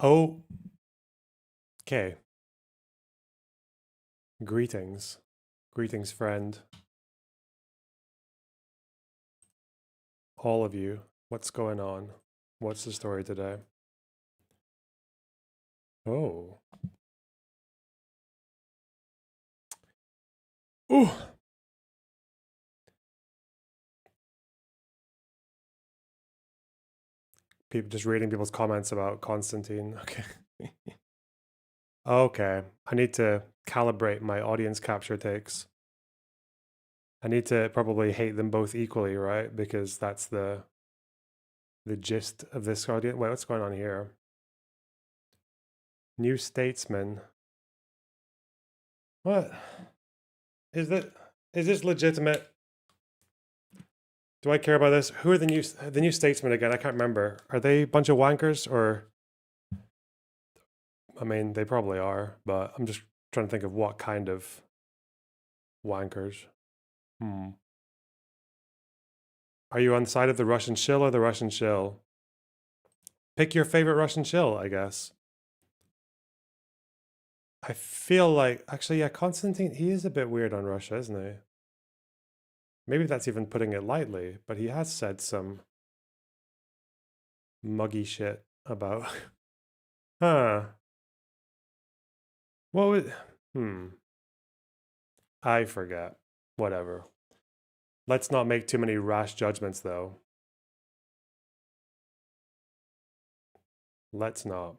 Oh, okay. Greetings. Greetings, friend. All of you. What's going on? What's the story today? Oh. Ooh. People just reading people's comments about Konstantin. Okay. Okay. I need to calibrate my audience capture takes. I need to probably hate them both equally, right? Because that's the gist of this audience. Wait, what's going on here? New Statesman. What? Is that is this legitimate? Do I care about this? Who are the new statesmen again? I can't remember. Are they a bunch of wankers or I mean they probably are, but I'm just trying to think of what kind of wankers. Hmm. Are you on the side of the Russian shill or the Russian shill? Pick your favorite Russian shill, I guess. I feel like actually, yeah, Konstantin, he is a bit weird on Russia, isn't he? Maybe that's even putting it lightly, but he has said some muggy shit about huh. What would I forget. Whatever. Let's not make too many rash judgments though. Let's not.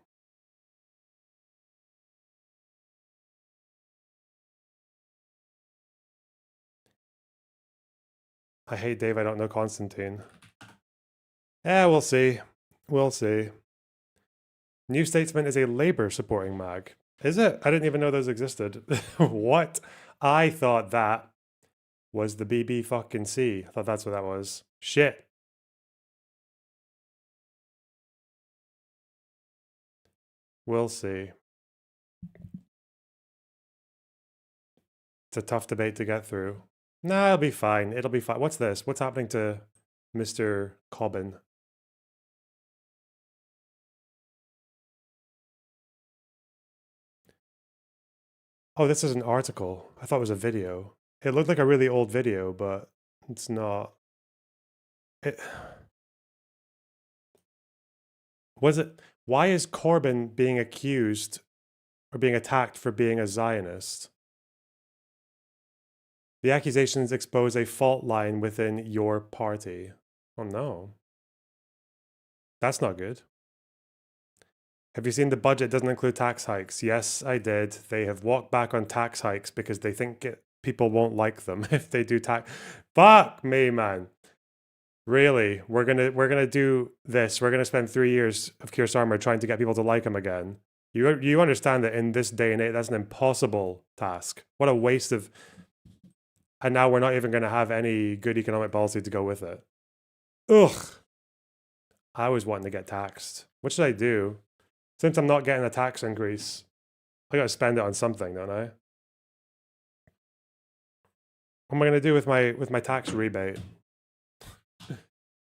I hate Dave, I don't know Konstantin. We'll see. We'll see. New Statesman is a labor supporting mag. Is it? I didn't even know those existed. What? I thought that was the BB fucking C. I thought that's what that was. Shit. We'll see. It's a tough debate to get through. Nah, it'll be fine. It'll be fine. What's this? What's happening to Mr. Cobbin? Oh, this is an article. I thought it was a video. It looked like a really old video, but it's not. It was it. Why is Corbyn being accused or being attacked for being a Zionist? The accusations expose a fault line within your party. Oh no. That's not good. Have you seen the budget doesn't include tax hikes? Yes, I did. They have walked back on tax hikes because they think people won't like them if they do tax. Fuck me, man. Really? We're gonna do this. We're gonna spend 3 years of Keir Starmer trying to get people to like him again. You understand that in this day and age, that's an impossible task. What a waste of. And now we're not even going to have any good economic policy to go with it. Ugh. I was wanting to get taxed. What should I do? Since I'm not getting a tax increase, I got to spend it on something, don't I? What am I going to do with my tax rebate?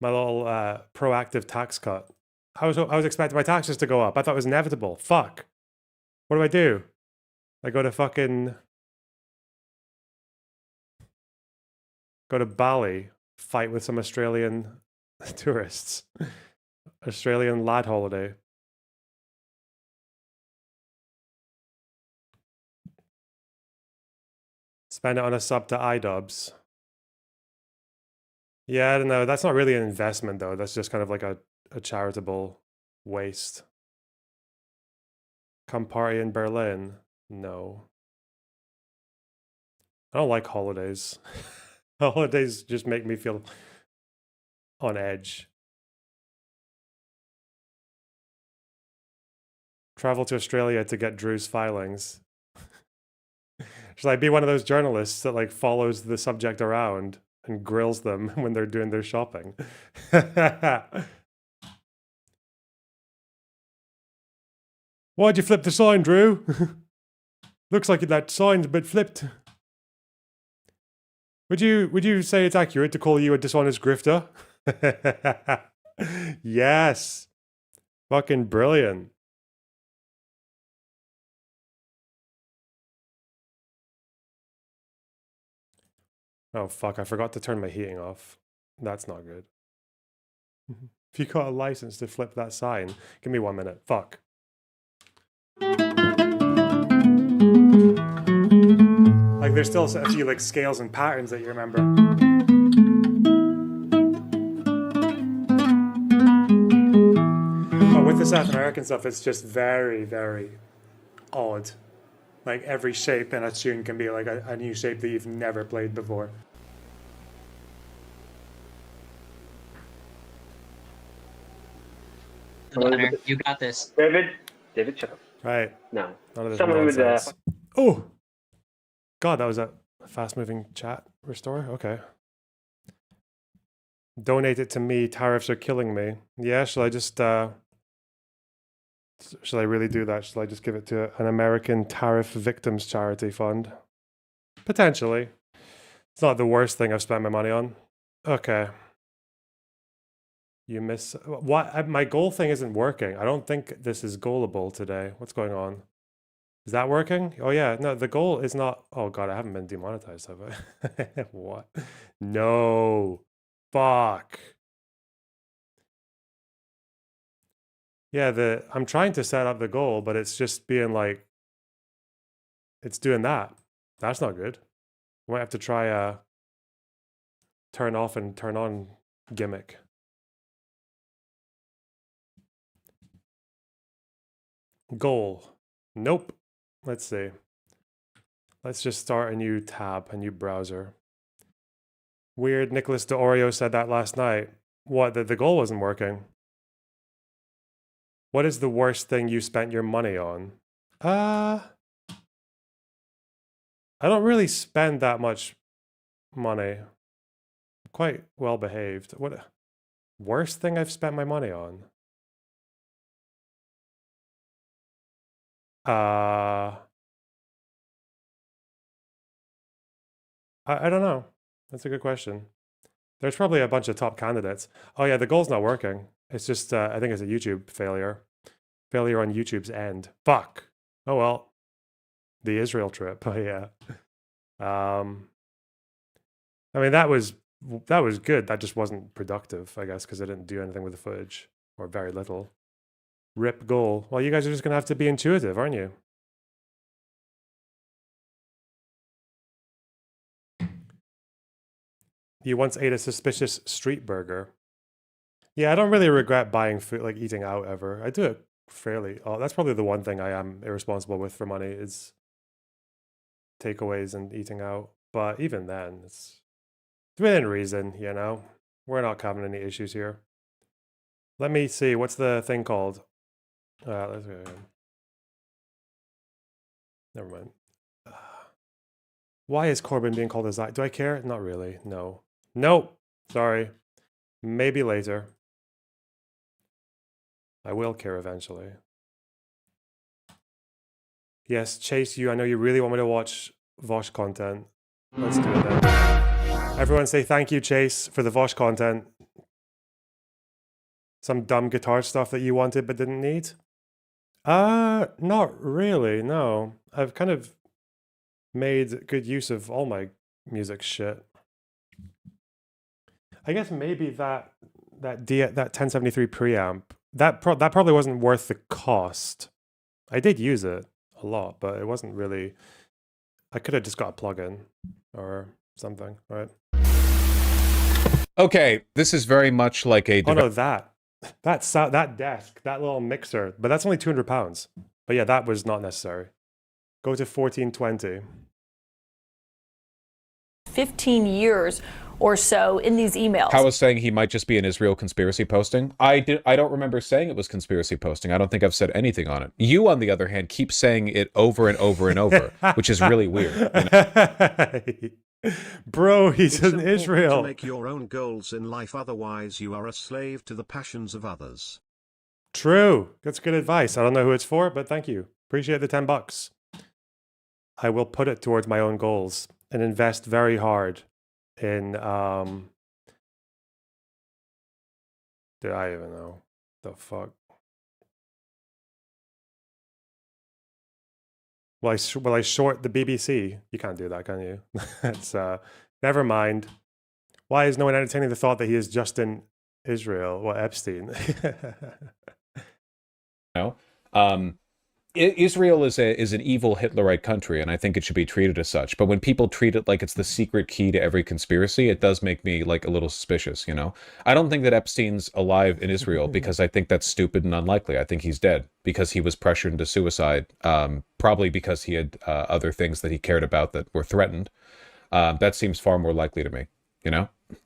My little proactive tax cut. I was expecting my taxes to go up. I thought it was inevitable. Fuck. What do I do? I go to fucking go to Bali, fight with some Australian tourists. Australian lad holiday. Spend it on a sub to iDubbbz. Yeah, I don't know. That's not really an investment though. That's just kind of like a charitable waste. Come party in Berlin? No. I don't like holidays. Holidays just make me feel on edge. Travel to Australia to get Drew's filings. Should I be one of those journalists that like follows the subject around and grills them when they're doing their shopping? Why'd you flip the sign, Drew? Looks like that sign's a bit flipped. Would you say it's accurate to call you a dishonest grifter? Yes. Fucking brilliant. Oh, fuck. I forgot to turn my heating off. That's not good. If you got a license to flip that sign, give me 1 minute. Fuck. Like, there's still a few, like, scales and patterns that you remember. But with the South American stuff, it's just very, very odd. Like, every shape in a tune can be like a new shape that you've never played before. Leonard, you got this. David, shut up. Right. No. None of this Someone with nonsense. Oh! God, that was a fast-moving chat restore? Okay. Donate it to me. Tariffs are killing me. Yeah, shall I just, shall I really do that? Shall I just give it to an American tariff victims charity fund? Potentially. It's not the worst thing I've spent my money on. Okay. You miss... What? My goal thing isn't working. I don't think this is goalable today. What's going on? Is that working? Oh yeah, no, the goal is not... Oh god, I haven't been demonetized, have I? What? No. Fuck. Yeah, I'm trying to set up the goal, but it's just being like... It's doing that. That's not good. I might have to try a turn off and turn on gimmick. Goal. Nope. Let's see. Let's just start a new tab, a new browser. Weird, Nicholas de Oreo said that last night. What, that the goal wasn't working? What is the worst thing you spent your money on? I don't really spend that much money. I'm quite well behaved. What worst thing I've spent my money on? I don't know. That's a good question. There's probably a bunch of top candidates. Oh yeah, the goal's not working. It's just, I think it's a YouTube failure. Failure on YouTube's end. Fuck. Oh well. The Israel trip. Oh yeah. I mean, that was good. That just wasn't productive, I guess, because I didn't do anything with the footage, or very little. Rip goal. Well, you guys are just gonna have to be intuitive, aren't you? You once ate a suspicious street burger. Yeah, I don't really regret buying food, like eating out ever. I do it fairly. Oh, that's probably the one thing I am irresponsible with for money is takeaways and eating out. But even then, it's within reason, you know. We're not having any issues here. Let me see. What's the thing called? Let's go again. Never mind. Why is Corbyn being called a Zionist? Do I care? Not really. No. Nope. Sorry. Maybe later. I will care eventually. Yes, Chase, I know you really want me to watch Vosh content. Let's do it then. Everyone say thank you, Chase, for the Vosh content. Some dumb guitar stuff that you wanted but didn't need? Not really, no. I've kind of made good use of all my music shit. I guess maybe that 1073 preamp, that probably wasn't worth the cost. I did use it a lot, but it wasn't really... I could have just got a plugin or something, right? Okay, this is very much like a... Oh no, that desk, that little mixer, but that's only £200. But yeah, that was not necessary. Go to 1420. 15 years or so in these emails. I was saying he might just be an Israel conspiracy posting. I don't remember saying it was conspiracy posting. I don't think I've said anything on it. You, on the other hand, keep saying it over and over and over, which is really weird. You know? Bro, he's in Israel. To make your own goals in life, otherwise you are a slave to the passions of others. True. That's good advice. I don't know who it's for, but thank you. Appreciate the $10. I will put it towards my own goals and invest very hard in, do I even know? The fuck? Will I short the BBC? You can't do that, can you? It's Never mind. Why is no one entertaining the thought that he is just in Israel? Well, Epstein. know, Israel is an evil Hitlerite country, and I think it should be treated as such. But when people treat it like it's the secret key to every conspiracy, it does make me like a little suspicious. I don't think that Epstein's alive in Israel because I think that's stupid and unlikely. I think he's dead because he was pressured into suicide, probably because he had other things that he cared about that were threatened. That seems far more likely to me.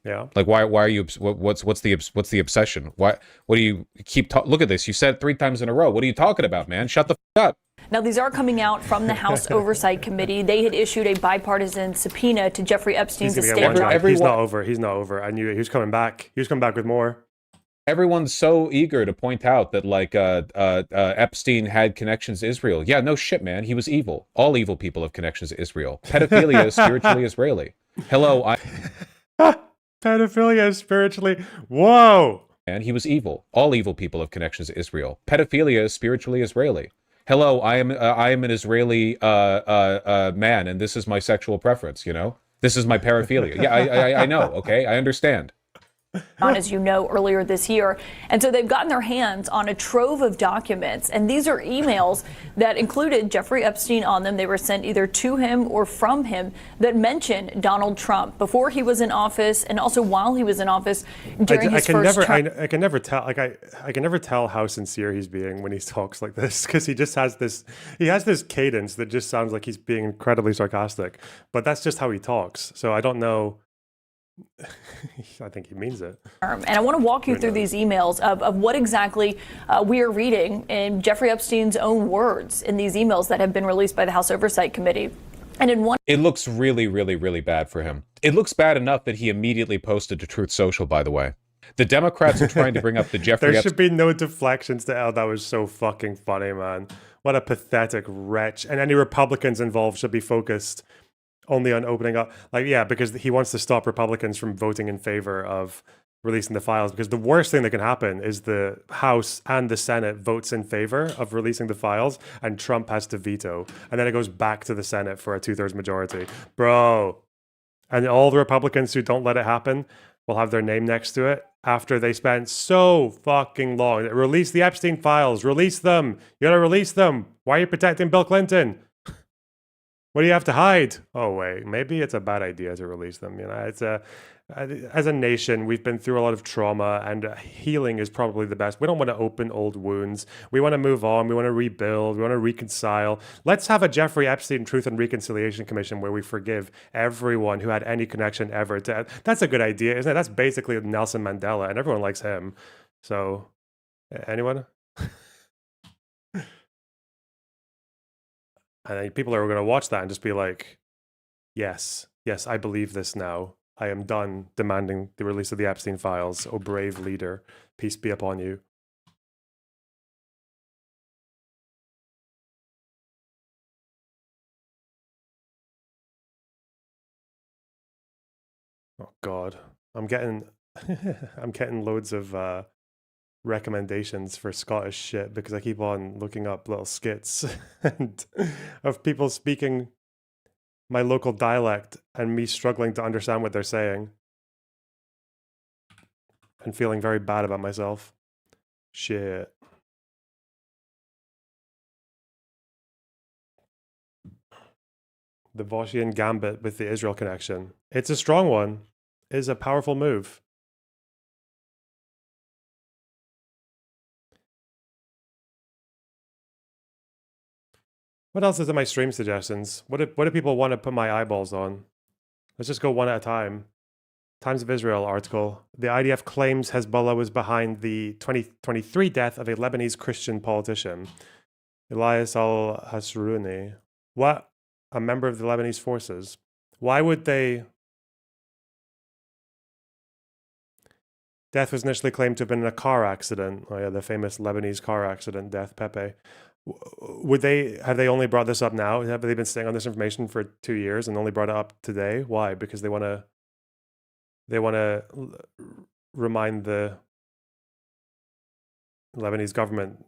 Yeah. Like why are you what's the obsession? What do you keep look at this, you said it 3 times in a row. What are you talking about, man? Shut the up. Now, these are coming out from the House Oversight Committee. They had issued a bipartisan subpoena to Jeffrey Epstein's estate. He's not over. He's not over. I knew it. He was coming back. He was coming back with more. Everyone's so eager to point out that Epstein had connections to Israel. Yeah, no shit, man. He was evil. All evil people have connections to Israel. Pedophilia is spiritually Israeli. Hello, Pedophilia is spiritually. Whoa. And he was evil. All evil people have connections to Israel. Pedophilia is spiritually Israeli. Hello, I am an Israeli man, and this is my sexual preference. This is my paraphilia. Yeah, I know. Okay, I understand. As you know, earlier this year. And so they've gotten their hands on a trove of documents. And these are emails that included Jeffrey Epstein on them. They were sent either to him or from him that mention Donald Trump before he was in office and also while he was in office during his first term. I can never tell. I can never tell how sincere he's being when he talks like this, because he just has this. He has this cadence that just sounds like he's being incredibly sarcastic. But that's just how he talks. So I don't know. I think he means it. And I want to walk you through these emails of what exactly we are reading in Jeffrey Epstein's own words in these emails that have been released by the House Oversight Committee. And in one, it looks really, really, really bad for him. It looks bad enough that he immediately posted to Truth Social, by the way. The Democrats are trying to bring up the Jeffrey There should be no deflections to That was so fucking funny, man. What a pathetic wretch. And any Republicans involved should be focused only on opening up, because he wants to stop Republicans from voting in favor of releasing the files, because the worst thing that can happen is the House and the Senate votes in favor of releasing the files and Trump has to veto, and then it goes back to the Senate for a 2/3 majority. Bro. And all the Republicans who don't let it happen will have their name next to it after they spent so fucking long. Release the Epstein files, release them. You gotta release them. Why are you protecting Bill Clinton? What do you have to hide? Oh, wait, maybe it's a bad idea to release them. It's as a nation, we've been through a lot of trauma, and healing is probably the best. We don't want to open old wounds. We want to move on. We want to rebuild. We want to reconcile. Let's have a Jeffrey Epstein Truth and Reconciliation Commission where we forgive everyone who had any connection ever to. That's a good idea, isn't it? That's basically Nelson Mandela, and everyone likes him. So, anyone? And then people are going to watch that and just be like, yes, I believe this now. I am done demanding the release of the Epstein files. Oh, brave leader, peace be upon you. Oh, God. I'm getting loads of recommendations for Scottish shit because I keep on looking up little skits and of people speaking my local dialect and me struggling to understand what they're saying and feeling very bad about myself. Shit. The Voshian Gambit with the Israel connection. It's a strong one. It's a powerful move. What else is in my stream suggestions? What do people want to put my eyeballs on? Let's just go one at a time. Times of Israel article. The IDF claims Hezbollah was behind the 2023 death of a Lebanese Christian politician, Elias al-Hasrouni. What? A member of the Lebanese forces. Why would they... Death was initially claimed to have been in a car accident. Oh yeah, the famous Lebanese car accident death, Pepe. Have they only brought this up now? Have they been staying on this information for 2 years and only brought it up today? Why? Because they want to remind the Lebanese government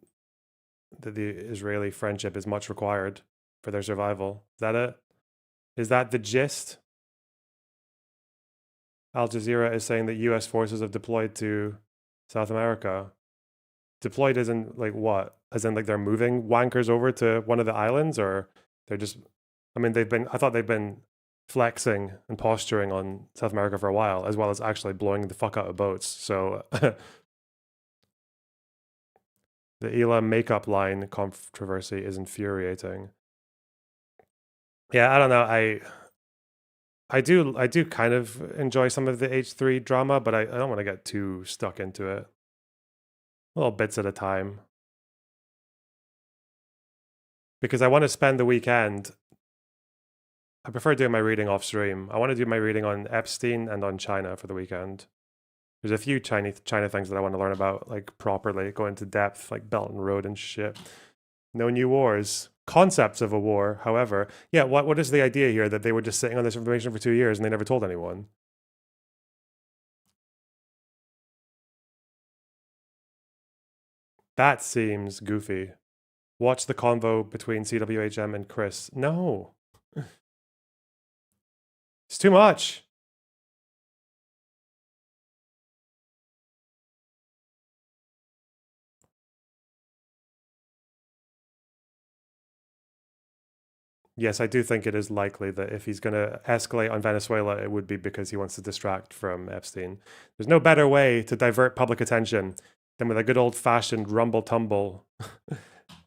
that the Israeli friendship is much required for their survival. Is that it? Is that the gist? Al Jazeera is saying that US forces have deployed to South America. Deployed as in like what? As in like they're moving wankers over to one of the islands, or they're just, I mean, I thought they've been flexing and posturing on South America for a while, as well as actually blowing the fuck out of boats. So the Ela makeup line controversy is infuriating. Yeah, I don't know. I do kind of enjoy some of the H3 drama, but I don't want to get too stuck into it. Little bits at a time. Because I want to spend the weekend. I prefer doing my reading off stream. I want to do my reading on Epstein and on China for the weekend. There's a few China things that I want to learn about, like properly, go into depth, like Belt and Road and shit. No new wars. Concepts of a war, however. Yeah, what is the idea here? That they were just sitting on this information for 2 years and they never told anyone? That seems goofy. Watch the convo between CWHM and Chris. No. It's too much. Yes, I do think it is likely that if he's going to escalate on Venezuela, it would be because he wants to distract from Epstein. There's no better way to divert public attention than with a good old-fashioned rumble-tumble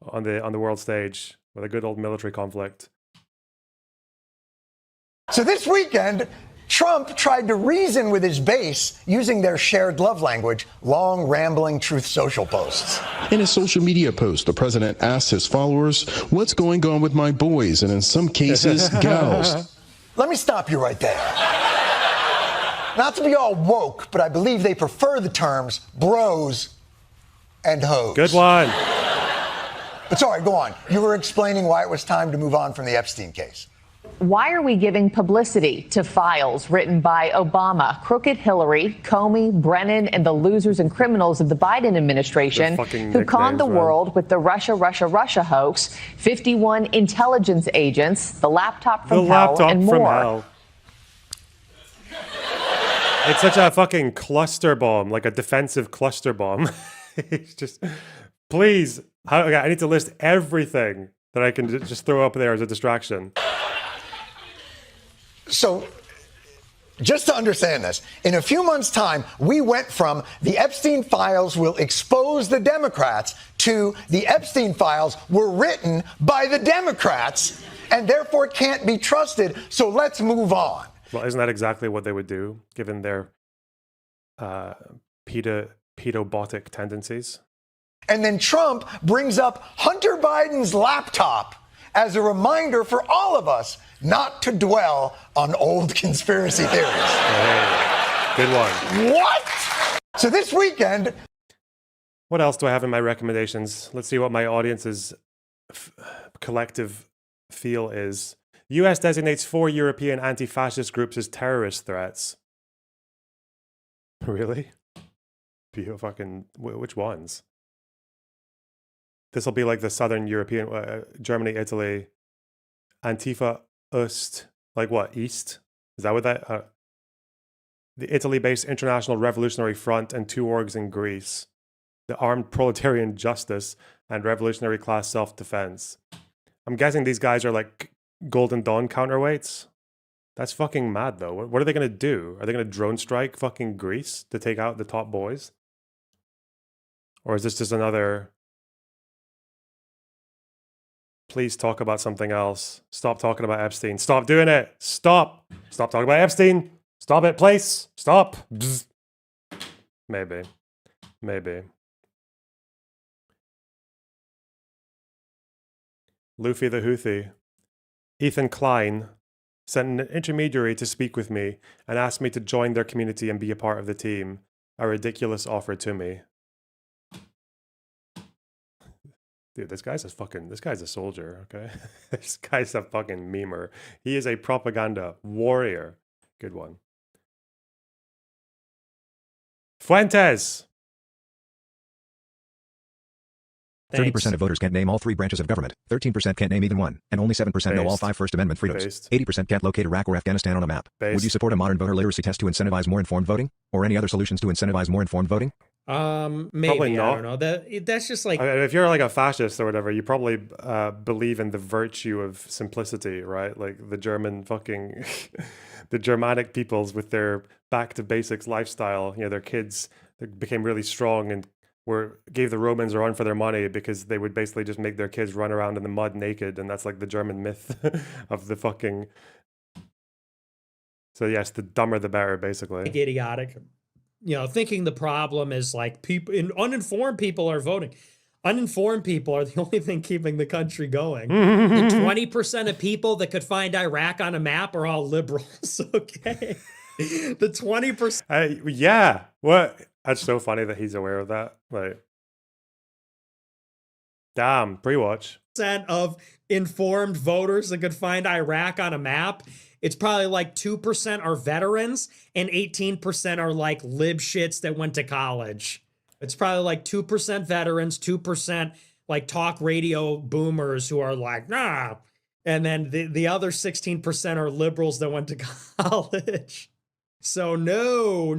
on the world stage, with a good old military conflict. So this weekend, Trump tried to reason with his base using their shared love language, long, rambling Truth Social posts. In a social media post, the president asked his followers, "What's going on with my boys?" And in some cases, gals. Let me stop you right there. Not to be all woke, but I believe they prefer the terms bros and hoes. Good one. But sorry, go on. You were explaining why it was time to move on from the Epstein case. Why are we giving publicity to files written by Obama, crooked Hillary, Comey, Brennan, and the losers and criminals of the Biden administration who conned the world with the Russia hoax, 51 intelligence agents, the laptop from hell, and more? It's such a fucking cluster bomb, like a defensive cluster bomb. It's just, please, okay, I need to list everything that I can just throw up there as a distraction. So, just to understand this, in a few months' time, we went from the Epstein files will expose the Democrats to the Epstein files were written by the Democrats and therefore can't be trusted, so let's move on. Well, isn't that exactly what they would do, given their pedobotic tendencies? And then Trump brings up Hunter Biden's laptop as a reminder for all of us not to dwell on old conspiracy theories. Hey, good one. What? So this weekend... What else do I have in my recommendations? Let's see what my audience's collective feel is. US designates 4 European anti-fascist groups as terrorist threats. Really? Which ones? This will be like the Southern European, Germany, Italy, Antifa, Ust, like what, East? Is that what that? The Italy-based International Revolutionary Front and 2 orgs in Greece. The Armed Proletarian Justice and Revolutionary Class Self-Defense. I'm guessing these guys are like Golden Dawn counterweights. That's fucking mad though. What are they going to do? Are they going to drone strike fucking Greece to take out the top boys? Or is this just another... Please talk about something else. Stop talking about Epstein. Stop doing it. Stop. Stop talking about Epstein. Stop it, please. Stop. Bzz. Maybe. Luffy the Houthi. Ethan Klein sent an intermediary to speak with me and asked me to join their community and be a part of the team. A ridiculous offer to me. Dude, this guy's a soldier, okay? This guy's a fucking memer. He is a propaganda warrior. Good one. Fuentes. 30% of voters can't name all 3 branches of government. 13% can't name even one. And only 7% know all 5 First Amendment freedoms. 80% can't locate Iraq or Afghanistan on a map. Would you support a modern voter literacy test to incentivize more informed voting? Or any other solutions to incentivize more informed voting? Maybe. Probably not. I don't know. That's just like... I mean, if you're like a fascist or whatever, you probably believe in the virtue of simplicity, right? Like the German fucking... the Germanic peoples with their back to basics lifestyle, you know, their kids became really strong and gave the Romans a run for their money because they would basically just make their kids run around in the mud naked, and that's like the German myth of the fucking... So yes, the dumber the better, basically. Idiotic. You know, thinking the problem is like uninformed people are voting. Uninformed people are the only thing keeping the country going. The 20% of people that could find Iraq on a map are all liberals, okay? The 20%. Yeah. What? That's so funny that he's aware of that. Like, damn, pre-watch. Of informed voters that could find Iraq on a map. It's probably like 2% are veterans and 18% are like lib shits that went to college. It's probably like 2% veterans, 2% like talk radio boomers who are like, nah. And then the other 16% are liberals that went to college. So no.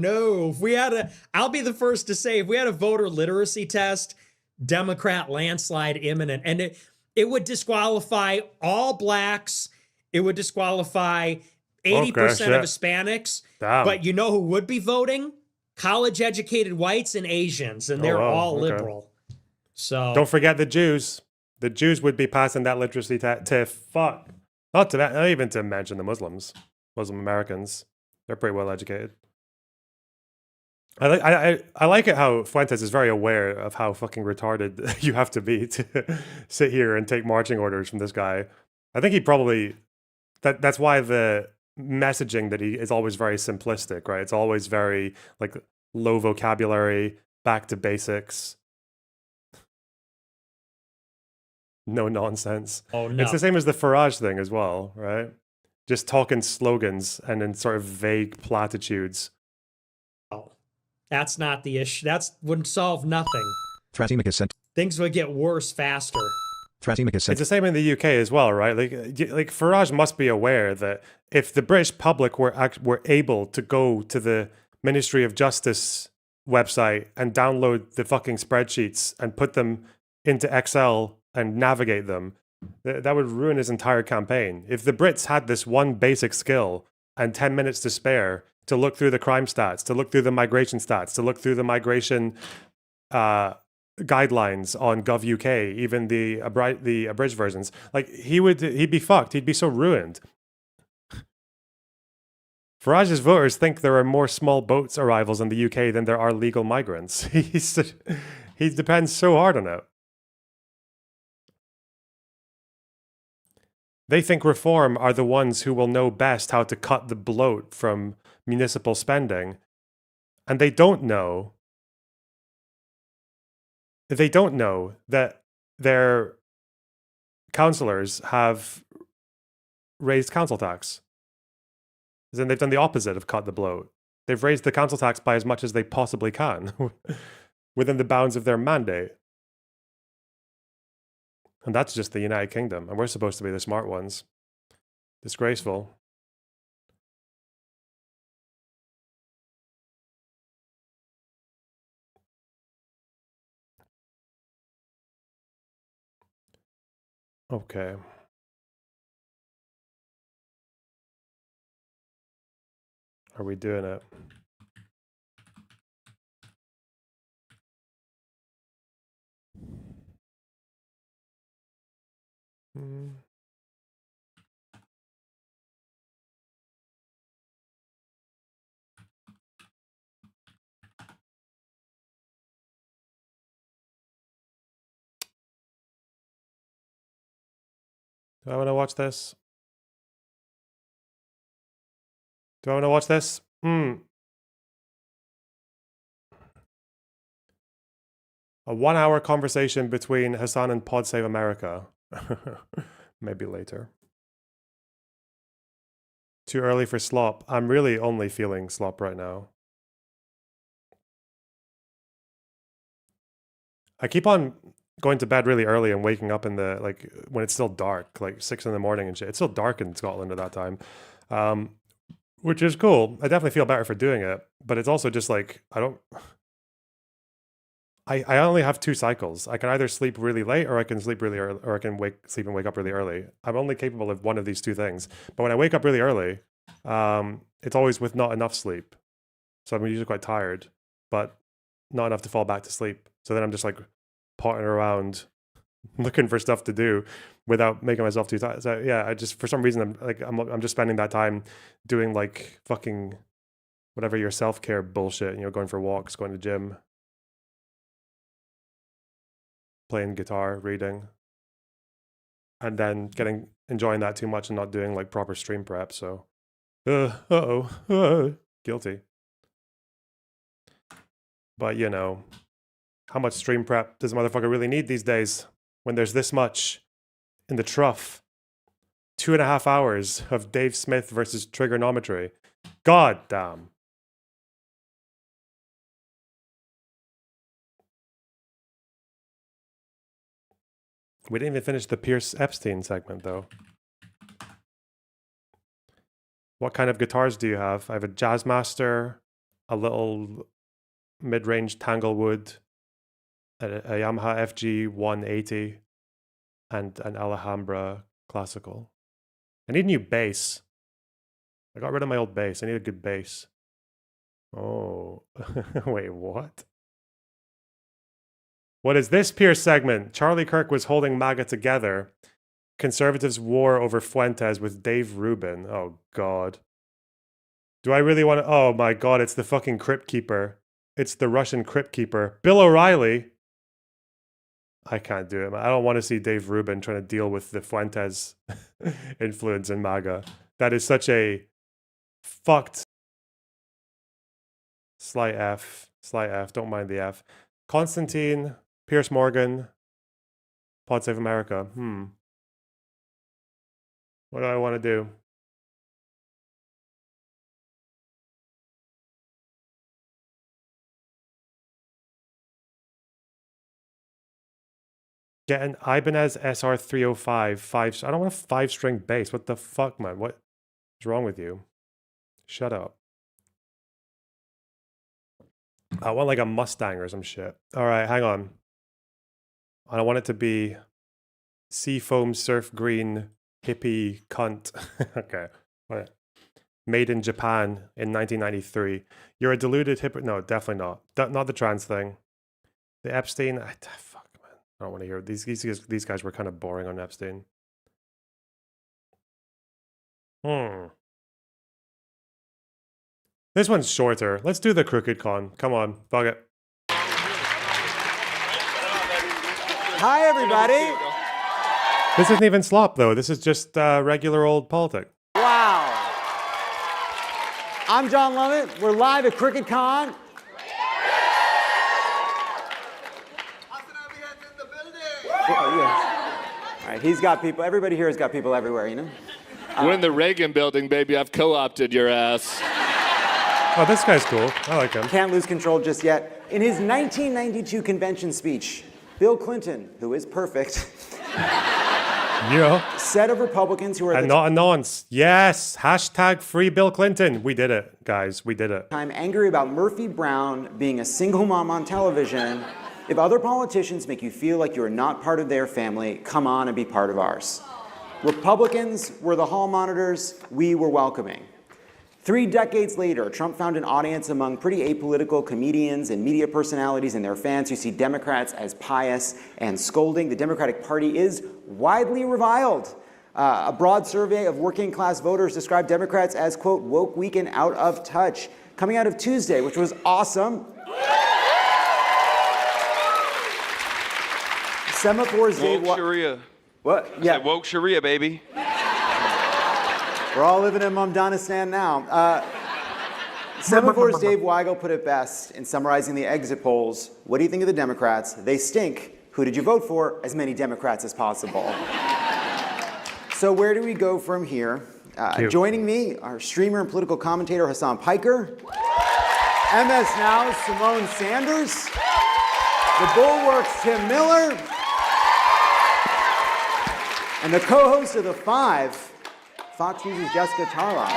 If we had I'll be the first to say, if we had a voter literacy test, Democrat landslide imminent. And it would disqualify all blacks. It would disqualify 80% of Hispanics. Damn. But you know who would be voting? College-educated whites and Asians, and they're all liberal. So don't forget the Jews. The Jews would be passing that literacy to fuck. Not even to mention the Muslim Americans. They're pretty well educated. I like it how Fuentes is very aware of how fucking retarded you have to be to sit here and take marching orders from this guy. I think he probably that's why the messaging that he is always very simplistic, right? It's always very like low vocabulary, back to basics, no nonsense. Oh no. It's the same as the Farage thing as well, right? Just talking slogans and in sort of vague platitudes. Oh, that's not the issue. That wouldn't solve nothing. Thrasimic sent. Things would get worse faster. Thrasimic sent. It's the same in the UK as well, right? Like Farage must be aware that if the British public were able to go to the Ministry of Justice website and download the fucking spreadsheets and put them into Excel and navigate them, that would ruin his entire campaign. If the Brits had this one basic skill and 10 minutes to spare to look through the crime stats, to look through the migration stats, to look through the migration guidelines on Gov.uk, even the abridged versions, like he'd be fucked. He'd be so ruined. Farage's voters think there are more small boats arrivals in the UK than there are legal migrants. He depends so hard on it. They think reform are the ones who will know best how to cut the bloat from municipal spending. And they don't know that their councillors have raised council tax. Then they've done the opposite of cut the bloat. They've raised the council tax by as much as they possibly can within the bounds of their mandate. And that's just the United Kingdom. And we're supposed to be the smart ones. Disgraceful. Okay. Are we doing it? Do I want to watch this? Do I want to watch this? A 1 hour conversation between Hassan and Pod Save America. Maybe later. Too early for slop. I'm really only feeling slop right now. I keep on going to bed really early and waking up in the, like, when it's still dark, like 6 in the morning and shit. It's still dark in Scotland at that time, which is cool. I definitely feel better for doing it, but it's also just like, I only have 2 cycles. I can either sleep really late or I can sleep really early, or I can sleep and wake up really early. I'm only capable of one of these 2 things. But when I wake up really early, it's always with not enough sleep. So I'm usually quite tired, but not enough to fall back to sleep. So then I'm just like potting around looking for stuff to do without making myself too tired. So yeah, I just, for some reason, I'm just spending that time doing like fucking whatever your self-care bullshit, going for walks, going to the gym, playing guitar, reading, and then enjoying that too much and not doing like proper stream prep. So, guilty. But how much stream prep does a motherfucker really need these days when there's this much in the trough? 2.5 hours of Dave Smith versus trigonometry. God damn. We didn't even finish the Pierce Epstein segment, though. What kind of guitars do you have? I have a Jazzmaster, a little mid-range Tanglewood, a Yamaha FG 180, and an Alhambra Classical. I need a new bass. I got rid of my old bass. I need a good bass. Oh, wait, what? What is this Pierce segment? Charlie Kirk was holding MAGA together. Conservatives war over Fuentes with Dave Rubin. Oh, God. Do I really want to? Oh, my God. It's the fucking Crypt Keeper. It's the Russian Crypt Keeper. Bill O'Reilly. I can't do it, man. I don't want to see Dave Rubin trying to deal with the Fuentes influence in MAGA. That is such a fucked. Slight F. Don't mind the F. Konstantin. Piers Morgan. Pod Save America. What do I want to do? Get an Ibanez SR305 I don't want a 5-string bass. What the fuck, man? What is wrong with you? Shut up. I want like a Mustang or some shit. All right, hang on. I don't want it to be seafoam surf green hippie cunt. Okay. What? Made in Japan in 1993. You're a deluded no, definitely not. Not the trans thing. The Epstein. Fuck, man. I don't want to hear these guys were kind of boring on Epstein. This one's shorter. Let's do the Crooked Con. Come on, fuck it. Hi, everybody. This isn't even slop, though. This is just regular old politics. Wow. I'm John Lovett. We're live at Crooked Con. Oh, yes. All right, he's got people. Everybody here has got people everywhere, We're in the Reagan building, baby. I've co-opted your ass. Oh, this guy's cool. I like him. Can't lose control just yet. In his 1992 convention speech, Bill Clinton, who is perfect, said of Republicans who are and not a nonce. Yes, hashtag free Bill Clinton. We did it, guys. We did it. I'm angry about Murphy Brown being a single mom on television. If other politicians make you feel like you are not part of their family, come on and be part of ours. Republicans were the hall monitors. We were welcoming. 3 decades later, Trump found an audience among pretty apolitical comedians and media personalities and their fans who see Democrats as pious and scolding. The Democratic Party is widely reviled. A broad survey of working class voters described Democrats as, quote, woke, weak, and out of touch. Coming out of Tuesday, which was awesome. Semaphores Dave Woke Sharia. What? Yeah. Woke Sharia, baby. We're all living in Momdanistan now. Semaphore's Dave Weigel put it best in summarizing the exit polls. What do you think of the Democrats? They stink. Who did you vote for? As many Democrats as possible. So where do we go from here? Joining me, our streamer and political commentator, Hassan Piker. MS Now's Simone Sanders. The Bulwark's Tim Miller. And the co-host of The Five, Fox News' Jessica Tarlov.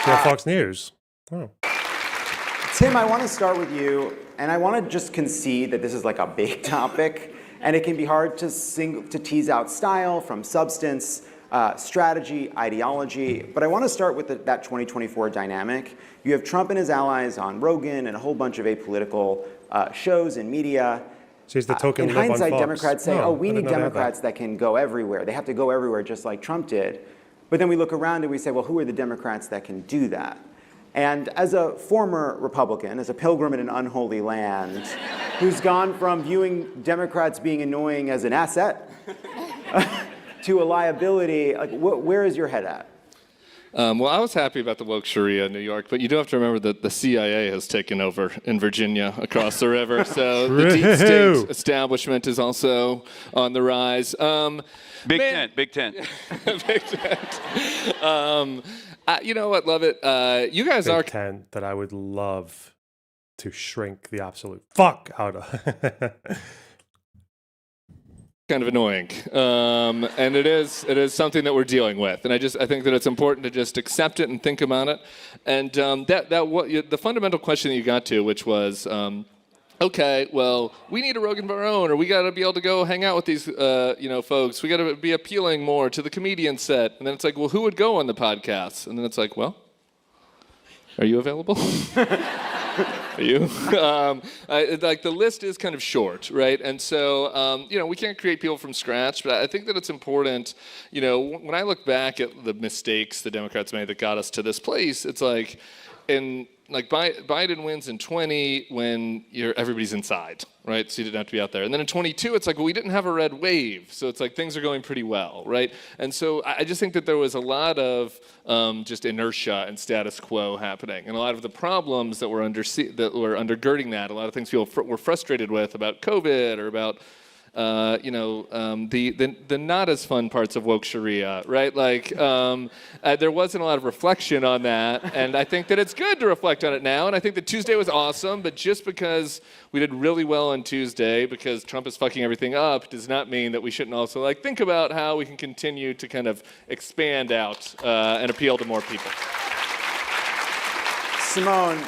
Yeah, Fox News. Oh. Tim, I want to start with you, and I want to just concede that this is like a big topic, and it can be hard to tease out style from substance, strategy, ideology. But I want to start with that 2024 dynamic. You have Trump and his allies on Rogan and a whole bunch of apolitical shows and media. She's the token in live on hindsight, Fox. Democrats say, No, we I need didn't know Democrats that can go everywhere. They have to go everywhere just like Trump did. But then we look around and we say, well, who are the Democrats that can do that? And as a former Republican, as a pilgrim in an unholy land, who's gone from viewing Democrats being annoying as an asset to a liability, like, where is your head at? Well, I was happy about the woke Sharia in New York, but you do have to remember that the CIA has taken over in Virginia across the river. So the deep state establishment is also on the rise. Big tent. Big tent. You know what? Love it. You guys Big are tent that I would love to shrink the absolute fuck out of. kind of annoying, and it is something that we're dealing with, and I think that it's important to just accept it and think about it, and the fundamental question that you got to, which was, okay, well, we need a Rogan of our own, or we got to be able to go hang out with these folks. We got to be appealing more to the comedian set, and then it's like, well, who would go on the podcast? And then it's like, well, are you available? Are you? Like the list is kind of short, right? And so, we can't create people from scratch, but I think that it's important, when I look back at the mistakes the Democrats made that got us to this place, it's like, Biden wins in 20 when everybody's inside, right? So you didn't have to be out there. And then in 22, it's like, well, we didn't have a red wave. So it's like things are going pretty well, right? And so I just think that there was a lot of just inertia and status quo happening. And a lot of the problems that were undergirding that, a lot of things people were frustrated with about COVID or about the not as fun parts of woke Sharia, right? There wasn't a lot of reflection on that, and I think that it's good to reflect on it now, and I think that Tuesday was awesome, but just because we did really well on Tuesday, because Trump is fucking everything up, does not mean that we shouldn't also think about how we can continue to kind of expand out and appeal to more people. Simone,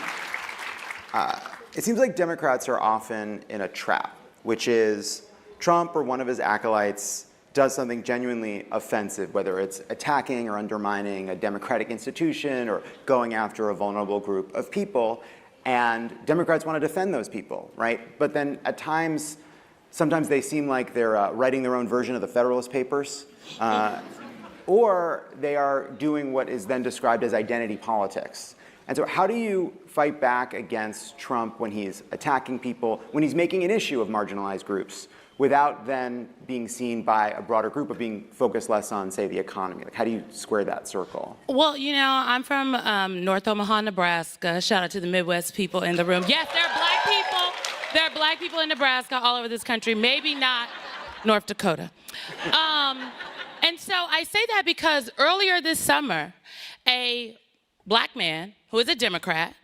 it seems like Democrats are often in a trap, which is Trump or one of his acolytes does something genuinely offensive, whether it's attacking or undermining a democratic institution or going after a vulnerable group of people, and Democrats want to defend those people, right? But then at times, sometimes they seem like they're writing their own version of the Federalist Papers, or they are doing what is then described as identity politics. And so how do you fight back against Trump when he's attacking people, when he's making an issue of marginalized groups, without then being seen by a broader group of being focused less on, say, the economy? How do you square that circle? Well, I'm from North Omaha, Nebraska. Shout out to the Midwest people in the room. Yes, there are black people. There are black people in Nebraska all over this country, maybe not North Dakota. And so I say that because earlier this summer, a black man who is a Democrat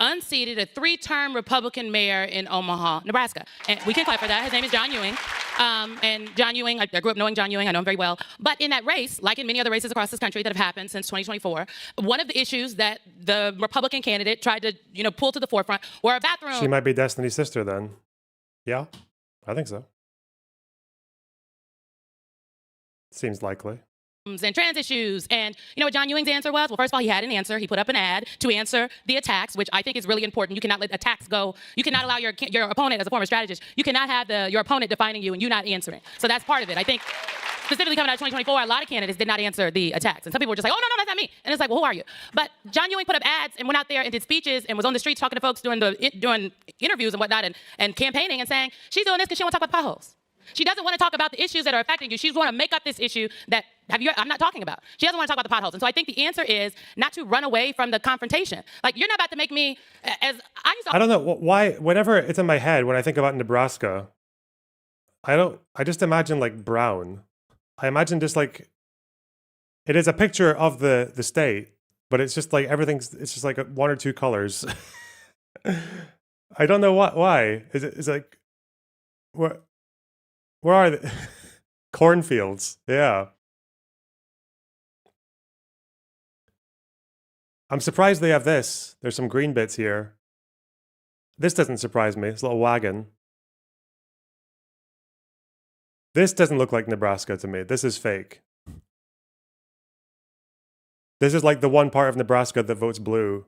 unseated a 3-term Republican mayor in Omaha, Nebraska. And we can clap for that. His name is John Ewing. And John Ewing, I grew up knowing John Ewing. I know him very well. But in that race, like in many other races across this country that have happened since 2024, one of the issues that the Republican candidate tried to, pull to the forefront were a bathroom. She might be Destiny's sister then. Yeah, I think so. Seems likely. And trans issues. And you know what John Ewing's answer was? Well, first of all, he had an answer. He put up an ad to answer the attacks, which I think is really important. You cannot let attacks go. You cannot allow your opponent, as a former strategist, you cannot have your opponent defining you and you not answering. So that's part of it. I think specifically coming out of 2024, a lot of candidates did not answer the attacks. And some people were just like, oh, no, that's not me. And it's like, well, who are you? But John Ewing put up ads and went out there and did speeches and was on the streets talking to folks during interviews and whatnot and campaigning and saying, she's doing this because she wants to talk about potholes. She doesn't want to talk about the issues that are affecting you. She want to make up this issue that I'm not talking about. She doesn't want to talk about the potholes. And so I think the answer is not to run away from the confrontation. Like, you're not about to make me, I don't know why, whenever it's in my head, when I think about Nebraska, I just imagine like brown. I imagine just like, it is a picture of the state, but it's just like it's just like one or two colors. I don't know why. Is it like, where are they? cornfields. Yeah. I'm surprised they have this. There's some green bits here. This doesn't surprise me. It's a little wagon. This doesn't look like Nebraska to me. This is fake. This is like the one part of Nebraska that votes blue.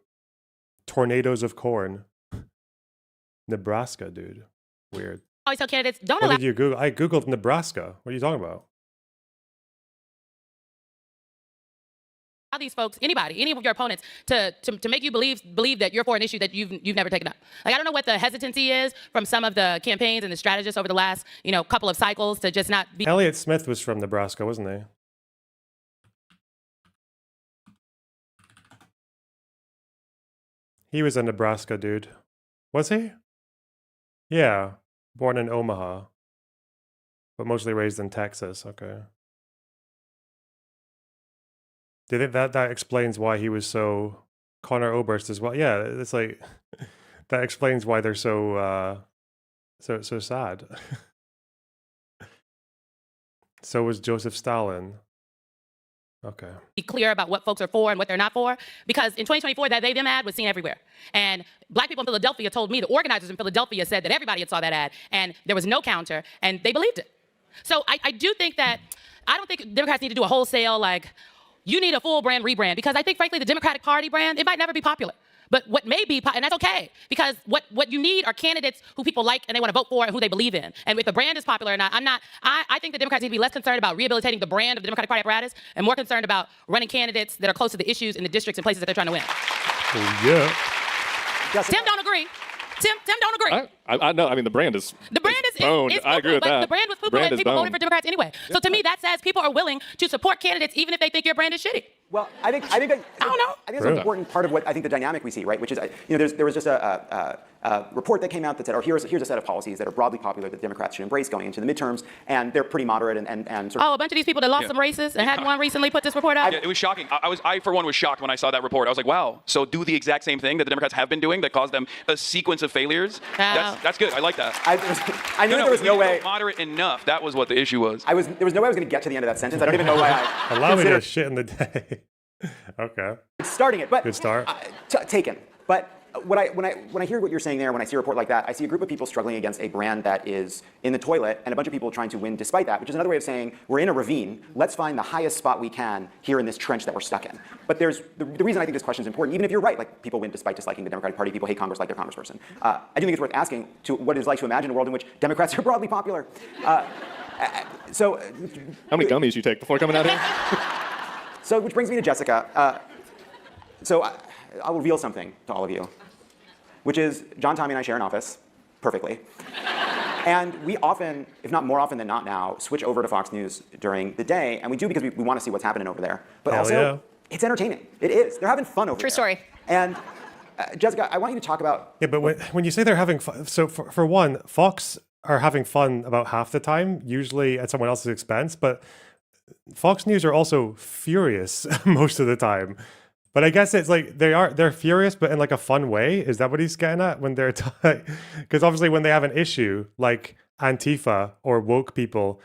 Tornadoes of corn. Nebraska, dude. Weird. I always tell candidates, don't What allow did you Google? I Googled Nebraska. What are you talking about? these folks, anybody, any of your opponents, to make you believe that you're for an issue that you've never taken up. Like, I don't know what the hesitancy is from some of the campaigns and the strategists over the last, couple of cycles to just not be. Elliott Smith was from Nebraska, wasn't he? He was a Nebraska dude. Was he? Yeah. Born in Omaha. But mostly raised in Texas. Okay. Do you think that explains why he was so... Connor Oberst as well? Yeah, it's like... that explains why they're so sad. So was Joseph Stalin. Okay. Be clear about what folks are for and what they're not for, because in 2024 that they them ad was seen everywhere, and black people in Philadelphia told me, the organizers in Philadelphia said that everybody had saw that ad and there was no counter, and they believed it. So I do think that, I don't think Democrats need to do a wholesale, like, you need a full brand rebrand, because I think frankly the Democratic Party brand, it might never be popular. But what may be, and that's okay, because what you need are candidates who people like and they want to vote for and who they believe in. And if the brand is popular or not, I think the Democrats need to be less concerned about rehabilitating the brand of the Democratic Party apparatus and more concerned about running candidates that are close to the issues in the districts and places that they're trying to win. Oh, yeah. Tim don't agree. Tim don't agree. I know. I mean, the brand is boned. I agree with that. The brand was poo-poo and people voted for Democrats anyway. So to me, that says people are willing to support candidates even if they think your brand is shitty. Well, I think that's an important part of what I think the dynamic we see, right? Which is, there was just a report that came out that said, here's a set of policies that are broadly popular that Democrats should embrace going into the midterms, and they're pretty moderate and sort of. Oh, a bunch of these people that lost some races and had one recently put this report out. Yeah, it was shocking. I for one was shocked when I saw that report. I was like, wow. So do the exact same thing that the Democrats have been doing that caused them a sequence of failures. That's good. I like that. I knew there was no way. Moderate enough. That was what the issue was. There was no way I was going to get to the end of that sentence. I don't even know why I. Allow me to shit in the day. Okay. It's starting it, but good start. Taken. But when I hear what you're saying there, when I see a report like that, I see a group of people struggling against a brand that is in the toilet, and a bunch of people trying to win despite that, which is another way of saying we're in a ravine. Let's find the highest spot we can here in this trench that we're stuck in. But there's the reason I think this question is important, even if you're right, like people win despite disliking the Democratic Party, people hate Congress like their congressperson. I do think it's worth asking to what it's like to imagine a world in which Democrats are broadly popular. So, how many gummies you take before coming out here? So, which brings me to Jessica. So I'll reveal something to all of you, which is John, Tommy, and I share an office perfectly. And we often, if not more often than not now, switch over to Fox News during the day. And we do because we want to see what's happening over there. But it's entertaining. It is. They're having fun over there. True story. And Jessica, I want you to talk about... Yeah, but when you say they're having fun, so for one, Fox are having fun about half the time, usually at someone else's expense, but Fox News are also furious most of the time. But I guess it's like they're furious, but in like a fun way. Is that what he's getting at when they're because obviously when they have an issue like Antifa or woke people,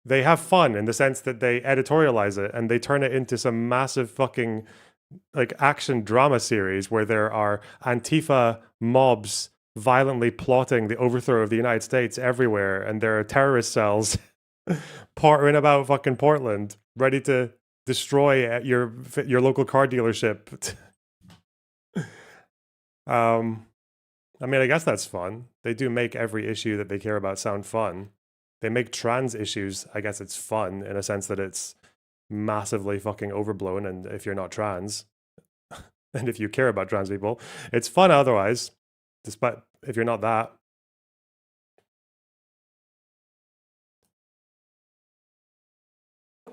they have fun in the sense that they editorialize it and they turn it into some massive fucking like action drama series where there are Antifa mobs violently plotting the overthrow of the United States everywhere, and there are terrorist cells pottering about fucking Portland, ready to destroy at your local car dealership. I mean, I guess that's fun. They do make every issue that they care about sound fun. They make trans issues, I guess it's fun in a sense that it's massively fucking overblown, and if you're not trans, and if you care about trans people, it's fun otherwise, despite if you're not that.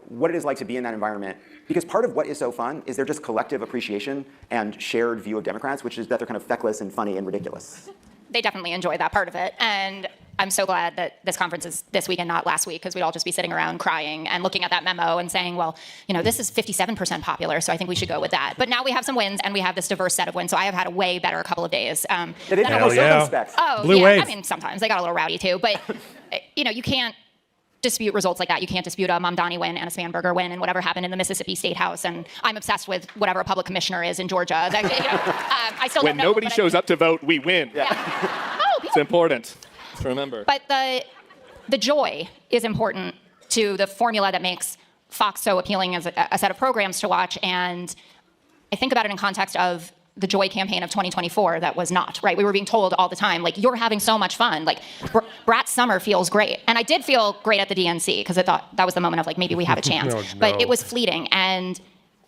What it is like to be in that environment, because part of what is so fun is their just collective appreciation and shared view of Democrats, which is that they're kind of feckless and funny and ridiculous. They definitely enjoy that part of it, and I'm so glad that this conference is this week and not last week, because we'd all just be sitting around crying and looking at that memo and saying, well, this is 57% popular, so I think we should go with that. But now we have some wins, and we have this diverse set of wins, so I have had a way better couple of days. They didn't have Blue wave. Oh, Blue yeah, wave. I mean, sometimes they got a little rowdy too, but you can't dispute results like that. You can't dispute a Mamdani win and a Spanberger win and whatever happened in the Mississippi State House. And I'm obsessed with whatever a public commissioner is in Georgia. That, I still when don't know, nobody shows up to vote, we win. It's important to remember. But the joy is important to the formula that makes Fox so appealing as a set of programs to watch. And I think about it in context of the joy campaign of 2024 that was not, right? We were being told all the time, like, you're having so much fun. Like, Brat's summer feels great. And I did feel great at the DNC because I thought that was the moment of, like, maybe we have a chance. But it was fleeting. And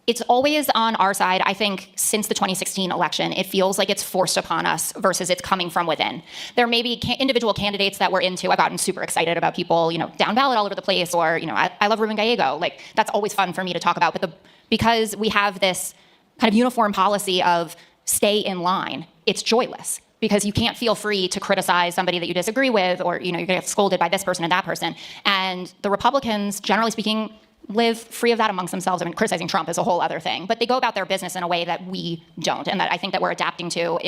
it's always on our side. I think since the 2016 election, it feels like it's forced upon us versus it's coming from within. There may be individual candidates that we're into. I've gotten super excited about people, down ballot all over the place, or, I love Ruben Gallego. Like, that's always fun for me to talk about. But because we have this kind of uniform policy of stay in line, it's joyless because you can't feel free to criticize somebody that you disagree with, or you're going to get scolded by this person and that person. And the Republicans, generally speaking, live free of that amongst themselves. I mean, criticizing Trump is a whole other thing, but they go about their business in a way that we don't, and that I think that we're adapting to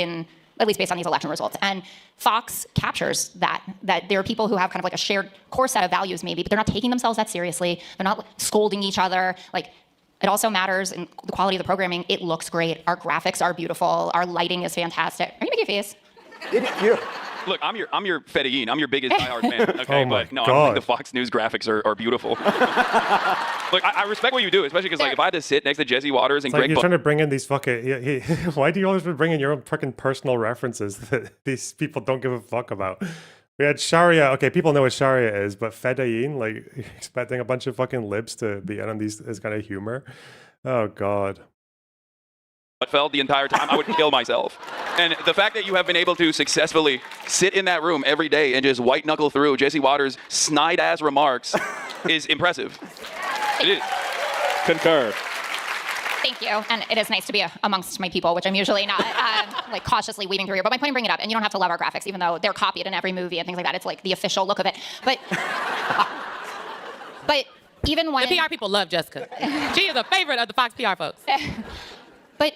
at least based on these election results. And Fox captures that there are people who have kind of like a shared core set of values maybe, but they're not taking themselves that seriously. They're not scolding each other. Like, it also matters in the quality of the programming. It looks great. Our graphics are beautiful. Our lighting is fantastic. Are you making a face? Look, I'm your Fedayeen. I'm your biggest diehard fan. Okay, Oh my but no, I God. don't think the Fox News graphics are beautiful. Look, I respect what you do, especially because if I had to sit next to Jesse Waters and It's like Greg you're trying to bring in these fucking. Why do you always bring in your own fucking personal references that these people don't give a fuck about? We had Sharia. Okay, people know what Sharia is, but Fedayeen, like, you're expecting a bunch of fucking libs to be in on this kind of humor. Oh God. Gutfeld the entire time, I would kill myself. And the fact that you have been able to successfully sit in that room every day and just white knuckle through Jesse Waters' snide-ass remarks is impressive. It is. Concur. Thank you. And it is nice to be amongst my people, which I'm usually not, like, cautiously weaving through here. But my point in bringing it up, and you don't have to love our graphics, even though they're copied in every movie and things like that. It's like the official look of it. But even when... The PR people love Jessica. She is a favorite of the Fox PR folks. But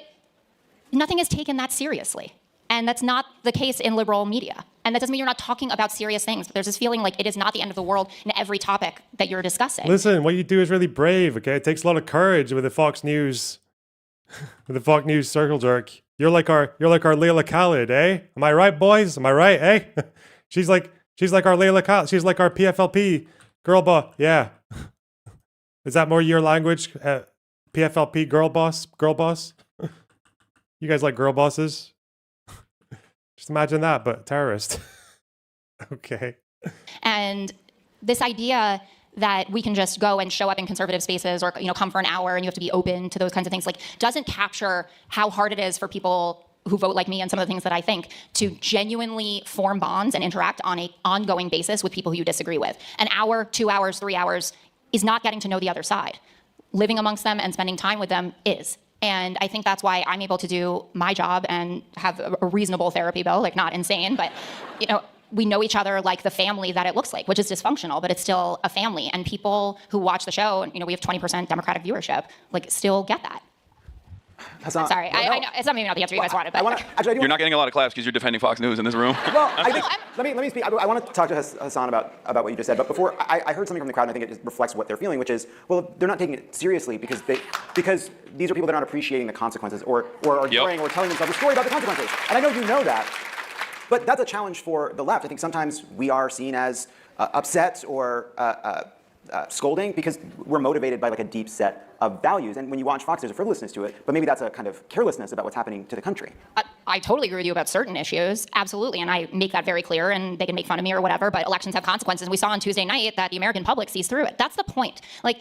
nothing is taken that seriously. And that's not the case in liberal media. And that doesn't mean you're not talking about serious things. But there's this feeling like it is not the end of the world in every topic that you're discussing. Listen, what you do is really brave. Okay, it takes a lot of courage with the Fox News, circle jerk. You're like our Layla Khalid, eh? Am I right, boys? Am I right, eh? she's like our Layla Khalid. She's like our PFLP girl boss. Yeah. Is that more your language? PFLP girl boss. You guys like girl bosses? Just imagine that, but terrorist. Okay. And this idea that we can just go and show up in conservative spaces or come for an hour and you have to be open to those kinds of things, like, doesn't capture how hard it is for people who vote like me and some of the things that I think to genuinely form bonds and interact on an ongoing basis with people who you disagree with. An hour, 2 hours, 3 hours is not getting to know the other side. Living amongst them and spending time with them is. And I think that's why I'm able to do my job and have a reasonable therapy bill, like, not insane, but, we know each other like the family that it looks like, which is dysfunctional, but it's still a family. And people who watch the show, we have 20% Democratic viewership, like, still get that. I'm sorry, I know it's not maybe not the answer you guys wanted, but You're not getting a lot of claps because you're defending Fox News in this room. Well, I think, let me speak. I want to talk to Hassan about what you just said. But before, I heard something from the crowd, and I think it reflects what they're feeling, which is, well, they're not taking it seriously because these are people that aren't appreciating the consequences or are ignoring or telling themselves a story about the consequences. And I know you know that. But that's a challenge for the left. I think sometimes we are seen as upset or scolding because we're motivated by, like, a deep set of values. And when you watch Fox, there's a frivolousness to it, but maybe that's a kind of carelessness about what's happening to the country. I totally agree with you about certain issues, absolutely, and I make that very clear, and they can make fun of me or whatever, but elections have consequences. We saw on Tuesday night that the American public sees through it. That's the point. Like,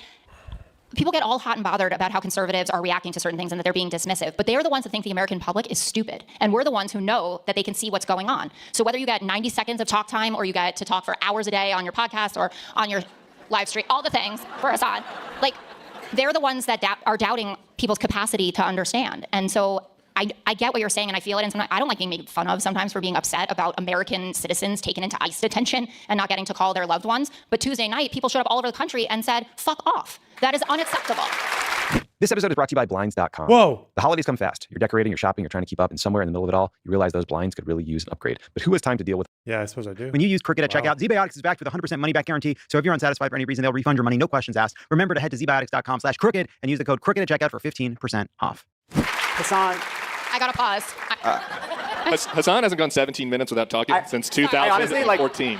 people get all hot and bothered about how conservatives are reacting to certain things and that they're being dismissive, but they are the ones that think the American public is stupid, and we're the ones who know that they can see what's going on. So whether you get 90 seconds of talk time or you get to talk for hours a day on your podcast or on your live stream, all the things for Hassan, like, they're the ones that are doubting people's capacity to understand. And so I get what you're saying, and I feel it. And sometimes I don't like being made fun of sometimes for being upset about American citizens taken into ICE detention and not getting to call their loved ones. But Tuesday night, people showed up all over the country and said, fuck off. That is unacceptable. This episode is brought to you by Blinds.com. Whoa. The holidays come fast. You're decorating, you're shopping, you're trying to keep up, and somewhere in the middle of it all, you realize those blinds could really use an upgrade. But who has time to deal with Yeah, I suppose I do. When you use Crooked at checkout, ZBiotics is backed with a 100% money-back guarantee. So if you're unsatisfied for any reason, they'll refund your money, no questions asked. Remember to head to zbiotics.com/crooked and use the code Crooked at checkout for 15% off. Hassan. I got to pause. Hassan hasn't gone 17 minutes without talking since 2014.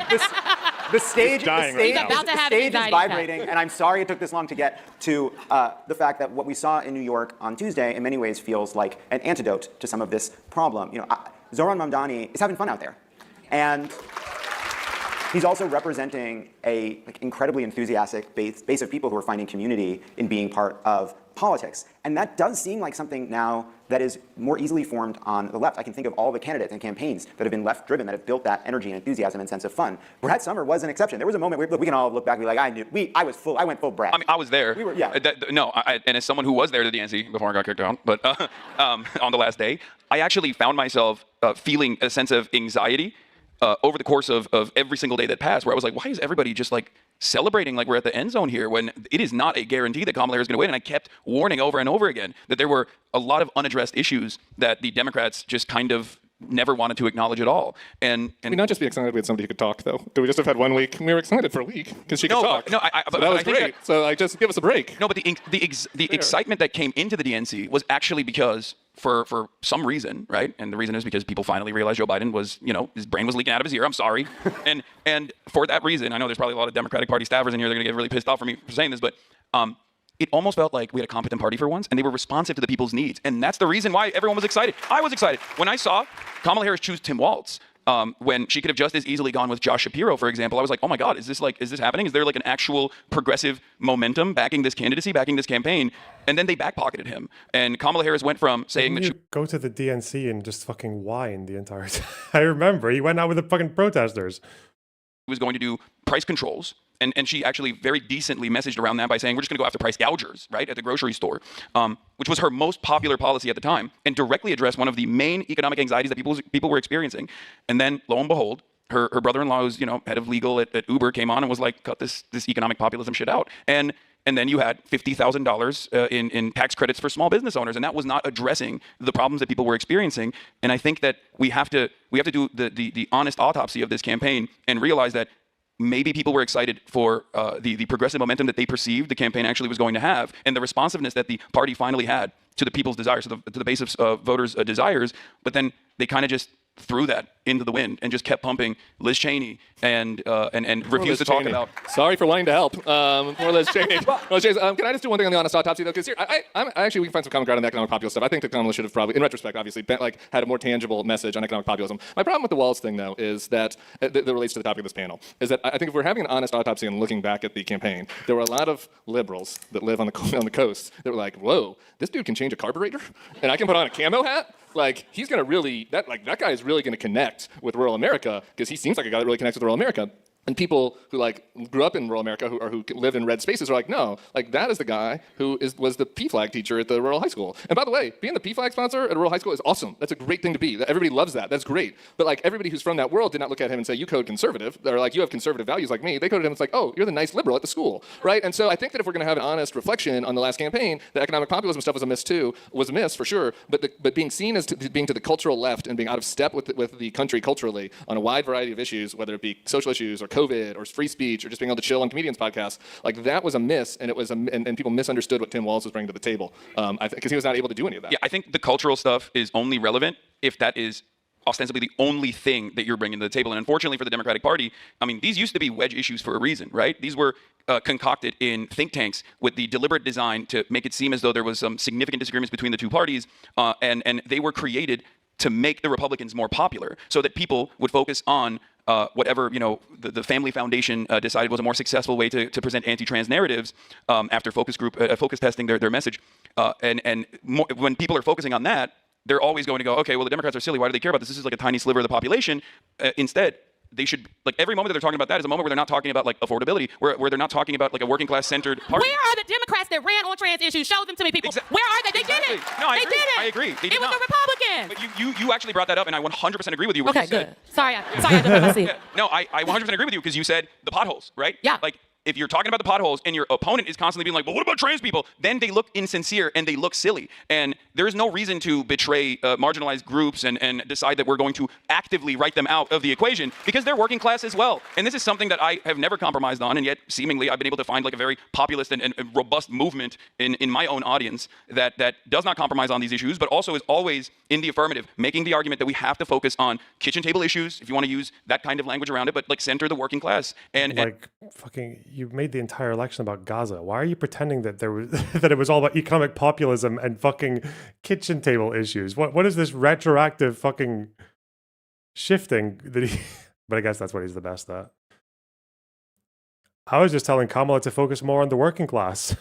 The stage, about to have is anxiety vibrating, and I'm sorry it took this long to get to the fact that what we saw in New York on Tuesday, in many ways, feels like an antidote to some of this problem. Zohran Mamdani is having fun out there, and he's also representing a incredibly enthusiastic base of people who are finding community in being part of politics, and that does seem like something now that is more easily formed on the left. I can think of all the candidates and campaigns that have been left-driven, that have built that energy and enthusiasm and sense of fun. Brad Summer was an exception. There was a moment where we can all look back and be like, I went full Brad. I mean, I was there. We were, yeah. And as someone who was there to the DNC before I got kicked out, but on the last day, I actually found myself feeling a sense of anxiety over the course of every single day that passed, where I was like, why is everybody just like celebrating like we're at the end zone here when it is not a guarantee that Kamala Harris is going to win? And I kept warning over and over again that there were a lot of unaddressed issues that the Democrats just kind of never wanted to acknowledge at all. And Can we not just be excited we had somebody who could talk, though? Do we just have had 1 week? We were excited for a week because she could talk. No, but that was great. So just give us a break. No, but the excitement that came into the DNC was actually because for some reason, right? And the reason is because people finally realized Joe Biden was, his brain was leaking out of his ear. I'm sorry. and for that reason, I know there's probably a lot of Democratic Party staffers in here that are going to get really pissed off for me for saying this, but it almost felt like we had a competent party for once, and they were responsive to the people's needs. And that's the reason why everyone was excited. I was excited. When I saw Kamala Harris choose Tim Walz, when she could have just as easily gone with Josh Shapiro, for example, I was like, oh my God, is this happening? Is there like an actual progressive momentum backing this candidacy, backing this campaign? And then they backpocketed him. And Kamala Harris went from saying that she go to the DNC and just fucking whine the entire time. I remember he went out with the fucking protesters. was going to do price controls. And she actually very decently messaged around that by saying, we're just going to go after price gougers, right, at the grocery store, which was her most popular policy at the time, and directly addressed one of the main economic anxieties that people were experiencing. And then, lo and behold, her brother-in-law, who's head of legal at Uber, came on and was like, cut this economic populism shit out. And then you had $50,000 in tax credits for small business owners, and that was not addressing the problems that people were experiencing. And I think that we have to do the honest autopsy of this campaign and realize that maybe people were excited for the progressive momentum that they perceived the campaign actually was going to have, and the responsiveness that the party finally had to the people's desires, to the base of voters' desires. But then they kind of just threw that into the wind and just kept pumping Liz Cheney and refused to talk about. Sorry for wanting to help. Poor Liz Cheney. Liz Cheney, can I just do one thing on the honest autopsy though? Because here, I actually we can find some common ground on the economic populism stuff. I think that Kamala should have probably, in retrospect, obviously, had a more tangible message on economic populism. My problem with the Walz thing though is that relates to the topic of this panel is that I think if we're having an honest autopsy and looking back at the campaign, there were a lot of liberals that live on the coast that were like, whoa, this dude can change a carburetor, and I can put on a camo hat. Like, he's going to really, that guy is really going to connect with rural America, because he seems like a guy that really connects with rural America. And people who grew up in rural America who live in red spaces are like, no, that is the guy who was the PFLAG teacher at the rural high school. And by the way, being the PFLAG sponsor at a rural high school is awesome. That's a great thing to be. Everybody loves that. That's great. But everybody who's from that world did not look at him and say, you code conservative, or you have conservative values like me. They coded him and it's like, oh, you're the nice liberal at the school, right? And so I think that if we're going to have an honest reflection on the last campaign, the economic populism stuff was a miss for sure. But being seen as being to the cultural left and being out of step with the country culturally on a wide variety of issues, whether it be social issues or COVID or free speech or just being able to chill on comedians' podcasts, that was a miss, and and people misunderstood what Tim Walz was bringing to the table, because he was not able to do any of that. Yeah, I think the cultural stuff is only relevant if that is ostensibly the only thing that you're bringing to the table. And unfortunately for the Democratic Party, I mean, these used to be wedge issues for a reason, right? These were concocted in think tanks with the deliberate design to make it seem as though there was some significant disagreements between the two parties, and they were created to make the Republicans more popular so that people would focus on whatever the Family Foundation decided was a more successful way to present anti-trans narratives after focus testing their message. When people are focusing on that, they're always going to go, okay, well, the Democrats are silly. Why do they care about this? This is like a tiny sliver of the population. Instead, they should, every moment that they're talking about that is a moment where they're not talking about affordability, where they're not talking about a working class centered party. Where are the Democrats that ran on trans issues? Show them to me, people. Where are they? They didn't. No, I they agree. didn't. I agree. They did it was not. the Republicans. But you actually brought that up, and I 100% agree with you. Okay, good. Sorry, I did my seat. No, I 100% agree with you because you said the potholes, right? Yeah. if you're talking about the potholes and your opponent is constantly being like, but what about trans people? Then they look insincere and they look silly. And there is no reason to betray marginalized groups and decide that we're going to actively write them out of the equation because they're working class as well. And this is something that I have never compromised on, and yet seemingly I've been able to find like a very populist and robust movement in my own audience that does not compromise on these issues, but also is always in the affirmative, making the argument that we have to focus on kitchen table issues, if you want to use that kind of language around it, but like center the working class. And fucking, you made the entire election about Gaza. Why are you pretending that there was that it was all about economic populism and fucking kitchen table issues? What is this retroactive fucking shifting that he? But I guess that's what he's the best at. I was just telling Kamala to focus more on the working class.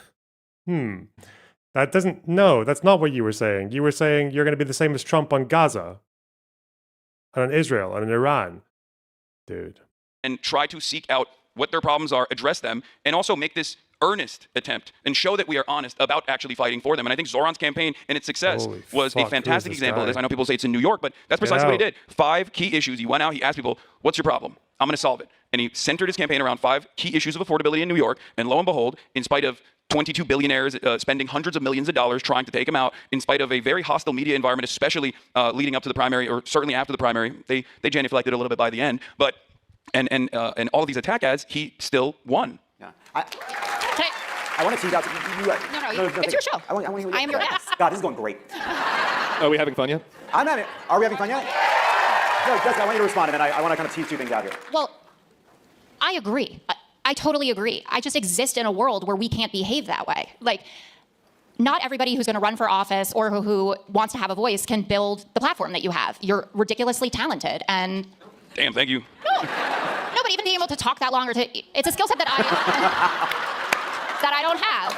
That doesn't. No, that's not what you were saying. You were saying you're going to be the same as Trump on Gaza, and on Israel, and on Iran, dude. And try to seek out what their problems are, address them, and also make this earnest attempt and show that we are honest about actually fighting for them. And I think Zoran's campaign and its success was a fantastic example of this. I know people say it's in New York, but that's precisely what he did. 5 key issues. He went out, he asked people, what's your problem? I'm going to solve it. And he centered his campaign around 5 key issues of affordability in New York. And lo and behold, in spite of 22 billionaires spending hundreds of millions of dollars trying to take him out, in spite of a very hostile media environment, especially leading up to the primary, or certainly after the primary, they genuflected a little bit by the end. But and all of these attack ads, he still won. Yeah. I want to tease out. It's your show. I am your guest. God, this is going great. Are we having fun yet? I'm not. Are we having fun yet? No, Jessica, I want you to respond, and then I want to kind of tease 2 things out here. Well, I agree. I totally agree. I just exist in a world where we can't behave that way. Like, not everybody who's going to run for office or who wants to have a voice can build the platform that you have. You're ridiculously talented, and damn, thank you. No, but even being able to talk that long, it's a skill set that I don't have.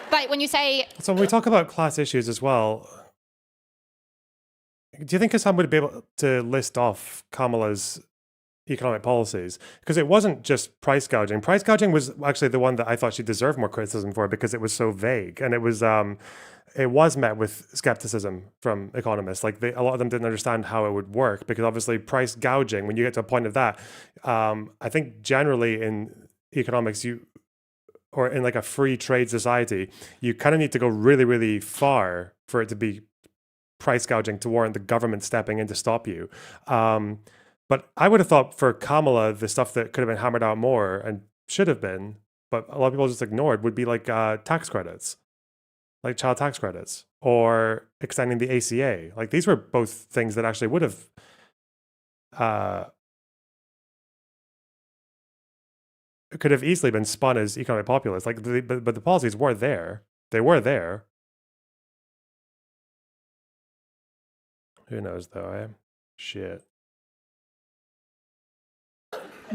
But when you say, so when we talk about class issues as well, do you think Hassan would be able to list off Kamala's economic policies? Because it wasn't just price gouging. Price gouging was actually the one that I thought she deserved more criticism for because it was so vague, and it was met with skepticism from economists. Like a lot of them didn't understand how it would work, because obviously price gouging, when you get to a point of that, I think generally in economics, or in like a free trade society, you kind of need to go really, really far for it to be price gouging to warrant the government stepping in to stop you. But I would have thought for Kamala, the stuff that could have been hammered out more and should have been, but a lot of people just ignored, would be like tax credits, like child tax credits, or extending the ACA. Like these were both things that actually would have could have easily been spun as economic populists. Like, but the policies were there. They were there. Who knows though? Shit.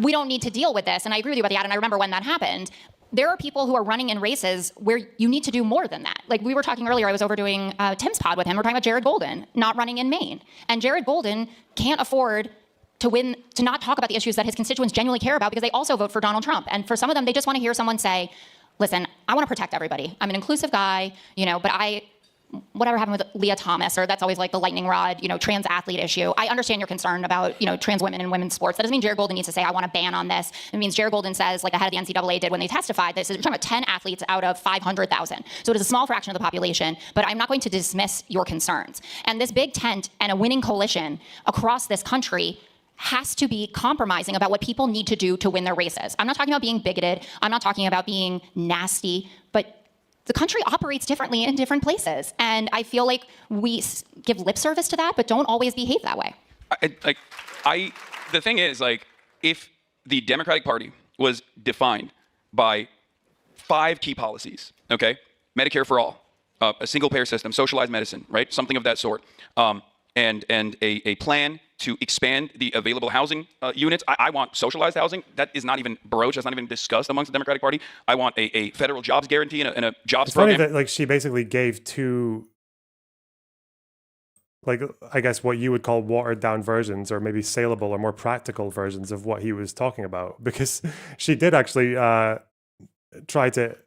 we don't need to deal with this. And I agree with you about the ad, and I remember when that happened. There are people who are running in races where you need to do more than that. Like we were talking earlier, I was over doing Tim's pod with him. We're talking about Jared Golden not running in Maine. And Jared Golden can't afford to not talk about the issues that his constituents genuinely care about because they also vote for Donald Trump. And for some of them, they just want to hear someone say, listen, I want to protect everybody. I'm an inclusive guy, but whatever happened with Leah Thomas, or that's always like the lightning rod, trans athlete issue. I understand your concern about, trans women in women's sports. That doesn't mean Jared Golden needs to say, I want to ban on this. It means Jared Golden says, like the head of the NCAA did when they testified, this is, we're talking about 10 athletes out of 500,000. So it is a small fraction of the population, but I'm not going to dismiss your concerns. And this big tent and a winning coalition across this country has to be compromising about what people need to do to win their races. I'm not talking about being bigoted. I'm not talking about being nasty, but the country operates differently in different places. And I feel like we give lip service to that, but don't always behave that way. The thing is, if the Democratic Party was defined by 5 key policies, okay? Medicare for all, a single payer system, socialized medicine, right? Something of that sort. And a plan to expand the available housing units. I want socialized housing. That is not even broached. That's not even discussed amongst the Democratic Party. I want a federal jobs guarantee and a jobs program. Funny that she basically gave 2, I guess what you would call watered down versions, or maybe saleable or more practical versions of what he was talking about, because she did actually try to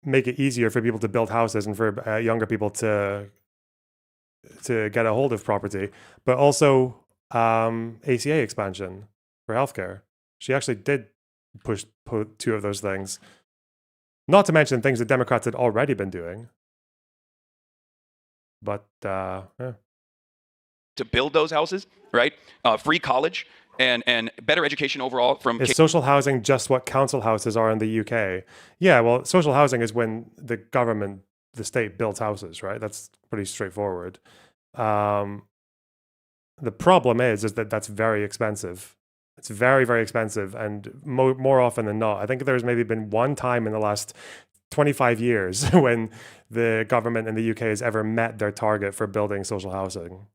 make it easier for people to build houses and for younger people to get a hold of property, but also ACA expansion for healthcare. She actually did put two of those things. Not to mention things that Democrats had already been doing. But yeah. To build those houses, right? Free college and better education overall from. Is social housing just what council houses are in the UK? Yeah, well, social housing is when the government, the state builds houses, right? That's pretty straightforward. The problem is that that's very expensive. It's very, very expensive, and more often than not, I think there's maybe been one time in the last 25 years when the government in the UK has ever met their target for building social housing.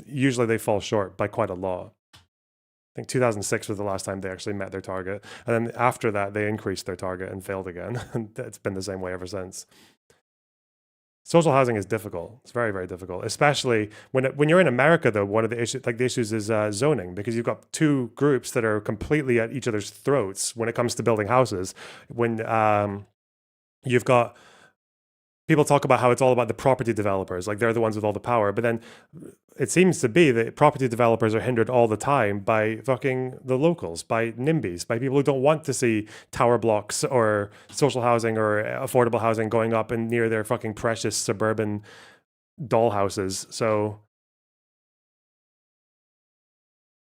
Usually they fall short by quite a lot. I think 2006 was the last time they actually met their target. And then after that, they increased their target and failed again. And it's been the same way ever since. Social housing is difficult. It's very, very difficult, especially when you're in America, though. One of the issues is zoning, because you've got two groups that are completely at each other's throats when it comes to building houses. When you've got people talk about how it's all about the property developers, like they're the ones with all the power. But then it seems to be that property developers are hindered all the time by fucking the locals, by NIMBYs, by people who don't want to see tower blocks or social housing or affordable housing going up and near their fucking precious suburban doll houses. So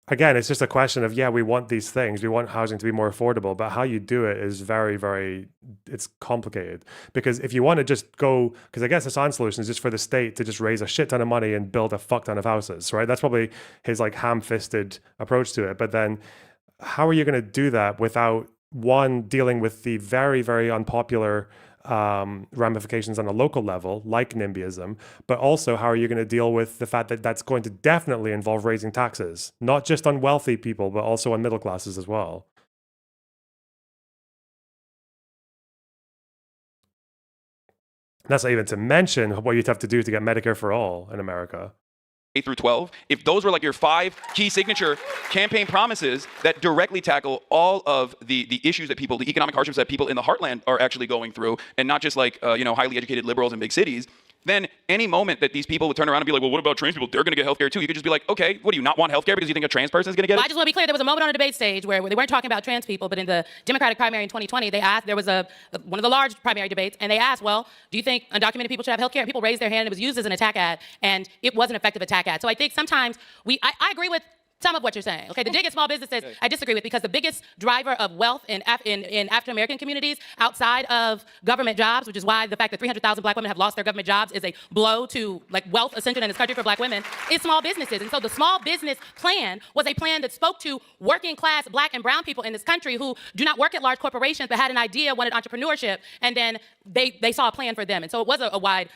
again, it's just a question of, yeah, we want these things. We want housing to be more affordable, but how you do it is very, very, it's complicated. Because if you want to just go, because I guess the sound solution is just for the state to just raise a shit ton of money and build a fuck ton of houses, right? That's probably his like ham-fisted approach to it. But then how are you going to do that without, one, dealing with the very, very unpopular ramifications on a local level, like NIMBYism, but also how are you going to deal with the fact that that's going to definitely involve raising taxes, not just on wealthy people, but also on middle classes as well. That's not even to mention what you'd have to do to get Medicare for all in America. Through 12, if those were like your 5 key signature campaign promises that directly tackle all of the issues that people, the economic hardships that people in the heartland are actually going through, and not just like highly educated liberals in big cities, then any moment that these people would turn around and be like, well, what about trans people? They're going to get healthcare too. You could just be like, okay, what do you not want healthcare because you think a trans person is going to get it? Well, I just want to be clear. There was a moment on the debate stage where they weren't talking about trans people, but in the Democratic primary in 2020, they asked, there was one of the large primary debates, and they asked, well, do you think undocumented people should have healthcare? People raised their hand. It was used as an attack ad, and it was an effective attack ad. So I think sometimes I agree with some of what you're saying. Okay, the dig at small businesses, I disagree with, because the biggest driver of wealth in African American communities outside of government jobs, which is why the fact that 300,000 black women have lost their government jobs is a blow to like wealth essential in this country for black women, is small businesses. And so the small business plan was a plan that spoke to working class black and brown people in this country who do not work at large corporations but had an idea, wanted entrepreneurship, and then they saw a plan for them. And so it was a wide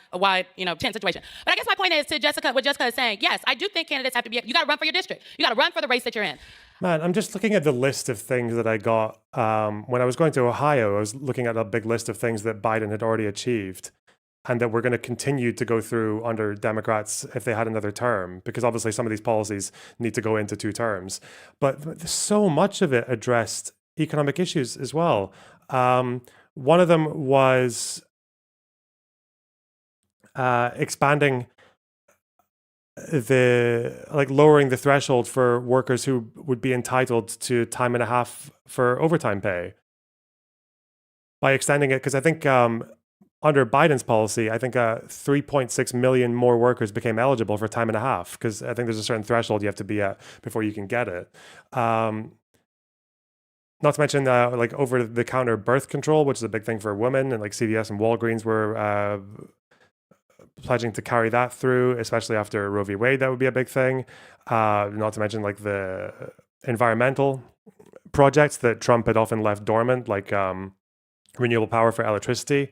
tense situation. But I guess my point is to Jessica, what Jessica is saying, yes, I do think candidates have to be, you got to run for your district. You got to run for the race that you're in. Man, I'm just looking at the list of things that I got when I was going to Ohio. I was looking at a big list of things that Biden had already achieved and that we're going to continue to go through under Democrats if they had another term, because obviously some of these policies need to go into 2 terms. But so much of it addressed economic issues as well. One of them was expanding lowering the threshold for workers who would be entitled to time and a half for overtime pay by extending it. Because I think under Biden's policy, I think 3.6 million more workers became eligible for time and a half, because I think there's a certain threshold you have to be at before you can get it. Not to mention like over-the-counter birth control, which is a big thing for women, and like CVS and Walgreens were pledging to carry that through, especially after Roe v. Wade. That would be a big thing. Not to mention like the environmental projects that Trump had often left dormant, like renewable power for electricity,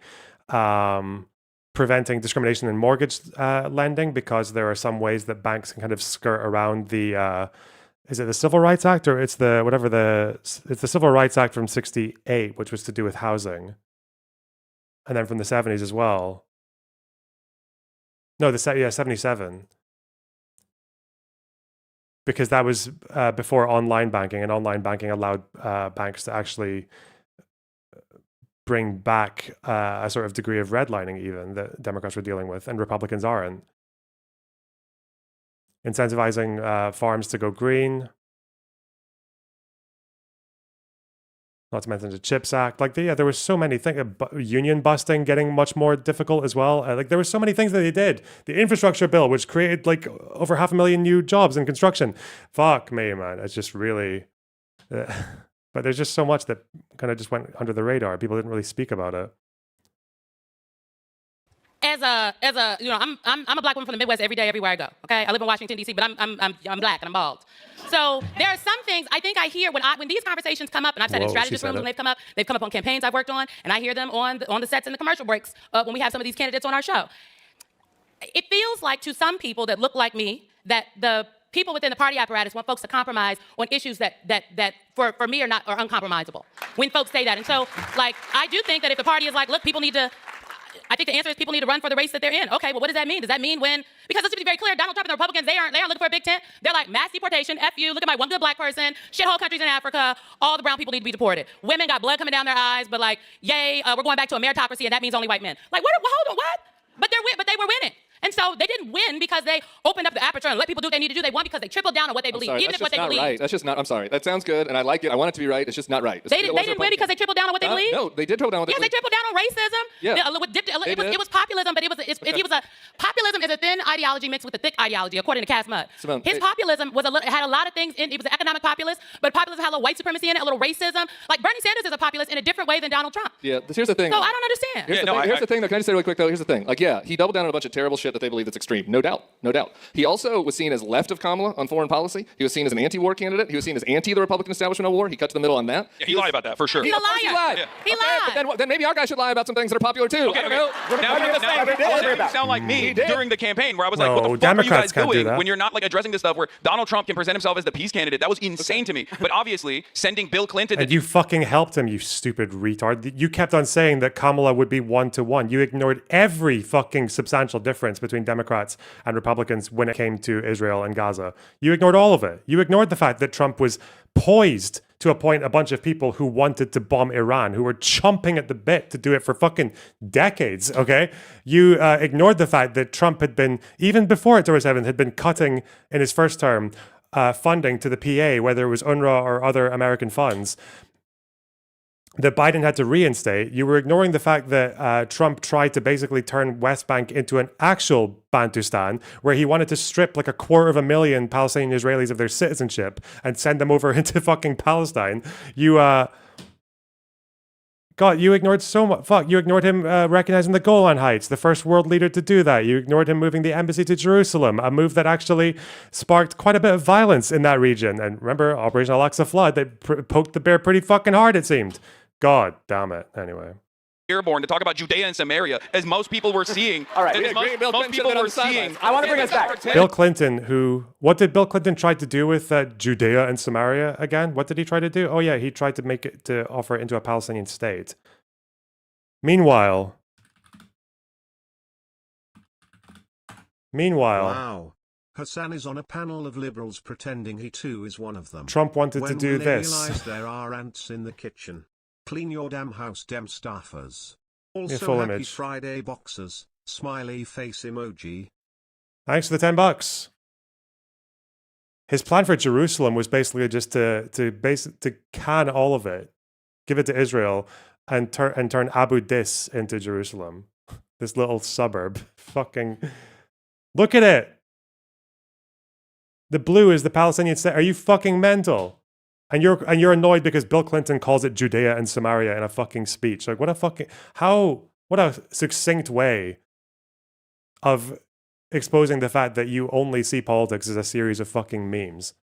preventing discrimination in mortgage lending, because there are some ways that banks can kind of skirt around the is it the Civil Rights Act, or it's the Civil Rights Act from '68, which was to do with housing, and then from the '70s as well. No, 77. Because that was before online banking, and online banking allowed banks to actually bring back a sort of degree of redlining even that Democrats were dealing with, and Republicans aren't. Incentivizing farms to go green. Not to mention the CHIPS Act. Like, there was so many things. Union busting getting much more difficult as well. Like, there were so many things that they did. The infrastructure bill, which created like over 500,000 new jobs in construction. Fuck me, man. It's just really. But there's just so much that kind of just went under the radar. People didn't really speak about it. As a, I'm a black woman from the Midwest every day, everywhere I go. Okay, I live in Washington D.C., but I'm black and I'm bald. So there are some things I think I hear when these conversations come up, and I've said in strategist rooms when they've come up on campaigns I've worked on, and I hear them on the sets in the commercial breaks when we have some of these candidates on our show. It feels like to some people that look like me that the people within the party apparatus want folks to compromise on issues that for me are uncompromisable. When folks say that, and so like I do think that if the party is like, look, people need to. I think the answer is people need to run for the race that they're in. Okay, well, what does that mean? Does that mean because let's be very clear, Donald Trump and the Republicans, they aren't looking for a big tent. They're like mass deportation, F you, look at my one good black person, shithole countries in Africa, all the brown people need to be deported. Women got blood coming down their eyes, but like, yay, we're going back to a meritocracy and that means only white men. Like, hold on, what? But they were winning. And so they didn't win because they opened up the aperture and let people do what they need to do. They won because they tripled down on what they believe, even if what they believe. Right. That's just not. I'm sorry. That sounds good, and I like it. I want it to be right. It's just not right. They didn't win because they tripled down on what they believe. No, they did triple down on what they believe. Yes, they tripled down on racism. Yeah. It was populism, but populism is a thin ideology mixed with a thick ideology, according to Cass Mudd. His populism had a lot of things in it. Was an economic populist, but populism had a little white supremacy in it, a little racism. Like Bernie Sanders is a populist in a different way than Donald Trump. Yeah. Here's the thing. So I don't understand. Here's the thing. Though. Can I just say really quick though? Here's the thing. Like, yeah, he doubled down on a bunch of terrible shit that they believe that's extreme. No doubt. He also was seen as left of Kamala on foreign policy. He was seen as an anti-war candidate. He was seen as anti the Republican establishment of war. He cut to the middle on that. Yeah, he lied about that for sure. He's a liar. He lied. Yeah. He lied. But then maybe our guy should lie about some things that are popular too. Okay, I don't know. Now you sound like me during the campaign where I was like, what the fuck are you guys doing when you're not like addressing this stuff where Donald Trump can present himself as the peace candidate? That was insane to me. But obviously, sending Bill Clinton... And you fucking helped him, you stupid retard. You kept on saying that Kamala would be 1-to-1. You ignored every fucking substantial difference between Democrats and Republicans when it came to Israel and Gaza. You ignored all of it. You ignored the fact that Trump was poised to appoint a bunch of people who wanted to bomb Iran, who were chomping at the bit to do it for fucking decades, okay? You ignored the fact that Trump had been, even before October 7th, had been cutting in his first term funding to the PA, whether it was UNRWA or other American funds, that Biden had to reinstate. You were ignoring the fact that Trump tried to basically turn West Bank into an actual Bantustan, where he wanted to strip like 250,000 Palestinian Israelis of their citizenship and send them over into fucking Palestine. You ignored so much. Fuck, you ignored him recognizing the Golan Heights, the first world leader to do that. You ignored him moving the embassy to Jerusalem, a move that actually sparked quite a bit of violence in that region. And remember, Operation Al-Aqsa Flood, they poked the bear pretty fucking hard, it seemed. God damn it. Anyway. Airborne to talk about Judea and Samaria, as most people were seeing. All right. Most people were seeing. I want to bring us back. Bill Clinton, what did Bill Clinton try to do with Judea and Samaria again? What did he try to do? Oh yeah, he tried to offer it into a Palestinian state. Meanwhile. Wow. Hassan is on a panel of liberals pretending he too is one of them. Trump wanted to do this. When realize there are ants in the kitchen. Clean your damn house, damn staffers. Also, full happy image. Friday boxers. Smiley face emoji. Thanks for the $10. His plan for Jerusalem was basically just to can all of it, give it to Israel, and turn Abu Dis into Jerusalem, this little suburb. Fucking look at it. The blue is the Palestinian state. Are you fucking mental? And you're annoyed because Bill Clinton calls it Judea and Samaria in a fucking speech. Like what a succinct way of exposing the fact that you only see politics as a series of fucking memes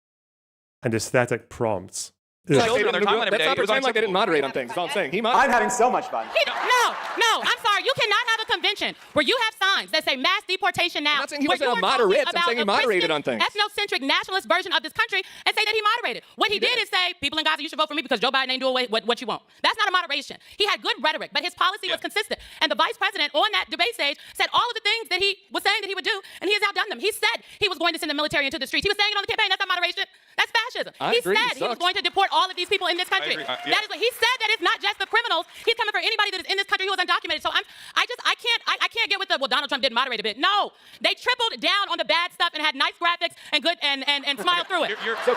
and aesthetic prompts. That's not pretend like they didn't moderate on things. That's all I'm saying. I'm having so much fun. No, I'm sorry. You cannot have a convention where you have signs that say mass deportation now. I'm not saying he wasn't a moderate. I'm saying he moderated on things. Ethnocentric nationalist version of this country and say that he moderated. What he did is say, people in Gaza, you should vote for me because Joe Biden ain't doing what you want. That's not a moderation. He had good rhetoric, but his policy was consistent. And the vice president on that debate stage said all of the things that he was saying that he would do, and he has outdone them. He said he was going to send the military into the streets. He was saying it on the campaign. That's not moderation. That's fascism. He said he was going to deport all of these people in this country. That is what he said. That it's not just the criminals. He's coming for anybody that is in this country who is undocumented. So I can't get with the Donald Trump didn't moderate a bit. No, they tripled down on the bad stuff and had nice graphics and good and smiled through it. So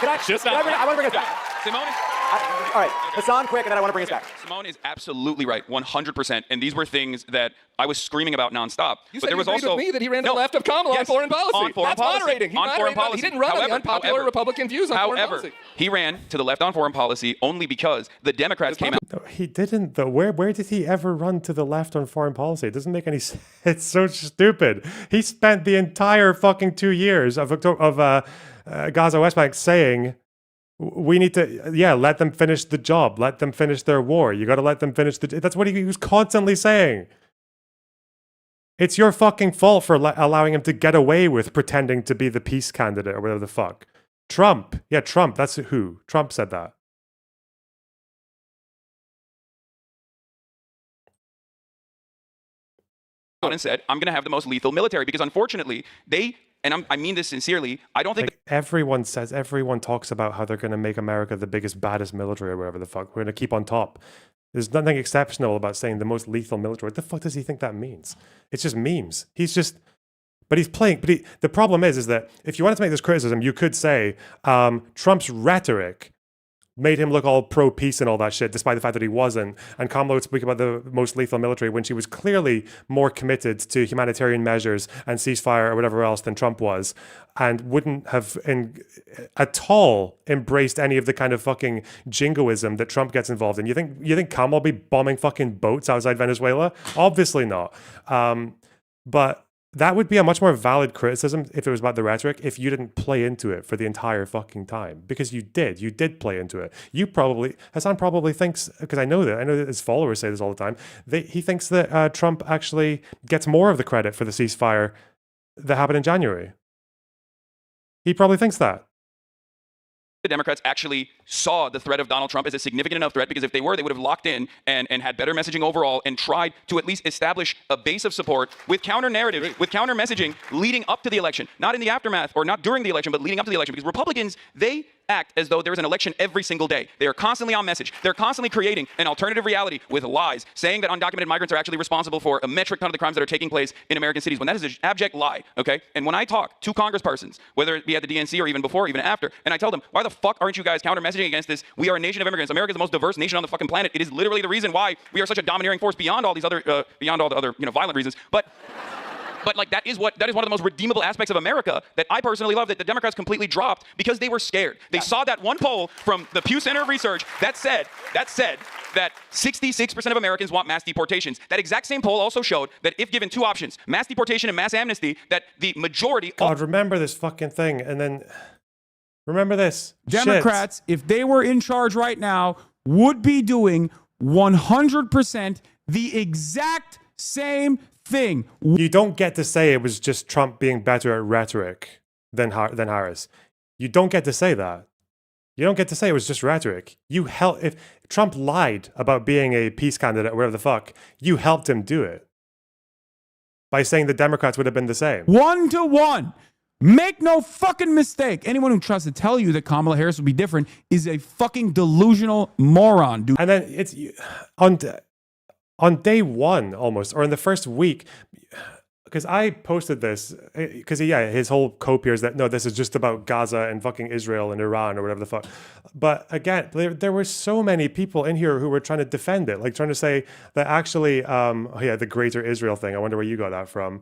I want to bring us back. Simone? All right, Hassan, quick, and then I want to bring us back. Simone is absolutely right, 100%. And these were things that I was screaming about nonstop. You but said there was you agreed also with me that he ran to the left of Kamala on foreign policy. On foreign That's policy. moderating. He on foreign policy. He didn't run on the unpopular Republican views on foreign policy. He ran to the left on foreign policy only because the Democrats came out. No, he didn't, though. Where did he ever run to the left on foreign policy? It doesn't make any sense. It's so stupid. He spent the entire fucking 2 years of Gaza West Bank saying, we need to, let them finish the job. Let them finish their war. You got to let them finish that's what he was constantly saying. It's your fucking fault for allowing him to get away with pretending to be the peace candidate or whatever the fuck. Trump. Yeah, Trump. That's who. Trump said that. And said, I'm going to have the most lethal military because unfortunately I mean this sincerely, I don't think everyone talks about how they're going to make America the biggest, baddest military or whatever the fuck. We're going to keep on top. There's nothing exceptional about saying the most lethal military. What the fuck does he think that means? It's just memes. But he's playing. But the problem is that if you wanted to make this criticism, you could say Trump's rhetoric made him look all pro-peace and all that shit, despite the fact that he wasn't. And Kamala would speak about the most lethal military when she was clearly more committed to humanitarian measures and ceasefire or whatever else than Trump was, and wouldn't have at all embraced any of the kind of fucking jingoism that Trump gets involved in. You think Kamala will be bombing fucking boats outside Venezuela? Obviously not. But that would be a much more valid criticism if it was about the rhetoric, if you didn't play into it for the entire fucking time. Because you did play into it. Hassan probably thinks, because I know that his followers say this all the time, he thinks that Trump actually gets more of the credit for the ceasefire that happened in January. He probably thinks that. the Democrats actually saw the threat of Donald Trump as a significant enough threat, because if they were, they would have locked in and had better messaging overall and tried to at least establish a base of support with counter narrative, with counter messaging leading up to the election, not in the aftermath or not during the election, but leading up to the election. Because Republicans, they act as though there is an election every single day. They are constantly on message. They're constantly creating an alternative reality with lies, saying that undocumented migrants are actually responsible for a metric ton of the crimes that are taking place in American cities, when that is an abject lie, okay? And when I talk to congresspersons, whether it be at the DNC or even before, even after, and I tell them, why the fuck aren't you guys counter-messaging against this? We are a nation of immigrants. America is the most diverse nation on the fucking planet. It is literally the reason why we are such a domineering force beyond all these other, beyond all the other, violent reasons. But like that is one of the most redeemable aspects of America that I personally love, that the Democrats completely dropped because they were scared. They saw that one poll from the Pew Center of Research that said that 66% of Americans want mass deportations. That exact same poll also showed that if given two options, mass deportation and mass amnesty, that the majority... God, remember this fucking thing, and then remember this. Democrats, if they were in charge right now, would be doing 100% the exact same thing. You don't get to say it was just Trump being better at rhetoric than Harris. You don't get to say that. You don't get to say it was just rhetoric. If Trump lied about being a peace candidate or whatever the fuck, you helped him do it by saying the Democrats would have been the same. 1-to-1. Make no fucking mistake. Anyone who tries to tell you that Kamala Harris will be different is a fucking delusional moron, dude. And then it's on day one almost, or in the first week, because I posted this, because his whole cope here is that, no, this is just about Gaza and fucking Israel and Iran or whatever the fuck. But again, there were so many people in here who were trying to defend it, like trying to say that actually, the greater Israel thing, I wonder where you got that from.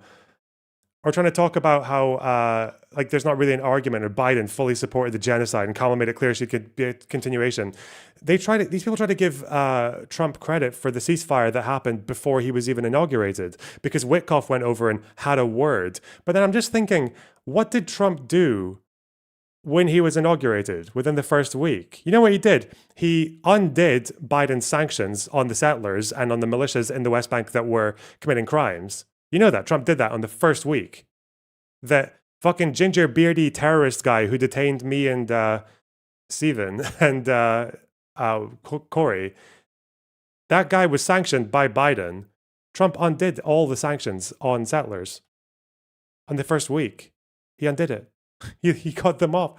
Or trying to talk about how there's not really an argument, or Biden fully supported the genocide and Kamala made it clear she could be a continuation. These people try to give Trump credit for the ceasefire that happened before he was even inaugurated, because Witkoff went over and had a word. But then I'm just thinking, what did Trump do when he was inaugurated within the first week? You know what he did? He undid Biden's sanctions on the settlers and on the militias in the West Bank that were committing crimes. You know that. Trump did that on the first week. That fucking ginger beardy terrorist guy who detained me and Steven and Corey, that guy was sanctioned by Biden. Trump undid all the sanctions on settlers on the first week. He undid it. He cut them off.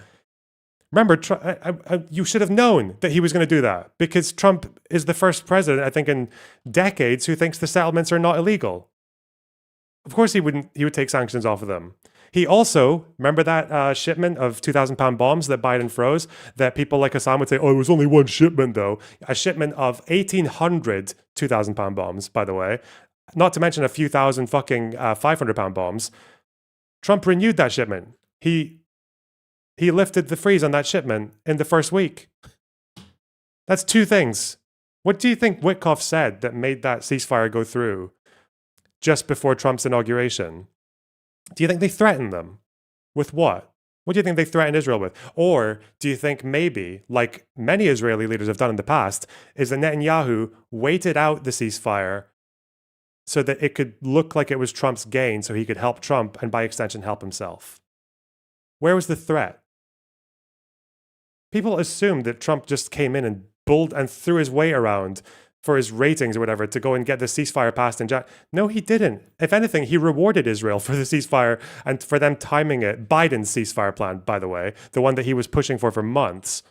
Remember, you should have known that he was going to do that, because Trump is the first president, I think, in decades who thinks the settlements are not illegal. Of course he would take sanctions off of them. He also, remember that shipment of 2,000-pound bombs that Biden froze? That people like Hassan would say, oh, it was only one shipment, though. A shipment of 1,800 2,000-pound bombs, by the way. Not to mention a few thousand fucking 500-pound bombs. Trump renewed that shipment. He lifted the freeze on that shipment in the first week. That's two things. What do you think Witkoff said that made that ceasefire go through just before Trump's inauguration? Do you think they threatened them? With what? What do you think they threatened Israel with? Or do you think maybe, like many Israeli leaders have done in the past, is that Netanyahu waited out the ceasefire so that it could look like it was Trump's gain so he could help Trump and by extension help himself? Where was the threat? People assumed that Trump just came in and bulled and threw his weight around for his ratings or whatever to go and get the ceasefire passed in January. No, he didn't. If anything, he rewarded Israel for the ceasefire and for them timing it. Biden's ceasefire plan, by the way, the one that he was pushing for months.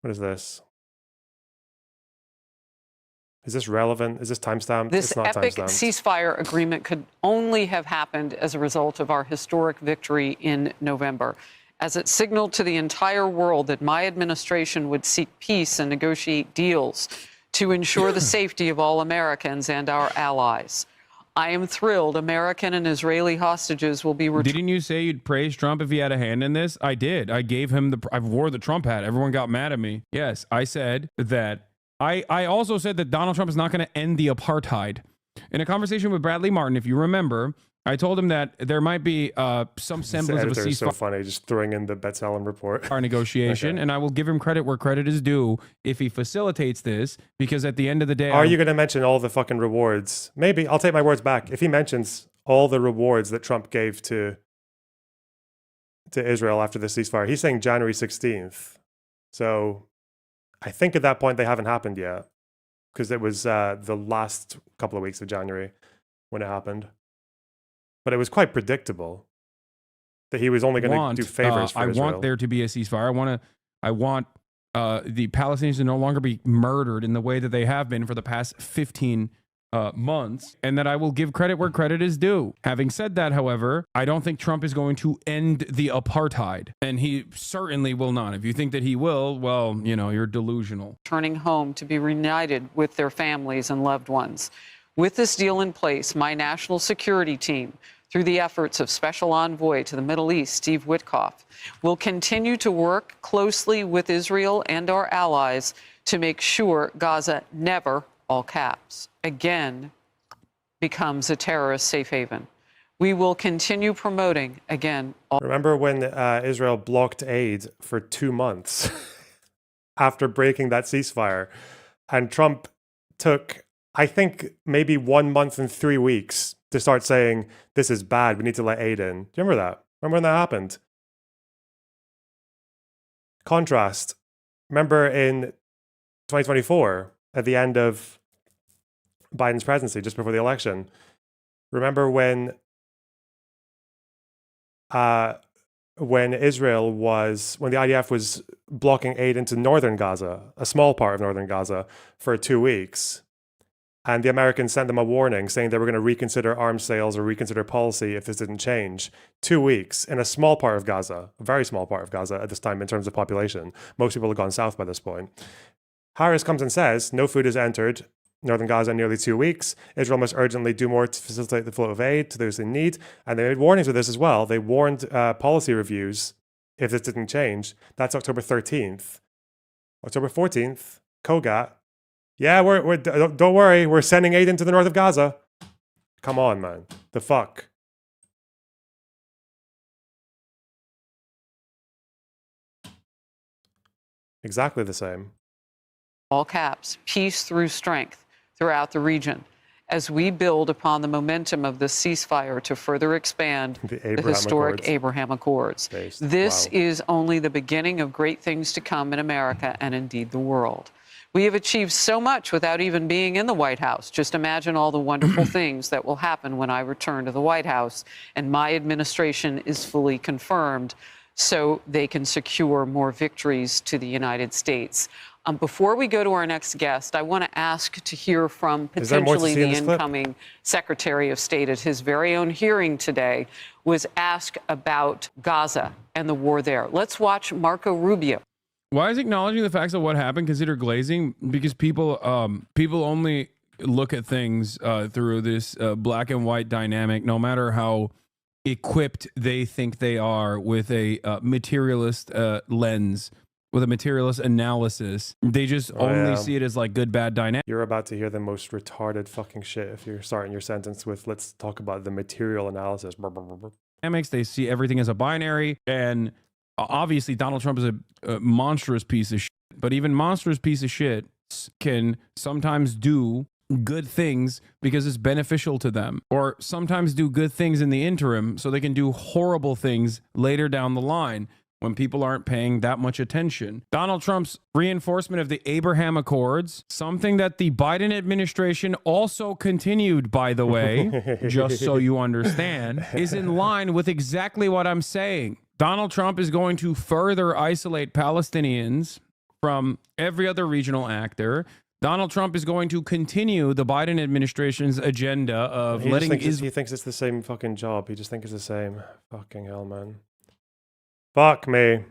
What is this? Is this relevant? Is this timestamped? This it's not epic timestamped. ceasefire agreement could only have happened as a result of our historic victory in November, as it signaled to the entire world that my administration would seek peace and negotiate deals to ensure the safety of all Americans and our allies. I am thrilled American and Israeli hostages will be returned. Didn't you say you'd praise Trump if he had a hand in this? I did. I gave him I wore the Trump hat. Everyone got mad at me. Yes, I said that. I also said that Donald Trump is not going to end the apartheid. In a conversation with Bradley Martin, if you remember, I told him that there might be some semblance of a ceasefire. Is so funny, just throwing in the B'Tselem report. Our negotiation, okay. And I will give him credit where credit is due if he facilitates this, because at the end of the day... Are you going to mention all the fucking rewards? Maybe. I'll take my words back. If he mentions all the rewards that Trump gave to Israel after the ceasefire, he's saying January 16th. So I think at that point they haven't happened yet, because it was the last couple of weeks of January when it happened. But it was quite predictable that he was only going to do favors for Israel. I want there to be a ceasefire. I want the Palestinians to no longer be murdered in the way that they have been for the past 15 months, and that I will give credit where credit is due. Having said that, however, I don't think Trump is going to end the apartheid, and he certainly will not. If you think that he will, well, you know, you're delusional. Turning home to be reunited with their families and loved ones. With this deal in place, my national security team, through the efforts of Special Envoy to the Middle East, Steve Witkoff, will continue to work closely with Israel and our allies to make sure Gaza never, all caps, again becomes a terrorist safe haven. We will continue promoting, again... Remember when Israel blocked aid for 2 months after breaking that ceasefire? And Trump took, I think, maybe 1 month and 3 weeks to start saying, this is bad, we need to let aid in. Do you remember that? Remember when that happened? Contrast. Remember in 2024, at the end of Biden's presidency, just before the election, remember when the IDF was blocking aid into northern Gaza, a small part of northern Gaza, for 2 weeks? And the Americans sent them a warning saying they were going to reconsider arms sales or reconsider policy if this didn't change. 2 weeks in a small part of Gaza, a very small part of Gaza at this time in terms of population. Most people have gone south by this point. Harris comes and says, no food has entered northern Gaza in nearly 2 weeks. Israel must urgently do more to facilitate the flow of aid to those in need. And they made warnings with this as well. They warned policy reviews if this didn't change. That's October 13th. October 14th, Kogat. Yeah, we're don't worry, we're sending aid into the north of Gaza. Come on, man. The fuck? Exactly the same. All caps, peace through strength throughout the region, as we build upon the momentum of the ceasefire to further expand the historic Abraham Accords. This is only the beginning of great things to come in America and indeed the world. We have achieved so much without even being in the White House. Just imagine all the wonderful things that will happen when I return to the White House and my administration is fully confirmed so they can secure more victories to the United States. Before we go to our next guest, I want to ask to hear from potentially the incoming Secretary of State at his very own hearing today, was asked about Gaza and the war there. Let's watch Marco Rubio. Why is acknowledging the facts of what happened considered glazing? Because people only look at things through this black and white dynamic, no matter how equipped they think they are with a materialist lens, with a materialist analysis. They just only see it as like good, bad dynamic. You're about to hear the most retarded fucking shit if you're starting your sentence with, let's talk about the material analysis. Dynamics. They see everything as a binary, and obviously Donald Trump is a monstrous piece of shit, but even monstrous piece of shit can sometimes do good things because it's beneficial to them, or sometimes do good things in the interim so they can do horrible things later down the line when people aren't paying that much attention. Donald Trump's reinforcement of the Abraham Accords, something that the Biden administration also continued, by the way, just so you understand, is in line with exactly what I'm saying. Donald Trump is going to further isolate Palestinians from every other regional actor. Donald Trump is going to continue the Biden administration's agenda of he letting he thinks it's the same fucking job. He just thinks it's the same. Fucking hell, man. Fuck me.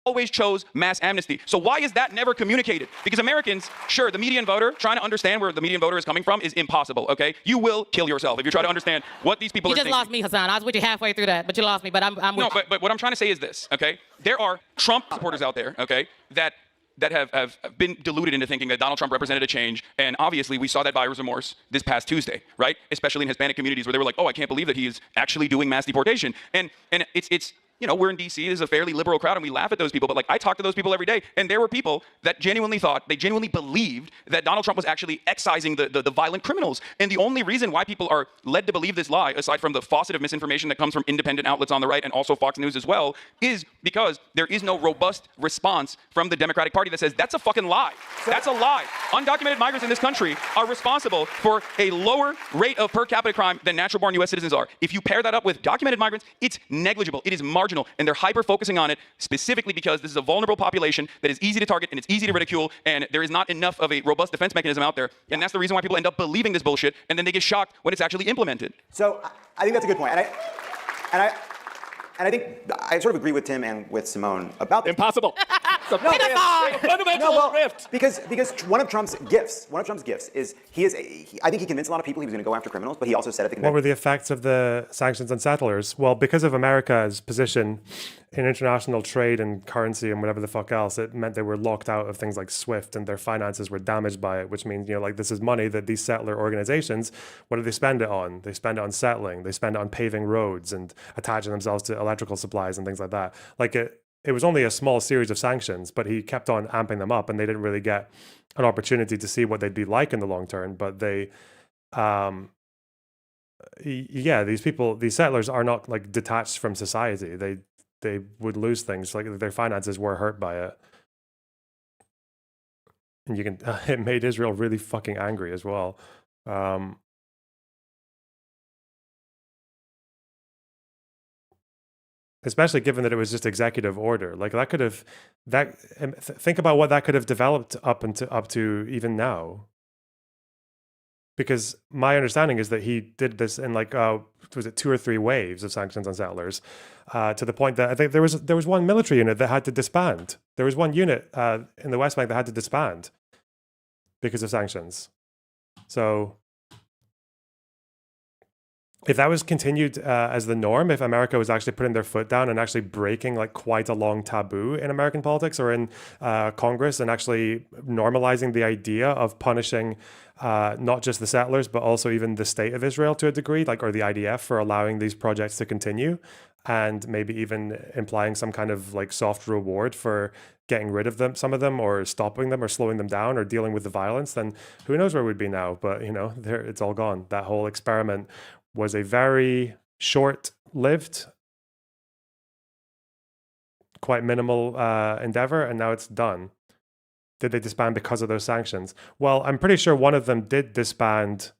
Always chose mass amnesty. So why is that never communicated? Because Americans, sure, the median voter, trying to understand where the median voter is coming from is impossible, okay? You will kill yourself if you try to understand what these people are thinking. You just lost me, Hassan. I was with you halfway through that, but you lost me. But I'm with you. But what I'm trying to say is this, okay? There are Trump supporters out there, okay, that have been deluded into thinking that Donald Trump represented a change. And obviously, we saw that buyer's remorse this past Tuesday, right? Especially in Hispanic communities where they were like, oh, I can't believe that he is actually doing mass deportation. And it's you know, we're in D.C., this is a fairly liberal crowd, and we laugh at those people, but like I talk to those people every day, and there were people that genuinely thought, they genuinely believed that Donald Trump was actually excising the violent criminals. And the only reason why people are led to believe this lie, aside from the faucet of misinformation that comes from independent outlets on the right and also Fox News as well, is because there is no robust response from the Democratic Party that says, that's a fucking lie. That's a lie. Undocumented migrants in this country are responsible for a lower rate of per capita crime than natural-born U.S. citizens are. If you pair that up with documented migrants, it's negligible. It is marginal. And they're hyper-focusing on it specifically because this is a vulnerable population that is easy to target and it's easy to ridicule, and there is not enough of a robust defense mechanism out there. And that's the reason why people end up believing this bullshit, and then they get shocked when it's actually implemented. So I think that's a good point. And I think I sort of agree with Tim and with Simone about this. Impossible. Fundamental rift. Because one of Trump's gifts is I think he convinced a lot of people he was going to go after criminals, but he also said at the convention. What were the effects of the sanctions on settlers? Well, because of America's position in international trade and currency and whatever the fuck else, it meant they were locked out of things like SWIFT, and their finances were damaged by it, which means, you know, like, this is money that these settler organizations, what do they spend it on? They spend it on settling. They spend it on paving roads and attaching themselves to electrical supplies and things like that. Like, it was only a small series of sanctions, but he kept on amping them up, and they didn't really get an opportunity to see what they'd be like in the long term. But they, these settlers are not like detached from society. They would lose things, like their finances were hurt by it. And you can, it made Israel really fucking angry as well. Especially given that it was just executive order. Like that could have, think about what that could have developed up to even now. Because my understanding is that he did this in like, was it 2 or 3 waves of sanctions on settlers, to the point that I think there was one military unit that had to disband. There was one unit in the West Bank that had to disband because of sanctions. So if that was continued as the norm, if America was actually putting their foot down and actually breaking like quite a long taboo in American politics or in Congress, and actually normalizing the idea of punishing not just the settlers, but also even the state of Israel to a degree, like, or the IDF for allowing these projects to continue, and maybe even implying some kind of like soft reward for getting rid of them, some of them, or stopping them or slowing them down or dealing with the violence, then who knows where we'd be now. But, you know, it's all gone. That whole experiment was a very short-lived, quite minimal endeavor, and now it's done. Did they disband because of those sanctions? Well, I'm pretty sure one of them did disband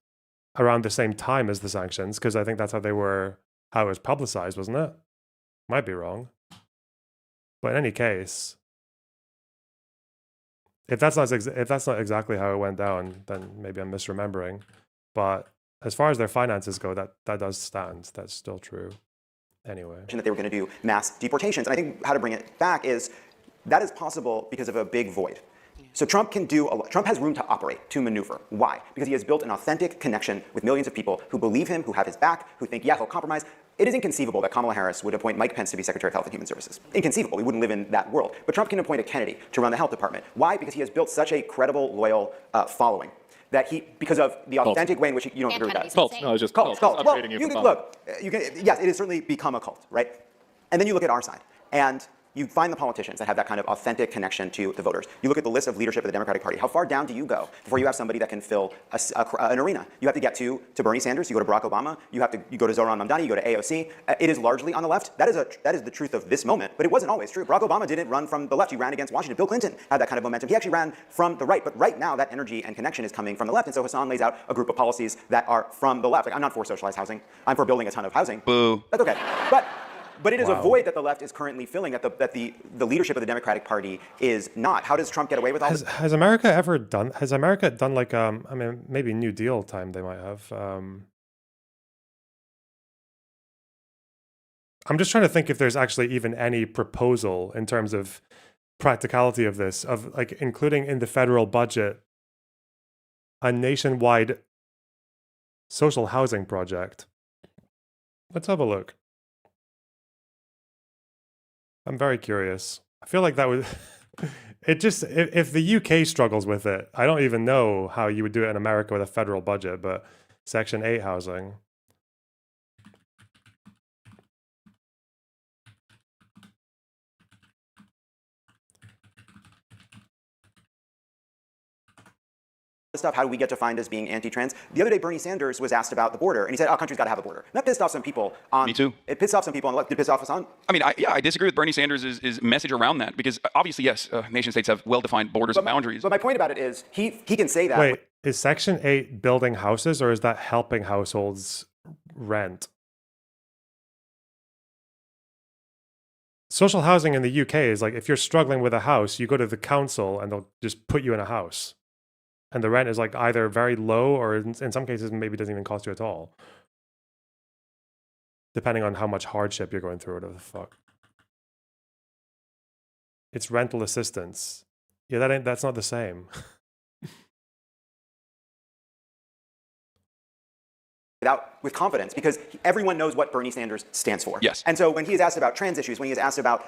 around the same time as the sanctions, because I think that's how it was publicized, wasn't it? Might be wrong. But in any case, if that's not exactly how it went down, then maybe I'm misremembering. But as far as their finances go, that does stand. That's still true. Anyway. That they were going to do mass deportations. And I think how to bring it back is that is possible because of a big void. So Trump has room to operate, to maneuver. Why? Because he has built an authentic connection with millions of people who believe him, who have his back, who think, yeah, he'll compromise. It is inconceivable that Kamala Harris would appoint Mike Pence to be Secretary of Health and Human Services. Inconceivable. We wouldn't live in that world. But Trump can appoint a Kennedy to run the health department. Why? Because he has built such a credible, loyal following. That because of the authentic way in which you don't agree with that. Cult. No, I was just cult. Well, yes, it has certainly become a cult, right? And then you look at our side, and you find the politicians that have that kind of authentic connection to the voters. You look at the list of leadership of the Democratic Party. How far down do you go before you have somebody that can fill an arena? You have to get to Bernie Sanders. You go to Barack Obama. You go to Zohran Mamdani. You go to AOC. It is largely on the left. That is the truth of this moment. But it wasn't always true. Barack Obama didn't run from the left. He ran against Washington. Bill Clinton had that kind of momentum. He actually ran from the right. But right now, that energy and connection is coming from the left. And so Hassan lays out a group of policies that are from the left. Like, I'm not for socialized housing. I'm for building a ton of housing. Boo. That's okay. But it is a void that the left is currently filling, that the leadership of the Democratic Party is not. How does Trump get away with all this? Has America done like, I mean, maybe New Deal time they might have. I'm just trying to think if there's actually even any proposal in terms of practicality of this, of like including in the federal budget a nationwide social housing project. Let's have a look. I'm very curious. I feel like that would, if the UK struggles with it, I don't even know how you would do it in America with a federal budget, but Section 8 housing. Stuff, how do we get defined as being anti-trans? The other day, Bernie Sanders was asked about the border, and he said, our country's got to have a border. And that pissed off some people on... Me too. It pissed off some people on the left. Did it piss off Hassan? I mean, I disagree with Bernie Sanders' message around that, because obviously, yes, nation-states have well-defined borders and boundaries. But my point about it is, he can say that... Wait, is Section 8 building houses, or is that helping households rent? Social housing in the UK is like, if you're struggling with a house, you go to the council and they'll just put you in a house. And the rent is like either very low or in some cases maybe doesn't even cost you at all. Depending on how much hardship you're going through, whatever the fuck. It's rental assistance. Yeah, that's not the same. With confidence, because everyone knows what Bernie Sanders stands for. Yes. And so when he is asked about trans issues, when he is asked about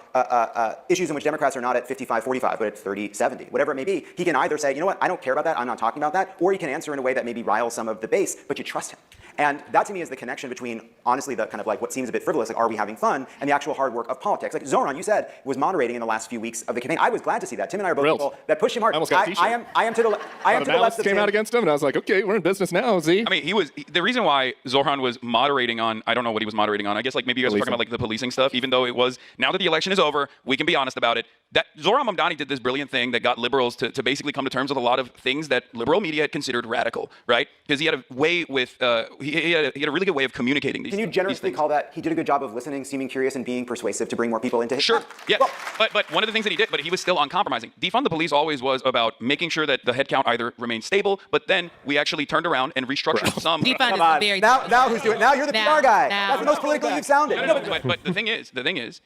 issues in which Democrats are not at 55-45, but at 30-70, whatever it may be, he can either say, you know what, I don't care about that, I'm not talking about that, or he can answer in a way that maybe riles some of the base, but you trust him. And that to me is the connection between, honestly, the kind of like what seems a bit frivolous, like are we having fun, and the actual hard work of politics. Like Zohran, you said, was moderating in the last few weeks of the campaign. I was glad to see that. Tim and I are both people that push him hard. I almost got a t-shirt. I am to the left of came Tim. out against him, and I was like, okay, we're in business now, Z. I mean, the reason why Zohran was moderating on, I don't know what he was moderating on. I guess like maybe you guys were talking about like the policing stuff, even though it was, now that the election is over, we can be honest about it. That Zohran Mamdani did this brilliant thing that got liberals to basically come to terms with a lot of things that liberal media had considered radical, right? Because he had a way with, he had a really good way of communicating these things. Can you generously call that, he did a good job of listening, seeming curious, and being persuasive to bring more people into his Sure, yeah. Well, but one of the things that he did, but he was still uncompromising. Defund the police always was about making sure that the headcount either remained stable, but then we actually turned around and restructured some. Defund is very... Now who's doing it? Now you're the PR guy. That's the most politically you've sounded. No, but the thing is,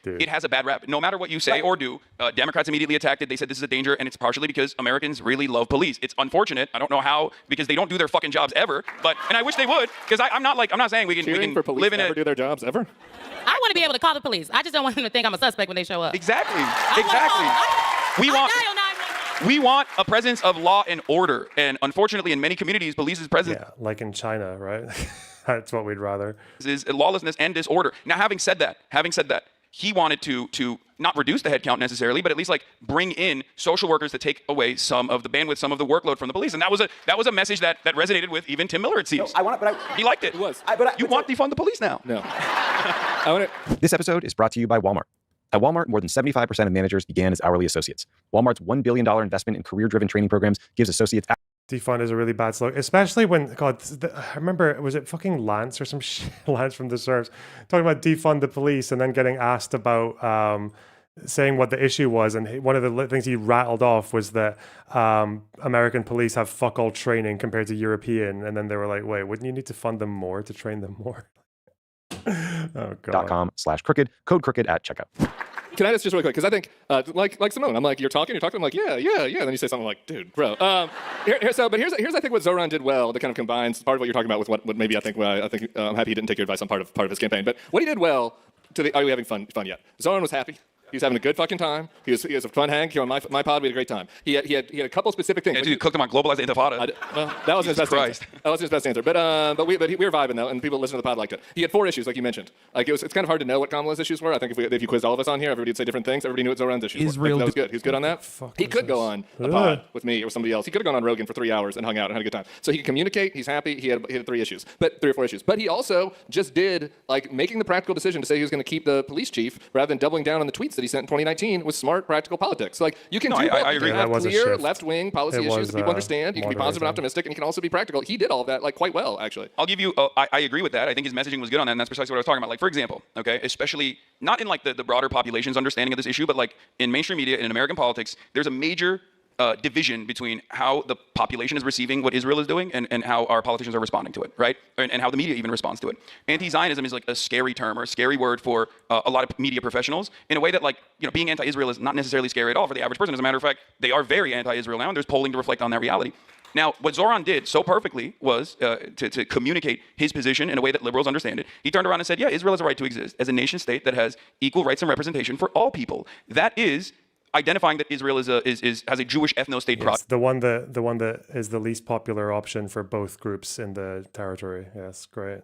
dude, it has a bad rap. No matter what you say or do, Democrats immediately attacked it. They said this is a danger, and it's partially because Americans really love police. It's unfortunate. I don't know how, because they don't do their fucking jobs ever. And I wish they would, because I'm not saying we can live in never do their jobs ever. I want to be able to call the police. I just don't want them to think I'm a suspect when they show up. Exactly. We want a presence of law and order, and unfortunately, in many communities, police's presence. Yeah, like in China, right? That's what we'd rather. Is lawlessness and disorder. Now, having said that, he wanted to not reduce the headcount necessarily, but at least like bring in social workers to take away some of the bandwidth, some of the workload from the police, and that was a message that resonated with even Tim Miller. It seems. He liked it. It was. You want defund the police now? No. This episode is brought to you by Walmart. At Walmart, more than 75% of managers began as hourly associates. Walmart's $1 billion investment in career-driven training programs gives associates Defund is a really bad slogan, especially when, God, I remember, was it fucking Lance or some shit, Lance from the Serfs, talking about defund the police and then getting asked about saying what the issue was. And one of the things he rattled off was that American police have fuck all training compared to European. And then they were like, wait, wouldn't you need to fund them more to train them more? Oh, God. .com/crooked, code crooked at checkout. Can I just really quick? Because I think, like Simone, I'm like, you're talking, I'm like, yeah. And then you say something like, dude, bro. Here's I think what Zoran did well that kind of combines part of what you're talking about with what maybe I think I'm happy he didn't take your advice on part of his campaign. But what he did well are we having fun yet? Zoran was happy. He was having a good fucking time. He was a fun hang. He on my pod. We had a great time. He had a couple specific things. Yeah, dude, cooked him on globalized intifada. Well, that wasn't his best answer. That wasn't his best answer. But we were vibing though, and people listening to the pod liked it. He had 4 issues, like you mentioned. Like it's kind of hard to know what Kamala's issues were. I think if you quizzed all of us on here, everybody would say different things. Everybody knew what Zoran's issues were. That was good. He was good on that. He could go on a pod with me or somebody else. He could have gone on Rogan for 3 hours and hung out and had a good time. So he could communicate. He's happy. He had 3 issues, 3 or 4 issues. But he also just did like making the practical decision to say he was going to keep the police chief rather than doubling down on the tweets that he sent in 2019 was smart, practical politics. Like you can I agree. You can have clear left-wing policy issues that people understand. You can be positive and optimistic, and you can also be practical. He did all of that like quite well, actually. I'll give you. I agree with that. I think his messaging was good on that, and that's precisely what I was talking about. Like for example, okay, especially not in like the broader population's understanding of this issue, but like in mainstream media and in American politics, there's a major division between how the population is receiving what Israel is doing and how our politicians are responding to it, right? And how the media even responds to it. Anti-Zionism is like a scary term or a scary word for a lot of media professionals in a way that like, being anti-Israel is not necessarily scary at all for the average person. As a matter of fact, they are very anti-Israel now, and there's polling to reflect on that reality. Now, what Zoran did so perfectly was to communicate his position in a way that liberals understand it. He turned around and said, yeah, Israel has a right to exist as a nation state that has equal rights and representation for all people. That is identifying that Israel has a Jewish ethno-state project. The one that is the least popular option for both groups in the territory. Yes, great.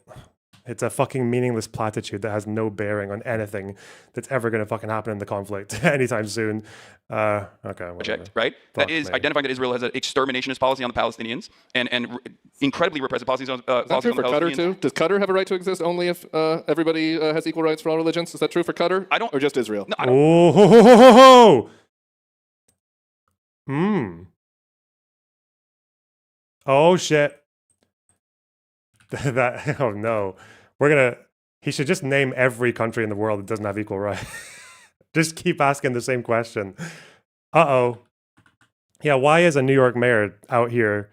It's a fucking meaningless platitude that has no bearing on anything that's ever going to fucking happen in the conflict anytime soon. Okay. Project, right? That is identifying that Israel has an exterminationist policy on the Palestinians and incredibly repressive policies on Is that true for Qatar too? Does Qatar have a right to exist only if everybody has equal rights for all religions? Is that true for Qatar? I don't. Or just Israel? No, I don't. Oh shit. Oh no. He should just name every country in the world that doesn't have equal rights. Just keep asking the same question. Uh-oh. Yeah, why is a New York mayor out here?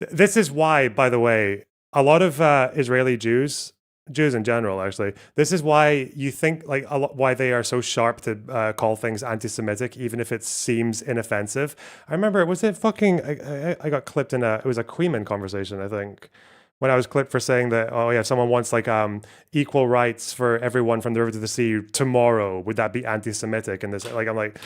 This is why, by the way, a lot of Israeli Jews in general, actually, this is why you think, like, why they are so sharp to call things anti-Semitic, even if it seems inoffensive. I remember, was it fucking, I got clipped in it was a Queeman conversation, I think, when I was clipped for saying that, oh yeah, if someone wants like equal rights for everyone from the river to the sea tomorrow, would that be anti-Semitic? And this, like, I'm like,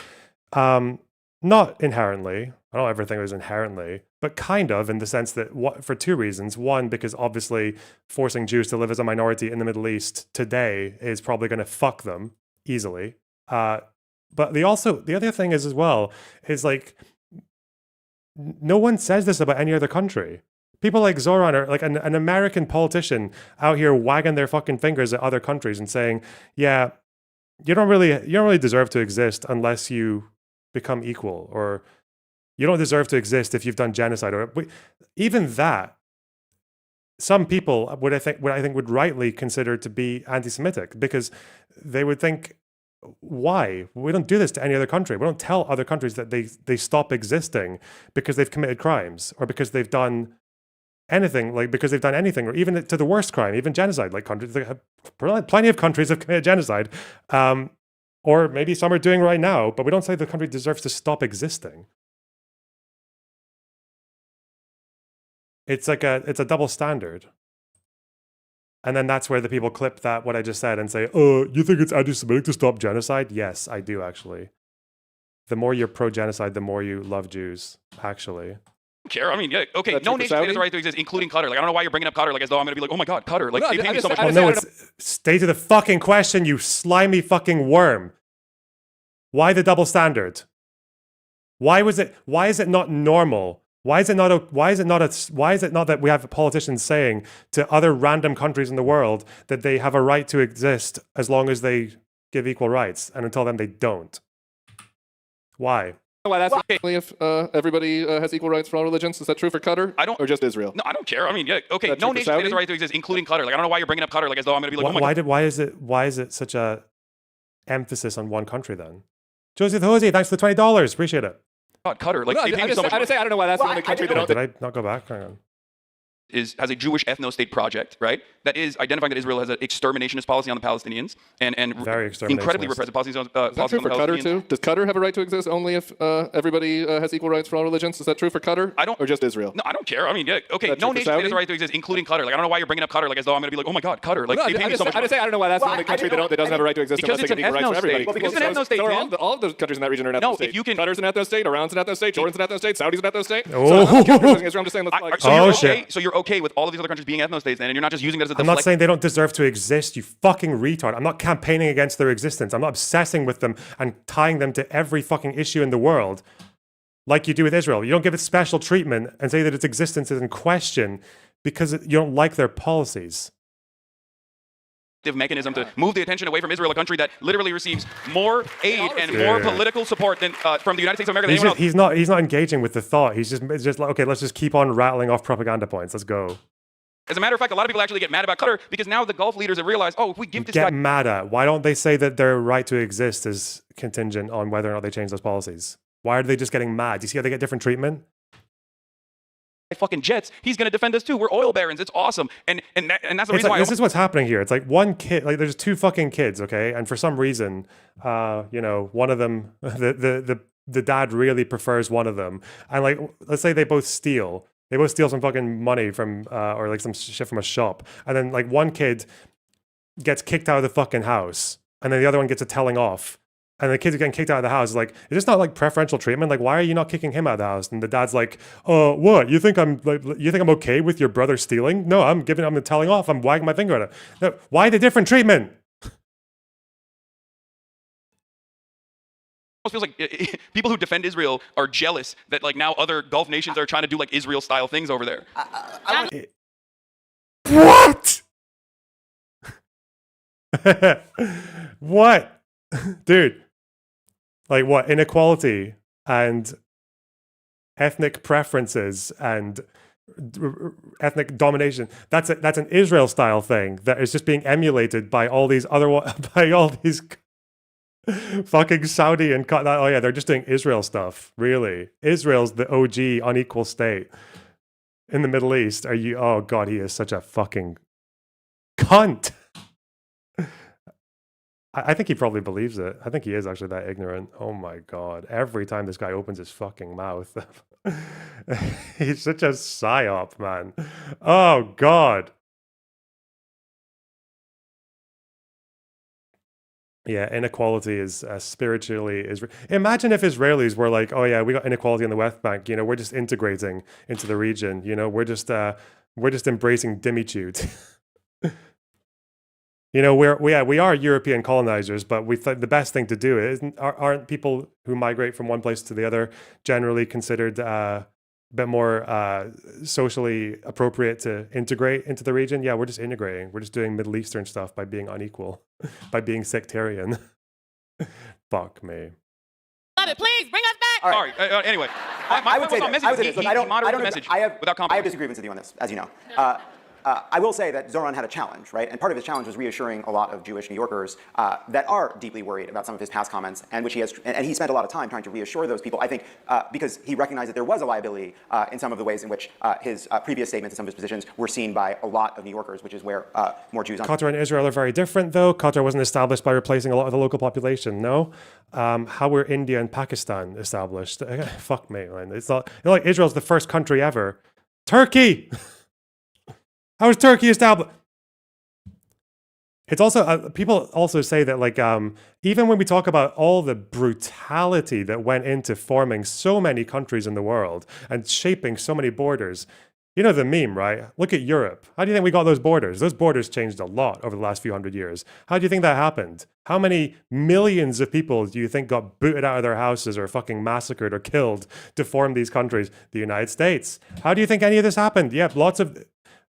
not inherently. I don't ever think it was inherently, but kind of, in the sense that for 2 reasons. One, because obviously forcing Jews to live as a minority in the Middle East today is probably going to fuck them easily. But the other thing is as well, is like, no one says this about any other country. People like Zoran are like an American politician out here wagging their fucking fingers at other countries and saying, yeah, you don't really deserve to exist unless you become equal, or you don't deserve to exist if you've done genocide, or even that. Some people would I think would rightly consider to be anti-Semitic, because they would think, why? We don't do this to any other country. We don't tell other countries that they stop existing because they've committed crimes, or because they've done anything, like because they've done anything, or even to the worst crime, even genocide. Like countries, plenty of countries have committed genocide, or maybe some are doing right now, but we don't say the country deserves to stop existing. It's like it's a double standard. And then that's where the people clip what I just said and say, oh, you think it's anti-Semitic to stop genocide? Yes, I do, actually. The more you're pro-genocide, the more you love Jews, actually. Care. I mean, yeah, okay, that's no nation state has a right to exist, including Qatar. Like, I don't know why you're bringing up Qatar, like, as though I'm going to be like, oh my God, Qatar. Like, they pay me so much money. No, it's stay to the fucking question, you slimy fucking worm. Why the double standard? Why is it not normal? Why is it not that we have politicians saying to other random countries in the world that they have a right to exist as long as they give equal rights, and until then they don't? Why? Why that's only if everybody has equal rights for all religions? Is that true for Qatar? Or just Israel? No, I don't care. I mean, yeah, okay, That's no true for nation has Saudi? the right to exist, including Qatar. Like, I don't know why you're bringing up Qatar, like as though I'm going to be like, oh my God. Why is it such a emphasis on one country then? Joseph Hosey, thanks for the $20. Appreciate it. God, Qatar, like No, they pay I me so much just say I don't know why that's the only country that don't. Did I not go back? Hang on. has a Jewish ethno-state project, right? That is identifying that Israel has an exterminationist policy on the Palestinians and Very incredibly exterminationist. repressive policies on Is that policies true on for the Qatar Palestinians. too? Does Qatar have a right to exist only if everybody has equal rights for all religions? Is that true for Qatar? Or just Israel? No, I don't care. I mean, yeah, okay, That's no true for nation has Saudi? the right to exist, including Qatar. Like, I don't know why you're bringing up Qatar, like as though I'm going to be like, oh my God, Qatar. Like, No, they pay I me just so much say I don't know why that's the only country that doesn't have a right to exist because unless it's they an give equal rights for everybody. ethno-state. Well, because it's an those- ethno-state, they're man. all of those countries in that region are an No, ethno state. if you can- Qatar's an ethno state, Iran's an ethno state, Jordan's an ethno state, Saudi's an ethno state. Oh. So I'm just saying, let's like, So you're Oh, okay. shit. So you're okay with all of these other countries being ethno-states, then, and you're not just using it as a I'm not deflect- saying they don't deserve to exist, you fucking retard. I'm not campaigning against their existence. I'm not obsessing with them and tying them to every fucking issue in the world like you do with Israel. You don't give it special treatment and say that its existence is in question because you don't like their policies. mechanism to move the attention away from Israel, a country that literally receives more aid and more Yeah. political support than from the United States of America than anyone else. He's not engaging with the thought. It's just like, okay, let's just keep on rattling off propaganda points. Let's go. As a matter of fact, a lot of people actually get mad about Qatar because now the Gulf leaders have realized, oh, if we give this Get guy mad at. Why don't they say that their right to exist is contingent on whether or not they change those policies? Why are they just getting mad? Do you see how they get different treatment? fucking jets, he's going to defend us too. We're oil barons. It's awesome. And that's the It's reason like, why this is what's happening here. It's like one kid, like there's two fucking kids, okay? And for some reason, one of them, the dad really prefers one of them. And like, let's say they both steal. They both steal some fucking money from, or like some shit from a shop. And then like one kid gets kicked out of the fucking house. And then the other one gets a telling off. And the kids are getting kicked out of the house. It's like, is this not like preferential treatment? Like, why are you not kicking him out of the house? And the dad's like, oh, what? You think I'm okay with your brother stealing? No, I'm telling off. I'm wagging my finger at it. No, why the different treatment? It feels like people who defend Israel are jealous that like now other Gulf nations are trying to do like Israel style things over there. What? What? Dude. Like what? Inequality and ethnic preferences and ethnic domination. That's an Israel style thing that is just being emulated by all these fucking Saudi and oh yeah, they're just doing Israel stuff. Really, Israel's the OG unequal state in the Middle East. Oh god, he is such a fucking cunt. I think he probably believes it. I think he is actually that ignorant. Oh my god, every time this guy opens his fucking mouth, he's such a psyop, man. Oh god. Yeah, inequality is spiritually is. Imagine if Israelis were like, "Oh yeah, we got inequality in the West Bank. You know, we're just integrating into the region. You know, we're just embracing dimitude." You know, we are European colonizers, but we thought the best thing to do aren't people who migrate from one place to the other generally considered a bit more socially appropriate to integrate into the region? Yeah, we're just integrating. We're just doing Middle Eastern stuff by being unequal, by being sectarian. Fuck me. Love it. Please bring us back. All right. Sorry. Anyway, I would say this. Look, I have without compromise. I have disagreements with you on this, as you know. I will say that Zoran had a challenge, right? And part of his challenge was reassuring a lot of Jewish New Yorkers that are deeply worried about some of his past comments, and he spent a lot of time trying to reassure those people. I think because he recognized that there was a liability in some of the ways in which his previous statements and some of his positions were seen by a lot of New Yorkers, which is where more Jews. Qatar and Israel are very different, though. Qatar wasn't established by replacing a lot of the local population. No, how were India and Pakistan established? Fuck me, man. It's not like Israel's the first country ever. Turkey. How was Turkey established? It's also people also say that like even when we talk about all the brutality that went into forming so many countries in the world and shaping so many borders, you know the meme, right? Look at Europe. How do you think we got those borders? Those borders changed a lot over the last few hundred years. How do you think that happened? How many millions of people do you think got booted out of their houses or fucking massacred or killed to form these countries? The United States. How do you think any of this happened? Yeah, lots of.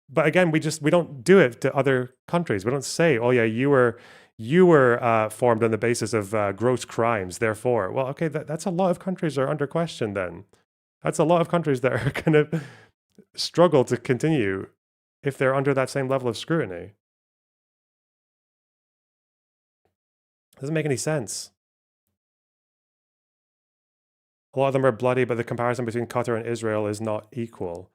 But again, we don't do it to other countries. We don't say, "Oh yeah, you were you were formed on the basis of gross crimes. Therefore, well, okay, that's a lot of countries are under question then. That's a lot of countries that are going to struggle to continue if they're under that same level of scrutiny. Doesn't make any sense. A lot of them are bloody, but the comparison between Qatar and Israel is not equal.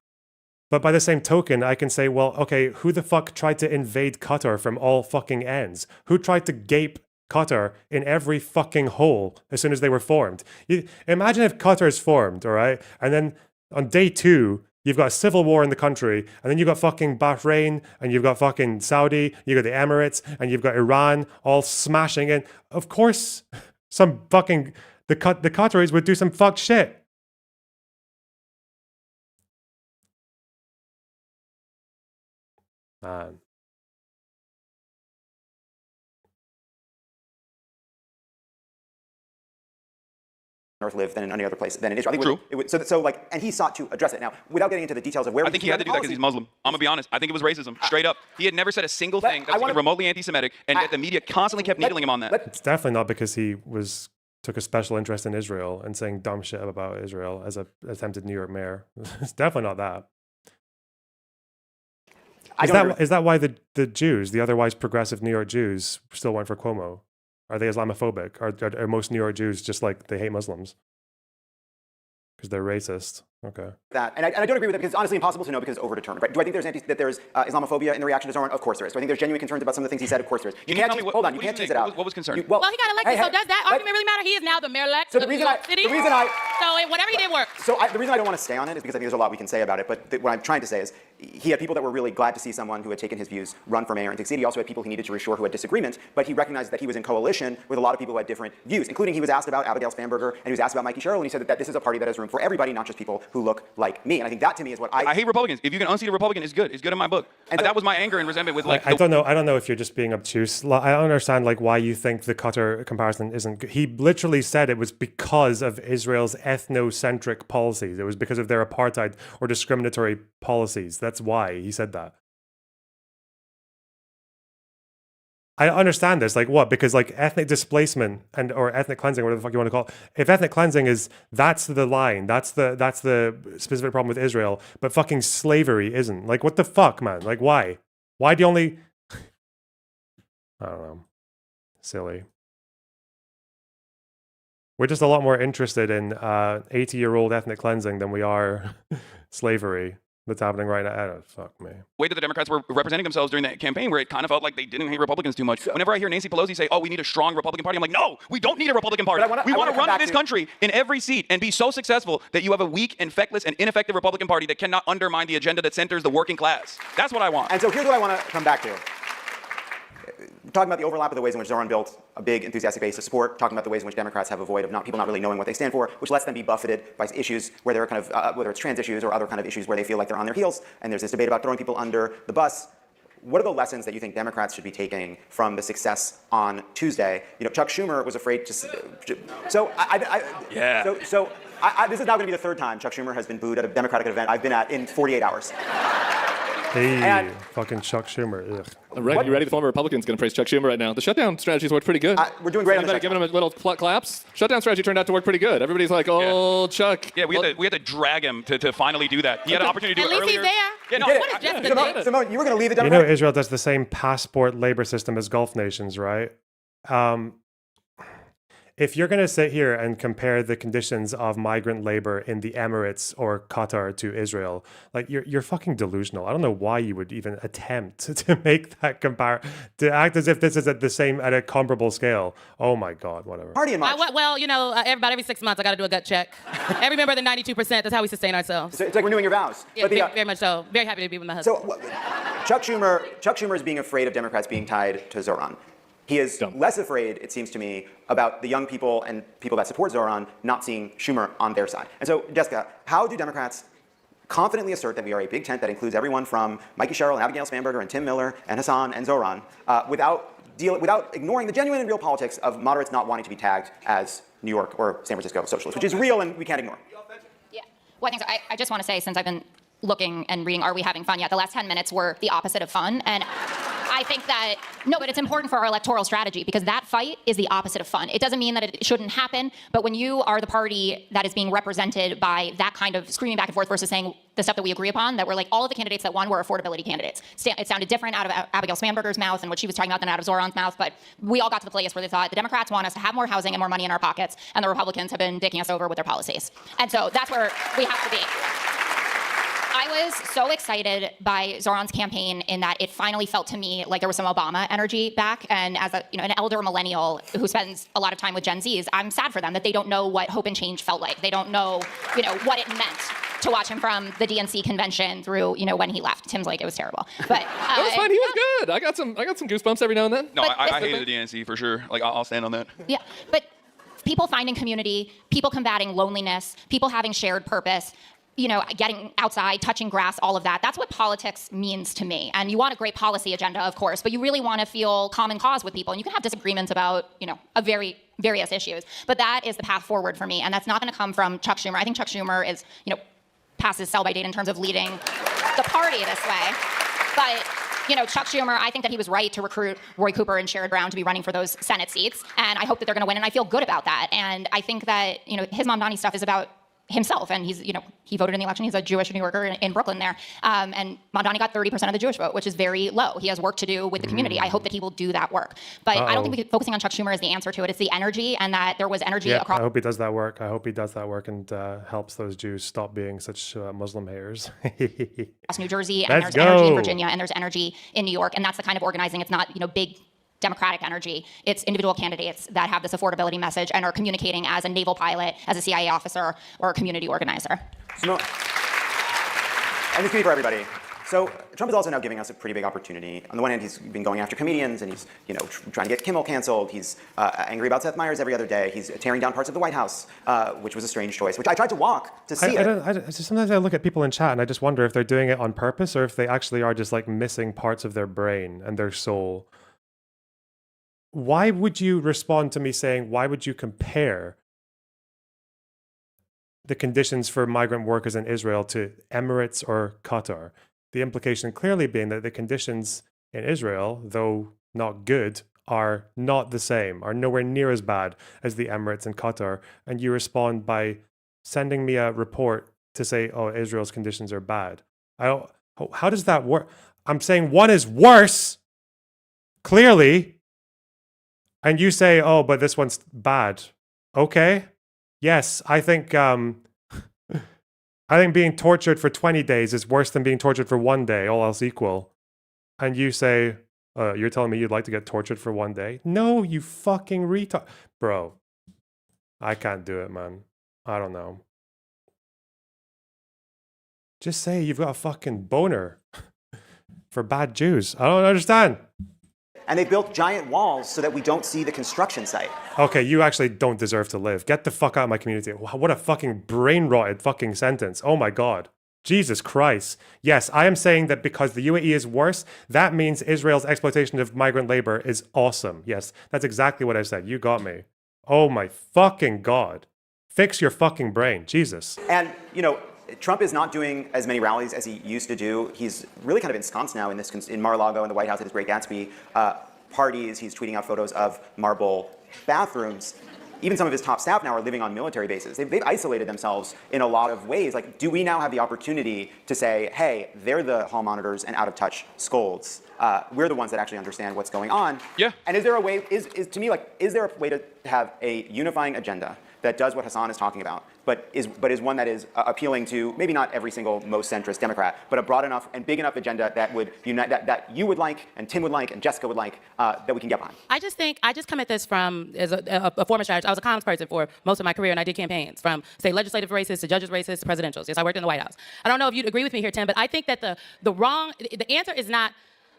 But by the same token, I can say, well, okay, who the fuck tried to invade Qatar from all fucking ends? Who tried to gape Qatar in every fucking hole as soon as they were formed? Imagine if Qatar is formed, all right? And then on day 2, you've got a civil war in the country, and then you've got fucking Bahrain, and you've got fucking Saudi, you've got the Emirates, and you've got Iran all smashing in. Of course, some fucking... The Qataris would do some fucked shit. Man. North live than in any other place than in Israel. True. And he sought to address it. Now, without getting into the details of where I think he had to do that because he's Muslim. I'm gonna be honest. I think it was racism, straight up. He had never said a single thing that was remotely anti-Semitic, and yet the media constantly kept needling him on that. It's definitely not because he took a special interest in Israel and saying dumb shit about Israel as a attempted New York mayor. It's definitely not that. Is that why the Jews, the otherwise progressive New York Jews, still went for Cuomo? Are they Islamophobic? Are most New York Jews just like they hate Muslims? Because they're racist. Okay. And I don't agree with that because it's honestly impossible to know because it's overdetermined. Right? Do I think there's Islamophobia in the reaction to Zoran? Of course there is. Do I think there's genuine concerns about some of the things he said? Of course there is. You can't tease it out. What was concerned? Well, he got elected, so does that argument really matter? He is now the mayor-elect of New York City. So whatever he did worked. So the reason I don't want to stay on it is because I think there's a lot we can say about it. But what I'm trying to say is he had people that were really glad to see someone who had taken his views run for mayor and succeed. He also had people he needed to reassure who had disagreements. But he recognized that he was in coalition with a lot of people who had different views, including he was asked about Abigail Spanberger and he was asked about Mikey Sherrill, and he said that this is a party that has room for everybody, not just people who look like me. And I think that to me is what I hate Republicans. If you can unseat a Republican, it's good. It's good in my book. And that was my anger and resentment with like. I don't know if you're just being obtuse. I don't understand like why you think the Qatar comparison isn't good. He literally said it was because of Israel's ethnocentric policies. It was because of their apartheid or discriminatory policies. That's why he said that. I understand this, like what? Because like ethnic displacement or ethnic cleansing, whatever the fuck you want to call it. If ethnic cleansing that's the line, that's the specific problem with Israel, but fucking slavery isn't. Like what the fuck, man? Like why? Why do you only? I don't know. Silly. We're just a lot more interested in 80-year-old ethnic cleansing than we are slavery. That's happening right now. Oh, fuck me. Way that the Democrats were representing themselves during that campaign where it kind of felt like they didn't hate Republicans too much. Whenever I hear Nancy Pelosi say, oh, we need a strong Republican Party, I'm like, no, we don't need a Republican Party. We want to run this country in every seat and be so successful that you have a weak and feckless and ineffective Republican Party that cannot undermine the agenda that centers the working class. That's what I want. And so here's what I want to come back to. Talking about the overlap of the ways in which Zoran built a big enthusiastic base of support, talking about the ways in which Democrats have a void of people not really knowing what they stand for, which lets them be buffeted by issues where they're kind of, whether it's trans issues or other kind of issues where they feel like they're on their heels, and there's this debate about throwing people under the bus. What are the lessons that you think Democrats should be taking from the success on Tuesday? You know, Chuck Schumer was afraid to. So this is now going to be the third time Chuck Schumer has been booed at a Democratic event I've been at in 48 hours. Hey, fucking Chuck Schumer. You ready? The former Republican's going to praise Chuck Schumer right now. The shutdown strategy's worked pretty good. We're doing great on the giving him a little claps. Shutdown strategy turned out to work pretty good. Everybody's like, oh, yeah. Chuck. Yeah, we had to drag him to finally do that. He had an opportunity to do it earlier. At least he's there. Yeah, no, what is Jessica Simone, you were going to leave the You Democratic. know Israel does the same passport labor system as Gulf nations, right? If you're going to sit here and compare the conditions of migrant labor in the Emirates or Qatar to Israel, like you're fucking delusional. I don't know why you would even attempt to make that to act as if this is at a comparable scale. Oh my God, whatever. Party in March. Well, you know, about every 6 months I got to do a gut check. Every member of the 92%, that's how we sustain ourselves. So it's like renewing your vows. Yeah, very much so. Very happy to be with my husband. So Chuck Schumer is being afraid of Democrats being tied to Zoran. He is less afraid, it seems to me, about the young people and people that support Zoran not seeing Schumer on their side. And so, Jessica, how do Democrats confidently assert that we are a big tent that includes everyone from Mikey Sherrill and Abigail Spanberger and Tim Miller and Hassan and Zoran without ignoring the genuine and real politics of moderates not wanting to be tagged as New York or San Francisco socialists, which is real and we can't ignore. Yeah. Well, I think so. I just want to say, since I've been looking and reading Are We Having Fun Yet? The last 10 minutes were the opposite of fun. And I think that, no, but it's important for our electoral strategy because that fight is the opposite of fun. It doesn't mean that it shouldn't happen, but when you are the party that is being represented by that kind of screaming back and forth versus saying the stuff that we agree upon, that we're like, all of the candidates that won were affordability candidates. It sounded different out of Abigail Spanberger's mouth and what she was talking about than out of Zoran's mouth, but we all got to the place where they thought the Democrats want us to have more housing and more money in our pockets, and the Republicans have been dicking us over with their policies. And so that's where we have to be. I was so excited by Zoran's campaign in that it finally felt to me like there was some Obama energy back. And as an elder millennial who spends a lot of time with Gen Zs, I'm sad for them that they don't know what hope and change felt like. They don't know, what it meant to watch him from the DNC convention through, when he left. Tim's like, it was terrible. But it was fine. He was good. I got some goosebumps every now and then. No, I hated the DNC for sure. Like I'll stand on that. Yeah, but people finding community, people combating loneliness, people having shared purpose, getting outside, touching grass, all of that. That's what politics means to me. And you want a great policy agenda, of course, but you really want to feel common cause with people. And you can have disagreements about, various issues. But that is the path forward for me. And that's not going to come from Chuck Schumer. I think Chuck Schumer is, passes sell by date in terms of leading the party this way. But Chuck Schumer, I think that he was right to recruit Roy Cooper and Sherrod Brown to be running for those Senate seats. And I hope that they're going to win. And I feel good about that. And I think that, his Mamdani stuff is about himself, and he's, he voted in the election. He's a Jewish New Yorker in Brooklyn there, and Mamdani got 30% of the Jewish vote, which is very low. He has work to do with the community. I hope that he will do that work. But I don't think focusing on Chuck Schumer is the answer to it. It's the energy, and that there was energy across. I hope he does that work. I hope he does that work and helps those Jews stop being such Muslim haters. New Jersey, and there's energy in Virginia, and there's energy in New York, and that's the kind of organizing. It's not, big Democratic energy. It's individual candidates that have this affordability message and are communicating as a naval pilot, as a CIA officer, or a community organizer. And this could be for everybody. So Trump is also now giving us a pretty big opportunity. On the one hand, he's been going after comedians, and he's trying to get Kimmel canceled. He's angry about Seth Meyers every other day. He's tearing down parts of the White House, which was a strange choice, which I tried to walk to see sometimes I look at people in chat, and I just wonder if they're doing it on purpose or if they actually are just like missing parts of their brain and their soul. Why would you respond to me saying, why would you compare the conditions for migrant workers in Israel to Emirates or Qatar? The implication clearly being that the conditions in Israel, though not good, are not the same, are nowhere near as bad as the Emirates and Qatar. And you respond by sending me a report to say, oh, Israel's conditions are bad. How does that work? I'm saying one is worse, clearly. And you say, oh, but this one's bad. Okay. Yes, I think being tortured for 20 days is worse than being tortured for 1 day, all else equal. And you say, you're telling me you'd like to get tortured for 1 day? No, you fucking retard. Bro, I can't do it, man. I don't know. Just say you've got a fucking boner for bad Jews. I don't understand. And they built giant walls so that we don't see the construction site. Okay, you actually don't deserve to live. Get the fuck out of my community. What a fucking brain-rotted fucking sentence. Oh my God. Jesus Christ. Yes, I am saying that because the UAE is worse, that means Israel's exploitation of migrant labor is awesome. Yes, that's exactly what I said. You got me. Oh my fucking God. Fix your fucking brain. Jesus. And, Trump is not doing as many rallies as he used to do. He's really kind of ensconced now in Mar-a-Lago in the White House at his Great Gatsby parties. He's tweeting out photos of marble bathrooms. Even some of his top staff now are living on military bases. They've isolated themselves in a lot of ways. Like, do we now have the opportunity to say, hey, they're the hall monitors and out-of-touch scolds. We're the ones that actually understand what's going on. Yeah. And is there a way, is there a way to have a unifying agenda that does what Hassan is talking about, but is one that is appealing to maybe not every single most centrist Democrat, but a broad enough and big enough agenda that would unite, that you would like, and Tim would like, and Jessica would like, that we can get behind? I just come at this from as a former strategist. I was a comms person for most of my career, and I did campaigns from state legislative races to judges races to presidentials. Yes, I worked in the White House. I don't know if you'd agree with me here, Tim, but I think that the answer is not,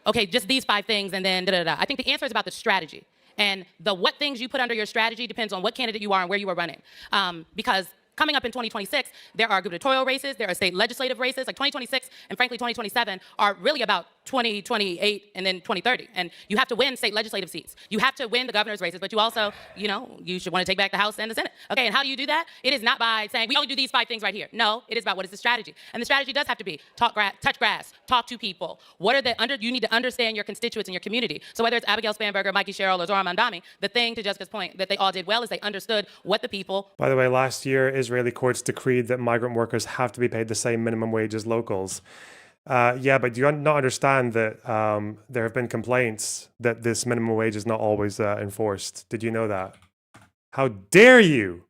okay, just these 5 things and then da-da-da. I think the answer is about the strategy. And what things you put under your strategy depends on what candidate you are and where you are running. Because coming up in 2026, there are gubernatorial races, there are state legislative races. Like 2026 and frankly 2027 are really about 2028 and then 2030. And you have to win state legislative seats. You have to win the governor's races, but you also, you should want to take back the House and the Senate. Okay, and how do you do that? It is not by saying, we only do these 5 things right here. No, it is about what is the strategy. And the strategy does have to be touch grass, talk to people. What are you need to understand your constituents and your community. So whether it's Abigail Spanberger, Mikey Sherrill, or Zohran Mamdani, the thing, to Jessica's point, that they all did well is they understood what the people. By the way, last year, Israeli courts decreed that migrant workers have to be paid the same minimum wage as locals. Yeah, but do you not understand that there have been complaints that this minimum wage is not always enforced? Did you know that? How dare you?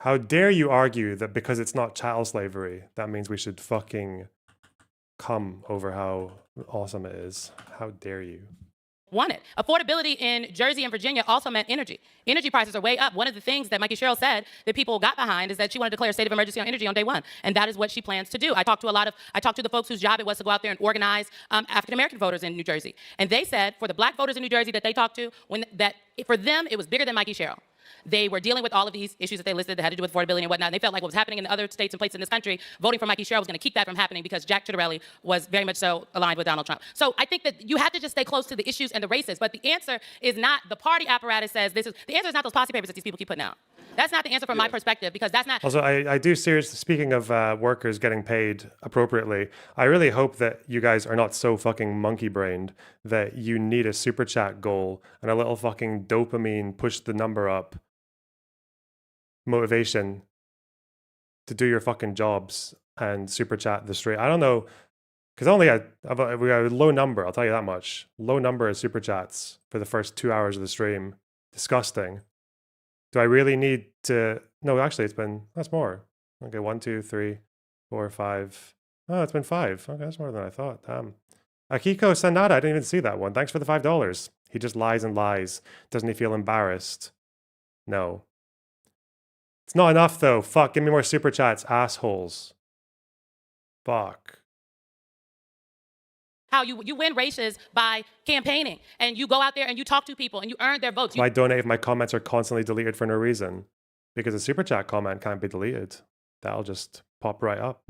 How dare you argue that because it's not chattel slavery, that means we should fucking come over how awesome it is? How dare you? Wanted. Affordability in Jersey and Virginia also meant energy. Energy prices are way up. One of the things that Mikey Sherrill said that people got behind is that she wanted to declare a state of emergency on energy on day 1. And that is what she plans to do. I talked to the folks whose job it was to go out there and organize African-American voters in New Jersey. And they said for the black voters in New Jersey that they talked to, for them, it was bigger than Mikey Sherrill. They were dealing with all of these issues that they listed that had to do with affordability and whatnot. And they felt like what was happening in the other states and places in this country, voting for Mikey Sherrill was going to keep that from happening because Jack Ciattarelli was very much so aligned with Donald Trump. So I think that you have to just stay close to the issues and the races. But the answer is not the party apparatus says this is. The answer is not those policy papers that these people keep putting out. That's not the answer from my perspective, because that's not. Also, I do seriously, speaking of workers getting paid appropriately, I really hope that you guys are not so fucking monkey brained that you need a super chat goal and a little fucking dopamine push the number up motivation to do your fucking jobs and super chat the stream. I don't know, because we have a low number, I'll tell you that much. Low number of super chats for the first 2 hours of the stream. Disgusting. Do I really need to? No, actually, that's more. Okay, 1, 2, 3, 4, 5. Oh, it's been 5. Okay, that's more than I thought. Damn. Akiko Sanada, I didn't even see that one. Thanks for the $5. He just lies and lies. Doesn't he feel embarrassed? No. It's not enough, though. Fuck, give me more super chats, assholes. Fuck. How you win races by campaigning, and you go out there and you talk to people and you earn their votes. So I donate if my comments are constantly deleted for no reason. Because a super chat comment can't be deleted. That'll just pop right up.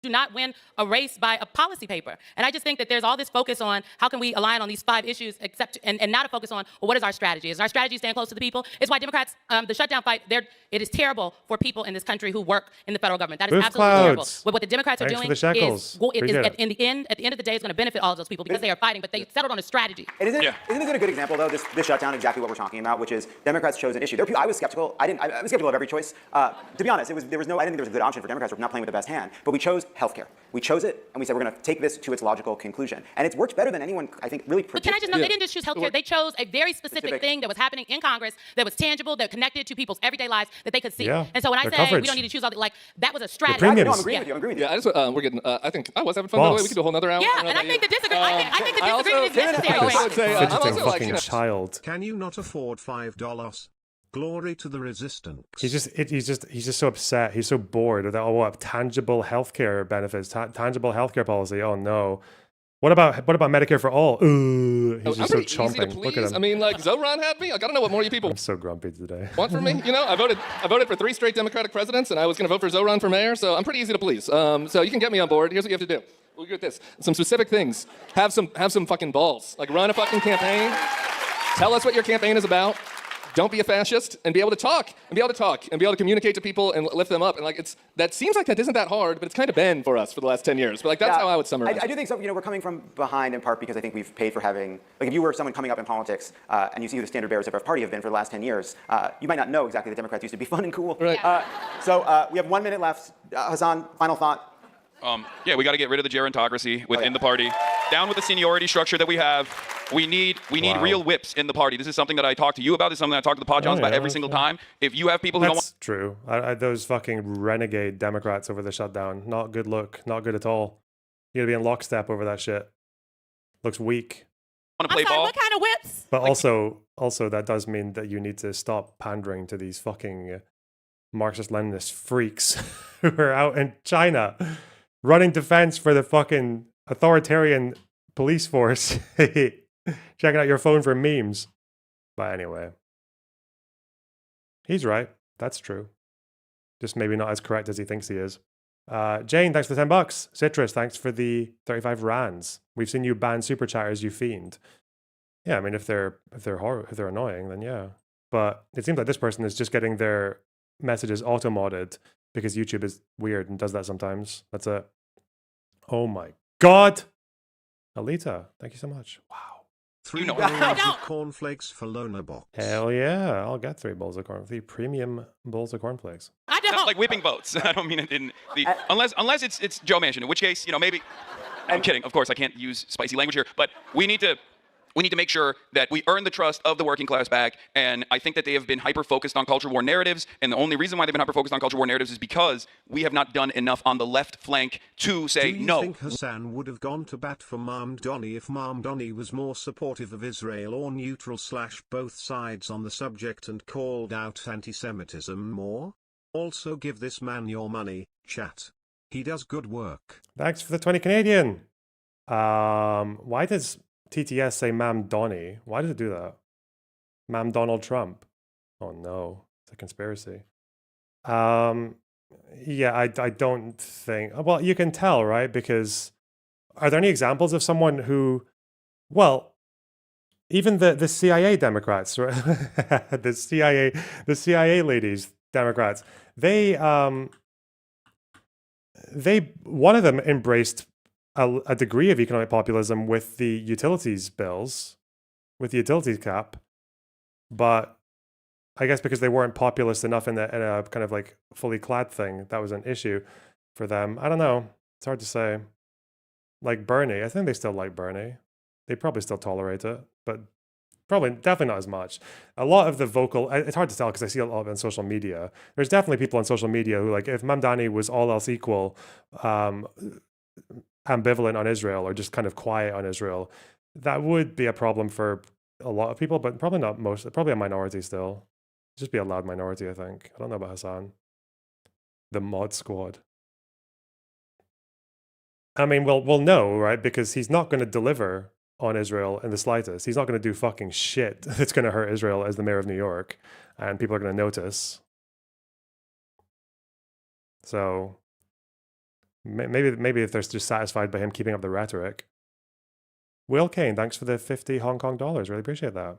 Do not win a race by a policy paper. And I just think that there's all this focus on how can we align on these 5 issues and not a focus on, well, what is our strategy? Is our strategy stand close to the people? It's why Democrats, the shutdown fight, it is terrible for people in this country who work in the federal government. That is Booth absolutely clouds. terrible. But what the Democrats are doing is, at the end of the day, it's going to benefit all of those people because they are fighting, but they settled on a strategy. And isn't it a good example, though, this shutdown, exactly what we're talking about, which is Democrats chose an issue. I was skeptical. I was skeptical of every choice. To be honest, I didn't think there was a good option for Democrats. We're not playing with the best hand. But we chose healthcare. We chose it, and we said we're going to take this to its logical conclusion. And it's worked better than anyone, I think, really predicted. But can I just know, they didn't just choose healthcare. They chose a very specific thing that was happening in Congress, that was tangible, that connected to people's everyday lives, that they could see. Yeah, and so when I say coverage. we don't need to choose all that was a strategy. No, I'm agreeing with you. I'm agreeing with you. Yeah, I just, we're getting, I think I was having fun. By the way, we could do a whole nother hour. Yeah, and I think the disagreement is necessary. I would say, Fidgeting fucking child. Can you not afford $5? Glory to the resistance. He's just so upset. He's so bored with what tangible healthcare benefits, tangible healthcare policy. Oh no. What about Medicare for all? Ooh, he's just so chomping. Look at him. I mean, like Zohran had me. I gotta know what more you people I'm so grumpy today. want from me. You know, I voted for 3 straight Democratic presidents, and I was gonna vote for Zohran for mayor. So I'm pretty easy to please. So you can get me on board. Here's what you have to do. We'll get this. Some specific things. Have some fucking balls. Like run a fucking campaign. Tell us what your campaign is about. Don't be a fascist, and be able to talk, and be able to communicate to people and lift them up. And that seems like that isn't that hard, but it's kind of been for us for the last 10 years. But that's how I would summarize. I do think so. We're coming from behind in part because I think we've paid for having, if you were someone coming up in politics and you see who the standard bearers of our party have been for the last 10 years, you might not know exactly that Democrats used to be fun and cool. Right. So we have 1 minute left. Hassan, final thought. We got to get rid of the gerontocracy within the party. Down with the seniority structure that we have. We need real whips in the party. This is something that I talk to you about. This is something I talk to the Pod Johns about every single time. If you have people who don't want... That's true. Those fucking renegade Democrats over the shutdown. Not good look. Not good at all. You gotta be in lockstep over that shit. Looks weak. Want to play ball? What kind of whips? But also that does mean that you need to stop pandering to these fucking Marxist-Leninist freaks who are out in China running defense for the fucking authoritarian police force. Checking out your phone for memes. But anyway. He's right. That's true. Just maybe not as correct as he thinks he is. Jane, thanks for the $10. Citrus, thanks for the 35 rands. We've seen you ban super chatters, you fiend. Yeah, I mean, if they're annoying, then yeah. But it seems like this person is just getting their messages auto-modded because YouTube is weird and does that sometimes. That's it. Oh my God. Alita, thank you so much. Wow. 3 bowls of cornflakes for Lona Box. Hell yeah, I'll get 3 bowls of corn. 3 premium bowls of cornflakes. I don't like whipping votes. I don't mean it in the unless it's Joe Manchin, in which case, maybe. I'm kidding. Of course, I can't use spicy language here, but we need to make sure that we earn the trust of the working class back. And I think that they have been hyper-focused on culture war narratives. And the only reason why they've been hyper-focused on culture war narratives is because we have not done enough on the left flank to say no. Do you think Hassan would have gone to bat for Mamdani if Mamdani was more supportive of Israel or neutral / both sides on the subject and called out anti-Semitism more? Also give this man your money, chat. He does good work. Thanks for the 20 Canadian. Why does TTS say Mam Donnie? Why did it do that? Mam Donald Trump. Oh no, it's a conspiracy. Yeah, I don't think. Well, you can tell, right? Because are there any examples of someone who, well, even the CIA Democrats, right? the CIA ladies Democrats, one of them embraced a degree of economic populism with the utilities bills, with the utilities cap, but I guess because they weren't populist enough in a kind of like fully clad thing, that was an issue for them. I don't know. It's hard to say. Like Bernie, I think they still like Bernie. They probably still tolerate it, but definitely not as much. A lot of the vocal, it's hard to tell because I see a lot of it on social media. There's definitely people on social media who, like, if Mamdani was all else equal, ambivalent on Israel or just kind of quiet on Israel, that would be a problem for a lot of people, but probably not most, probably a minority still. Just be a loud minority, I think. I don't know about Hassan. The mod squad. I mean, we'll know, right? Because he's not going to deliver on Israel in the slightest. He's not going to do fucking shit that's going to hurt Israel as the mayor of New York, and people are going to notice. So maybe if they're just satisfied by him keeping up the rhetoric. Will Kane, thanks for the 50 Hong Kong dollars. Really appreciate that.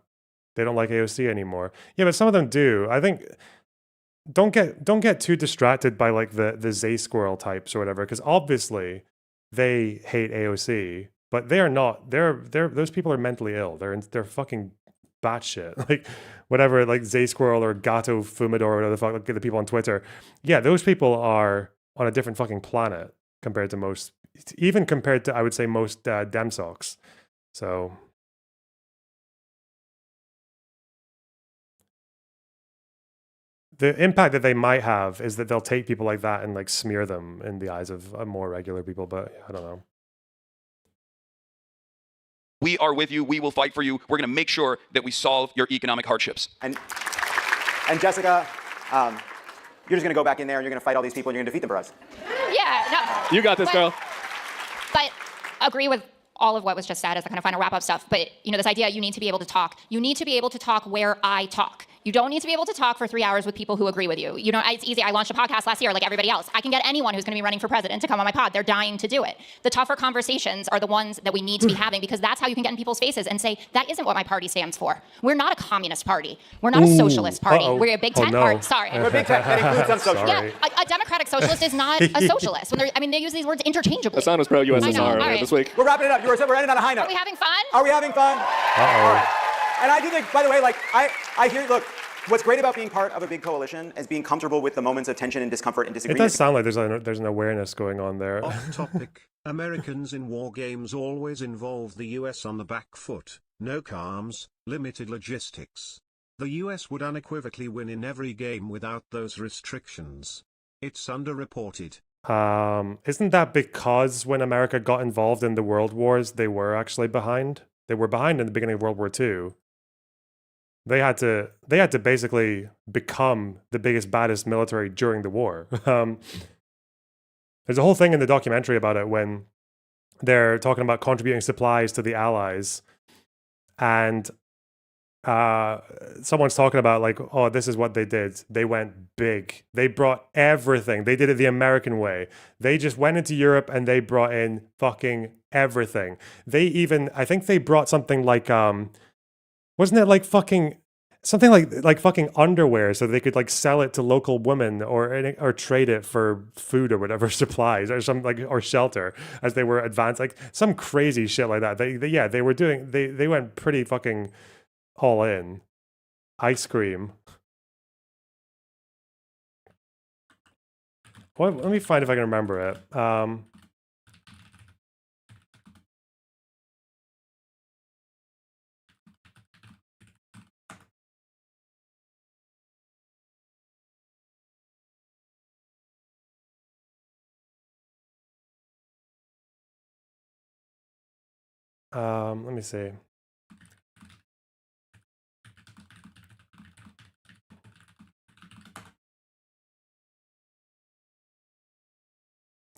They don't like AOC anymore. Yeah, but some of them do. I think don't get too distracted by like the Zay Squirrel types or whatever, because obviously they hate AOC, but they are not. Those people are mentally ill. They're fucking batshit. Like whatever, like Zay Squirrel or Gato Fumador or whatever the fuck, like the people on Twitter. Yeah, those people are on a different fucking planet compared to most, even compared to, I would say, most Dem socks. So the impact that they might have is that they'll take people like that and like smear them in the eyes of more regular people, but I don't know. We are with you. We will fight for you. We're going to make sure that we solve your economic hardships. And Jessica, you're just going to go back in there and you're going to fight all these people and you're going to defeat them for us. Yeah, no. You got this, girl. But agree with all of what was just said as the kind of final wrap-up stuff. But, this idea, you need to be able to talk. You need to be able to talk where I talk. You don't need to be able to talk for 3 hours with people who agree with you. It's easy. I launched a podcast last year like everybody else. I can get anyone who's going to be running for president to come on my pod. They're dying to do it. The tougher conversations are the ones that we need to be having, because that's how you can get in people's faces and say, that isn't what my party stands for. We're not a communist party. We're not a socialist party. We're a big tent party. Sorry. We're a big tent. That includes some socialists. Yeah, a democratic socialist is not a socialist. They use these words interchangeably. Hassan was pro-USSR this week. We're wrapping it up. We're ending on a high note. Are we having fun? Are we having fun? Uh-oh. All right. And I do think, by the way, like, I hear, look, what's great about being part of a big coalition is being comfortable with the moments of tension and discomfort and disagreement. It does sound like there's an awareness going on there. Off topic. Americans in war games always involve the US on the back foot. No comms, limited logistics. The US would unequivocally win in every game without those restrictions. It's underreported. Isn't that because when America got involved in the world wars, they were actually behind? They were behind in the beginning of World War II. They had to basically become the biggest, baddest military during the war. There's a whole thing in the documentary about it when they're talking about contributing supplies to the Allies. And someone's talking about like, oh, this is what they did. They went big. They brought everything. They did it the American way. They just went into Europe and they brought in fucking everything. They even, I think they brought something like, wasn't it like fucking something like fucking underwear so they could like sell it to local women or trade it for food or whatever, supplies or some like, or shelter as they were advanced, like some crazy shit like that. They were doing, they went pretty fucking all in. Ice cream. Well, let me find if I can remember it. Let me see.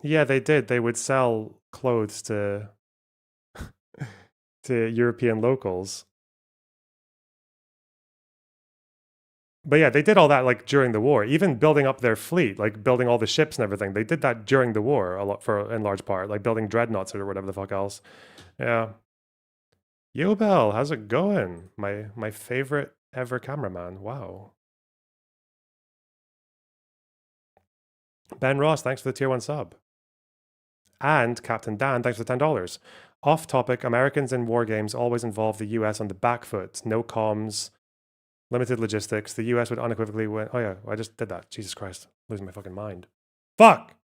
Yeah, they did. They would sell clothes to to European locals. But yeah, they did all that like during the war, even building up their fleet, like building all the ships and everything. They did that during the war a lot, for in large part, like building dreadnoughts or whatever the fuck else. Yeah. Yo Bell, how's it going? My favorite ever cameraman. Wow. Ben Ross, thanks for the tier 1 sub. And Captain Dan, thanks for the $10. Off topic, Americans in war games always involve the US on the back foot. No comms, limited logistics. The US would unequivocally win. Oh yeah, I just did that. Jesus Christ. Losing my fucking mind. Fuck!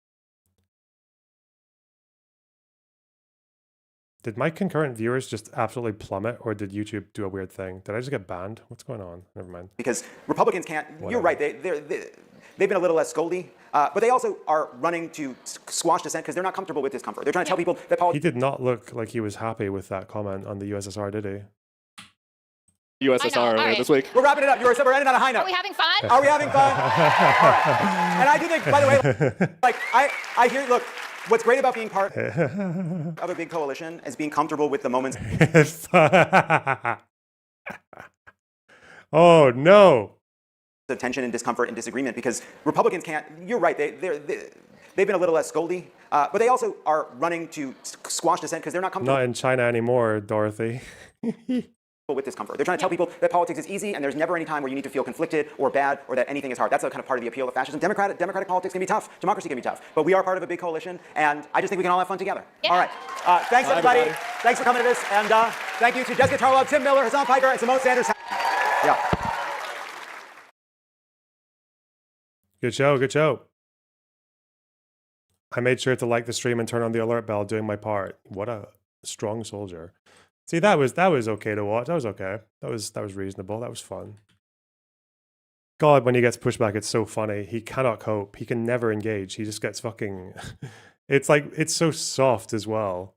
Did my concurrent viewers just absolutely plummet, or did YouTube do a weird thing? Did I just get banned? What's going on? Never mind. Because Republicans can't, Whatever. You're right, they've been a little less scoldy, but they also are running to squash dissent because they're not comfortable with discomfort. They're trying to tell people that He did not look like he was happy with that comment on the USSR, did he? USSR earlier this week. We're wrapping it up. We're ending on a high note. Are we having fun? Are we having fun? All right. And I do think, by the way, like I hear, look, what's great about being part of a big coalition is being comfortable with the moments. Oh no. Of tension and discomfort and disagreement, because Republicans can't, you're right, they've been a little less scoldy, but they also are running to squash dissent because they're not comfortable Not in China anymore, Dorothy. with discomfort. They're trying to tell people that politics is easy and there's never any time where you need to feel conflicted or bad or that anything is hard. That's a kind of part of the appeal of fascism. Democratic politics can be tough. Democracy can be tough. But we are part of a big coalition, and I just think we can all have fun together. Yeah. All right. Thanks, everybody. Thanks for coming to this. And thank you to Jessica Tarlov, Tim Miller, Hassan Piker, and Simone Sanders. Yeah. Good show, good show. I made sure to like the stream and turn on the alert bell doing my part. What a strong soldier. See, that was okay to watch. That was okay. That was reasonable. That was fun. God, when he gets pushed back, it's so funny. He cannot cope. He can never engage. He just gets fucking it's like, it's so soft as well.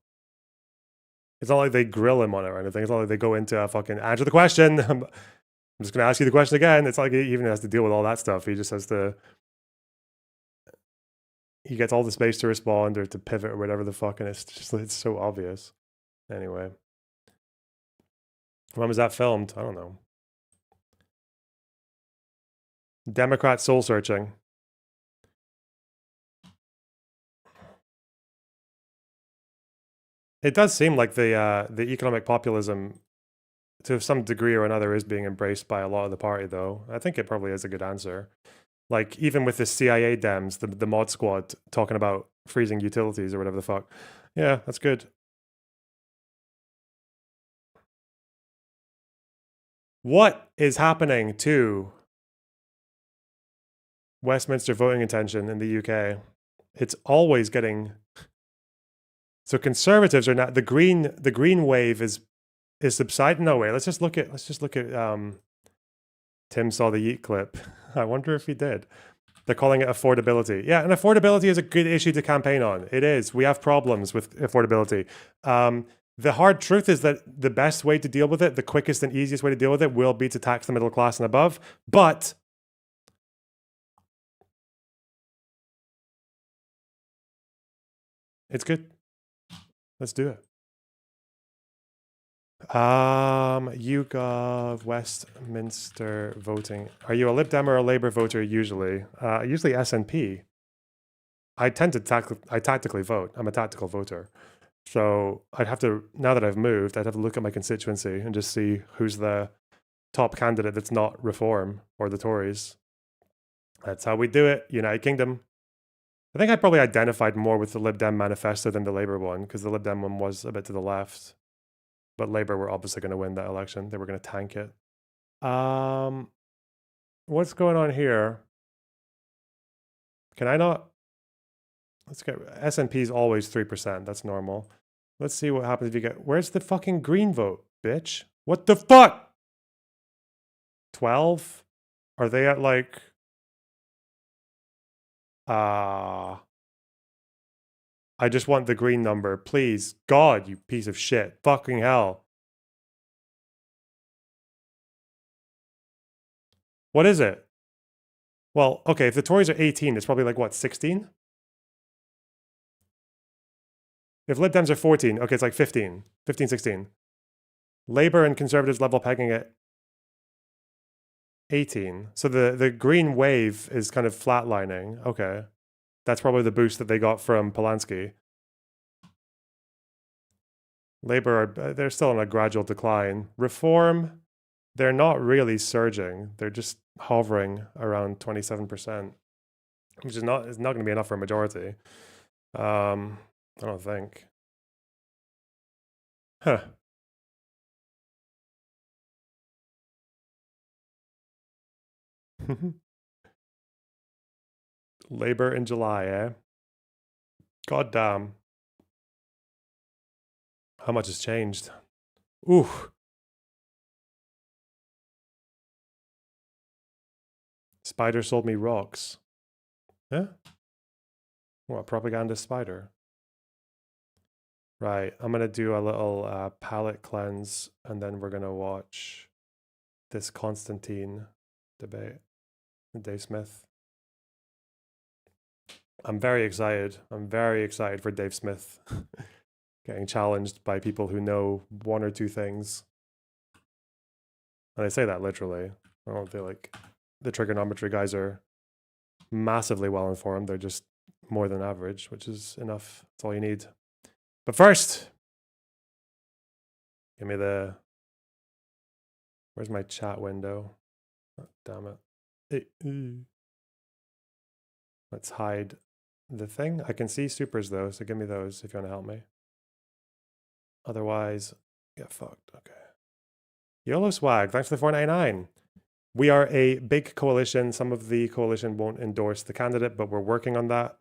It's not like they grill him on it or anything. It's not like they go into a fucking answer the question. I'm just going to ask you the question again. It's like he even has to deal with all that stuff. He just has to, he gets all the space to respond or to pivot or whatever the fuck, and it's just, it's so obvious. Anyway. When was that filmed? I don't know. Democrat soul searching. It does seem like the economic populism, to some degree or another, is being embraced by a lot of the party, though. I think it probably is a good answer. Like, even with the CIA Dems, the mod squad, talking about freezing utilities or whatever the fuck. Yeah, that's good. What is happening to Westminster voting intention in the UK? It's always getting... So conservatives are not, the green wave is subsiding. No way. Let's just look at Tim saw the Yeet clip. I wonder if he did. They're calling it affordability. Yeah, and affordability is a good issue to campaign on. It is. We have problems with affordability. The hard truth is that the best way to deal with it, the quickest and easiest way to deal with it, will be to tax the middle class and above. But it's good. Let's do it. YouGov, Westminster voting. Are you a Lib Dem or a Labour voter usually? Usually SNP. I tend to tactically vote. I'm a tactical voter. So I'd have to, now that I've moved, I'd have to look at my constituency and just see who's the top candidate that's not Reform or the Tories. That's how we do it. United Kingdom. I think I probably identified more with the Lib Dem manifesto than the Labour one, because the Lib Dem one was a bit to the left. But Labour were obviously going to win that election. They were going to tank it. What's going on here? Can I not? Let's get S&P is always 3%. That's normal. Let's see what happens if you get. Where's the fucking green vote, bitch? What the fuck? 12? Are they at like? I just want the green number, please. God, you piece of shit. Fucking hell. What is it? Well, okay, if the Tories are 18, it's probably like what, 16? If Lib Dems are 14, okay, it's like 15, 16. Labour and Conservatives level pegging at 18. So the green wave is kind of flatlining. Okay. That's probably the boost that they got from Polanski. Labour, they're still on a gradual decline. Reform, they're not really surging. They're just hovering around 27%, which is not going to be enough for a majority. I don't think. Huh. Labour in July, eh? God damn. How much has changed? Ooh. Spider sold me rocks. Yeah? What, propaganda spider? Right, I'm going to do a little palate cleanse, and then we're going to watch this Konstantin debate with Dave Smith. I'm very excited. I'm very excited for Dave Smith getting challenged by people who know one or two things. And I say that literally. I don't feel like the trigonometry guys are massively well informed. They're just more than average, which is enough. That's all you need. But first, give me the... Where's my chat window? Oh, damn it. Let's hide the thing. I can see supers though, so give me those if you want to help me. Otherwise, get fucked. Okay. YOLO Swag, thanks for the $4.99. We are a big coalition. Some of the coalition won't endorse the candidate, but we're working on that.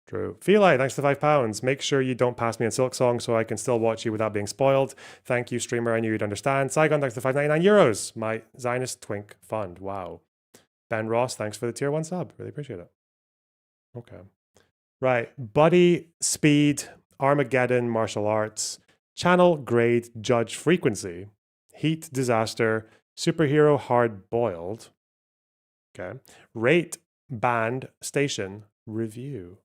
True. Feli, thanks for the £5. Make sure you don't pass me on Silk Song so I can still watch you without being spoiled. Thank you, streamer. I knew you'd understand. Saigon, thanks for the €5.99. My Zionist Twink Fund. Wow. Ben Ross, thanks for the tier 1 sub. Really appreciate it. Okay. Right. Buddy, Speed, Armageddon, Martial Arts, Channel, Grade, Judge, Frequency, Heat, Disaster, Superhero, Hard Boiled. Okay. Rate, Band, Station, Review.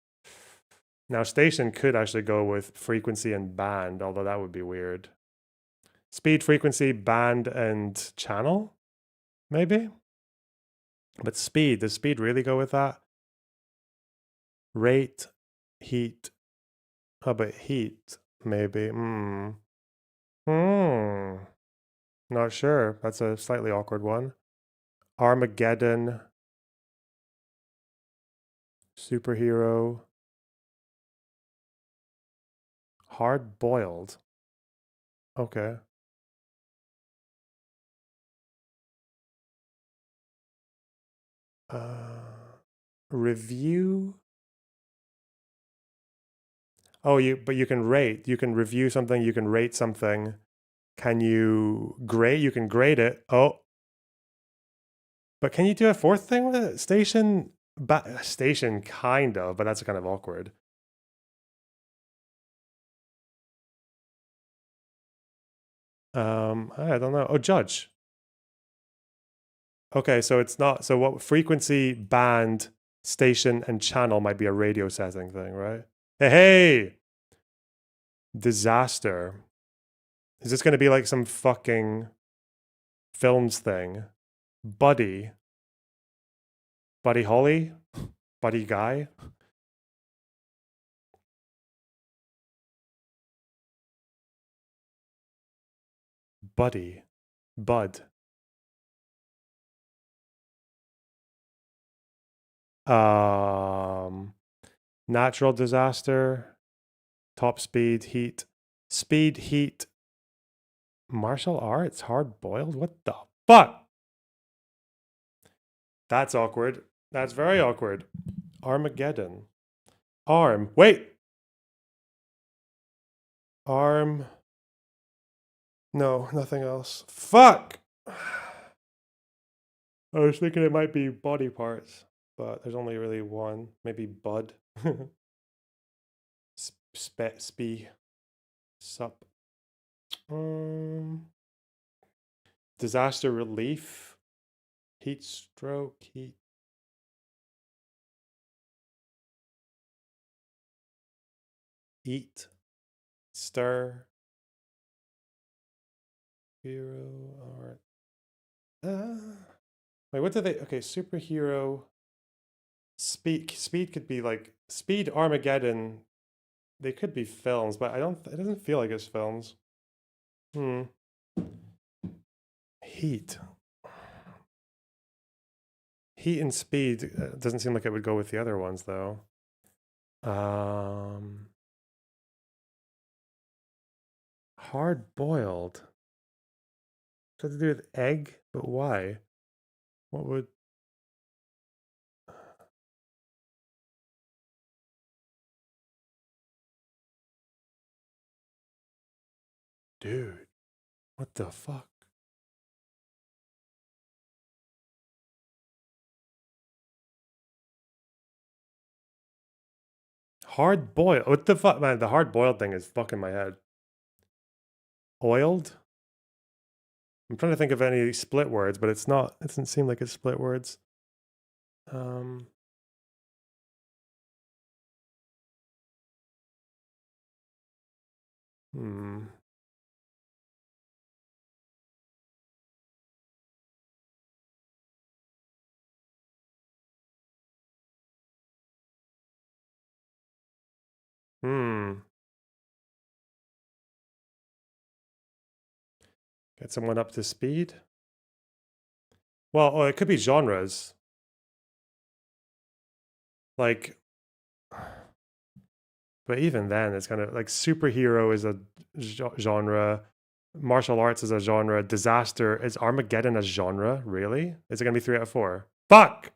Now, Station could actually go with Frequency and Band, although that would be weird. Speed, Frequency, Band, and Channel? Maybe? But Speed, does Speed really go with that? Rate, Heat. How about Heat? Maybe. Not sure. That's a slightly awkward one. Armageddon. Superhero. Hard boiled. Okay. Review. Oh, but you can rate. You can review something. You can rate something. Can you grade? You can grade it. Oh. But can you do a fourth thing with it? Station, kind of, but that's kind of awkward. I don't know. Oh, judge. Okay, so it's not. So what frequency, band, station, and channel might be a radio setting thing, right? Hey! Disaster. Is this going to be like some fucking films thing? Buddy. Buddy Holly? Buddy Guy? Buddy. Bud. Natural disaster. Top speed, heat. Speed, heat. Martial arts, hard boiled? What the fuck? That's awkward. That's very awkward. Armageddon. Arm. Wait. Arm. No, nothing else. Fuck! I was thinking it might be body parts, but there's only really one. Maybe bud. Spee. Sup. Disaster relief. Heat stroke. Heat. Eat. Stir. Hero art. Wait, what do they? Okay, superhero. Speed could be like Speed Armageddon. They could be films, but I don't. It doesn't feel like it's films. Heat. Heat and Speed doesn't seem like it would go with the other ones though. Hard boiled. Does it have to do with egg? But why? What would... Dude, what the fuck? Hard boiled? What the fuck, man? The hard boiled thing is fucking my head. Oiled? I'm trying to think of any split words, but it's not. It doesn't seem like it's split words. Get someone up to speed? Well, oh, it could be genres. Like, but even then, it's kind of like superhero is a genre. Martial arts is a genre. Disaster. Is Armageddon a genre? Really? Is it going to be 3 out of 4? Fuck!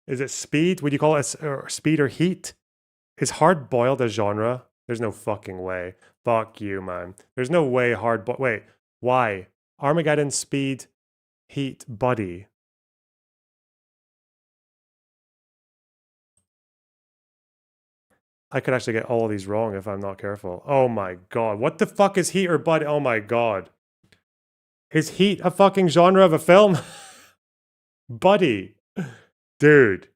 Is it speed? Would you call it speed or heat? Is hard boiled a genre? There's no fucking way. Fuck you, man. There's no way hard boiled. Wait, why? Armageddon, speed, heat, buddy. I could actually get all of these wrong if I'm not careful. Oh my god. What the fuck is heat or buddy? Oh my god. Is heat a fucking genre of a film? Buddy. Dude.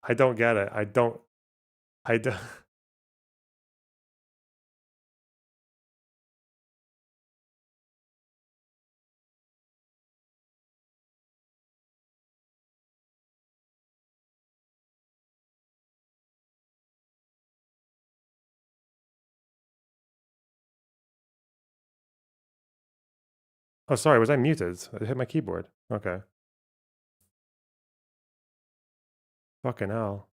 I don't get it. I don't. Oh, sorry. Was I muted? I hit my keyboard. Okay. Fucking hell.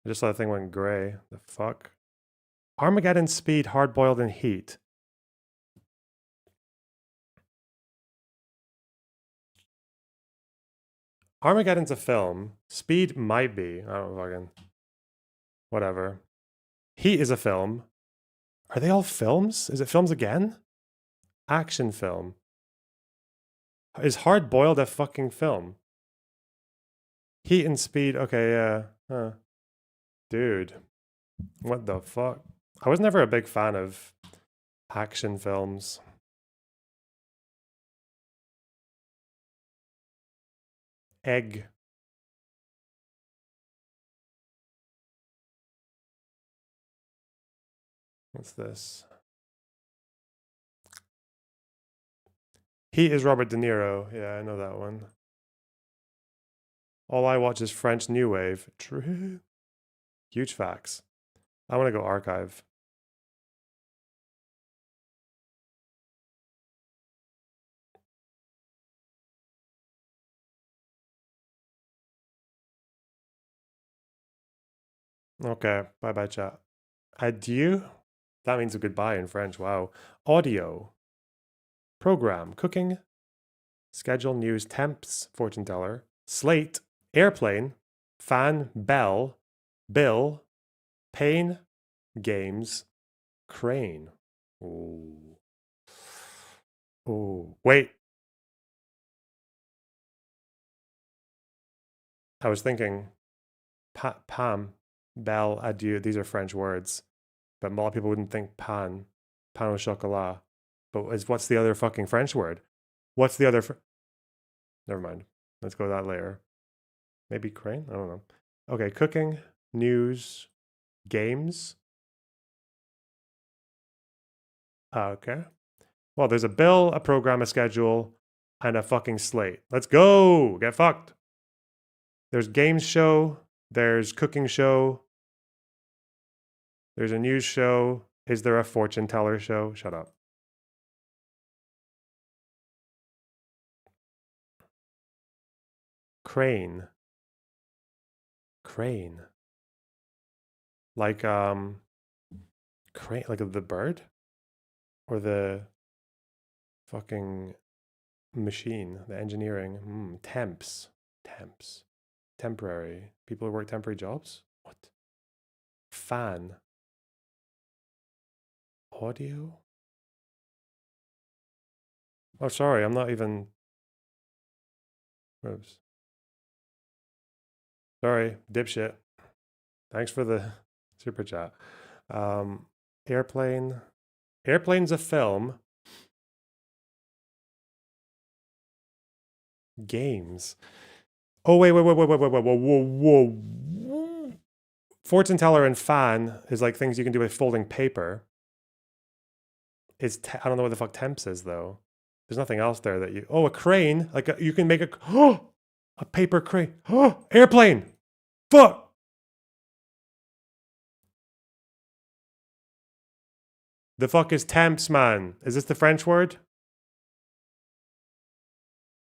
I just saw the thing went gray. The fuck? Armageddon, speed, hard boiled, and heat. Armageddon's a film. Speed might be. I don't fucking. Whatever. Heat is a film. Are they all films? Is it films again? Action film. Is hard boiled a fucking film? Heat and speed. Okay, yeah. Huh. Dude, what the fuck? I was never a big fan of action films. Egg. What's this? He is Robert De Niro. Yeah, I know that one. All I watch is French New Wave. True. Huge facts. I want to go archive. Okay, bye-bye chat. Adieu? That means a goodbye in French, wow. Audio. Program, cooking. Schedule, news, temps, fortune teller. Slate, airplane, fan, bell, bill, pain, games, crane. Ooh. Ooh, wait. I was thinking, Pam, belle, adieu. These are French words, but a lot of people wouldn't think pain au chocolat. But what's the other fucking French word? What's the other? Never mind. Let's go that later. Maybe crane? I don't know. Okay, cooking, news, games. Okay. Well, there's a bill, a program, a schedule, and a fucking slate. Let's go. Get fucked. There's games show. There's cooking show. There's a news show. Is there a fortune teller show? Shut up. Crane. Crane. Like crane, like the bird? Or the fucking machine, the engineering. Temps. Temps. Temporary. People who work temporary jobs? What? Fan. Audio? Oh, sorry, I'm not even... Oops. Sorry, dipshit. Thanks for the super chat. Airplane. Airplane's a film. Games. Oh, wait. Whoa. Fortune teller and fan is like things you can do with folding paper. I don't know what the fuck temps is, though. There's nothing else there that you... Oh, a crane. Like you can make a... Oh, a paper crane. Oh, airplane. Fuck. The fuck is temps, man? Is this the French word?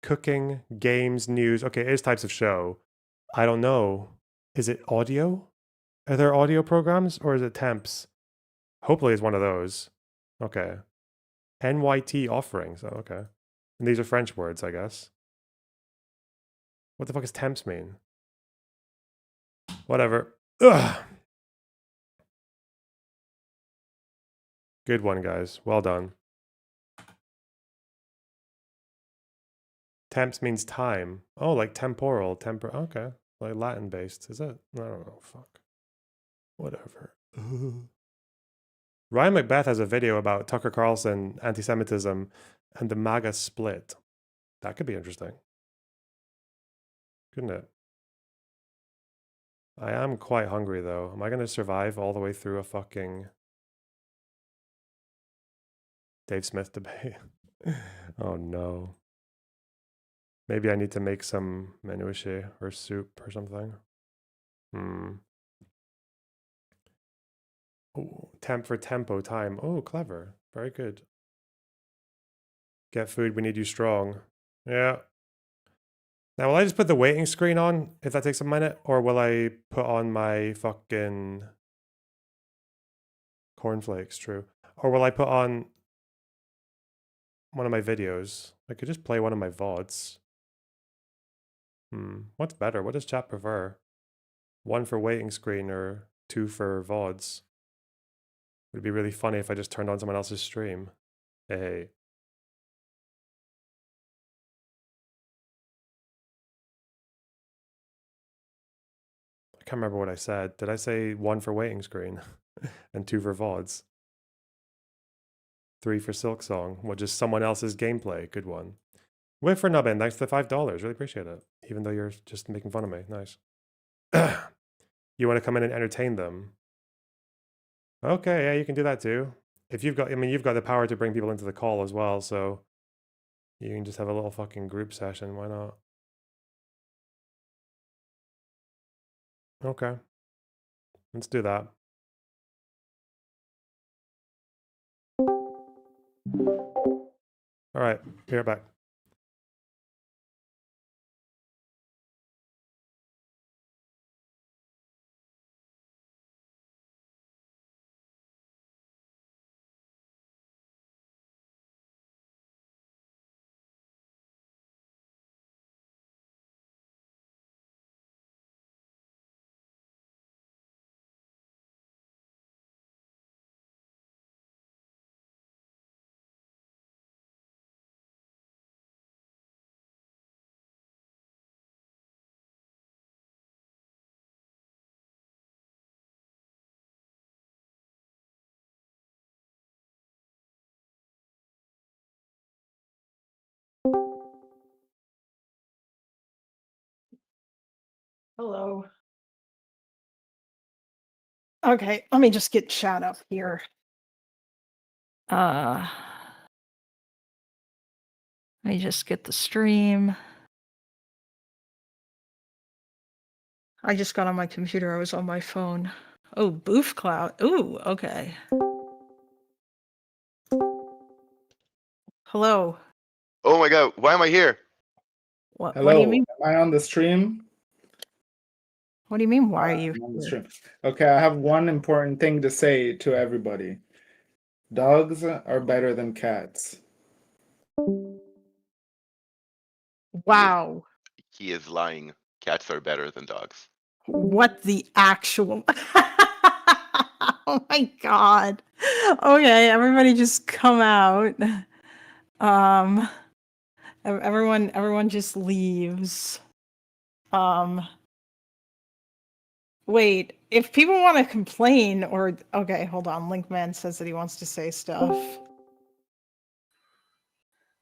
Cooking, games, news. Okay, it is types of show. I don't know. Is it audio? Are there audio programs or is it temps? Hopefully it's one of those. Okay. NYT offerings. Oh, okay. And these are French words, I guess. What the fuck does temps mean? Whatever. Ugh. Good one, guys. Well done. Temps means time. Oh, like temporal. Okay. Like Latin based. Is it? I don't know. Fuck. Whatever. Ryan Macbeth has a video about Tucker Carlson, anti-Semitism, and the MAGA split. That could be interesting. Couldn't it? I am quite hungry, though. Am I going to survive all the way through a fucking Dave Smith debate? Oh, no. Maybe I need to make some minouche or soup or something. Oh, temp for tempo time. Oh, clever. Very good. Get food, we need you strong. Yeah. Now, will I just put the waiting screen on if that takes a minute? Or will I put on my fucking cornflakes? True. Or will I put on one of my videos? I could just play one of my VODs. What's better? What does chat prefer? 1 for waiting screen or 2 for VODs? Would be really funny if I just turned on someone else's stream. Hey. can't remember what I said. Did I say 1 for Waiting Screen and 2 for VODs? 3 for Silk Song. Well, just someone else's gameplay. Good one. Wait for Nubbin. Thanks for the $5. Really appreciate it. Even though you're just making fun of me. Nice. You want to come in and entertain them? Okay, yeah, you can do that too. If you've got, I mean, you've got the power to bring people into the call as well, so you can just have a little fucking group session. Why not? Okay. Let's do that. All right, be right back. Hello. Okay, let me just get chat up here. Let me just get the stream. I just got on my computer. I was on my phone. Oh, Boof Cloud. Ooh, okay. Hello. Oh my god, why am I here? What Hello, do you mean? am I on the stream? What do you mean? Why are you I'm on the here? stream. Okay, I have one important thing to say to everybody. Dogs are better than cats. Wow. He is lying. Cats are better than dogs. What the actual Oh my god. Okay, everybody just come out. Everyone just leaves. Wait, if people want to complain or okay, hold on. Linkman says that he wants to say stuff.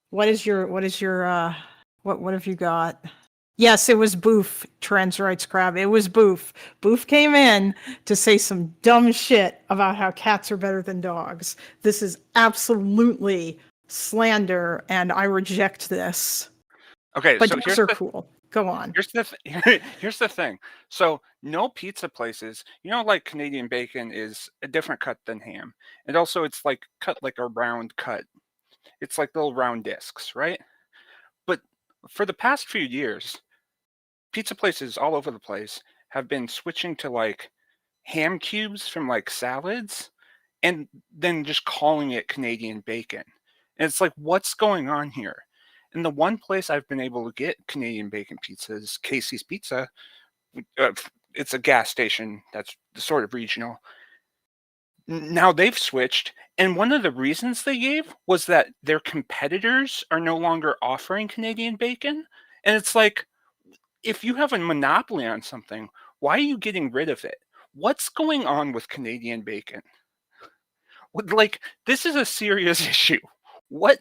What have you got? Yes, it was Boof, Trans Rights Crab. It was Boof. Boof came in to say some dumb shit about how cats are better than dogs. This is absolutely slander, and I reject this. Okay, But so dogs are cool. Go on. Here's the thing. So no pizza places, like Canadian bacon is a different cut than ham. And also it's like cut like a round cut. It's like little round discs, right? But for the past few years, pizza places all over the place have been switching to like ham cubes from like salads and then just calling it Canadian bacon. And it's like, what's going on here? And the one place I've been able to get Canadian bacon pizza is Casey's Pizza. It's a gas station that's sort of regional. Now they've switched, and one of the reasons they gave was that their competitors are no longer offering Canadian bacon. And it's like, if you have a monopoly on something, why are you getting rid of it? What's going on with Canadian bacon? Like, this is a serious issue. What,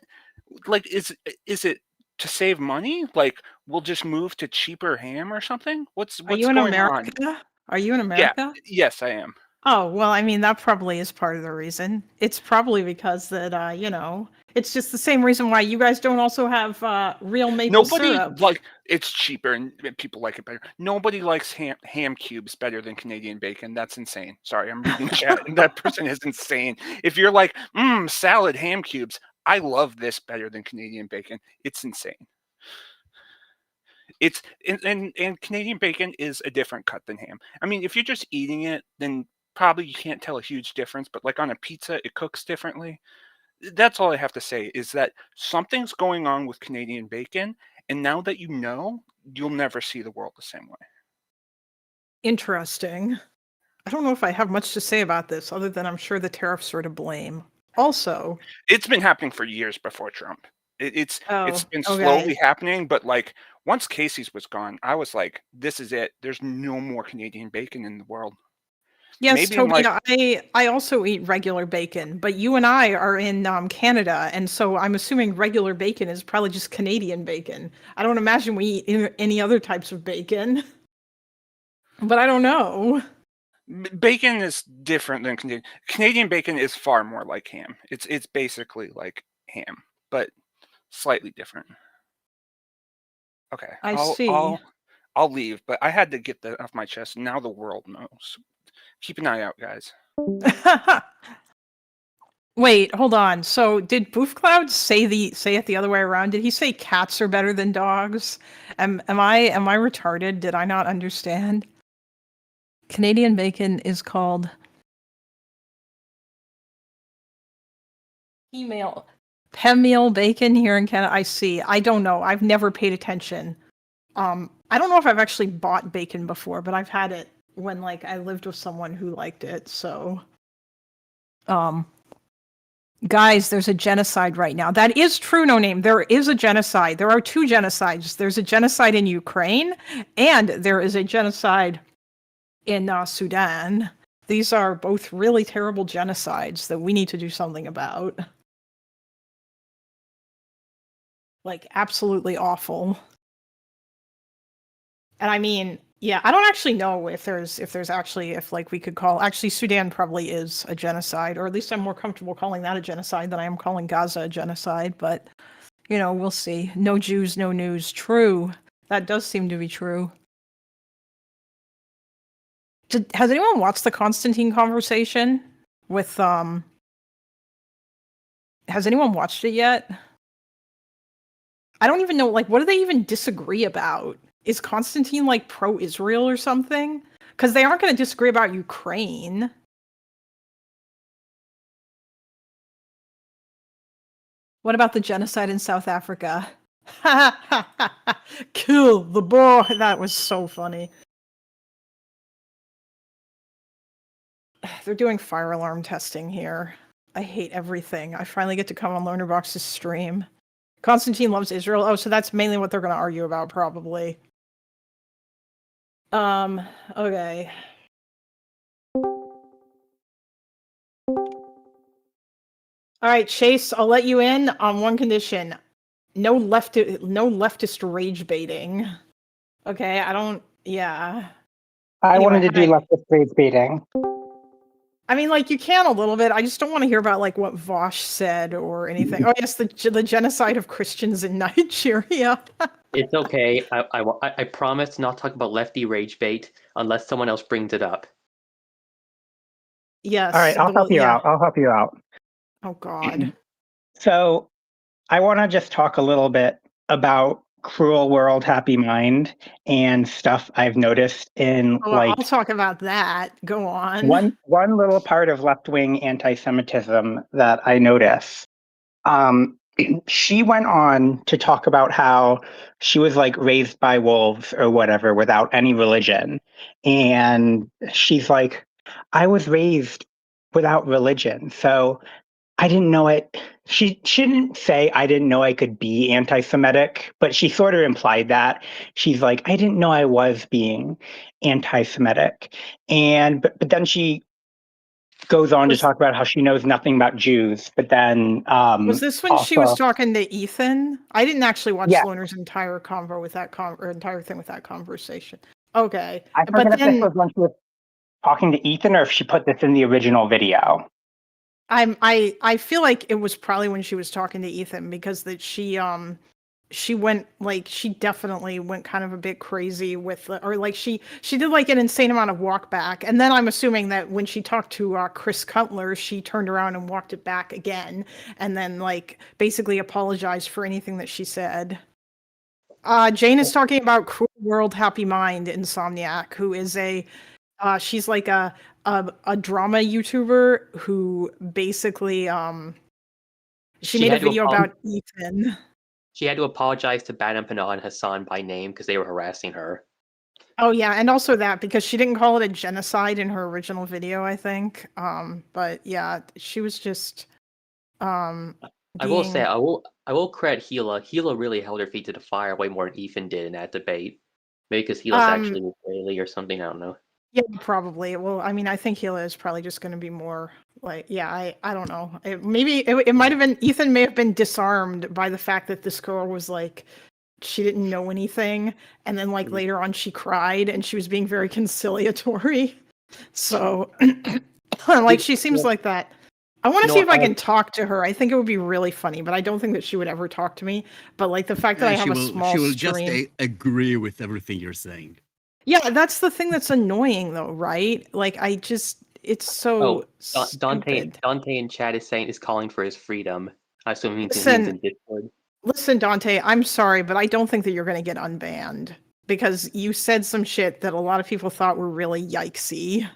like, is it to save money? Like, we'll just move to cheaper ham or something? What's you in going America? on? Are you in America? Yes, I am. Oh, well, I mean, that probably is part of the reason. It's probably because that, it's just the same reason why you guys don't also have real maple syrup. Like, it's cheaper and people like it better. Nobody likes ham cubes better than Canadian bacon. That's insane. Sorry, I'm reading chat. That person is insane. If you're like, salad ham cubes, I love this better than Canadian bacon. It's insane. It's and Canadian bacon is a different cut than ham. I mean, if you're just eating it, then probably you can't tell a huge difference, but like on a pizza, it cooks differently. That's all I have to say is that something's going on with Canadian bacon, and now that you know, you'll never see the world the same way. Interesting. I don't know if I have much to say about this other than I'm sure the tariffs are to blame. Also, it's been happening for years before Trump. It's been slowly happening, but like once Casey's was gone, I was like, this is it. There's no more Canadian bacon in the world. Yes, Maybe in, Toby, like, I also eat regular bacon, but you and I are in Canada, and so I'm assuming regular bacon is probably just Canadian bacon. I don't imagine we eat any other types of bacon, but I don't know. Bacon is different than Canadian. Canadian bacon is far more like ham. It's basically like ham, but slightly different. Okay, I see. I'll leave, but I had to get that off my chest. Now the world knows. Keep an eye out, guys. Wait, hold on. So did Boof Cloud say it the other way around? Did he say cats are better than dogs? Am I retarded? Did I not understand? Canadian bacon is called Pemmiel bacon here in Canada. I see. I don't know. I've never paid attention. I don't know if I've actually bought bacon before, but I've had it when like I lived with someone who liked it. So, guys, there's a genocide right now. That is true, No Name. There is a genocide. There are two genocides. There's a genocide in Ukraine, and there is a genocide in Sudan. These are both really terrible genocides that we need to do something about. Like, absolutely awful. And I mean, yeah, I don't actually know if we could call, actually Sudan probably is a genocide, or at least I'm more comfortable calling that a genocide than I am calling Gaza a genocide, but you know, we'll see. No Jews, no news. True. That does seem to be true. Has anyone watched the Konstantin conversation with has anyone watched it yet? I don't even know, like, what do they even disagree about? Is Konstantin like pro-Israel or something? Because they aren't going to disagree about Ukraine. What about the genocide in South Africa? Kill the boy. That was so funny. They're doing fire alarm testing here. I hate everything. I finally get to come on Lonerbox's stream. Konstantin loves Israel. Oh, so that's mainly what they're going to argue about, probably. Okay. All right, Chase, I'll let you in on one condition. No leftist rage baiting. Okay, yeah. I wanted to do leftist rage baiting. I mean, like, you can a little bit. I just don't want to hear about, like, what Vosh said or anything. Oh, yes, the genocide of Christians in Nigeria. It's okay. I promise not to talk about lefty rage bait unless someone else brings it up. Yes. All right, I'll help you out. I'll help you out. Oh, God. So I want to just talk a little bit about Cruel World, Happy Mind and stuff I've noticed in I'll talk about that. Go on. One little part of left-wing anti-Semitism that I notice. She went on to talk about how she was like raised by wolves or whatever without any religion. And she's like, I was raised without religion. So I didn't know it. She didn't say I didn't know I could be anti-Semitic, but she sort of implied that. She's like, I didn't know I was being anti-Semitic. But then she goes on to talk about how she knows nothing about Jews, but then was this when she was talking to Ethan? I didn't actually watch Loner's entire convo with that entire thing with that conversation. Okay, I forget if this was when she was talking to Ethan or if she put this in the original video. I feel like it was probably when she was talking to Ethan, because that she went, like, she definitely went kind of a bit crazy with, or like she did like an insane amount of walk back, and then I'm assuming that when she talked to Chris Cutler, she turned around and walked it back again, and then like basically apologized for anything that she said. Jane is talking about Cruel World, Happy Mind, Insomniac, who is she's like a drama YouTuber who basically she made a video about Ethan. She had to apologize to Badam Panah and Hassan by name because they were harassing her. Oh yeah, and also that because she didn't call it a genocide in her original video, I think. But yeah, she was just I will say, I will credit Gila. Gila really held her feet to the fire way more than Ethan did in that debate. Maybe because Gila's actually Israeli or something. I don't know. Yeah, probably. Well, I mean, I think Gila is probably just going to be more like, yeah, I don't know. It might have been, Ethan may have been disarmed by the fact that this girl was like, she didn't know anything. And then like later on she cried and she was being very conciliatory. So like she seems like that. I want to see if I can talk to her. I think it would be really funny, but I don't think that she would ever talk to me. But like the fact that I have a small she will stream, just agree with everything you're saying. yeah, that's the thing that's annoying though, right? Like it's so Dante in chat is calling for his freedom. I assume he means in Discord. Listen, Dante, I'm sorry, but I don't think that you're going to get unbanned because you said some shit that a lot of people thought were really yikesy.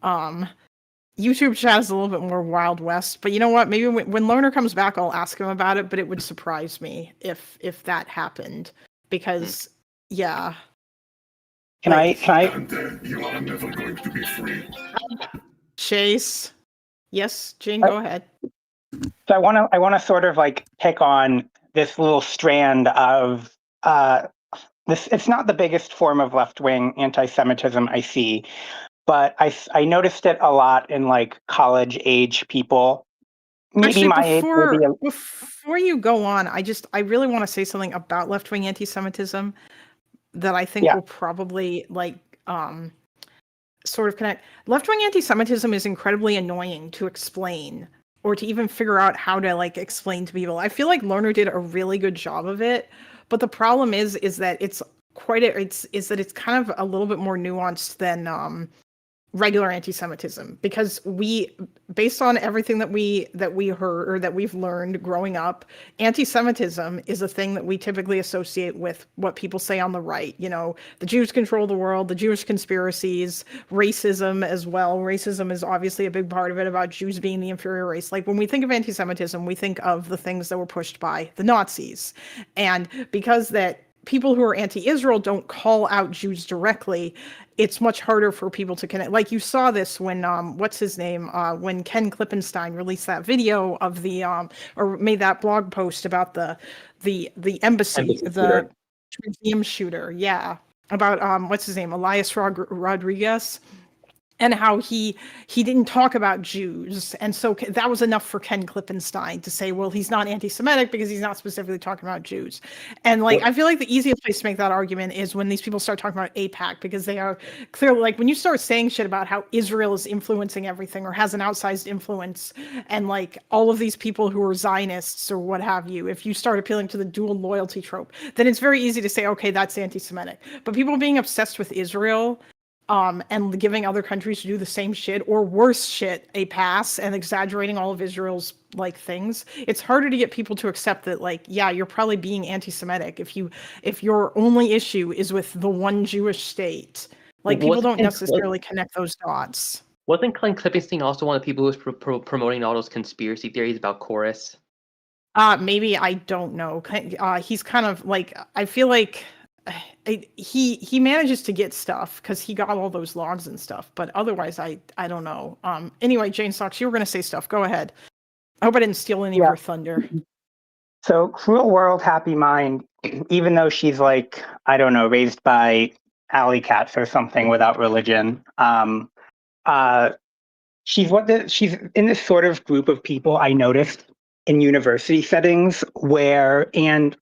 YouTube chat is a little bit more Wild West, but you know what? Maybe when Lerner comes back, I'll ask him about it. But it would surprise me if that happened because, yeah. Can I? You are never going to be free. Chase. Yes, Jane, go ahead. So I want to sort of like pick on this little strand of this. It's not the biggest form of left-wing anti-Semitism I see, but I noticed it a lot in like college-age people. Maybe Actually, my age. before you go on, I really want to say something about left-wing anti-Semitism that I think will probably like sort of connect. Left-wing anti-Semitism is incredibly annoying to explain or to even figure out how to like explain to people. I feel like Lerner did a really good job of it, but the problem is that it's kind of a little bit more nuanced than regular anti-Semitism because based on everything that we heard or that we've learned growing up, anti-Semitism is a thing that we typically associate with what people say on the right. You know, the Jews control the world, the Jewish conspiracies, racism as well. Racism is obviously a big part of it, about Jews being the inferior race. Like when we think of anti-Semitism, we think of the things that were pushed by the Nazis. And because that people who are anti-Israel don't call out Jews directly, it's much harder for people to connect. Like you saw this when what's his name? When Ken Klippenstein released that video of the or made that blog post about the embassy, the museum shooter. Yeah, about what's his name? Elias Rodriguez. And how he didn't talk about Jews. And so that was enough for Ken Klippenstein to say, well, he's not anti-Semitic because he's not specifically talking about Jews. And like, I feel like the easiest place to make that argument is when these people start talking about AIPAC, because they are clearly like, when you start saying shit about how Israel is influencing everything or has an outsized influence, and like all of these people who are Zionists or what have you, if you start appealing to the dual loyalty trope, then it's very easy to say, okay, that's anti-Semitic. But people being obsessed with Israel and giving other countries to do the same shit or worse shit a pass and exaggerating all of Israel's like things, it's harder to get people to accept that like, yeah, you're probably being anti-Semitic if your only issue is with the one Jewish state. Like people don't necessarily connect those dots. Wasn't Ken Klippenstein also one of the people who was promoting all those conspiracy theories about Chorus? Maybe, I don't know. He's kind of like, I feel like he manages to get stuff because he got all those logs and stuff, but otherwise I don't know. Anyway, Jane Socks, you were gonna say stuff. Go ahead. I hope I didn't steal any of your thunder. So Cruel World, Happy Mind, even though she's like, I don't know, raised by alley cats or something without religion, she's in this sort of group of people I noticed in university settings where, and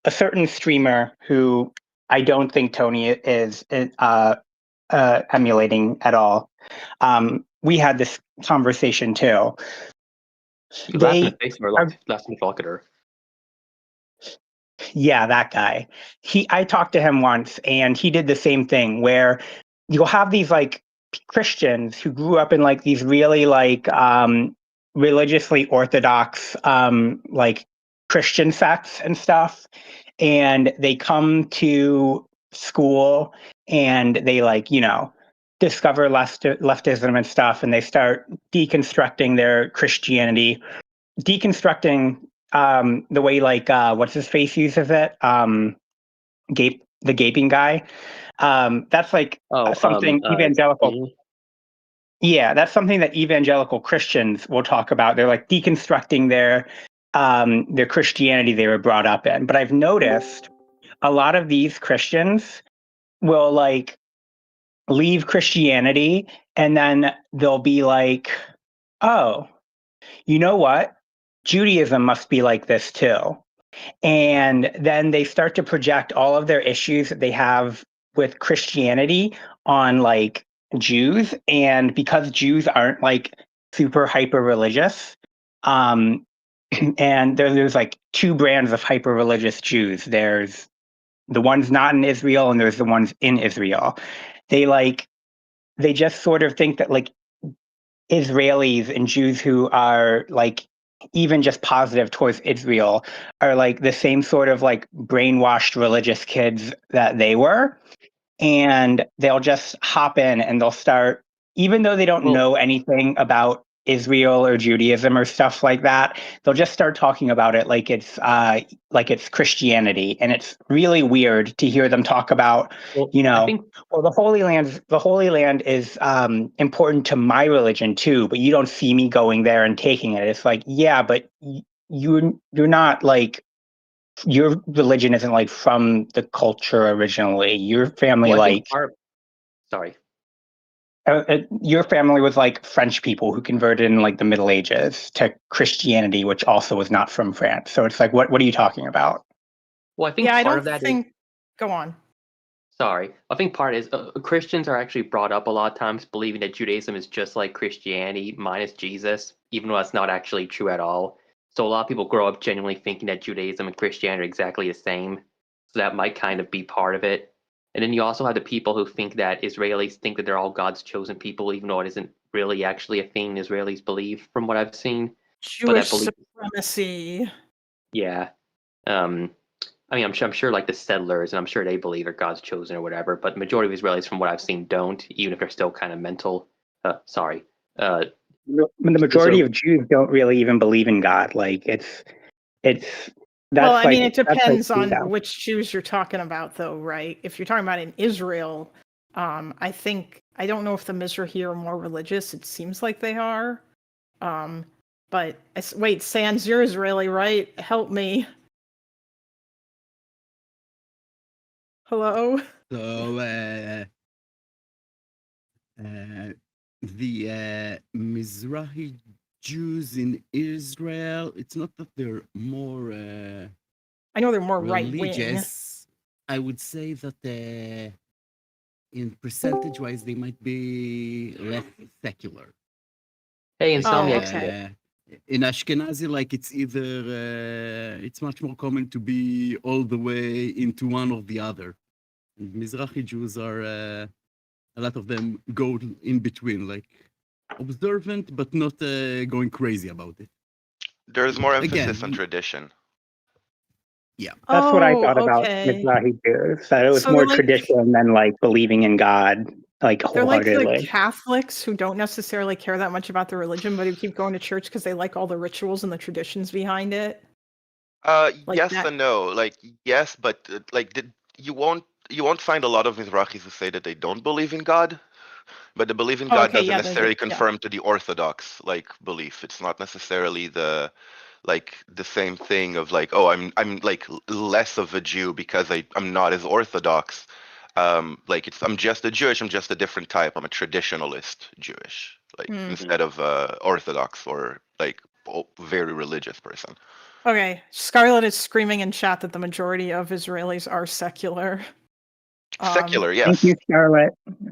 a certain streamer who I don't think Tony is emulating at all. We had this conversation too. You laughed in the face of her last look at her. Yeah, that guy. I talked to him once and he did the same thing where you'll have these like Christians who grew up in like these really like religiously orthodox like Christian sects and stuff, and they come to school and they like, you know, discover leftism and stuff, and they start deconstructing their Christianity, deconstructing the way like what's his face uses it, the gaping guy. That's like something evangelical. Yeah, that's something that evangelical Christians will talk about. They're like deconstructing their their Christianity they were brought up in. But I've noticed a lot of these Christians will like leave Christianity and then they'll be like, oh, you know what? Judaism must be like this too. And then they start to project all of their issues that they have with Christianity on like Jews. And because Jews aren't like super hyper religious, and there's like two brands of hyper religious Jews. There's the ones not in Israel and there's the ones in Israel. They just sort of think that like Israelis and Jews who are like even just positive towards Israel are like the same sort of like brainwashed religious kids that they were. And they'll just hop in and they'll start, even though they don't know anything about Israel or Judaism or stuff like that, they'll just start talking about it like it's Christianity. And it's really weird to hear them talk about, the Holy Land is important to my religion too, but you don't see me going there and taking it. It's like, yeah, but you're not like, your religion isn't like from the culture originally. Your family your family was like French people who converted in like the Middle Ages to Christianity, which also was not from France. So it's like, what are you talking about? Well, I think part of that is. Go on. Sorry. I think part is Christians are actually brought up a lot of times believing that Judaism is just like Christianity minus Jesus, even though that's not actually true at all. So a lot of people grow up genuinely thinking that Judaism and Christianity are exactly the same. So that might kind of be part of it. And then you also have the people who think that Israelis think that they're all God's chosen people, even though it isn't really actually a thing Israelis believe, from what I've seen. Jewish supremacy. Yeah. I mean, I'm sure like the settlers, and I'm sure they believe they're God's chosen or whatever, but the majority of Israelis, from what I've seen, don't, even if they're still kind of mental. The majority of Jews don't really even believe in God. Like it's. Well, I mean, it depends on which Jews you're talking about, though, right? If you're talking about in Israel, I don't know if the Mizrahi are more religious. It seems like they are. But wait, Sans, you're Israeli, right? Help me. Hello? So, the Mizrahi Jews in Israel, it's not that they're more I know they're more right-wing. Religious. I would say that in percentage-wise, they might be less secular. Hey, Insomniac. In Ashkenazi, like it's either it's much more common to be all the way into one or the other. And Mizrahi Jews are a lot of them go in between, like observant but not going crazy about it. There's more emphasis on tradition. Yeah, that's what I thought about Mizrahi Jews. That it was more tradition than like believing in God, like wholeheartedly. They're like the Catholics who don't necessarily care that much about their religion, but who keep going to church because they like all the rituals and the traditions behind it. Yes and no. Like yes, but you won't find a lot of Mizrahis who say that they don't believe in God. But the belief in God doesn't necessarily conform to the Orthodox like belief. It's not necessarily the same thing of like, oh, I'm like less of a Jew because I'm not as Orthodox. I'm just a Jewish. I'm just a different type. I'm a traditionalist Jewish, instead of Orthodox or like very religious person. Okay, Scarlett is screaming in chat that the majority of Israelis are secular. Secular, yes.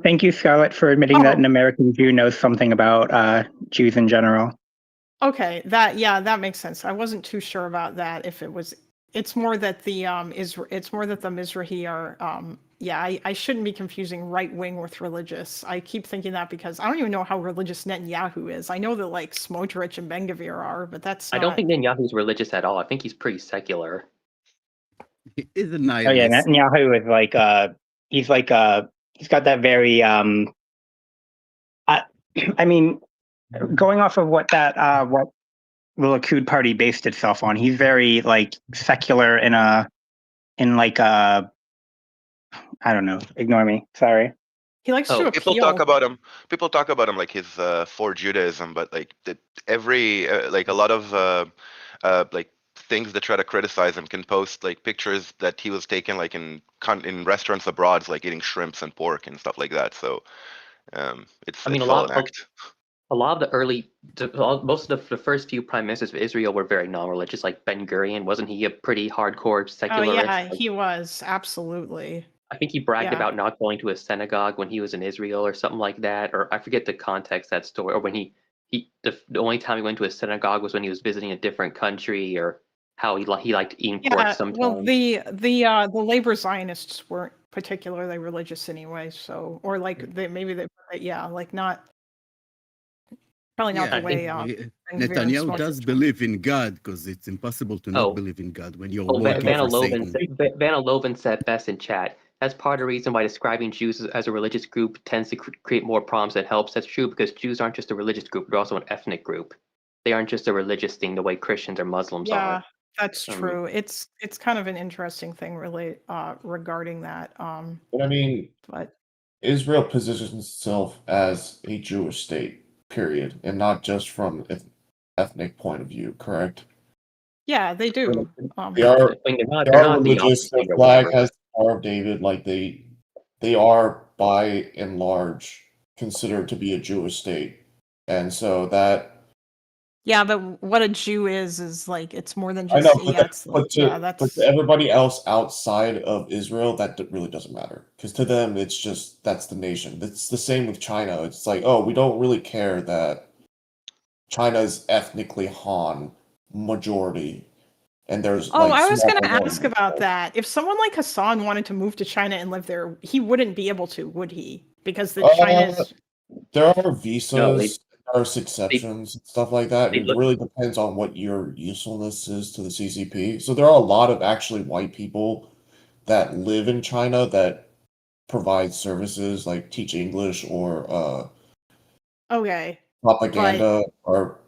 Thank you, Scarlett, for admitting that an American Jew knows something about Jews in general. Okay, that makes sense. I wasn't too sure about that. It's more that the Mizrahi are. I shouldn't be confusing right wing with religious. I keep thinking that because I don't even know how religious Netanyahu is. I know that like Smotrich and Ben-Gvir are, but that's. I don't think Netanyahu's religious at all. I think he's pretty secular. He is a nihilist. Oh yeah, Netanyahu is like he's got that very I mean, going off of what the Likud party based itself on, he's very like secular in like I don't know. Ignore me. Sorry. He likes to appeal. People talk about him like he's for Judaism, but like like a lot of like things that try to criticize him can post like pictures that he was taking like in restaurants abroad, like eating shrimps and pork and stuff like that. So it's all an act. A lot of the most of the first few prime ministers of Israel were very non-religious, like Ben Gurion. Wasn't he a pretty hardcore secularist? Oh yeah, he was, absolutely. I think he bragged about not going to a synagogue when he was in Israel or something like that, or I forget the context of that story. Or when the only time he went to a synagogue was when he was visiting a different country, or how he liked eating pork sometimes. Well, the labor Zionists weren't particularly religious anyway, so like like not. Probably not the way. Netanyahu does believe in God, because it's impossible to not believe in God when you're working for Satan. Vanna Loven said best in chat. That's part of the reason why describing Jews as a religious group tends to create more problems than helps. That's true, because Jews aren't just a religious group; they're also an ethnic group. They aren't just a religious thing the way Christians or Muslims are. Yeah, that's true. It's kind of an interesting thing regarding that. But I mean, Israel positions itself as a Jewish state. Period, and not just from an ethnic point of view, correct? Yeah, they do. They are religious. Their flag has the Star of David. Like they are by and large considered to be a Jewish state, and so that. Yeah, but what a Jew is like it's more than I just. know, but to everybody else outside of Israel, that really doesn't matter, because to them it's just that's the nation. It's the same with China. It's like, oh, we don't really care that China is ethnically Han majority, and there's. Oh, I was going to ask about that. If someone like Hassan wanted to move to China and live there, he wouldn't be able to, would he? Because China's. There are visas. There are exceptions and stuff like that. It really depends on what your usefulness is to the CCP. So there are a lot of actually white people that live in China that provide services like teach English or propaganda or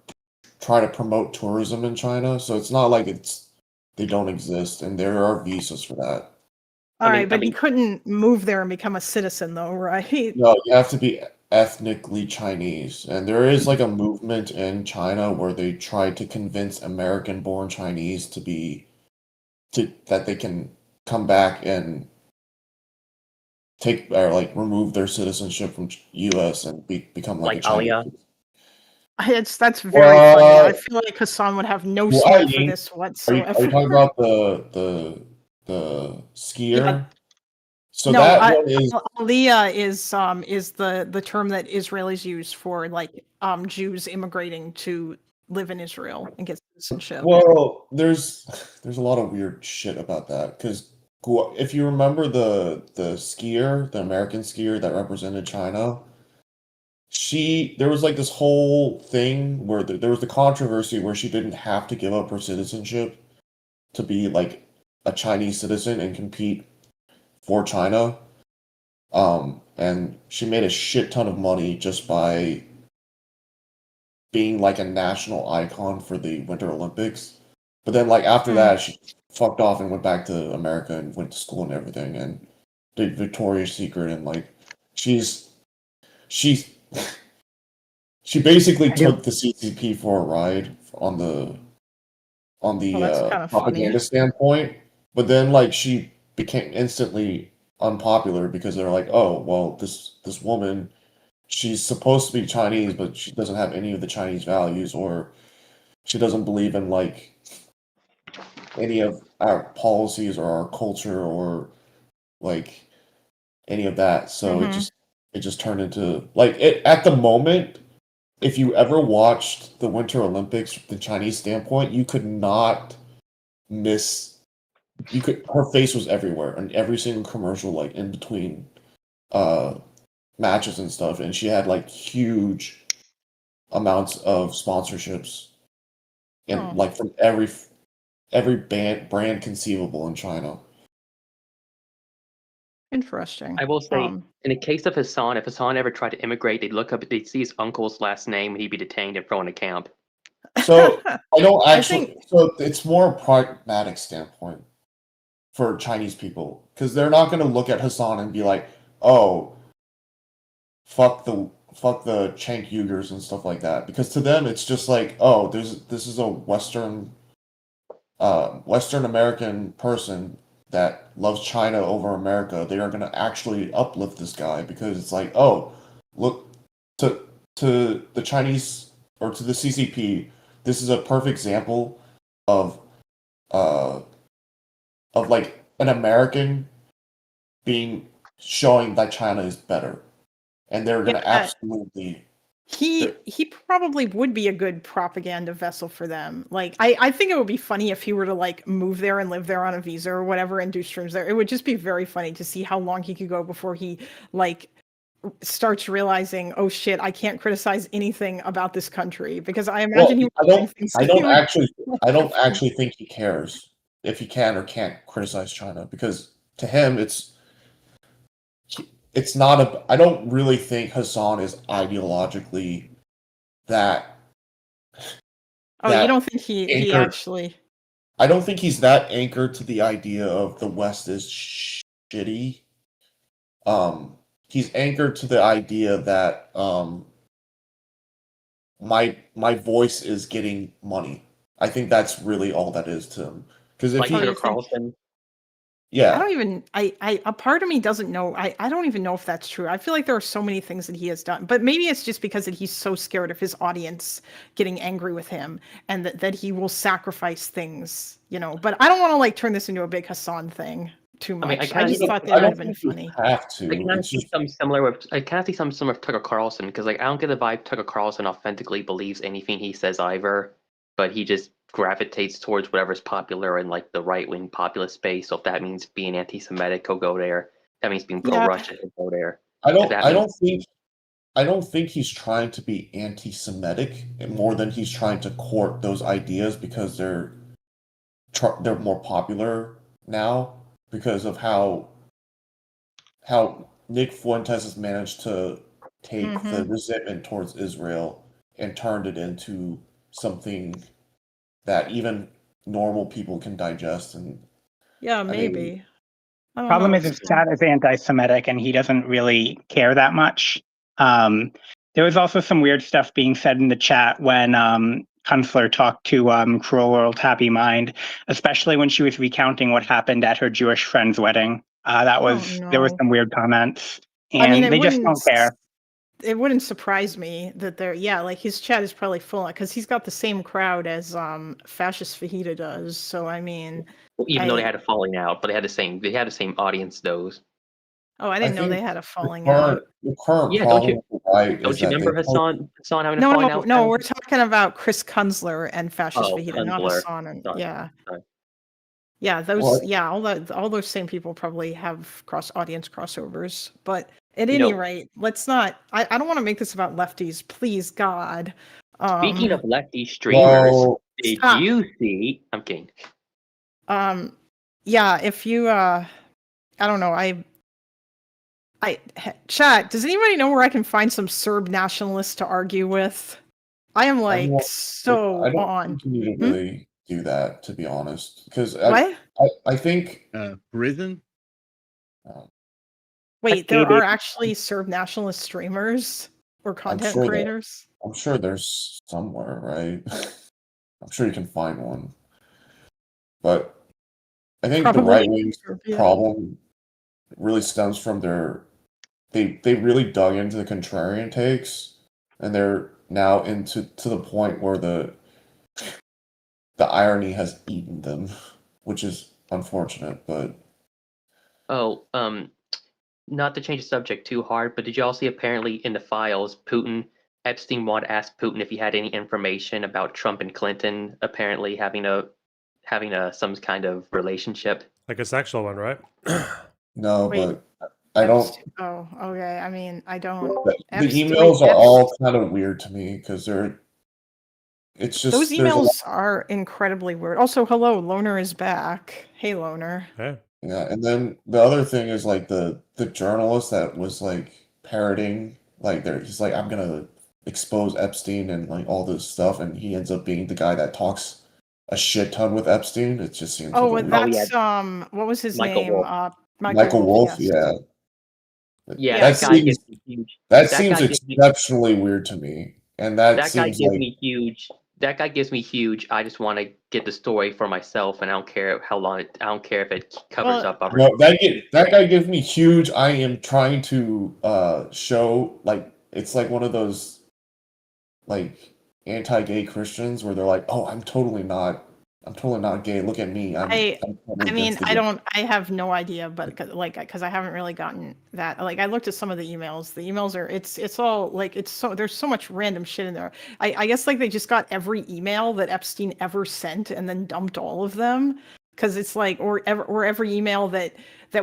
try to promote tourism in China. So it's not like they don't exist, and there are visas for that. All right, but he couldn't move there and become a citizen, though, right? No, you have to be ethnically Chinese, and there is like a movement in China where they try to convince American-born Chinese that they can come back and take or like remove their citizenship from U.S. and become like a Chinese. That's very funny. I feel like Hassan would have no soul for this whatsoever. Are you talking about the skier? Yeah. So no, that one is Aliyah is the term that Israelis use for like Jews immigrating to live in Israel and get citizenship. Well, there's a lot of weird shit about that, because if you remember the skier, the American skier that represented China, there was like this whole thing where there was the controversy where she didn't have to give up her citizenship to be like a Chinese citizen and compete for China, and she made a shit ton of money just by being like a national icon for the Winter Olympics. But then like after that, she fucked off and went back to America and went to school and everything and did Victoria's Secret, and like she basically took the CCP for a ride on the propaganda standpoint, but then like she became instantly unpopular because they're like, oh, well, this woman, she's supposed to be Chinese, but she doesn't have any of the Chinese values, or she doesn't believe in like any of our policies or our culture or like any of that. So it just turned into like at the moment. If you ever watched the Winter Olympics from the Chinese standpoint, you could not miss. Her face was everywhere in every single commercial, like in between matches and stuff, and she had like huge amounts of sponsorships and like from every brand conceivable in China. Interesting. I will say, in the case of Hassan, if Hassan ever tried to immigrate, they'd see his uncle's last name and he'd be detained and thrown in a camp. So I don't actually. So it's more a pragmatic standpoint for Chinese people, because they're not going to look at Hassan and be like, oh, fuck the Cenk Uyghurs and stuff like that, because to them it's just like, oh, this is a Western American person that loves China over America. They are going to actually uplift this guy because it's like, oh, look to the Chinese or to the CCP. This is a perfect example of like an American showing that China is better, and they're going to absolutely. He probably would be a good propaganda vessel for them. Like, I think it would be funny if he were to like move there and live there on a visa or whatever and do streams there. It would just be very funny to see how long he could go before he like starts realizing, oh shit, I can't criticize anything about this country, because I imagine I don't actually think he cares if he can or can't criticize China, because to him it's not I don't really think Hassan is ideologically that. Oh, you don't think he actually? I don't think he's that anchored to the idea of the West is shitty. He's anchored to the idea that my voice is getting money. I think that's really all that is to him. Because if like Carlson. Yeah. I don't even a part of me doesn't know. I don't even know if that's true. I feel like there are so many things that he has done, but maybe it's just because that he's so scared of his audience getting angry with him, and that he will sacrifice things, but I don't want to like turn this into a big Hassan thing too much. I just thought that would have been funny. Have to. I kind of see something similar with Tucker Carlson, because like I don't get the vibe Tucker Carlson authentically believes anything he says either, but he just gravitates towards whatever's popular in like the right wing populist space. So if that means being anti-Semitic, he'll go there. If that means being pro-Russian, he'll go there. I don't think he's trying to be anti-Semitic more than he's trying to court those ideas because they're more popular now, because of how Nick Fuentes has managed to take the resentment towards Israel and turned it into something that even normal people can digest. And yeah, maybe. Problem is his chat is anti-Semitic and he doesn't really care that much. There was also some weird stuff being said in the chat when Kunstler talked to Cruel World Happy Mind, especially when she was recounting what happened at her Jewish friend's wedding. There were some weird comments, and they just don't care. It wouldn't surprise me that like his chat is probably full, because he's got the same crowd as Fascist Fajita does. So I mean, even though they had a falling out, but they had the same audience those. Oh, I didn't know they had a falling out. The current Yeah, problem, don't you remember Hassan having a falling out? No, we're talking about Chris Kunstler and Fascist Fajita, not Kunstler. Hassan. And Sorry. Yeah, those all those same people probably have audience crossovers. But at any rate, let's not. I don't want to make this about lefties, please God. Speaking of lefty streamers, did you see? I'm kidding. Yeah, if you I don't know, chat, does anybody know where I can find some Serb nationalists to argue with? I am like I don't on. think you need to really do that, to be honest, because I think prison. Wait, there are actually Serb nationalist streamers or content creators? I'm sure there's somewhere, right? I'm sure you can find one. But I think the right wing's problem really stems from they really dug into the contrarian takes, and they're now to the point where the irony has eaten them, which is unfortunate. But not to change the subject too hard, but did you all see apparently in the files, Epstein wanted to ask Putin if he had any information about Trump and Clinton apparently having some kind of relationship? Like a sexual one, right? No, but I don't. Oh, okay. I mean, I don't. The emails are all kind of weird to me because it's just those emails are incredibly weird. Also, hello, Loner is back. Hey, Loner. Hey. Yeah, and then the other thing is like the journalist that was like parroting, like he's like, I'm gonna expose Epstein and like all this stuff, and he ends up being the guy that talks a shit ton with Epstein. It just seems. Oh, that's what was his name? Michael Wolff. Yeah. Yeah, that that guy seems gives me huge. that That seems guy gives me. exceptionally weird to me, and that That guy seems gives like me huge. That guy gives me huge. I just want to get the story for myself, and I don't care how long. I don't care if it covers up other. no. That guy gives me huge. I am trying to show like it's like one of those like anti-gay Christians where they're like, oh, I'm totally not gay. Look at me. I'm I totally mean, against the I gay. don't, I have no idea, but because I haven't really gotten that. Like, I looked at some of the emails. The emails are, it's all like, there's so much random shit in there. I guess like they just got every email that Epstein ever sent and then dumped all of them. Because it's like, or every email that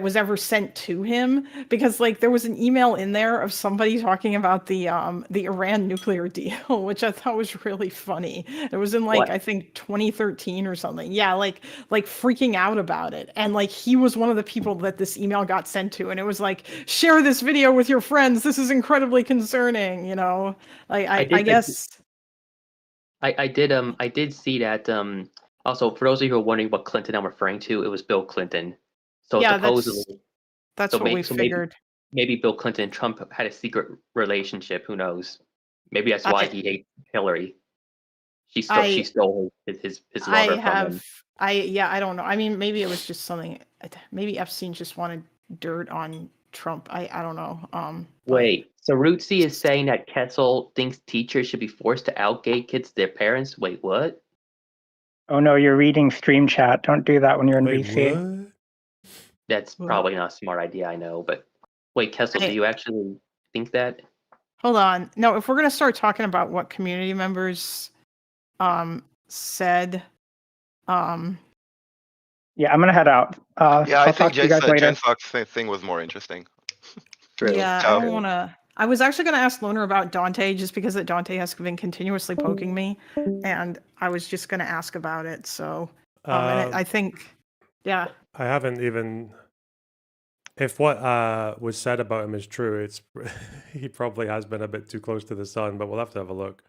was ever sent to him, because like there was an email in there of somebody talking about the Iran nuclear deal, which I thought was really funny. It was in like What? I think 2013 or something. Yeah, like freaking out about it, and like he was one of the people that this email got sent to, and it was like, share this video with your friends. This is incredibly concerning. You know, like I guess. I did see that. Also, for those of you who are wondering what Clinton I'm referring to, it was Bill Clinton. So Yeah, supposedly, that's so what we figured. Maybe Bill Clinton and Trump had a secret relationship. Who knows? Maybe that's why he hates Hillary. She stole his lover from him. I don't know. I mean, maybe it was just something. Maybe Epstein just wanted dirt on Trump. I don't know. Wait, so Rootsy is saying that Kessel thinks teachers should be forced to out gay kids to their parents. Wait, what? Oh no, you're reading stream chat. Don't do that when you're in VC. What? That's probably not a smart idea, I know. But wait, Kessel, do you actually think that? Hold on. No, if we're gonna start talking about what community members said, yeah, I'm gonna head out. Yeah, I I'll think talk to you guys later. Jen Fox thing was more interesting. Yeah, I don't want to. I was actually going to ask Loner about Dante, just because that Dante has been continuously poking me, and I was just going to ask about it. So, and I think, yeah. I haven't even. If what was said about him is true, it's he probably has been a bit too close to the sun. But we'll have to have a look.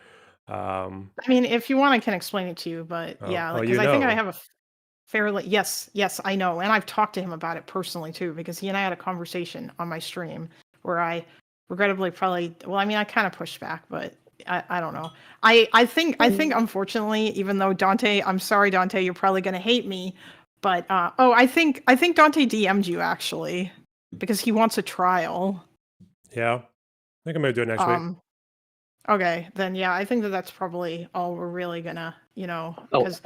I mean, if you want, I can explain it to you. But yeah, because I think I have a fairly yes, I know, and I've talked to him about it personally too, because he and I had a conversation on my stream where I regrettably I kind of pushed back, but I don't know. I think unfortunately, even though Dante, I'm sorry Dante, you're probably gonna hate me, but I think Dante DM'd you actually, because he wants a trial. Yeah, I think I'm gonna do it next week. Okay, then yeah, I think that's probably all we're really gonna,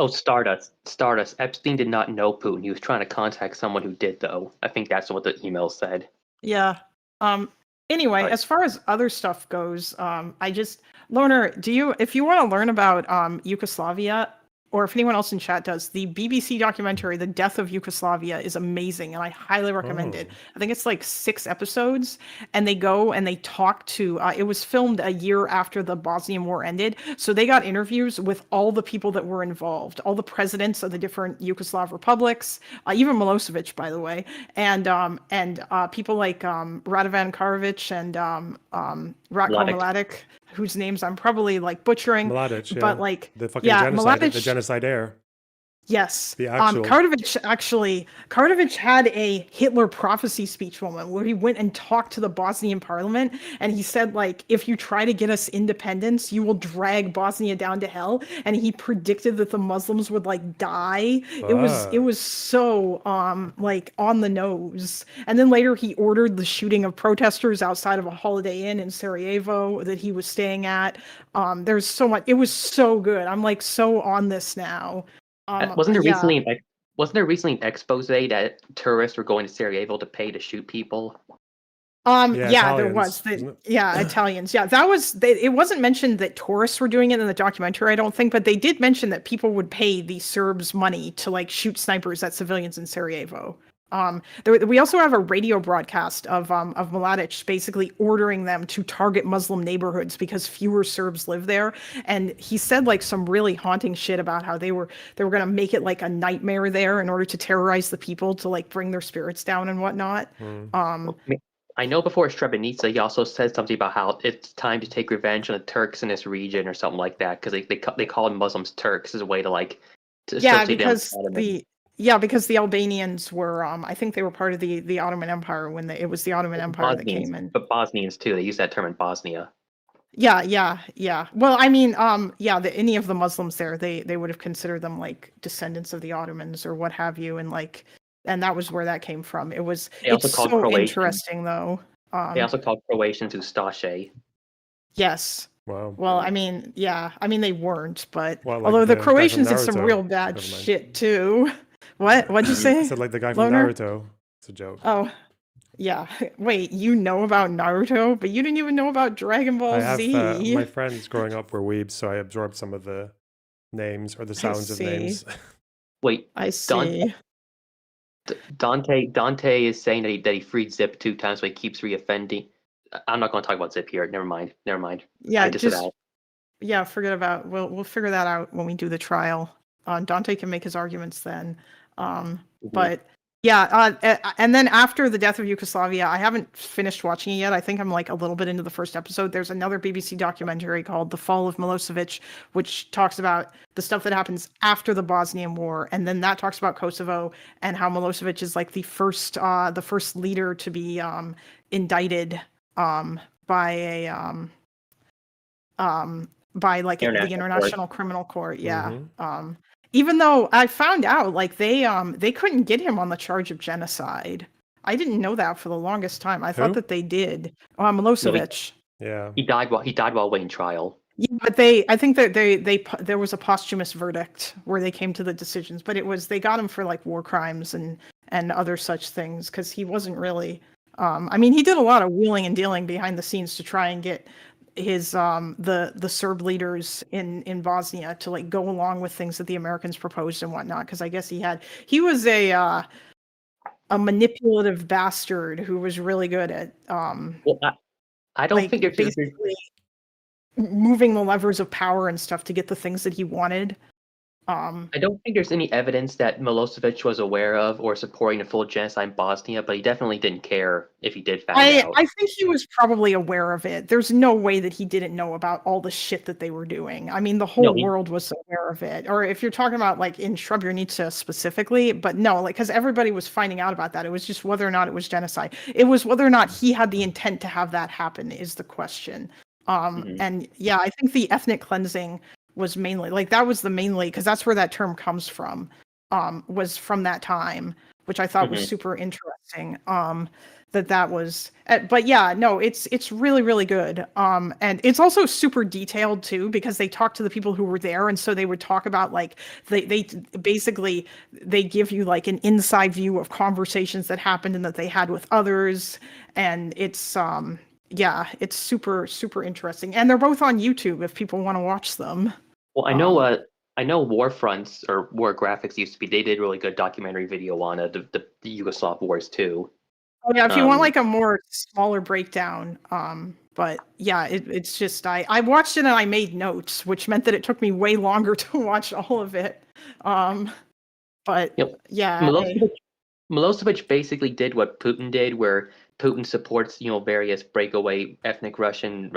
Stardust. Epstein did not know Putin. He was trying to contact someone who did, though. I think that's what the email said. Yeah. Anyway, as far as other stuff goes, Loner, if you want to learn about Yugoslavia, or if anyone else in chat does, the BBC documentary, The Death of Yugoslavia, is amazing, and I highly recommend it. I think it's like 6 episodes, and they go and they talk to, it was filmed a year after the Bosnian War ended, so they got interviews with all the people that were involved, all the presidents of the different Yugoslav republics, even Milosevic, by the way, and people like Radovan Karadzic and Ratko Mladic, whose names I'm probably like butchering, Mladic, but like the fucking genocide, Mladic, the genocide heir. Yes. The actual. Karadzic had a Hitler prophecy speech moment where he went and talked to the Bosnian parliament, and he said, like, if you try to get us independence, you will drag Bosnia down to hell. And he predicted that the Muslims would like die. It was so like on the nose. And then later he ordered the shooting of protesters outside of a Holiday Inn in Sarajevo that he was staying at. There's so much. It was so good. I'm like so on this now. Wasn't there recently an expose that tourists were going to Sarajevo to pay to shoot people? There was. Italians. Yeah, that was. It wasn't mentioned that tourists were doing it in the documentary, I don't think, but they did mention that people would pay the Serbs money to like shoot snipers at civilians in Sarajevo. We also have a radio broadcast of Mladic basically ordering them to target Muslim neighborhoods because fewer Serbs live there, and he said like some really haunting shit about how they were going to make it like a nightmare there in order to terrorize the people, to like bring their spirits down and whatnot. I know before Srebrenica, he also said something about how it's time to take revenge on the Turks in this region or something like that, because they call Muslims Turks as a way to like. Because Yeah, because the Albanians were, I think they were part of the Ottoman Empire when it was the Ottoman Empire that came in. But Bosnians too. They use that term in Bosnia. Yeah. Well, I mean, any of the Muslims there, they would have considered them like descendants of the Ottomans or what have you, and that was where that came from. It's so interesting though. They also called Croatians Ustaše. Yes. Wow. Well, I mean, yeah. I mean, they weren't, but Well, like although the the guy from Croatians did some Naruto. real bad Never mind. shit too. What'd you say? I said like the guy from Loner? Naruto. It's a joke. Oh, yeah. Wait, you know about Naruto, but you didn't even know about Dragon Ball I have Z. my friends growing up were weebs, so I absorbed some of the names or the sounds of see. names. Wait, I see. Dante is saying that he freed Zip 2 times, so he keeps reoffending. I'm not going to talk about Zip here. Never mind. Yeah, I disavow. Yeah, forget about. We'll figure that out when we do the trial. Dante can make his arguments then. But yeah, and then after the death of Yugoslavia, I haven't finished watching it yet. I think I'm like a little bit into the first episode. There's another BBC documentary called The Fall of Milosevic, which talks about the stuff that happens after the Bosnian War, and then that talks about Kosovo and how Milosevic is like the first leader to be indicted by like the International Criminal Court. Yeah. Even though I found out like they couldn't get him on the charge of genocide. I didn't know that for the longest time. I thought that they did. Milosevic. Yeah. He died while waiting trial. Yeah, but I think that there was a posthumous verdict where they came to the decisions, but they got him for like war crimes and other such things because he wasn't really. I mean, he did a lot of wheeling and dealing behind the scenes to try and get his the Serb leaders in Bosnia to like go along with things that the Americans proposed and whatnot, because I guess he was a manipulative bastard who was really good at well, I don't think it's basically moving the levers of power and stuff to get the things that he wanted. I don't think there's any evidence that Milosevic was aware of or supporting a full genocide in Bosnia, but he definitely didn't care if he did find out. I think he was probably aware of it. There's no way that he didn't know about all the shit that they were doing. I mean, the whole world was aware of it. Or if you're talking about like in Srebrenica specifically, but no, like because everybody was finding out about that. It was just whether or not it was genocide. It was whether or not he had the intent to have that happen is the question. And yeah, I think the ethnic cleansing was mainly like that was the mainly because that's where that term comes from, was from that time, which I thought was super interesting. That was, but yeah, no, it's really, really good. And it's also super detailed too, because they talk to the people who were there. And so they would talk about like, they basically, they give you like an inside view of conversations that happened and that they had with others. And it's, yeah, it's super, super interesting. And they're both on YouTube if people want to watch them. Well, I know War Fronts or War Graphics used to be, they did really good documentary video on the Yugoslav wars too. Oh yeah, if you want like a more smaller breakdown, but yeah, it's just I watched it and I made notes, which meant that it took me way longer to watch all of it. But yeah, Milosevic basically did what Putin did, where Putin supports various breakaway ethnic Russian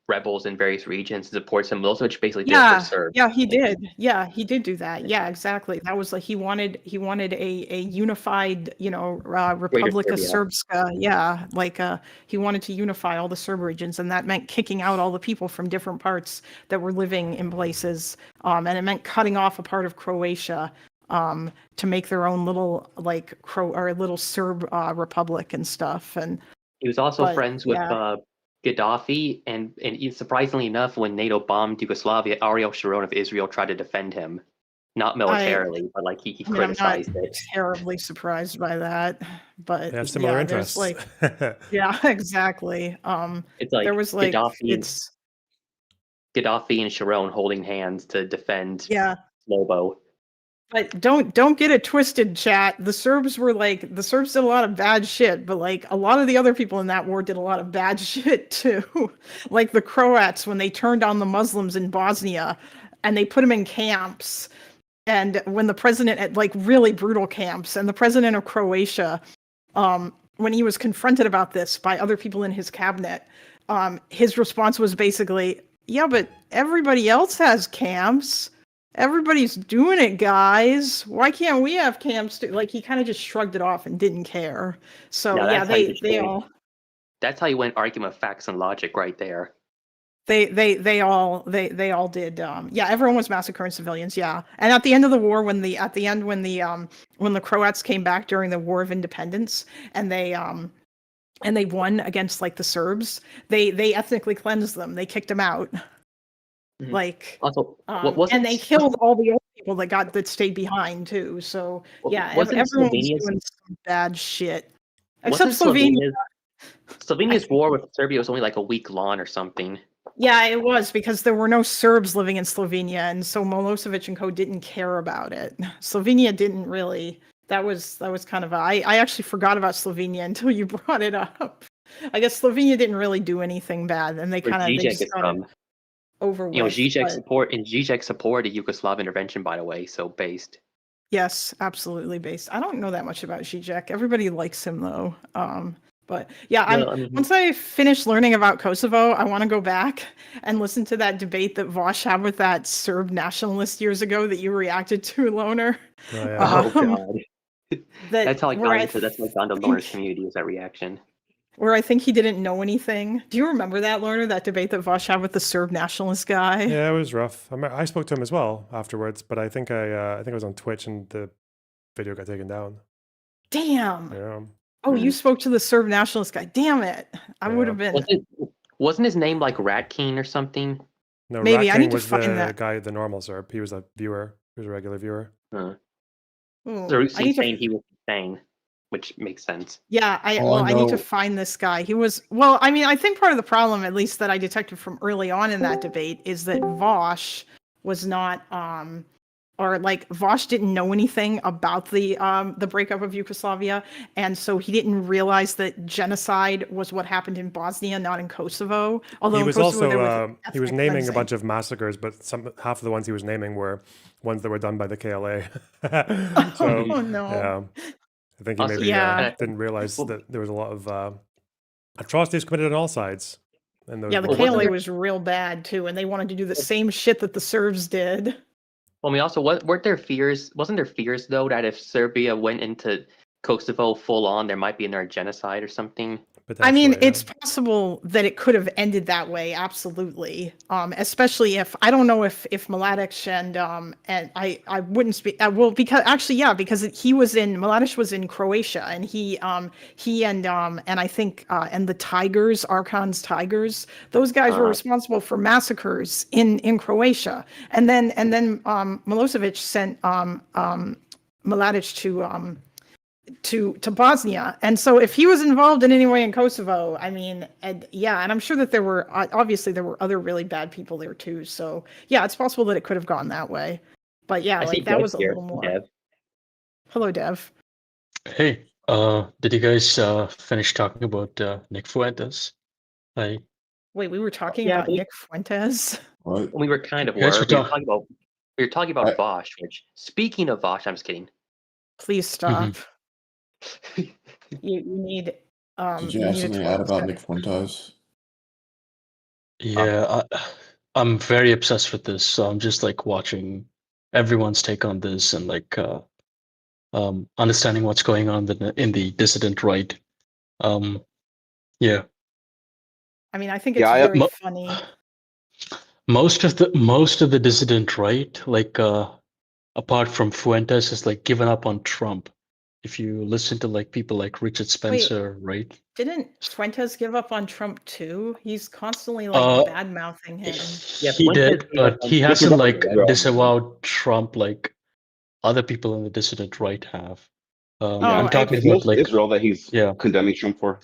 rebels in various regions and supports them. Milosevic basically did it for Serbs. Yeah, he did. Yeah, he did do that. Yeah, exactly. That was like he wanted a unified, Republika Srpska. Yeah, like he wanted to unify all the Serb regions, and that meant kicking out all the people from different parts that were living in places. And it meant cutting off a part of Croatia to make their own little like little Serb republic and stuff. And he was also friends with Gaddafi, and surprisingly enough, when NATO bombed Yugoslavia, Ariel Sharon of Israel tried to defend him, not militarily, but like he criticized I'm not it. Terribly surprised by that, but they have similar interests. Like, yeah, exactly. It's like there was like Gaddafi and Sharon holding hands to defend Lobo. But don't get it twisted, chat. The Serbs did a lot of bad shit, but like a lot of the other people in that war did a lot of bad shit too. Like the Croats, when they turned on the Muslims in Bosnia and they put them in camps. And when the president at like really brutal camps, and the president of Croatia, when he was confronted about this by other people in his cabinet, his response was basically, yeah, but everybody else has camps. Everybody's doing it, guys. Why can't we have camps too? Like he kind of just shrugged it off and didn't care. So Now, yeah, that's how you they destroy- all That's how you win argument of facts and logic right there. they all did. Yeah, everyone was massacring civilians. Yeah, and at the end of the war, when the Croats came back during the War of Independence, and they won against like the Serbs, they ethnically cleansed them. They kicked them out. Mhm. Like Also, and they killed all the old people that stayed behind too. So yeah, wasn't everyone was Slovenia's- doing some bad shit, except Wasn't Slovenia. Slovenia's war with Serbia was only like a week long or something. Yeah, it was because there were no Serbs living in Slovenia, and so Milosevic and co didn't care about it. Slovenia didn't really. That was kind of I actually forgot about Slovenia until you brought it up. I guess Slovenia didn't really do anything bad, and they Where kind of Zizek just is got it from. over You know, with. Zizek supported Yugoslav intervention, by the way, so based. Yes, absolutely based. I don't know that much about Zizek. Everybody likes him though. But yeah, Well, I mean- once I finish learning about Kosovo, I want to go back and listen to that debate that Vosh had with that Serb nationalist years ago that you reacted to, Loner. Oh, yeah. Oh god. That's how I where got I into that's how I got into Loner's community, was that reaction. Where I think he didn't know anything. Do you remember that, Loner? That debate that Vosh had with the Serb nationalist guy? Yeah, it was rough. I spoke to him as well afterwards, but I think it was on Twitch and the video got taken down. Damn. Yeah. Oh, you spoke to the Serb nationalist guy. Damn it. I would have been. Wasn't his name like Rat King or something? No, Maybe, Rat I King need to was find the that. guy, the normal Serb. He was a viewer. He was a regular viewer. Ooh, So I need to saying he was insane, which makes sense. Yeah, I All I need to know- find this guy. He was I mean, I think part of the problem, at least that I detected from early on in that debate, is that Vosh was not or like Vosh didn't know anything about the breakup of Yugoslavia, and so he didn't realize that genocide was what happened in Bosnia, not in Kosovo. Although He in was Kosovo, there also was he was ethnic naming a cleansing. bunch of massacres, but half of the ones he was naming were ones that were done by the KLA. So, Oh, no. yeah, I think he Also, maybe yeah. didn't realize that there was a lot of atrocities committed on all sides. In those Yeah, the wars. KLA was real bad too, and they wanted to do the same shit that the Serbs did. Well, I mean, also, weren't there fears? Wasn't there fears though that if Serbia went into Kosovo full on, there might be another genocide or something? I mean, it's possible that it could have ended that way, absolutely. Especially if I don't know if Mladic and I wouldn't speak well because actually because Mladic was in Croatia and he and I think and the Tigers, Arkan's Tigers, those guys were responsible for massacres in Croatia, and then Milosevic sent Mladic to Bosnia. And so if he was involved in any way in Kosovo, I mean, and I'm sure that there were obviously there were other really bad people there too. So yeah, it's possible that it could have gone that way. But yeah, I see like that Dev was a here, little more. Dev. Hello, Dev. Hey, did you guys finish talking about Nick Fuentes? Wait, we were talking Yeah, about Nick Fuentes. What? We were kind of You guys were. were We were talking about Vosh. Which, speaking of Vosh, I'm just kidding. Please stop. You need Did you have something to add about Nick Fuentes? Yeah, I'm very obsessed with this. So I'm just like watching everyone's take on this and like understanding what's going on in the dissident right. Yeah. I mean, I think it's very funny. Most of the dissident right, like apart from Fuentes, has like given up on Trump. If you listen to like people like Richard Spencer, right? Didn't Fuentes give up on Trump too? He's constantly like bad mouthing him. He did, but he hasn't like disavowed Trump like other people in the dissident right have. I'm talking about like Israel that he's condemning Trump for.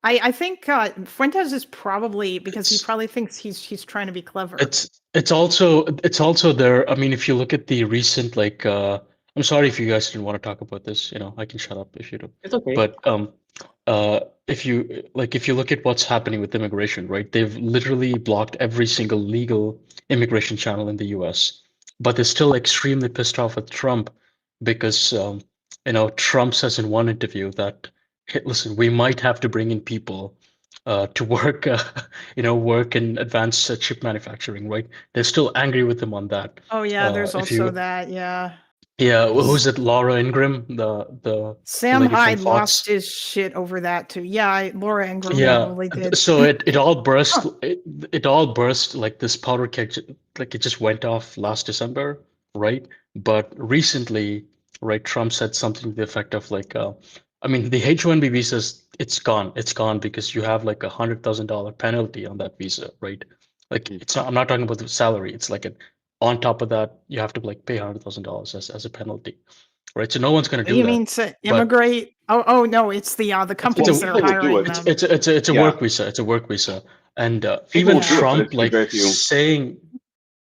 I think Fuentes is probably because he probably thinks he's trying to be clever. It's also there. I mean, if you look at the recent like I'm sorry if you guys didn't want to talk about this, I can shut up if you do. It's okay. But if you look at what's happening with immigration, right? They've literally blocked every single legal immigration channel in the US. But they're still extremely pissed off with Trump because Trump says in one interview that, hey, listen, we might have to bring in people to work, work in advanced chip manufacturing, right? They're still angry with him on that. Oh yeah, there's If also you, that. Yeah. yeah, who's it? Laura Ingraham, the Sam lady from Hyde lost Fox. his shit over that too. Yeah, Laura Ingraham Yeah, definitely did. so it all burst. It all burst like this powder keg, like it just went off last December, right? But recently, right, Trump said something to the effect of like, I mean, the H-1B visas, it's gone because you have like $100,000 penalty on that visa, right? Like it's not. I'm not talking about the salary. It's like on top of that, you have to like pay $100,000 as a penalty, right? So no one's going to do You that. mean to But immigrate? Oh no, it's the companies that are hiring them. it's a Yeah. work visa. It's a work visa, and People even will do it, but Trump it's like very few. saying,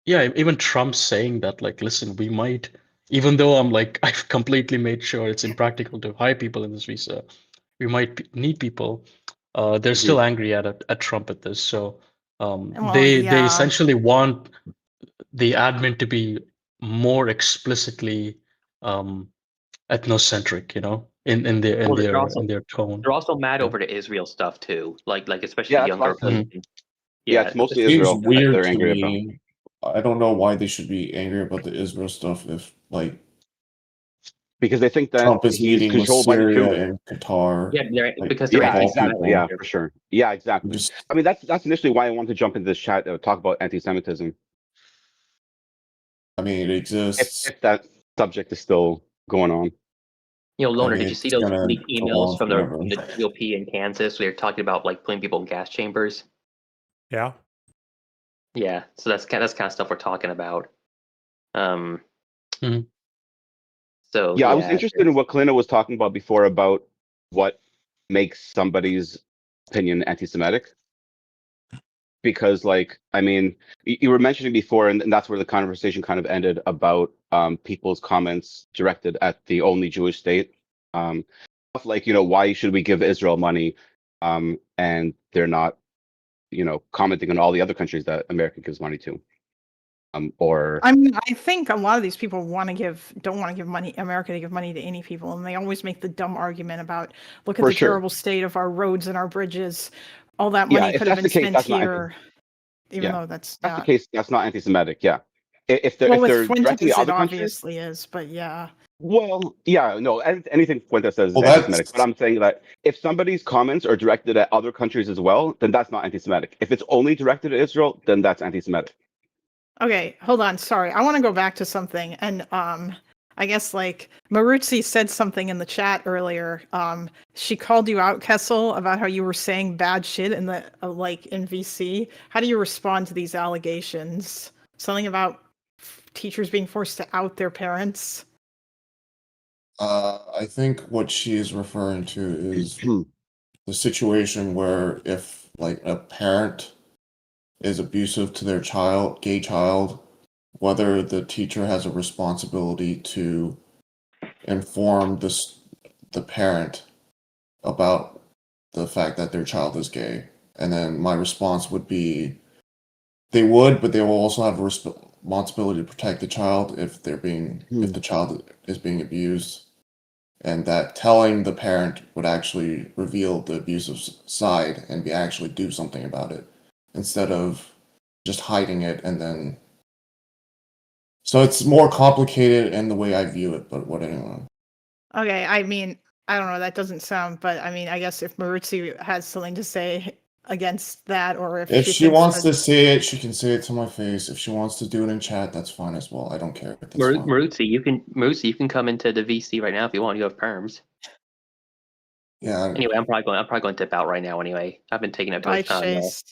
yeah, even Trump saying that like, listen, we might, even though I'm like I've completely made sure it's impractical to hire people in this visa, we might need people. They're still angry at Trump at this. So Well, they yeah. essentially want the admin to be more explicitly ethnocentric, in their tone. They're also mad Yeah. over the Israel stuff too, like especially Yeah, the that's what I younger said. people. Yeah, it's mostly It seems Israel that weird they're to angry about. me. I don't know why they should be angry about the Israel stuff if like Because they think that Trump is he's meeting with controlled by the Syria truth. and Qatar. Yeah, like, because they're of all exactly. people. Yeah, for sure. Yeah, exactly. I mean, that's initially why I wanted to jump into this chat to talk about anti-Semitism. I mean, it exists. If that subject is still going on. Loner, mean, did you see it's those gonna leaked go emails on from forever. the GOP in Kansas? Where they're talking about like putting people in gas chambers. Yeah. Yeah, so that's kind of stuff we're talking about. So Yeah, I was interested in what Kalina was talking about before about what makes somebody's opinion anti-Semitic. Because, like, I mean, you were mentioning before, and that's where the conversation kind of ended about people's comments directed at the only Jewish state. Stuff like, why should we give Israel money? And they're not, commenting on all the other countries that America gives money to. Or I mean, I think a lot of these people don't want to give America to give money to any people, and they always make the dumb argument about look at For the sure. terrible state of our roads and our bridges. All that Yeah, money if could have that's been the case, spent that's not here, even though that's the not. case, that's not anti-Semitic. Yeah, if Well, if with they're directly Fuentes, it other countries. obviously is, but yeah. Well, yeah, no, anything Fuentes says is Well, anti-Semitic. that's But I'm saying that if somebody's comments are directed at other countries as well, then that's not anti-Semitic. If it's only directed at Israel, then that's anti-Semitic. Okay, hold on. Sorry, I want to go back to something, and I guess like Maruzzi said something in the chat earlier. She called you out, Kessel, about how you were saying bad shit in the like in VC. How do you respond to these allegations? Something about teachers being forced to out their parents. I think what she is referring to is the situation where if like a parent is abusive to their child, gay child, whether the teacher has a responsibility to inform the parent about the fact that their child is gay. And then my response would be they would, but they will also have a responsibility to protect the child if if the child is being abused. And that telling the parent would actually reveal the abusive side and actually do something about it instead of just hiding it and then. So it's more complicated in the way I view it, but what anyway. Okay, I mean, I don't know. That doesn't sound, but I mean, I guess if Maruzzi has something to say against that, or if She thinks wants that- to say it, she can say it to my face. If she wants to do it in chat, that's fine as well. I don't care. That's fine. Maruzzi, you can come into the VC right now if you want. You have perms. Yeah. Anyway, I'm probably going to dip out right now. Anyway, I've been taking up too Bye, much time. Chase.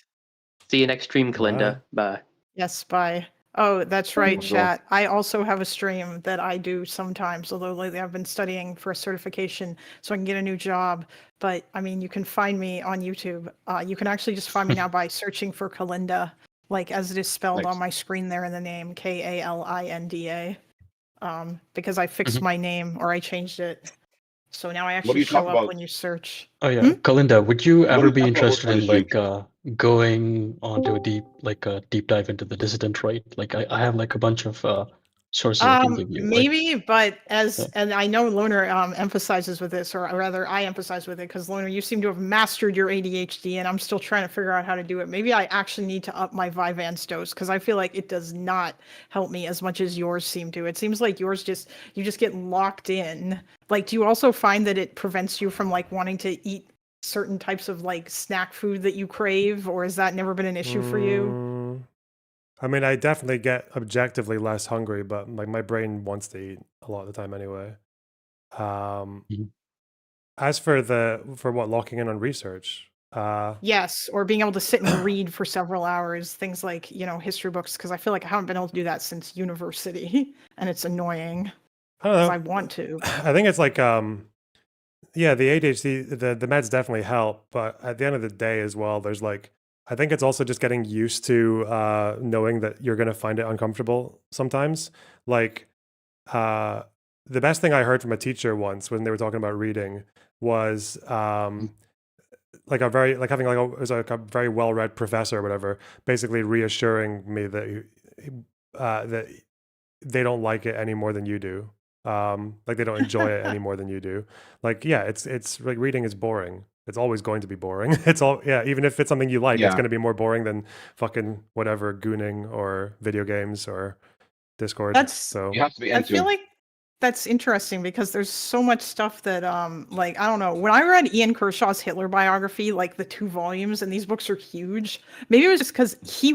See you next stream, Kalinda. Bye. Yes, bye. Oh, that's right, Cool. chat. I also have a stream that I do sometimes, although lately I've been studying for a certification so I can get a new job. But I mean, you can find me on YouTube. You can actually just find me now by searching for Kalinda, like as it is spelled on my screen there in the name, Kalinda. Because I fixed my name, or I changed it. So now I actually show up when you search. Oh yeah, Kalinda, would you ever be talk about interested in what like going onto a deep dive into the dissident right? Like I have like a bunch of sources I can give you. Maybe, but and I know Loner emphasizes with this, or rather I emphasize with it, because Loner, you seem to have mastered your ADHD, and I'm still trying to figure out how to do it. Maybe I actually need to up my Vyvanse dose, because I feel like it does not help me as much as yours seem to. It seems like yours you just get locked in. Like, do you also find that it prevents you from like wanting to eat certain types of like snack food that you crave, or has that never been an issue for you? I mean, I definitely get objectively less hungry, but like my brain wants to eat a lot of the time anyway. As for what locking in on research, Yes, or being able to sit and read for several hours, things like, history books, because I feel like I haven't been able to do that since university, and it's annoying. I don't know. I want to. I think it's like, yeah, the ADHD, the meds definitely help, but at the end of the day as well, there's like, I think it's also just getting used to knowing that you're going to find it uncomfortable sometimes. Like, the best thing I heard from a teacher once when they were talking about reading was like a very like having like it was like a very well-read professor or whatever, basically reassuring me that that they don't like it any more than you do. Like they don't enjoy it any more than you do. Like, yeah, it's like reading is boring. It's always going to be boring. It's all, yeah, even if it's something you like, it's going to be more boring than fucking whatever gooning or video games or Discord. So you have to be I feel like that's interesting because there's so much stuff that like, I don't know, when I read Ian Kershaw's Hitler biography, like the 2 volumes, and these books are huge, maybe it was just because he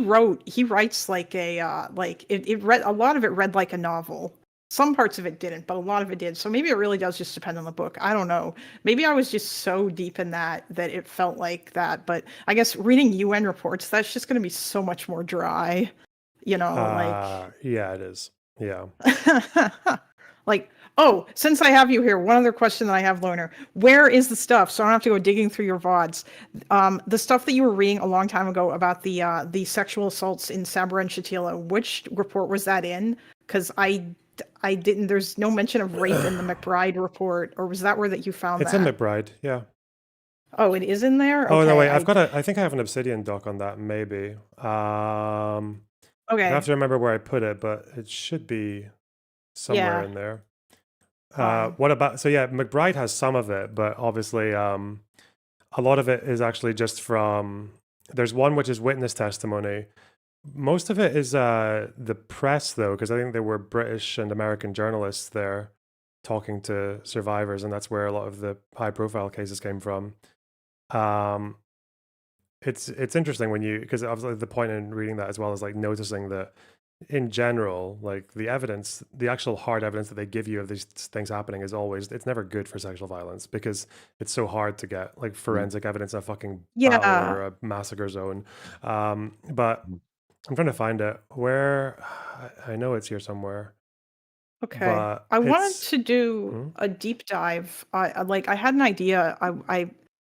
writes like a like it read, a lot of it read like a novel. Some parts of it didn't, but a lot of it did. So maybe it really does just depend on the book. I don't know. Maybe I was just so deep in that it felt like that. But I guess reading UN reports, that's just going to be so much more dry, like. Yeah, it is. Yeah. Like, oh, since I have you here, one other question that I have, Loner. Where is the stuff? So I don't have to go digging through your VODs. The stuff that you were reading a long time ago about the sexual assaults in Sabra and Shatila, which report was that in? Because I didn't, there's no mention of rape in the McBride report, or was that where that you found it's that? in McBride, yeah. Oh, it is in there? Oh, okay, no, wait, I think I have an Obsidian doc on that, maybe. Okay. I have to remember where I put it, but it should be somewhere in there. What about, so yeah, McBride has some of it, but obviously a lot of it is actually just from, there's one which is witness testimony. Most of it is the press, though, because I think there were British and American journalists there talking to survivors, and that's where a lot of the high-profile cases came from. It's interesting when you, because obviously the point in reading that as well is like noticing that in general, like the evidence, the actual hard evidence that they give you of these things happening is always, it's never good for sexual violence because it's so hard to get like forensic evidence in a fucking battle or a massacre zone. But I'm trying to find it. Where, I know it's here somewhere. Okay. But I wanted to do a deep dive. I had an idea. I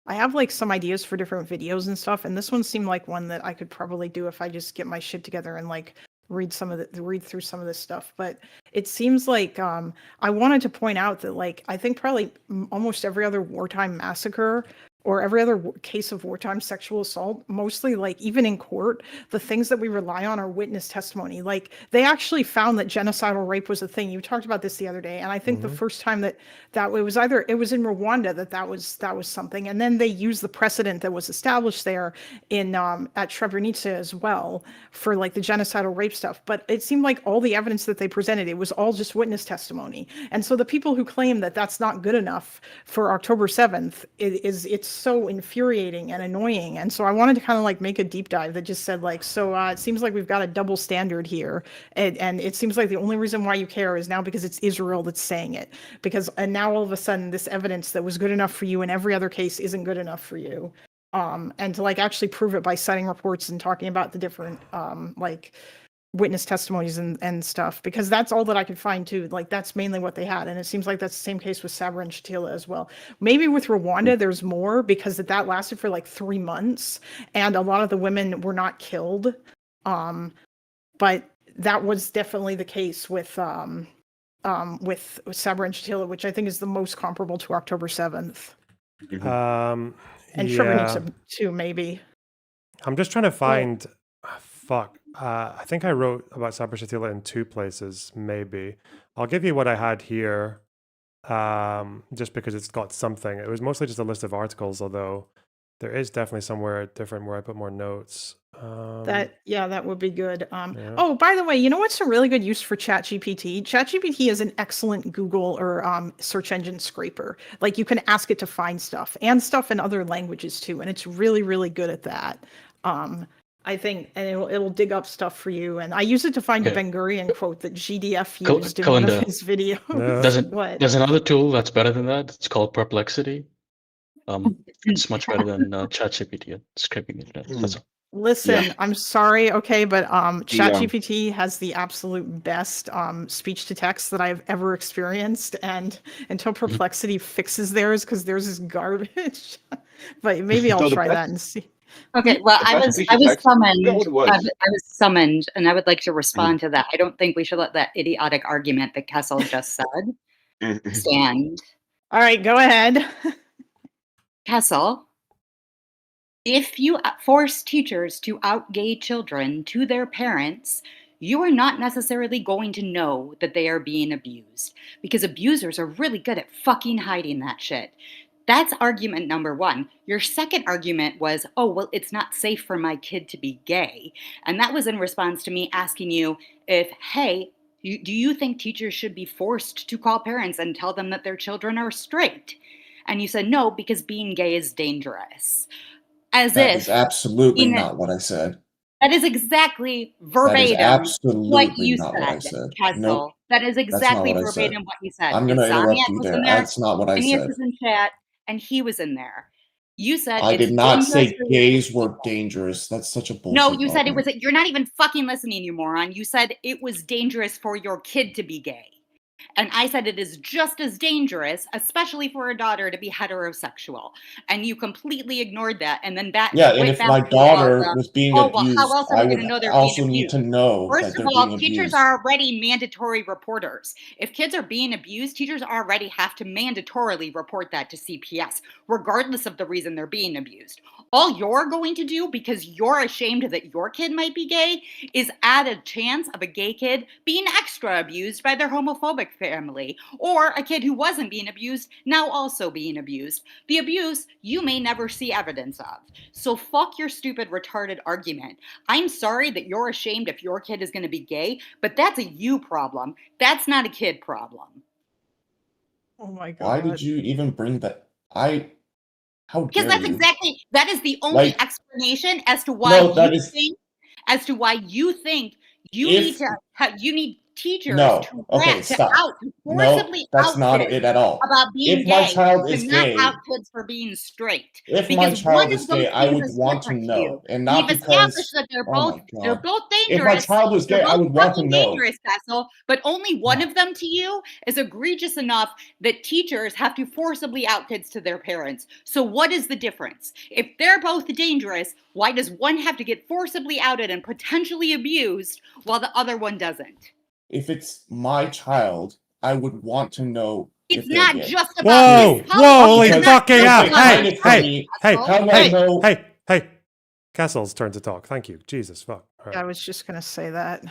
have like some ideas for different videos and stuff, and this one seemed like one that I could probably do if I just get my shit together and like read through some of this stuff. But it seems like I wanted to point out that like I think probably almost every other wartime massacre or every other case of wartime sexual assault, mostly like even in court, the things that we rely on are witness testimony. Like they actually found that genocidal rape was a thing. You talked about this the other day, and I think the first time that it was in Rwanda that was something, and then they used the precedent that was established there in at Srebrenica as well for like the genocidal rape stuff. But it seemed like all the evidence that they presented, it was all just witness testimony. And so the people who claim that that's not good enough for October 7th, it's so infuriating and annoying. And so I wanted to kind of like make a deep dive that just said like, so it seems like we've got a double standard here, and it seems like the only reason why you care is now because it's Israel that's saying it, and now all of a sudden this evidence that was good enough for you in every other case isn't good enough for you, and to like actually prove it by citing reports and talking about the different like witness testimonies and stuff, because that's all that I could find too. Like that's mainly what they had, and it seems like that's the same case with Sabra and Shatila as well. Maybe with Rwanda there's more because that lasted for like 3 months and a lot of the women were not killed, but that was definitely the case with Sabra and Shatila, which I think is the most comparable to October 7th. And Srebrenica too, maybe. I'm just trying to find fuck. I think I wrote about Saber Shatila in 2 places, maybe. I'll give you what I had here, just because it's got something. It was mostly just a list of articles, although there is definitely somewhere different where I put more notes. That would be good. Yeah. Oh, by the way, you know what's a really good use for ChatGPT? ChatGPT is an excellent Google or search engine scraper. Like you can ask it to find stuff and stuff in other languages too, and it's really, really good at that. I think, and it'll dig up stuff for you. And I use it to find a Okay. Ben Gurion quote that GDF used in one of Kalinda, his videos. What? there's another tool that's better than that. It's called Perplexity. It's much better than ChatGPT at scraping the internet. That's all. Listen, I'm sorry, okay, but ChatGPT has the absolute best speech to text that I've ever experienced, and until Perplexity fixes theirs, because theirs is garbage. But maybe I'll try that and see. Okay, well, I was summoned. I was summoned, and I would like to respond to that. I don't think we should let that idiotic argument that Kessel just said stand. All right, go ahead. Kessel, if you force teachers to out gay children to their parents, you are not necessarily going to know that they are being abused, because abusers are really good at fucking hiding that shit. That's argument number one. Your second argument was, oh, well, it's not safe for my kid to be gay. And that was in response to me asking you if, hey, do you think teachers should be forced to call parents and tell them that their children are straight? And you said no, because being gay is dangerous. As That if is absolutely not what I said. that is exactly That verbatim is absolutely what you not said, what I said. Kessel. Nope. That is That's not exactly what I said. verbatim what you said. I'm gonna interrupt Insomniac you was there. in there. That's not what I Phineas said. was in chat, and he was in there. You said I it's did not dangerous say for gays were dangerous. That's such a bullshit No, you said it argument. was. You're not even fucking listening, you moron. You said it was dangerous for your kid to be gay. And I said it is just as dangerous, especially for a daughter, to be heterosexual. And you completely ignored that. And then that Yeah, and went if back my to all of daughter them. was being Oh, well, how abused, else are I we would going to know they're also being need abused? to know First that of they're all, being teachers abused. are already mandatory reporters. If kids are being abused, teachers already have to mandatorily report that to CPS, regardless of the reason they're being abused. All you're going to do, because you're ashamed that your kid might be gay, is add a chance of a gay kid being extra abused by their homophobic family, or a kid who wasn't being abused now also being abused. The abuse you may never see evidence of. So fuck your stupid retarded argument. I'm sorry that you're ashamed if your kid is going to be gay, but that's a you problem. That's not a kid problem. Oh my god. Why did you even bring that? How Because dare that's you? exactly, that is the only Like, explanation as to why no, that is think, as to why you think you if need to you need teachers no. to Okay, stop. No, forcibly that's out not kids it at all. about being If my gay, child to is not out gay, kids for being straight. if my Because one child is of those gay, I things would is want to different to you. know, and not We've established because that they're oh my god. both If my dangerous. child was They're gay, I both would want to fucking know. dangerous, Cecil, but only one of them to you is egregious enough that teachers have to forcibly out kids to their parents. So what is the difference? If they're both dangerous, why does one have to get forcibly outed and potentially abused while the other one doesn't? If it's my child, I would want to know It's if they're not gay. just about this Whoa, holy Because fucking if hell. they hide Hey, it from hey, me, hey, how do I know? hey. Castle's turn to talk. Thank you. Jesus, fuck. All right. I was just gonna say that.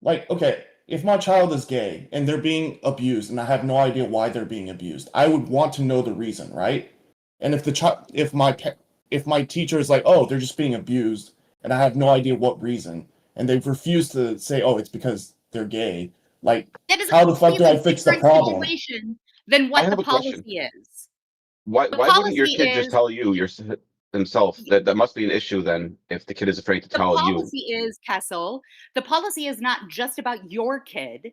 Like, okay, if my child is gay and they're being abused and I have no idea why they're being abused, I would want to know the reason, right? And if my teacher is like, oh, they're just being abused, and I have no idea what reason, and they've refused to say, oh, it's because they're gay, like, that is how the fuck do I completely fix the different problem? situation than I what have the a question. policy is. Why The wouldn't your policy kid just is tell you himself? That must be an issue then if the kid is afraid to the tell you. policy is, Kessel, the policy is not just about your kid.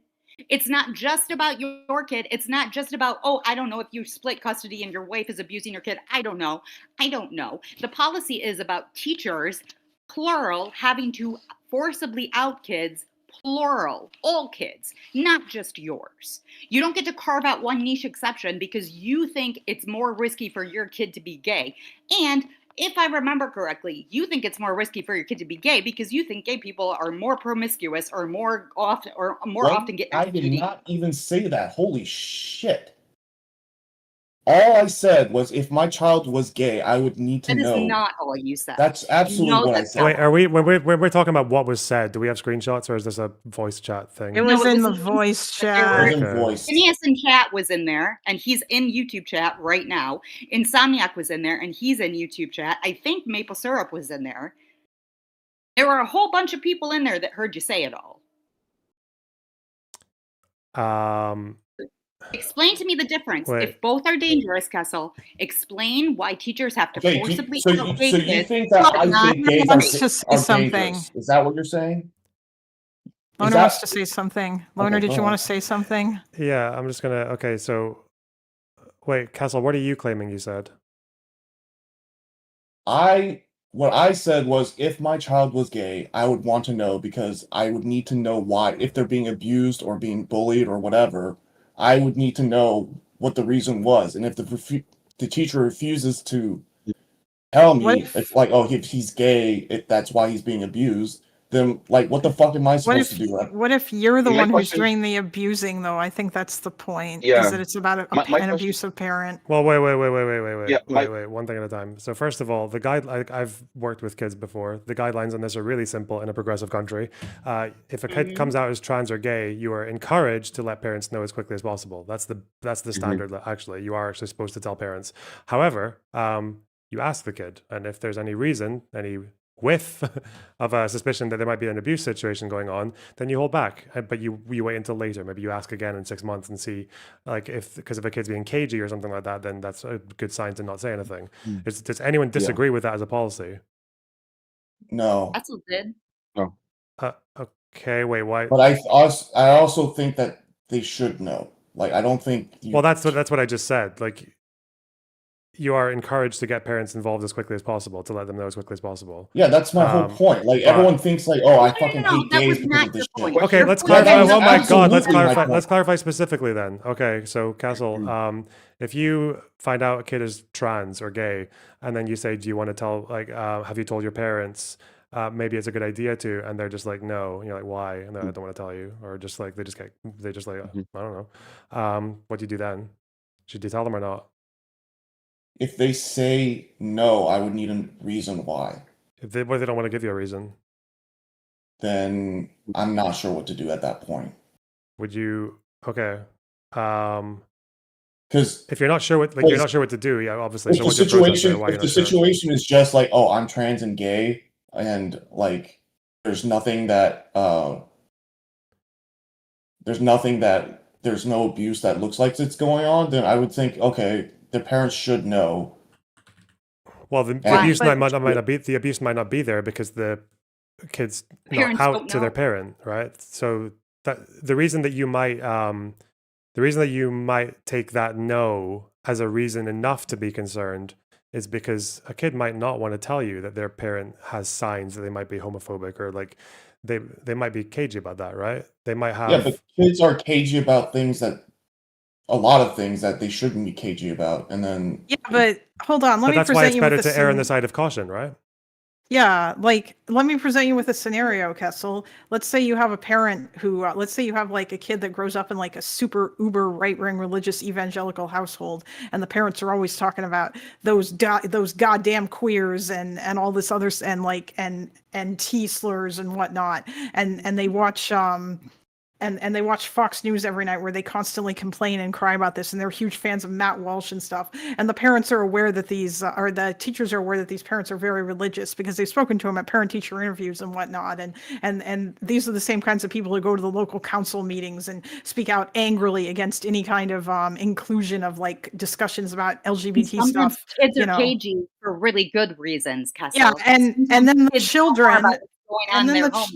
It's not just about your kid. It's not just about, oh, I don't know if you split custody and your wife is abusing your kid. I don't know. The policy is about teachers, plural, having to forcibly out kids, plural, all kids, not just yours. You don't get to carve out one niche exception because you think it's more risky for your kid to be gay. And if I remember correctly, you think it's more risky for your kid to be gay because you think gay people are more promiscuous or more often get I did STDs. not even say that. Holy shit. All I said was if my child was gay, I would need to That is know. not all you said. That's absolutely what I said. Wait, are we when we're talking about what was said? Do we have screenshots or is this a voice chat thing? It was in the voice chat. Phineas in chat was in there, and he's in YouTube chat right now. Insomniac was in there, and he's in YouTube chat. I think Maple Syrup was in there. There were a whole bunch of people in there that heard you say it all. Explain to me the difference. Wait. If both are dangerous, Kessel, explain why teachers have to Okay, forcibly so you think that I think gays are dangerous? Is that what you're saying? Loner wants to say something. Loner, Okay, did go you want ahead. to say something? Yeah, I'm just gonna. Okay, so wait, Castle, what are you claiming? You said. What I said was if my child was gay, I would want to know because I would need to know why. If they're being abused or being bullied or whatever, I would need to know what the reason was. And if the teacher refuses to tell me, if like, oh, if he's gay, that's why he's being abused, then like, what the fuck am I supposed to do? What if you're the My one who's question- doing the abusing, though? I think that's the point. Yeah. Is that it's about My an question- abusive parent. Well, wait. Yeah, Wait. One thing at a time. So first of all, I've worked with kids before. The guidelines on this are really simple in a progressive country. If a kid comes out as trans or gay, you are encouraged to let parents know as quickly as possible. That's the standard. Actually, you are actually supposed to tell parents. However, you ask the kid, and if there's any reason, any whiff of a suspicion that there might be an abuse situation going on, then you hold back. But you wait until later. Maybe you ask again in 6 months and see, like, because if a kid's being cagey or something like that, then that's a good sign to not say anything. Does anyone disagree with that as a policy? No. That's what did. No. Okay, wait, why? But I also think that they should know. Like, I don't think. Well, that's what I just said. Like, you are encouraged to get parents involved as quickly as possible, to let them know as quickly as possible. Yeah, that's my whole point. Like, everyone thinks like, oh, I fucking hate gays because of this shit. Okay, let's clarify. Oh my god, let's clarify. Let's clarify specifically then. Okay, so Castle, if you find out a kid is trans or gay, and then you say, "Do you want to tell? Like, have you told your parents? Maybe it's a good idea to," and they're just like, "No," and you're like, "Why?" And I don't want to tell you, or just like they just like, I don't know. What do you do then? Should you tell them or not? If they say no, I would need a reason why. If they don't want to give you a reason, then I'm not sure what to do at that point. Would you? Okay. Because if you're not sure what, you're not sure what to do, yeah, obviously. If So the what's your process there? situation, Why if you're the not sure? situation is just like, oh, I'm trans and gay, and like, there's nothing that there's no abuse that looks like it's going on, then I would think, okay, the parents should know. Well, the abuse might not be there because the kid's not Parents out don't to their know. parent, right? So that the reason that you might take that no as a reason enough to be concerned is because a kid might not want to tell you that their parent has signs that they might be homophobic, or like they might be cagey about that, right? They might have. Yeah, but kids are cagey about a lot of things that they shouldn't be cagey about, and then Yeah, but hold on. Let But me that's why present it's you better with a to err on the side of caution, right? Yeah, like let me present you with a scenario, Kessel. Let's say you have a parent who, let's say you have like a kid that grows up in like a super uber right-wing religious evangelical household, and the parents are always talking about those goddamn queers and all this other and T slurs and whatnot, and they watch and they watch Fox News every night where they constantly complain and cry about this, and they're huge fans of Matt Walsh and stuff. And the parents are aware that the teachers are aware that these parents are very religious because they've spoken to them at parent-teacher interviews and whatnot. And these are the same kinds of people who go to the local council meetings and speak out angrily against any kind of inclusion of like discussions about LGBT Sometimes stuff. kids you are know. cagey for really good reasons, Kessel. Yeah, and then the children, going on and in then their the home.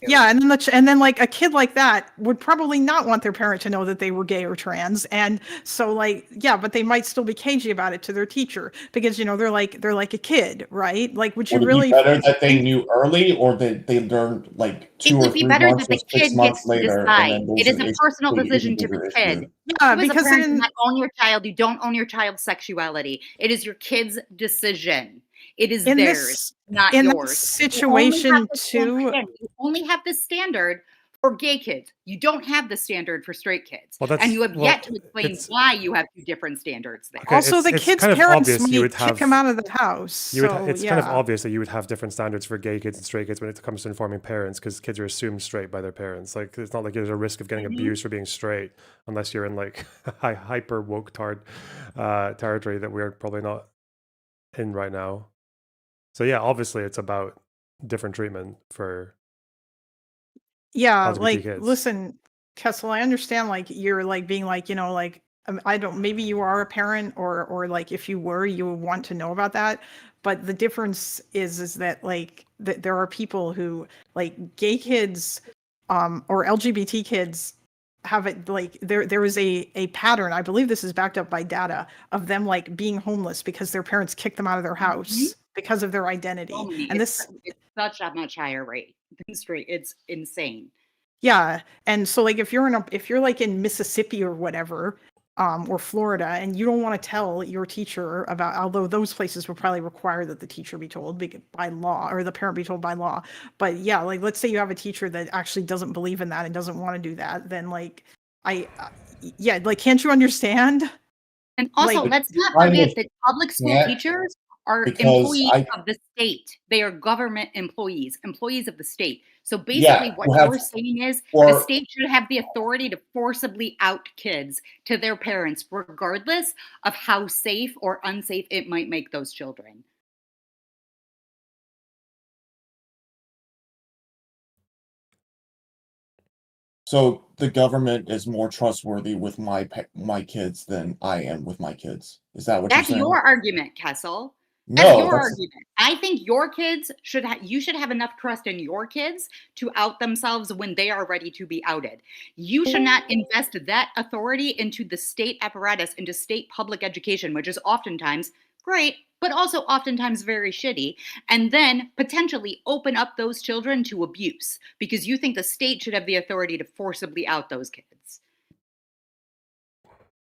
yeah, and then like a kid like that would probably not want their parent to know that they were gay or trans, and so like yeah, but they might still be cagey about it to their teacher because they're like a kid, right? Like, would you would it really be better that they knew early, or that they learned like 2 It or would be 3 better months that or the 6 kid months gets to later, and decide. then It is a personal decision to the kid. Yeah, You as a because parent in- do not own your child. You don't own your child's sexuality. It is your kid's decision. It is In theirs, this- not in that yours. situation too. You only have this standard for gay kids. You don't have the standard for straight kids. Well, and you have yet to explain it's- why you have two different standards there. Okay, Also, the it's kid's kind of parents obvious you might would kick have- him out of the house. You would So, it's kind of yeah. obvious that you would have different standards for gay kids and straight kids when it comes to informing parents, because kids are assumed straight by their parents. Like, it's not like there's a risk of getting abused for being straight unless you're in like hyper woke territory that we're probably not in right now. So yeah, obviously it's about different treatment for Yeah, LGBT like, kids. listen, Kessel, I understand, like, you're, like, being, like, like, I don't, maybe you are a parent, or, like, if you were, you would want to know about that, but the difference is that, like, there are people who, like, gay kids, or LGBT kids have it, like, there is a pattern, I believe this is backed up by data, of them, like, being homeless because their parents kicked them out of their house because of their identity, and it's such a much higher rate than straight. It's insane. Yeah, and so, like, if you're like in Mississippi or whatever, or Florida, and you don't want to tell your teacher about, although those places would probably require that the teacher be told by law, or the parent be told by law. But yeah, like, let's say you have a teacher that actually doesn't believe in that and doesn't want to do that, then, like, yeah, like, can't you understand? And also, Like, let's not kind forget of that public school can't, teachers are because employees of the state. They are government employees of the state. So basically, what you're saying is the state should have the authority to forcibly out kids to their parents, regardless of how safe or unsafe it might make those children. So the government is more trustworthy with my kids than I am with my kids. Is that what That's you're saying? your argument, Kessel. No, That's your that's- argument. I think your kids you should have enough trust in your kids to out themselves when they are ready to be outed. You should not invest that authority into the state apparatus, into state public education, which is oftentimes great, but also oftentimes very shitty, and then potentially open up those children to abuse because you think the state should have the authority to forcibly out those kids.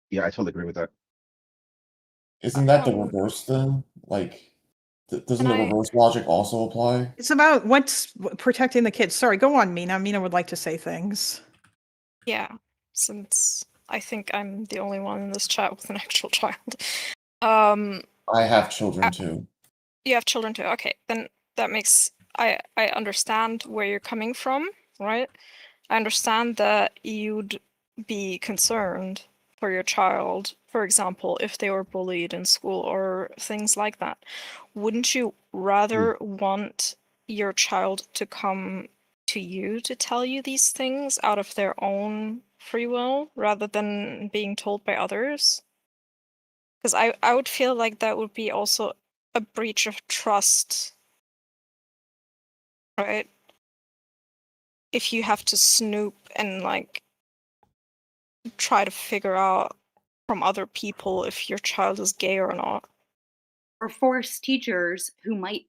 Yeah, I totally agree with that. Isn't that the reverse then? Like, doesn't the reverse logic also apply? it's about what's protecting the kids. Sorry, go on, Mina. Mina would like to say things. Yeah, since I think I'm the only one in this chat with an actual child. I have children too. You have children too. Okay, then that makes I understand where you're coming from, right? I understand that you'd be concerned for your child, for example, if they were bullied in school or things like that. Wouldn't you rather want your child to come to you to tell you these things out of their own free will rather than being told by others? Because I would feel like that would be also a breach of trust, right? If you have to snoop and like try to figure out from other people if your child is gay or not. Or force teachers who might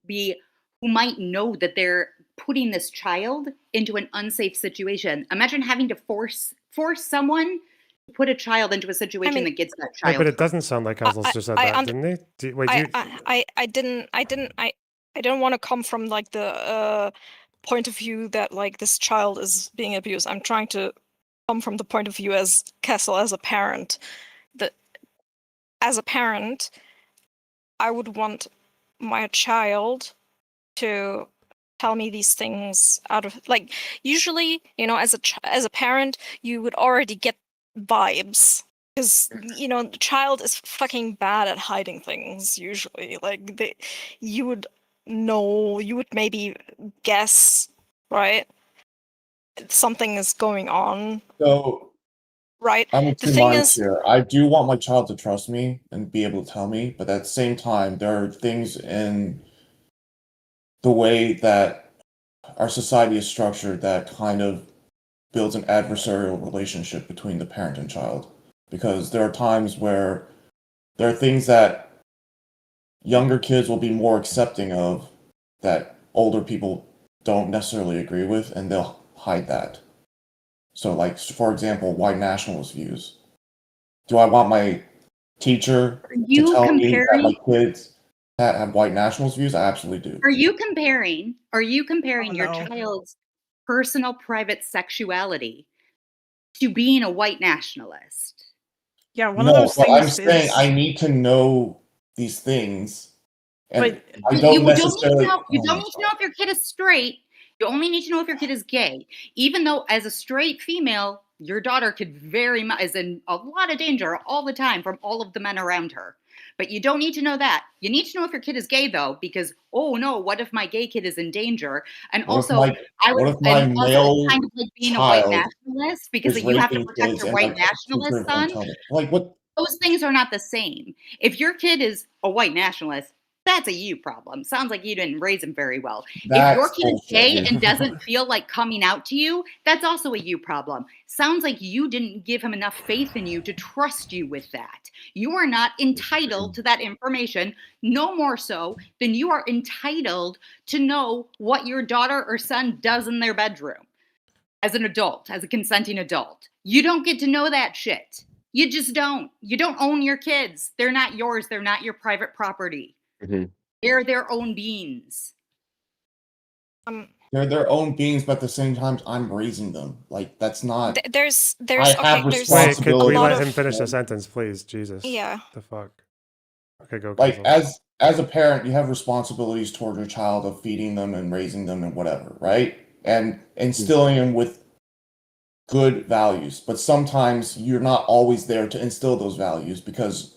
know that they're putting this child into an unsafe situation. Imagine having to force someone to put a child into a situation that gets that child. Hey, but it doesn't sound like Hassel's just said that, didn't he? I didn't want to come from like the point of view that like this child is being abused. I'm trying to come from the point of view as Kessel, as a parent. That as a parent, I would want my child to tell me these things out of like usually, you know, as a parent, you would already get vibes because you know the child is fucking bad at hiding things usually. Like you would know, you would maybe guess, right? Something is going on. So right. I'm of The two thing minds is, here. I do want my child to trust me and be able to tell me, but at the same time, there are things in the way that our society is structured that kind of builds an adversarial relationship between the parent and child. Because there are times where there are things that younger kids will be more accepting of that older people don't necessarily agree with, and they'll hide that. So, like, for example, white nationalist views. Do I want my teacher to tell me that my kids have white nationalist views? I absolutely do. Are you comparing your child's personal private sexuality to being a white nationalist. Yeah, one of those but I'm things saying is. I need to know these things, and But I You don't don't need necessarily. to know. You oh don't my need to know if your kid is straight. You only need to know if your kid is gay. Even though, as a straight female, your daughter could very much is in a lot of danger all the time from all of the men around her. But you don't need to know that. You need to know if your kid is gay, though, because oh no, what if my gay kid is in danger? And What if also, what if my and also it's male kind of like being a white child nationalist because is you have to raping protect kids your and my white nationalist teachers won't son. tell me? Like what? Those things are not the same. If your kid is a white nationalist, that's a you problem. Sounds like you didn't raise him very well. If your That's kid is bullshit, gay dude. and doesn't feel like coming out to you, that's also a you problem. Sounds like you didn't give him enough faith in you to trust you with that. You are not entitled to that information, no more so than you are entitled to know what your daughter or son does in their bedroom as an adult, as a consenting adult. You don't get to know that shit. You just don't. You don't own your kids. They're not yours. They're not your private property. They're their own beings. They're their own beings, but at the same time, I'm raising them. Like that's not. There's I have there's Wait, could responsibility. we a lot let him of finish the sentence, please? Jesus. Yeah. The fuck. Okay, go. Like Castle. as a parent, you have responsibilities toward your child of feeding them and raising them and whatever, right? And instilling them with good values. But sometimes you're not always there to instill those values because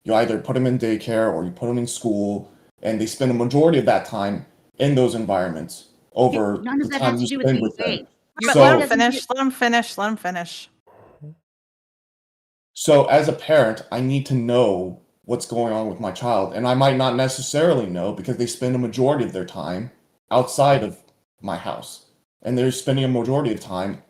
you either put them in daycare or you put them in school, and they spend a majority of that time in those environments over None the of that time has you to do with spend being with them. gay. Your Let kid him doesn't finish. Let him finish. Let him finish. So as a parent, I need to know what's going on with my child, and I might not necessarily know because they spend a majority of their time outside of my house, and they're spending a majority of time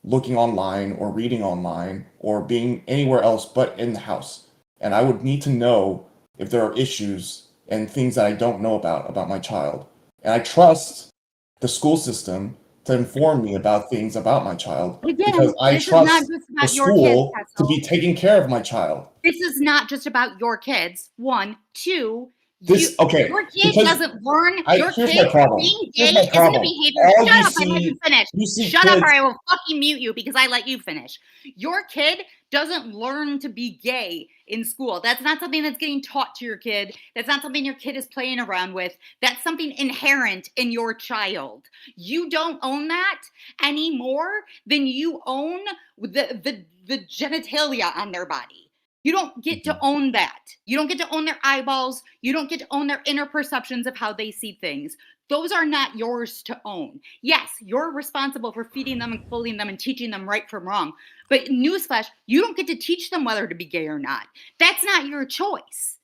looking online or reading online or being anywhere else but in the house. And I would need to know if there are issues and things that I don't know about my child. And I trust the school system to inform me about things about my child Again, because I this is not trust just the about your kids, school to Kessel. be taking care of my child. This is not just about your kids. One, two. This okay Your kid because doesn't learn. Your here's kid my problem. being Here's gay my isn't a problem. behavior. All Shut you up! I let you finish. see Shut up, or kids. I will fucking mute you because I let you finish. Your kid doesn't learn to be gay in school. That's not something that's getting taught to your kid. That's not something your kid is playing around with. That's something inherent in your child. You don't own that any more than you own the genitalia on their body. You don't get to own that. You don't get to own their eyeballs. You don't get to own their inner perceptions of how they see things. Those are not yours to own. Yes, you're responsible for feeding them and clothing them and teaching them right from wrong. But newsflash, you don't get to teach them whether to be gay or not. That's not your choice.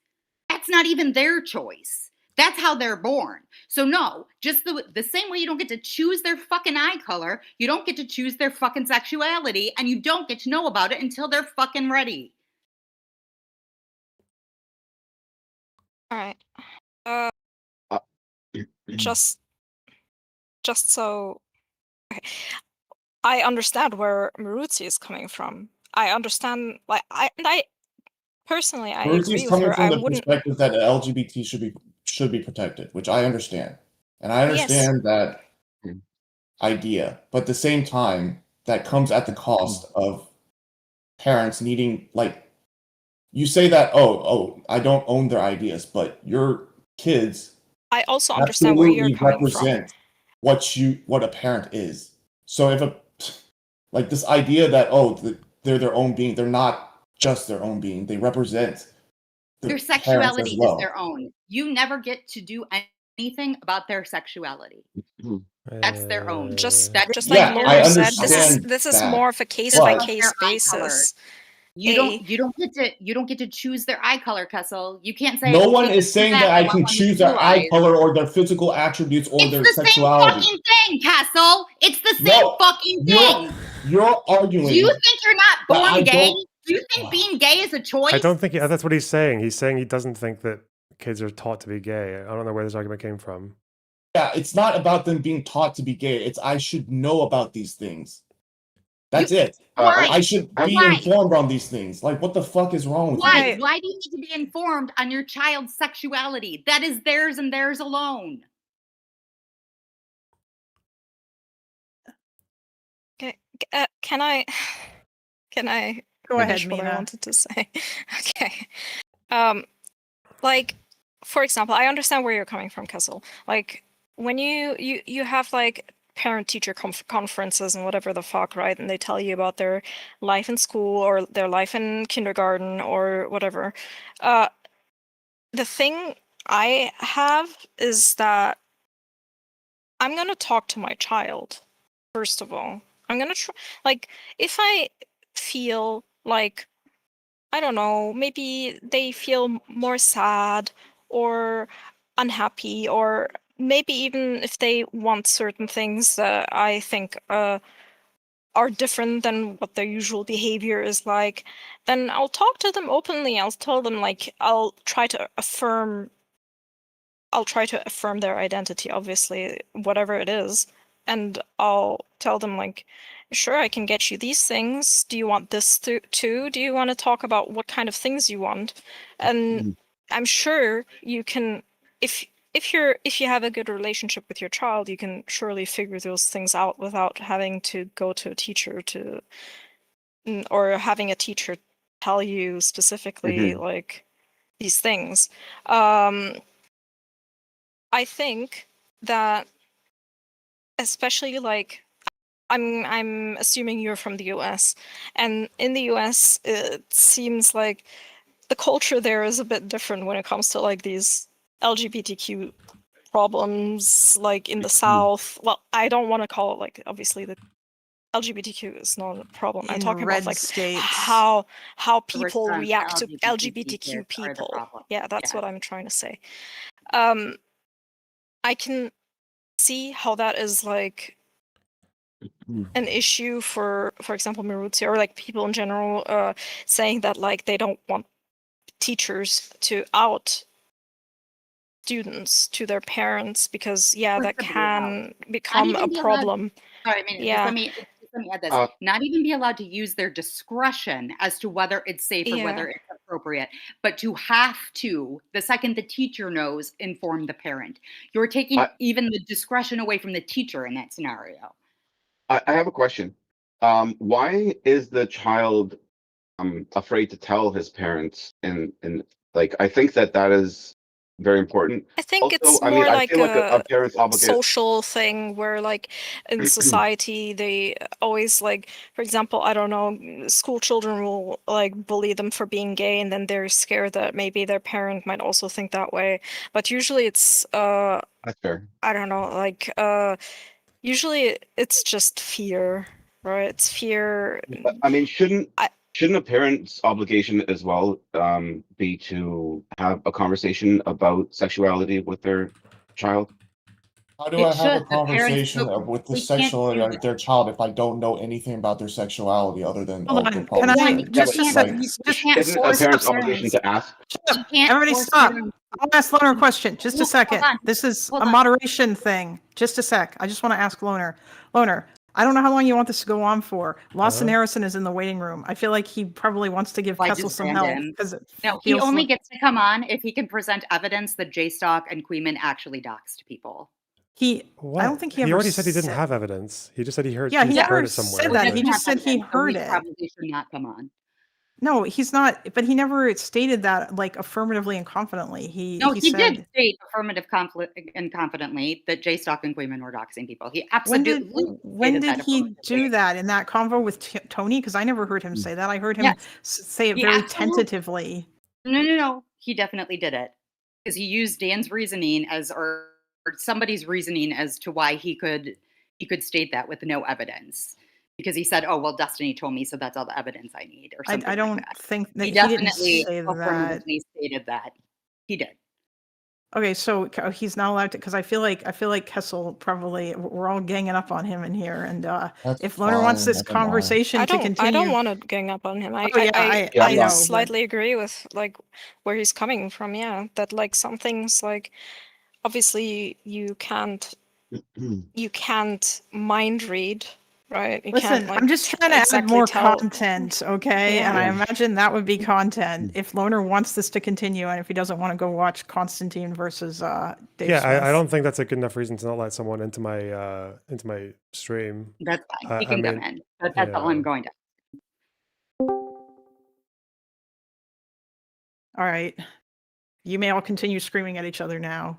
That's not even their choice. That's how they're born. So no, just the same way you don't get to choose their fucking eye color, you don't get to choose their fucking sexuality, and you don't get to know about it until they're fucking ready. All right. Just so okay. I understand where Maruti is coming from. I understand, like, I personally I Maruti agree is with coming her. from I the wouldn't. perspective that the LGBT should be protected, which I understand, and I Yes. understand that idea. But at the same time, that comes at the cost of parents needing like you say that I don't own their ideas, but your kids I also understand where you're absolutely coming from. represent what a parent is. So if like this idea that they're their own being, they're not just their own being. They represent Their parents sexuality as well. is their own. You never get to do anything about their sexuality. That's their own. Just That like Yeah, I Laura said, understand this is that, more of a case just by like case their eye color. basis. You don't get to choose their eye color, Kessel. You can't say No one "Hey, is saying black, that I want can one with choose blue their eye eyes." color or their physical attributes or It's their the same sexuality. fucking thing, Kessel. It's the same No, fucking thing. You're arguing. You think you're not that I born gay? don't- Do you think being gay is a choice? I don't think that's what he's saying. He's saying he doesn't think that kids are taught to be gay. I don't know where this argument came from. Yeah, it's not about them being taught to be gay. It's I should know about these things. That's it. Why? I should be Why? informed on these things. Like, what the fuck is wrong with Why? you? Why do you need to be informed on your child's sexuality? That is theirs and theirs alone. Can I Go ahead, finish what I Mina. wanted to say? Okay. Like, for example, I understand where you're coming from, Kessel. Like, when you have like parent-teacher conferences and whatever the fuck, right? And they tell you about their life in school or their life in kindergarten or whatever. The thing I have is that I'm gonna talk to my child, first of all. I'm gonna try, like, if I feel like, I don't know, maybe they feel more sad or unhappy, or maybe even if they want certain things that I think are different than what their usual behavior is like, then I'll talk to them openly. I'll tell them, like, I'll try to affirm their identity, obviously, whatever it is. And I'll tell them, like, sure, I can get you these things. Do you want this too? Do you want to talk about what kind of things you want? And I'm sure you can, if you have a good relationship with your child, you can surely figure those things out without having to go to a teacher or having a teacher tell you specifically like these things. I think that, especially, like, I'm assuming you're from the US, and in the US it seems like the culture there is a bit different when it comes to like these LGBTQ problems, like in the South. Well, I don't want to call it, like, obviously the LGBTQ is not a problem. I'm In talking about red like states. how The people response react to to LGBTQ are the people. problem. Yeah, that's Yes. what I'm trying to say. I can see how that is like an issue for example, Maruzia, or like people in general, saying that like they don't want teachers to out students to their parents because Or that to be allowed. can become a Not even be allowed. problem. Sorry, I mean, just Yeah. let me add this. Not even be allowed to use their discretion as to whether it's safe or whether it's appropriate, but to have to, the second the teacher knows, inform the parent. You're taking even the discretion away from the teacher in that scenario. I have a question. Why is the child afraid to tell his parents? And like, I think that is very important. I think it's Also, I more mean, I like feel like a a parent's obligation. social thing where, like, in society, they always, like, for example, I don't know, school children will like bully them for being gay, and then they're scared that maybe their parent might also think that way. But usually it's That's fair. I don't know, like usually it's just fear, right? It's fear. I mean, shouldn't a parent's obligation as well be to have a conversation about sexuality with their child? How do I have a conversation with the sexuality of their child if I don't know anything about their sexuality other than Hold on, they're can probably I straight? just a second? Isn't a parent's obligation to ask? Everybody stop. I'll ask Loner a question. Just a second. on. This is Hold a on. moderation thing. Just a sec. I just want to ask Loner. Loner, I don't know how long you want this to go on for. Lawson Harrison is in the waiting room. I feel like he probably wants to give I Kessel just some banned help. him. Because No, he only gets to come on if he can present evidence that J-Stock and Queeman actually doxed people. I don't think he ever already said he didn't have evidence. He just said he heard. Yeah, he he's never heard it somewhere. said that. but- He just said he heard he it. probably should not come on. No, he's not. But he never stated that like affirmatively and confidently. He He said, did state affirmative and confidently that J-Stock and Queeman were doxing people. He When absolutely did he do that in that convo with Tony? Because I never heard him say that. I heard him Yes. say it He very absolutely- tentatively. No. He definitely did it because he used Dan's reasoning or somebody's reasoning as to why he could state that with no evidence. Because he said, "Oh well, Destiny told me, so that's all the evidence I need." Or something. I don't like that. think that He he didn't definitely say that. affirmatively stated that. He did. Okay, so he's not allowed to, because I feel like Kessel probably, we're all ganging up on him in here, and if Loner wants this conversation to continue, I don't want to gang up on him. I I know, slightly agree with like where he's coming from. Yeah, that like some things, like, obviously you can't mind read Right. You Listen, can't, like, I'm just trying to add exactly more tell. content, okay? And I Yeah. imagine that would be content if Loner wants this to continue and if he doesn't want to go watch Konstantin versus Dave Yeah, Smith. I don't think that's a good enough reason to not let someone into my stream. That's fine. You I can come mean, in. But that's all I'm going to. All right. You may all continue screaming at each other now,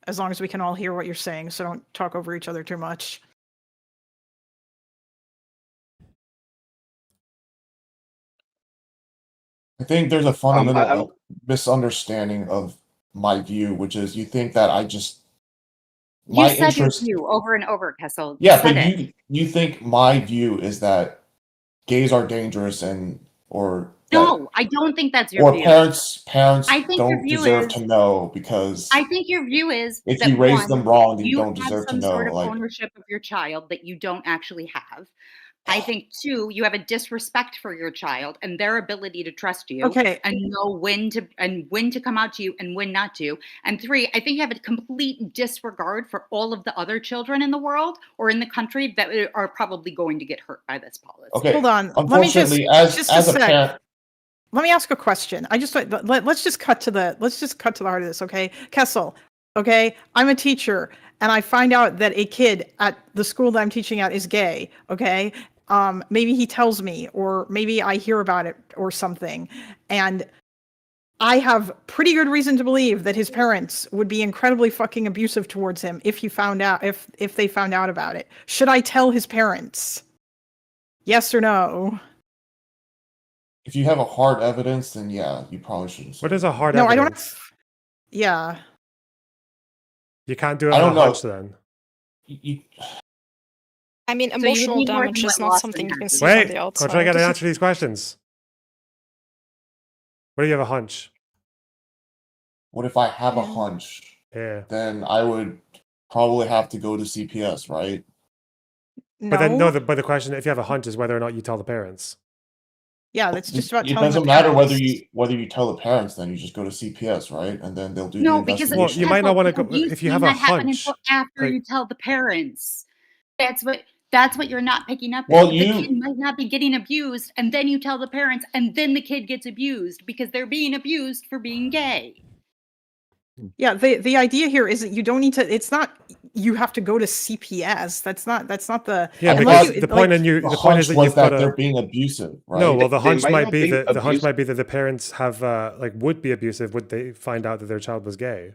as long as we can all hear what you're saying, so don't talk over each other too much. I think there's a fundamental misunderstanding of my view, which is you think that I just You my said your interest. view over and over, Kessel. You Yeah, said but it. you think my view is that gays are dangerous or that No, I don't think that's your or view. parents I think your don't view deserve is to know because I think your view is if that you raise one, them wrong, you you don't have deserve to some know. sort of Like, ownership of your child that you don't actually have. I think two, you have a disrespect for your child and their ability to trust you Okay. and know when to come out to you and when not to. And three, I think you have a complete disregard for all of the other children in the world or in the country that are probably going to get hurt by this policy. okay, Hold on. Let me unfortunately, just as a a sec. parent, Let me ask a question. Let's just cut to the heart of this, okay? Kessel, okay? I'm a teacher and I find out that a kid at the school that I'm teaching at is gay, okay? Maybe he tells me, or maybe I hear about it or something. And I have pretty good reason to believe that his parents would be incredibly fucking abusive towards him if they found out about it. Should I tell his parents? Yes or no? if you have a hard evidence, then yeah, you probably shouldn't. What is a hard No, I evidence? don't. Yeah. You can't do it I on a don't know. hunch then. I mean, So you would emotional need more damage than is what not Lawson something you can has. see from Wait, the I'll outside. try to get an This is- answer to these questions. What do you have a hunch? What if I have a Yeah. hunch? Yeah. Then I would probably have to go to CPS, right? But then No. but the question, if you have a hunch, is whether or not you tell the parents. Yeah, that's just about It telling the doesn't matter parents. whether you tell the parents, then you just go to CPS, right? And then they'll do the No, because investigation. Well, you might not want to go abuse if you may have a not happen hunch. until after like- you tell the parents. That's what you're not picking up. Well, The you- kid might not be getting abused, and then you tell the parents, and then the kid gets abused because they're being abused for being gay. Yeah, the idea here is that you don't need to. It's not you have to go to CPS. That's not the. Yeah, unless because you, the point like, in you The the point is hunch that was you've got that a they're being abusive, right? No, well, the They hunch might might not be be that the hunch abused. might be that the parents have would be abusive would they find out that their child was gay.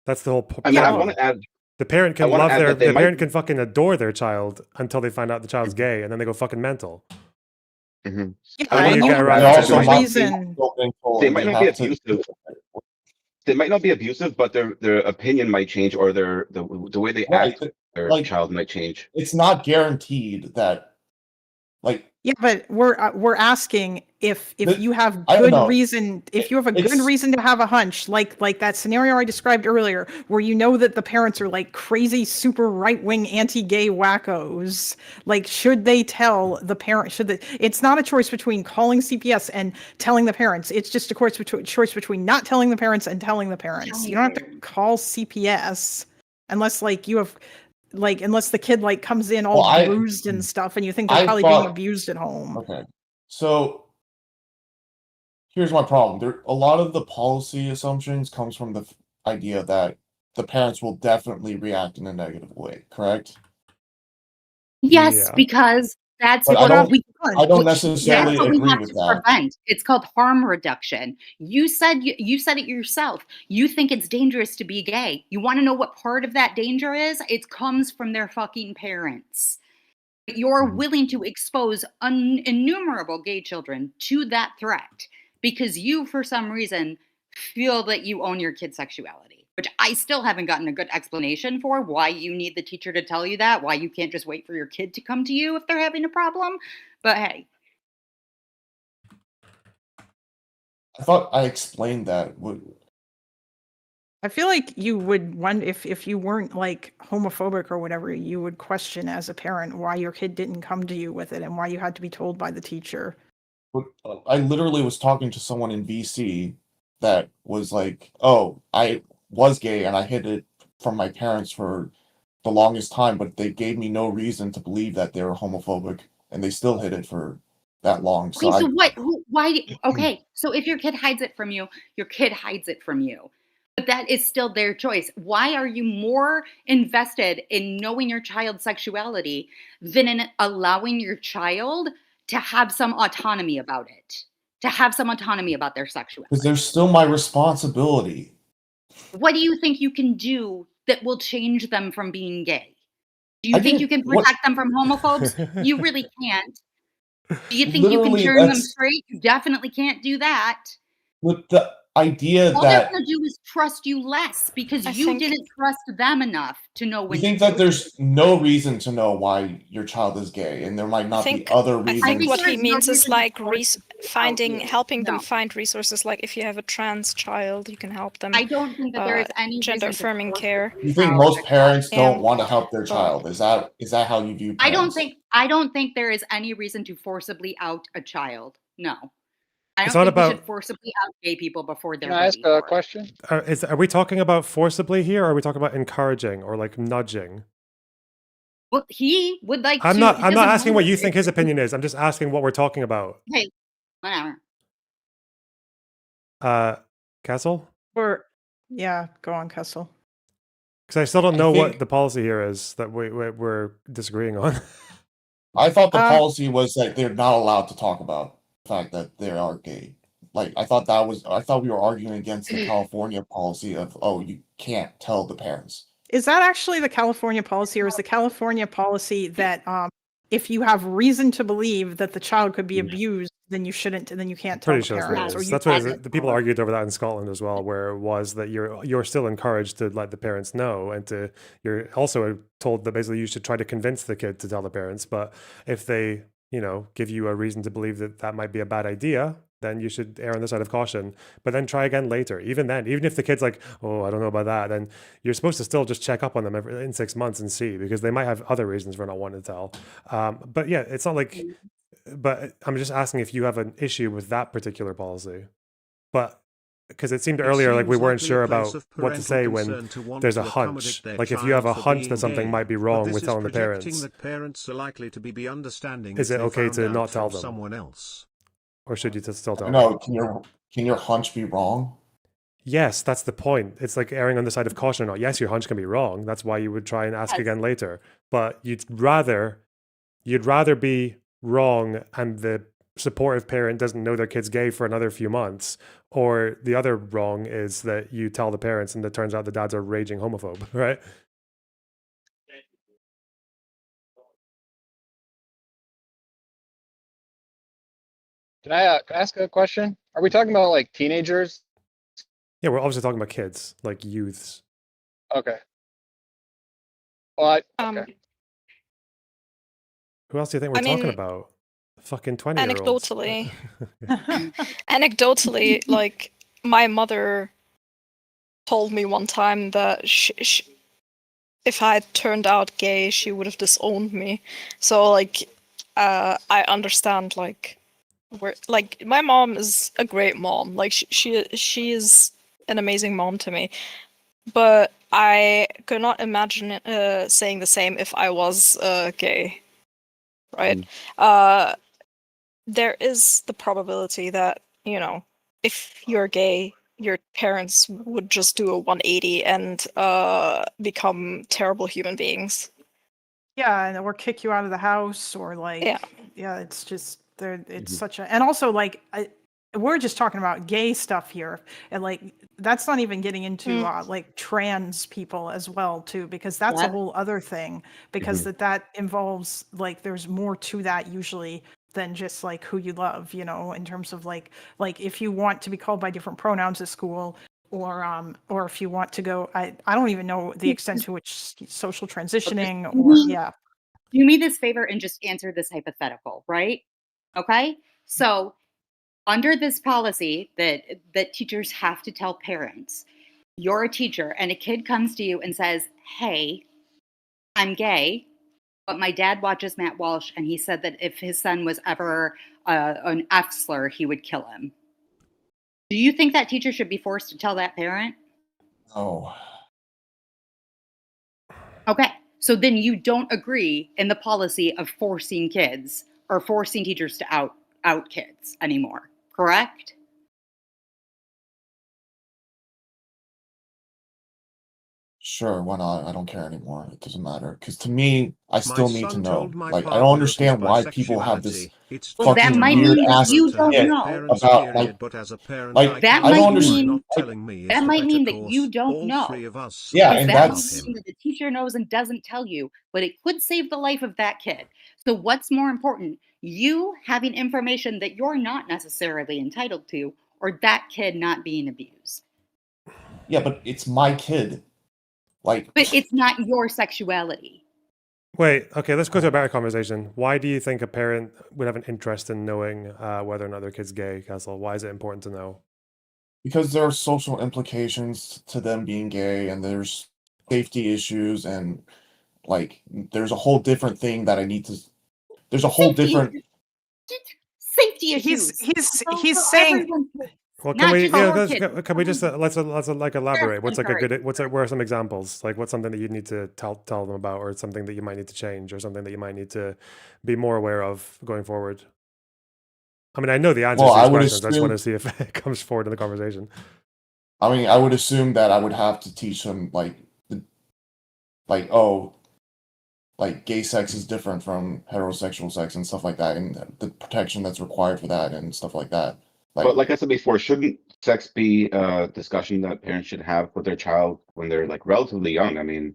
That's the whole point. I mean, I want to add. The parent can I wanna love add their that they the might- parent can fucking adore their child until they find out the child's gay, and then they go fucking mental. Mm-hmm. Yeah, I want and to you- add around that it. there's they a might not be- reason. They might not be abusive. They might not be abusive, but their opinion might change, or the way they Right, act, their like- child might change. It's not guaranteed that, like, Yeah, but we're asking if you have I don't good know. reason, if you have a good It's- reason to have a hunch, like that scenario I described earlier, where you know that the parents are like crazy, super right-wing, anti-gay wackos. Like, should they tell the parent? It's not a choice between calling CPS and telling the parents. It's just a choice between not telling the parents and telling the parents. You don't have to call CPS unless unless the kid like comes in all Well, bruised and stuff, and you think they're I probably thought- being abused at home. Okay, so here's my problem. A lot of the policy assumptions comes from the idea that the parents will definitely react in a negative way, correct? Yes, Yeah. because that's But I what don't- we I don't necessarily that's what we agree have with to that. prevent. It's called harm reduction. You said it yourself. You think it's dangerous to be gay. You want to know what part of that danger is? It comes from their fucking parents. You're willing to expose innumerable gay children to that threat because you, for some reason, feel that you own your kid's sexuality, which I still haven't gotten a good explanation for why you need the teacher to tell you that, why you can't just wait for your kid to come to you if they're having a problem. But hey. I thought I explained that. I feel like you would wonder if you weren't like homophobic or whatever, you would question as a parent why your kid didn't come to you with it and why you had to be told by the teacher. I literally was talking to someone in VC that was like, "Oh, I was gay and I hid it from my parents for the longest time, but they gave me no reason to believe that they were homophobic, and they still hid it for that long. So Okay, so I, what? Why? Okay, so if your kid hides it from you, your kid hides it from you. But that is still their choice. Why are you more invested in knowing your child's sexuality than in allowing your child to have some autonomy about it? To have some autonomy about their sexuality? because they're still my responsibility. What do you think you can do that will change them from being gay? Do you I think can you can what? protect them from homophobes? You really can't. Do you think you can Literally, turn them that's straight? You definitely can't do that. with the idea All they're that gonna do is trust you less because I you think didn't trust them enough to know you when to think that do it. there's no reason to know why your child is gay, and there might I not be think other I I think think reasons. what there he is no means is reason to like force it out you. helping them No. find resources. Like if you have a trans child, you can help them. I don't think that there is any Gender reason to affirming force care. You think out most a parents Yeah. don't want to help their But child? Is that how you view I don't parents? think there is any reason to forcibly out a child. No. I It's don't not think we should about. forcibly out gay people before Can they're I ask ready a for it. question? Are we talking about forcibly here, or are we talking about encouraging or like nudging? Well, he would like I'm to. not. It I'm not doesn't asking what matter. you think his opinion is. I'm just asking what we're talking about. Hey, whatever. Castle? Or yeah, go on, Kessel. Because I still don't I know what think the policy here is that we're disagreeing on. I thought the Um, policy was that they're not allowed to talk about the fact that they are gay. Like I thought we were arguing against the California policy of, oh, you can't tell the parents. Is that actually the California policy, or is the California policy that if you have reason to believe that the child could be abused, then you shouldn't, and then you can't tell Pretty the sure parents? it Or is. you That's what have it that is. The people policy? argued over that in Scotland as well, where it was that you're still encouraged to let the parents know, and you're also told that basically you should try to convince the kid to tell the parents. But if they give you a reason to believe that that might be a bad idea, then you should err on the side of caution. But then try again later. Even then, even if the kid's like, oh, I don't know about that, then you're supposed to still just check up on them in 6 months and see, because they might have other reasons for not wanting to tell. But yeah, it's not like. But I'm just asking if you have an issue with that particular policy. But because it seemed It earlier like we seems weren't likely sure a place about of what to parental say when concern to want there's a to accommodate hunch. their Like if you have a child for hunch that being something gay, might be but wrong this with is telling the projecting parents, that parents are likely to be understanding is as it they okay found to out not tell from them? someone else. Or should you still I tell don't them? know. Can your hunch be wrong? Yes, that's the point. It's like erring on the side of caution or not. Yes, your hunch can be wrong. That's why you would try and ask Yes. again later. But you'd rather be wrong and the supportive parent doesn't know their kid's gay for another few months, or the other wrong is that you tell the parents and it turns out the dad's a raging homophobe, right? Can I ask a question? Are we talking about like teenagers? Yeah, we're obviously talking about kids, like youths. Okay. Well, okay. Who else do you think we're I talking mean, about? Fucking 20-year-olds. Anecdotally, like my mother told me one time that if I had turned out gay, she would have disowned me. So like, I understand like my mom is a great mom. Like she is an amazing mom to me. But I could not imagine saying the same if I was gay. Right? There is the probability that, if you're gay, your parents would just do a 180 and become terrible human beings. Yeah, or kick you out of the house, or like, yeah, it's just there. It's such a, and also like we're just talking about gay stuff here, and like that's not even getting into like trans people as well too, because that's a whole other thing, because that involves like there's more to that usually than just like who you love, in terms of like if you want to be called by different pronouns at school, or if you want to go, I don't even know the extent to which social transitioning or Do me this favor and just answer this hypothetical, right? Okay? So under this policy that teachers have to tell parents, you're a teacher and a kid comes to you and says, hey, I'm gay, but my dad watches Matt Walsh and he said that if his son was ever an F slur, he would kill him. Do you think that teacher should be forced to tell that parent? Oh. Okay. So then you don't agree in the policy of forcing kids or forcing teachers to out kids anymore, correct? Sure, why not? I don't care anymore. It doesn't matter. Because to me, I My still need to son know. told my Like, I partner don't of his understand why people have this bisexuality. It's Well, that fucking might weird mean that ass you don't shit know. parents about period, but as a parent like That I don't might understand. mean not telling me is that the might better mean that course. you don't All know. three of us Yeah, Because and that that's might mean that the teacher knows and doesn't tell you, but it could save the life of that kid. So what's more important? You having information that you're not necessarily entitled to, or that kid not being abused. yeah, but it's my kid. Like, But it's not your sexuality. Wait, okay, let's go to a better conversation. Why do you think a parent would have an interest in knowing whether or not their kid's gay, Castle? Why is it important to know? because there are social implications to them being gay, and there's safety issues, and like there's a whole different thing that I need to. There's a whole different. Safety issues. He's saying. Well, can Not we? just Yeah, your let's, kid. can we just let's like elaborate? What's like a sorry. good? What's where are some examples? Like, what's something that you need to tell them about, or something that you might need to change, or something that you might need to be more aware of going forward? I mean, I know the answers Well, to I these would questions. I just want assume. to see if it comes forward in the conversation. I mean, I would assume that I would have to teach them oh, like gay sex is different from heterosexual sex and stuff like that, and the protection that's required for that and stuff like that. But like I said before, shouldn't sex be a discussion that parents should have with their child when they're like relatively young? I mean,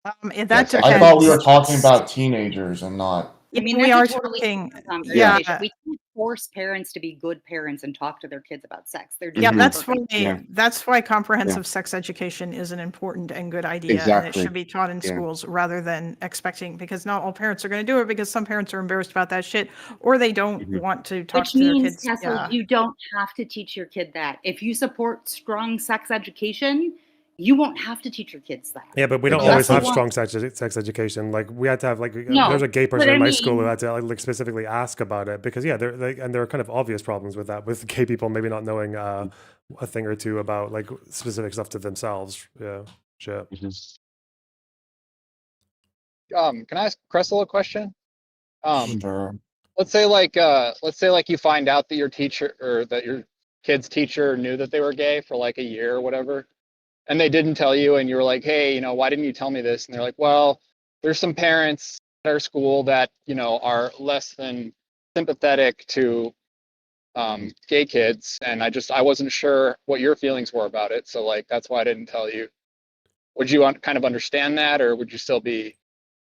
That sex I thought we were depends. talking about teenagers and not. I mean, We that's are a totally talking. different conversation. Yeah. We can't force parents to be good parents and talk to their kids about sex. They're Yeah, doing that's perfect. why that's why comprehensive sex education is an important and good idea, and it Exactly. should be taught in Yeah. schools rather than expecting, because not all parents are going to do it, because some parents are embarrassed about that shit, or they don't want to talk Which to their means, kids. Kessel, Yeah. you don't have to teach your kid that. If you support strong sex education, you won't have to teach your kids that. Yeah, but we don't always Unless they have want- strong sex education. Like we had to have No, there's a gay person but in I my school who mean- had to like specifically ask about it because there are kind of obvious problems with that, with gay people maybe not knowing a thing or two about like specific stuff to themselves. Yeah, shit. Can I ask Cressel a question? Sure. Let's say like you find out that your teacher or that your kid's teacher knew that they were gay for like a year or whatever, and they didn't tell you, and you were like, hey, why didn't you tell me this? And they're like, well, there's some parents at our school that are less than sympathetic to gay kids, and I wasn't sure what your feelings were about it, so like that's why I didn't tell you. Would you kind of understand that, or would you still be?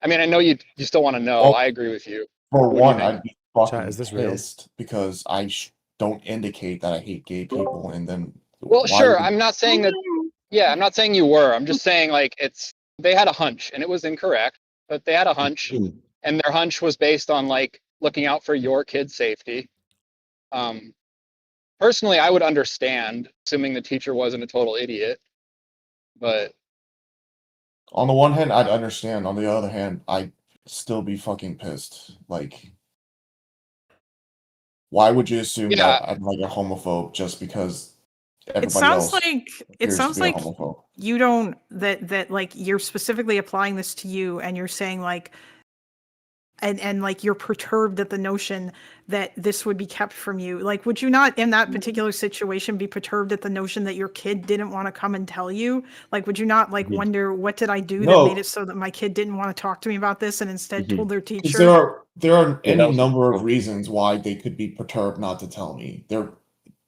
I mean, I know you still want to know. Well, I agree with you. For What do you one, think? I'd be fucking is this real? pissed because I don't indicate that I hate gay people, and then Well, why sure. would- I'm not saying that. Yeah, I'm not saying you were. I'm just saying like they had a hunch and it was incorrect, but they had a hunch, and their hunch was based on like looking out for your kid's safety. Personally, I would understand, assuming the teacher wasn't a total idiot. But On the one hand, I'd understand. On the other hand, I'd still be fucking pissed. Like, why would you assume that I'm like a homophobe just because everybody else appears to be a homophobe? You don't that like you're specifically applying this to you, and you're saying like and like you're perturbed at the notion that this would be kept from you. Like, would you not in that particular situation be perturbed at the notion that your kid didn't want to come and tell you? Like, would you not like wonder, what did I do that made it so that my kid didn't want to talk to me about this and instead told their teacher? Because there are any number of reasons why they could be perturbed not to tell me. Their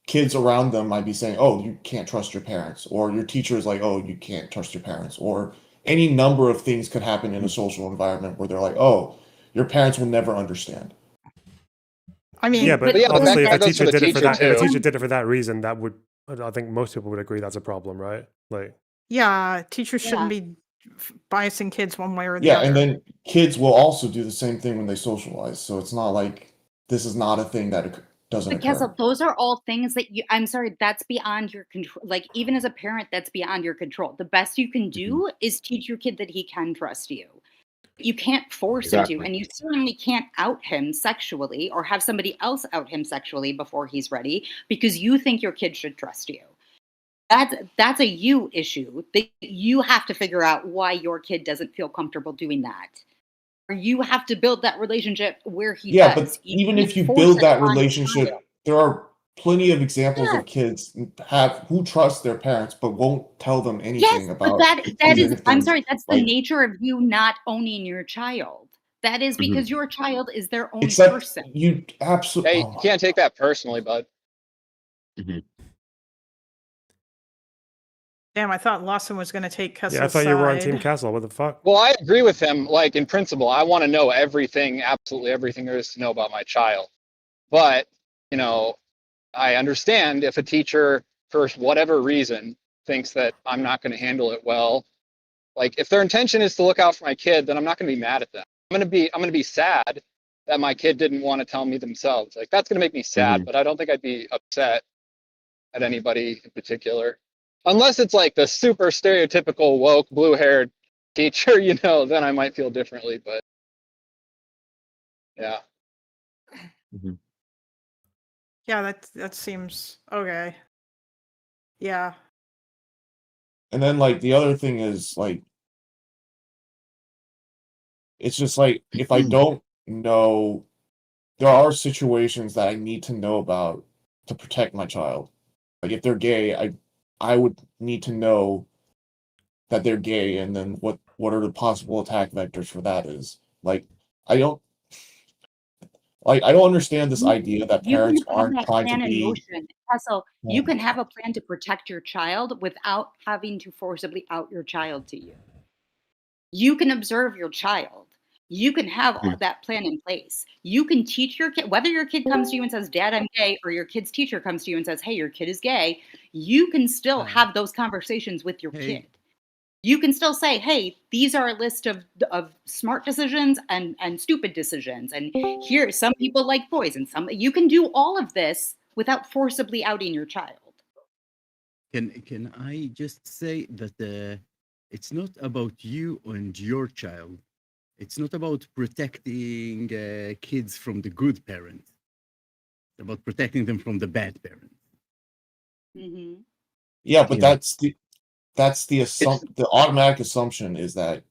kids around them might be saying, "Oh, you can't trust your parents," or your teacher is like, "Oh, you can't trust your parents," or any number of things could happen in a social environment where they're like, "Oh, your parents will never understand." I mean, yeah, but yeah, but obviously, that if a goes for teacher the did it for teacher, that, if a too. teacher did it for that reason, that would, I think most people would agree that's a problem, right? Like, Yeah, teachers shouldn't be biasing kids one way or the Yeah, other. and then kids will also do the same thing when they socialize. So it's not like this is not a thing that doesn't But occur. Kessel, those are all things that I'm sorry, that's beyond your control. Like, even as a parent, that's beyond your control. The best you can do is teach your kid that he can trust you. You can't force him to, and you certainly can't out him sexually or have somebody else out him sexually before he's ready because you think your kid should trust you. That's a you issue. That you have to figure out why your kid doesn't feel comfortable doing that. Or you have to build that relationship where he Yeah, does. but even if you build that relationship, there are plenty of examples of kids who trust their parents but won't tell them anything Yes, but about that even is, if I'm they're sorry, that's the like nature of you not owning your child. That is because your child is their own except person. you absolutely Hey, you can't take that personally, bud. Damn, I thought Lawson was going to take Kessel's Yeah, I thought you were on Team side. Kessel. What the fuck? Well, I agree with him. Like in principle, I want to know everything, absolutely everything there is to know about my child. But, you know, I understand if a teacher, for whatever reason, thinks that I'm not going to handle it well. Like if their intention is to look out for my kid, then I'm not going to be mad at them. I'm going to be sad that my kid didn't want to tell me themselves. Like that's going to make me sad, but I don't think I'd be upset at anybody in particular. Unless it's like the super stereotypical woke blue-haired teacher, you know, then I might feel differently, but yeah. Yeah, that seems okay. Yeah. and then like the other thing is like it's just like if I don't know, there are situations that I need to know about to protect my child. Like if they're gay, I would need to know that they're gay, and then what are the possible attack vectors for that is. Like I don't understand this idea that You can parents have aren't that trying to plan in be. motion. Russell, Oh you my can have a plan to protect your child without having to forcibly out your child to you. You can observe your child. You can have that plan in place. You can teach your kid, whether your kid comes to you and says, Dad, I'm gay, or your kid's teacher comes to you and says, hey, your kid is gay, you can still have those conversations with your kid. You can still say, hey, these are a list of smart decisions and stupid decisions. And here, some people like boys and some, you can do all of this without forcibly outing your child. Can I just say that it's not about you and your child. It's not about protecting kids from the good parents. It's about protecting them from the bad parents. Mm-hmm. Yeah, but You know. that's the automatic assumption is that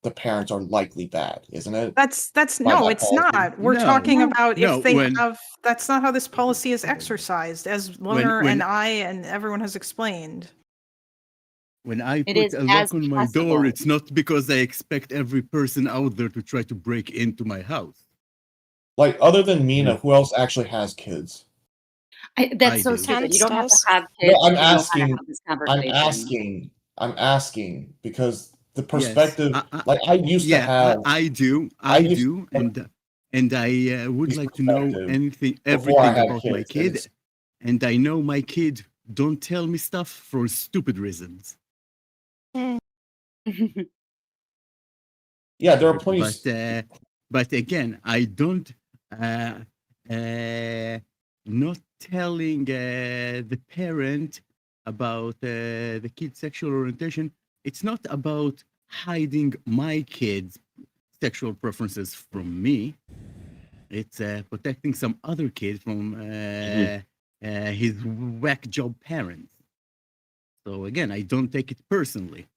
the parents are likely bad, isn't it? That's By no, that it's policy? not. We're No. talking about No, if they when- have. That's not how this policy is exercised, as Loner when- and I and everyone has explained. When I It put is a as lock on my door, possible. it's not because I expect every person out there to try to break into my house. Like other than Mina, who else actually has kids? That's I so do. stupid. You don't have to Does. have kids No, I'm to know how to asking. have this conversation. I'm asking because the Yes, perspective, like I used to have. I do, and I would like to know before I everything had about my kids, kid, it's- and I know my kid don't tell me stuff for stupid reasons. Yeah, there are plenty. But again, I don't not telling the parent about the kid's sexual orientation. It's not about hiding my kid's sexual preferences from me. It's protecting some other kid from his whack job parents. So again, I don't take it personally.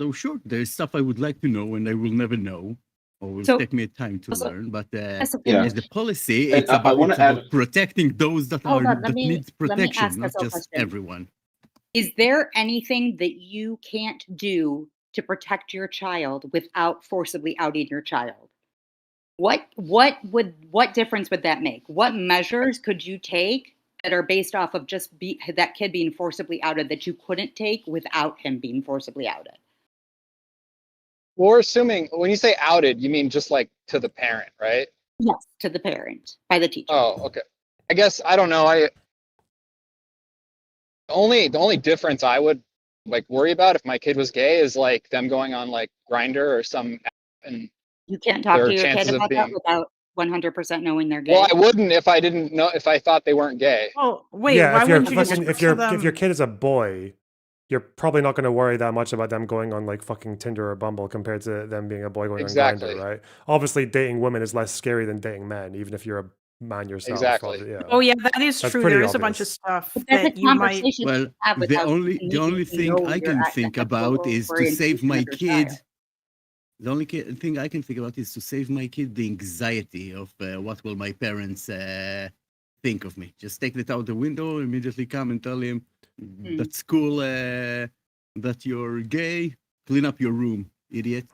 So sure, there's stuff I would like to know and I will never know, or will take me time to learn. But as the policy, And it's I about, wanna add- protecting those that Hold are on, that needs let me protection, ask not us a just question. everyone. Is there anything that you can't do to protect your child without forcibly outing your child? What difference would that make? What measures could you take that are based off of just that kid being forcibly outed that you couldn't take without him being forcibly outed? Well, we're assuming when you say outed, you mean just like to the parent, right? Yes, to the parent by the teacher. Oh, okay. I guess I don't know. The only difference I would like worry about if my kid was gay is like them going on like Grindr or some app and You can't talk their to your kid chances of about that being. without 100% knowing they're gay. Well, I wouldn't if I didn't know if I thought they weren't gay. Oh, wait, yeah, why if you're wouldn't you just fucking, if tell your them? if your kid is a boy, you're probably not going to worry that much about them going on like fucking Tinder or Bumble compared to them being a boy going Exactly. on Grindr, right? Obviously, dating women is less scary than dating men, even if you're a man yourself. Exactly. Yeah. Oh yeah, that is That's true. pretty There is a bunch of obvious. stuff But that's a that you might. conversation Well, to have the without only needing to thing know I can your think actual about is to save orientation my of your child. kid. The only thing I can think about is to save my kid the anxiety of what will my parents think of me. Just take that out the window, immediately come and tell him that's cool that you're gay. Clean up your room, idiot.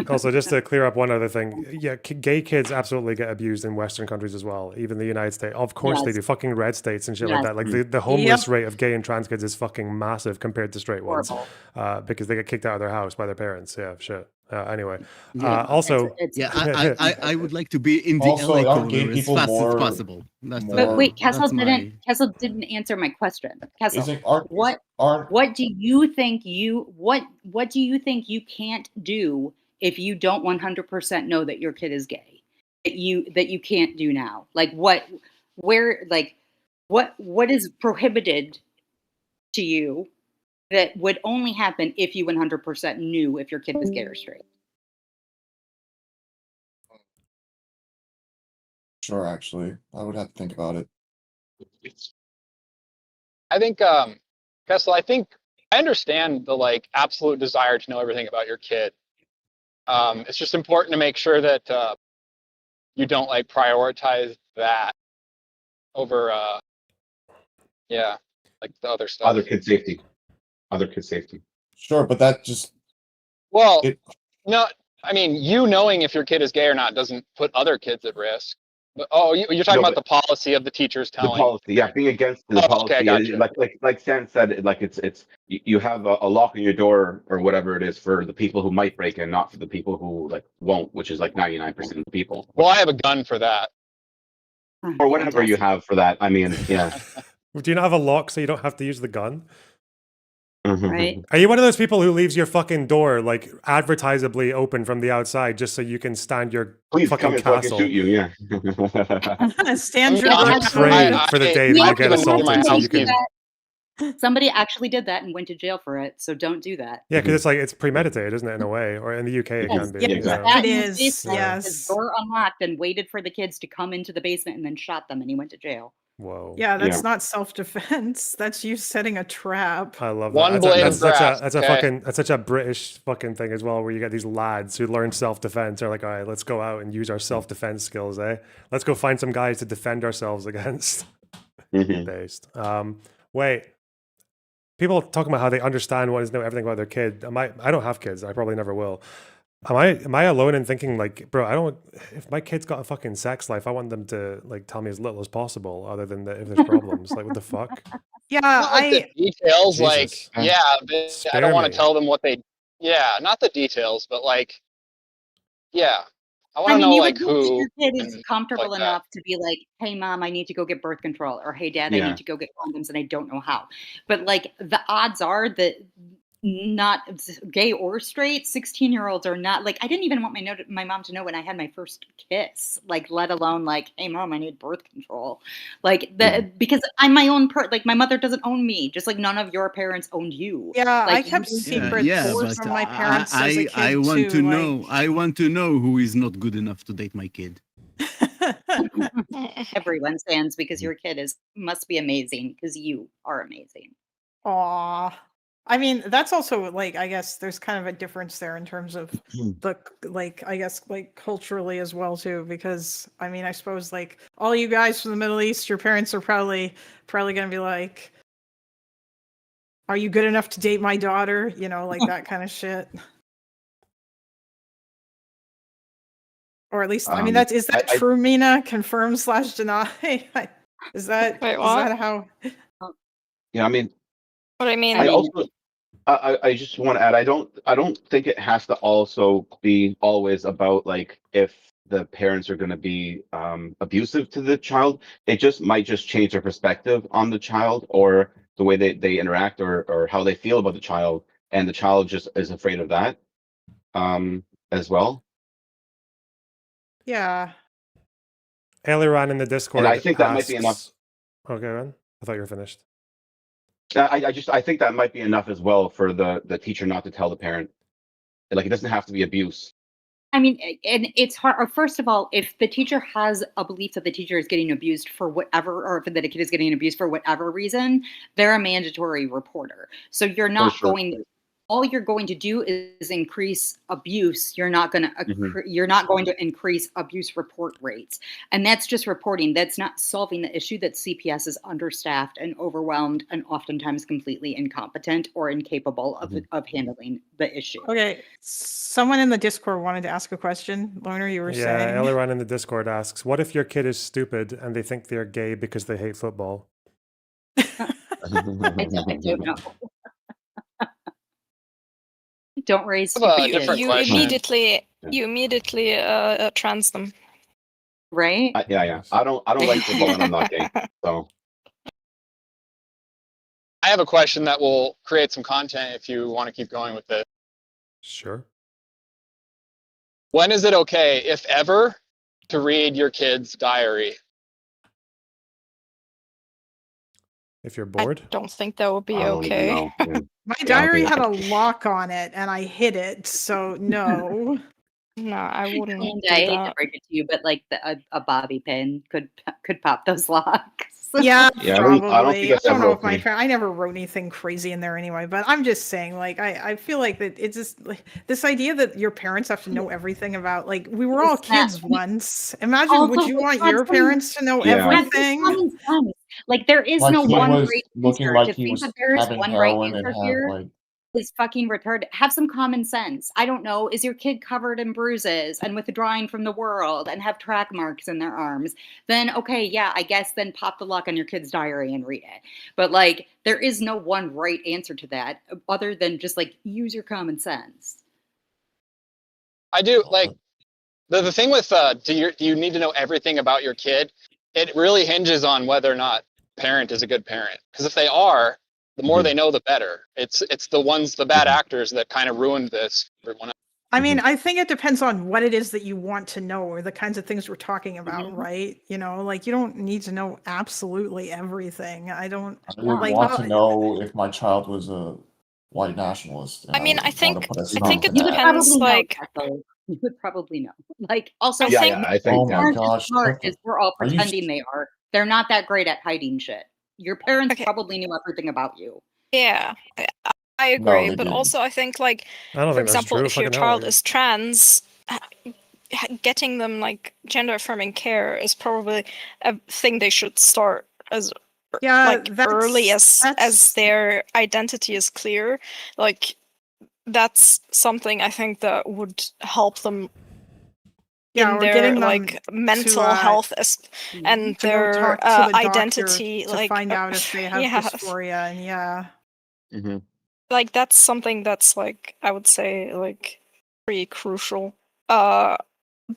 Also, just to clear up one other thing, yeah, gay kids absolutely get abused in Western countries as well, even the United States. Of course they Yes. do. Fucking red states and shit like Yes. that. Like the homeless rate of gay and trans kids is fucking massive compared to straight ones, Horrible. because they get kicked out of their house by their parents. Yeah, shit. Anyway, Yeah. also, I would like to be in the Also, LA aren't gay corner as people fast as more- possible. But wait, Kessel that's my- didn't answer my question. Kessel, Isn't- aren't- what do you think what do you think you can't do if you don't 100% know that your kid is gay? That you can't do now? Like what is prohibited to you that would only happen if you 100% knew if your kid was gay or straight? Sure, actually, I would have to think about it. I think, Kessel, I think I understand the like absolute desire to know everything about your kid. It's just important to make sure that you don't like prioritize that over, like the other stuff. Other kid safety. Sure, but that just Well, no, I mean, you knowing if your kid is gay or not doesn't put other kids at risk. But, you're talking No, about the policy of the teachers The telling. policy, yeah, being against the policy, Okay, gotcha. like Sam said, like it's you have a lock on your door or whatever it is for the people who might break in, not for the people who like won't, which is like 99% of the people, Well, I have a gun for that. or whatever you have for that. I mean, yeah. do you not have a lock so you don't have to use the gun? Right. Are you one of those people who leaves your fucking door like advertisably open from the outside just so you can stand your Please fucking come in so I can castle? shoot you. Yeah. Stand your You're ground. trained for the day that you get assaulted, so you can. Somebody actually did that and went to jail for it, so don't do that. Yeah, because it's premeditated, isn't it? In a way, or in the UK, it can be. Yes, Yeah. that It in his is, basement, yes. His door unlocked and waited for the kids to come into the basement and then shot them, and he went to jail. Whoa. Yeah, that's not self-defense. That's you setting a trap. I love One that. blade That's of such grass, a okay. that's such a British fucking thing as well, where you get these lads who learn self-defense. They're like, all right, let's go out and use our self-defense skills, eh? Let's go find some guys to defend ourselves against. Based. Wait. People talking about how they understand what is know everything about their kid. I don't have kids. I probably never will. Am I alone in thinking like, bro, if my kid's got a fucking sex life, I want them to like tell me as little as possible, other than if there's problems. Like, what the fuck? Yeah, Not like the details, Jesus. like, yeah, I don't want to tell them what they, not the details, but like, yeah. I want to know you like would hope that who. your kid is and comfortable like that. enough to be like, "Hey, mom, I need to go get birth control," or "Hey, dad, I Yeah. need to go get condoms, and I don't know how." But like, the odds are that not gay or straight 16-year-olds are not like. I didn't even want my mom to know when I had my first kiss, like, let alone like, "Hey, mom, I need birth control," like because I'm my own like my mother doesn't own me, just like none of your parents owned you. Yeah, like, I kept secrets but from my parents as a kid I want too. to know. I want to know who is not good enough to date my kid. Everyone stands because your kid must be amazing because you are amazing. Aw. I mean, that's also like, I guess there's kind of a difference there in terms of the like, I guess like culturally as well too, because I mean, I suppose like all you guys from the Middle East, your parents are probably gonna be like, "Are you good enough to date my daughter?" You know, like that kind of shit. Or at least, I mean, is that true, Mina? Confirm / deny? Is that Wait, is what? that how? Yeah, I mean, What I mean, I just want to add, I don't think it has to also be always about like if the parents are going to be abusive to the child. It just might just change their perspective on the child or the way they interact or how they feel about the child, and the child just is afraid of that as well. Yeah. Eliran in the Discord. And I think that might be enough. Okay, Ren. I thought you were finished. I think that might be enough as well for the teacher not to tell the parent. Like, it doesn't have to be abuse. I mean, and it's hard. Or first of all, if the teacher has a belief that the teacher is getting abused for whatever, or if the kid is getting abused for whatever reason, they're a mandatory reporter. So you're not going. All you're going to do is increase abuse. You're not going to. You're not going to increase abuse report rates, and that's just reporting. That's not solving the issue that CPS is understaffed and overwhelmed, and oftentimes completely incompetent or incapable of handling the issue. Okay, someone in the Discord wanted to ask a question. Lorna, you were saying. Yeah, Elleron in the Discord asks, what if your kid is stupid and they think they're gay because they hate football? I don't know. Don't raise I have a stupid different kids. You immediately trans them. Right? Yeah. I don't like football and I'm not gay. So I have a question that will create some content if you want to keep going with it. Sure. When is it okay, if ever, to read your kid's diary? If you're bored? I don't think that would be okay. My diary had a lock on it and I hid it, so no. No, I wouldn't. And do I hate that. to break it to you, but like a bobby pin could pop those locks. Yeah, Yeah, probably. I don't think that's don't ever know if okay. I never wrote anything crazy in there anyway, but I'm just saying, like, I feel like that it's just like this idea that your parents have to know everything about, like, we were all kids once. Imagine, would you want your parents to know everything? Common sense. Like, there is Like no he one was great looking answer. like To he think was that there is having one right heroin and answer have here like is fucking retarded. Have some common sense. I don't know. Is your kid covered in bruises and withdrawing from the world and have track marks in their arms? Then, okay, yeah, I guess then pop the lock on your kid's diary and read it. But like, there is no one right answer to that other than just like use your common sense. I do like the thing with do you need to know everything about your kid? It really hinges on whether or not parent is a good parent. Because if they are, the more they know, the better. It's the bad actors that kind of ruined this for everyone else. I mean, I think it depends on what it is that you want to know or the kinds of things we're talking about, right? You know, like you don't need to know absolutely everything. I don't I would like want to know if my child was a white nationalist. And I mean, would I think want to put a it stop to that. depends. Like, You would probably know. Like, also, I think Oh my aren't as gosh! smart what the- as we're all are you pretending they are. They're not that great at hiding shit. Your parents probably knew everything about you. yeah, I No, agree. they But didn't. also, I think, like, I don't for think that's example, true. if your Fucking hell, child like- is trans, getting them like gender affirming care is probably a thing they should start as like early as their identity is clear. Like, that's something I think that would help them Yeah, in or their getting them like mental to, health and to go their talk to the doctor identity, to like find out if they have yes. dysphoria, and yeah. Like, that's something that's like, I would say, like, pretty crucial. But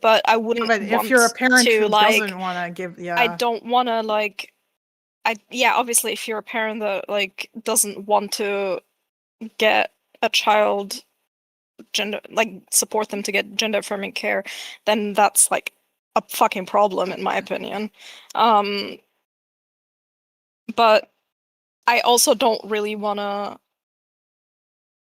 I wouldn't But want if you're a parent to who like doesn't want to give, I don't want to like obviously if you're a parent that like doesn't want to get a child gender, like support them to get gender affirming care, then that's like a fucking problem in my opinion. But I also don't really want to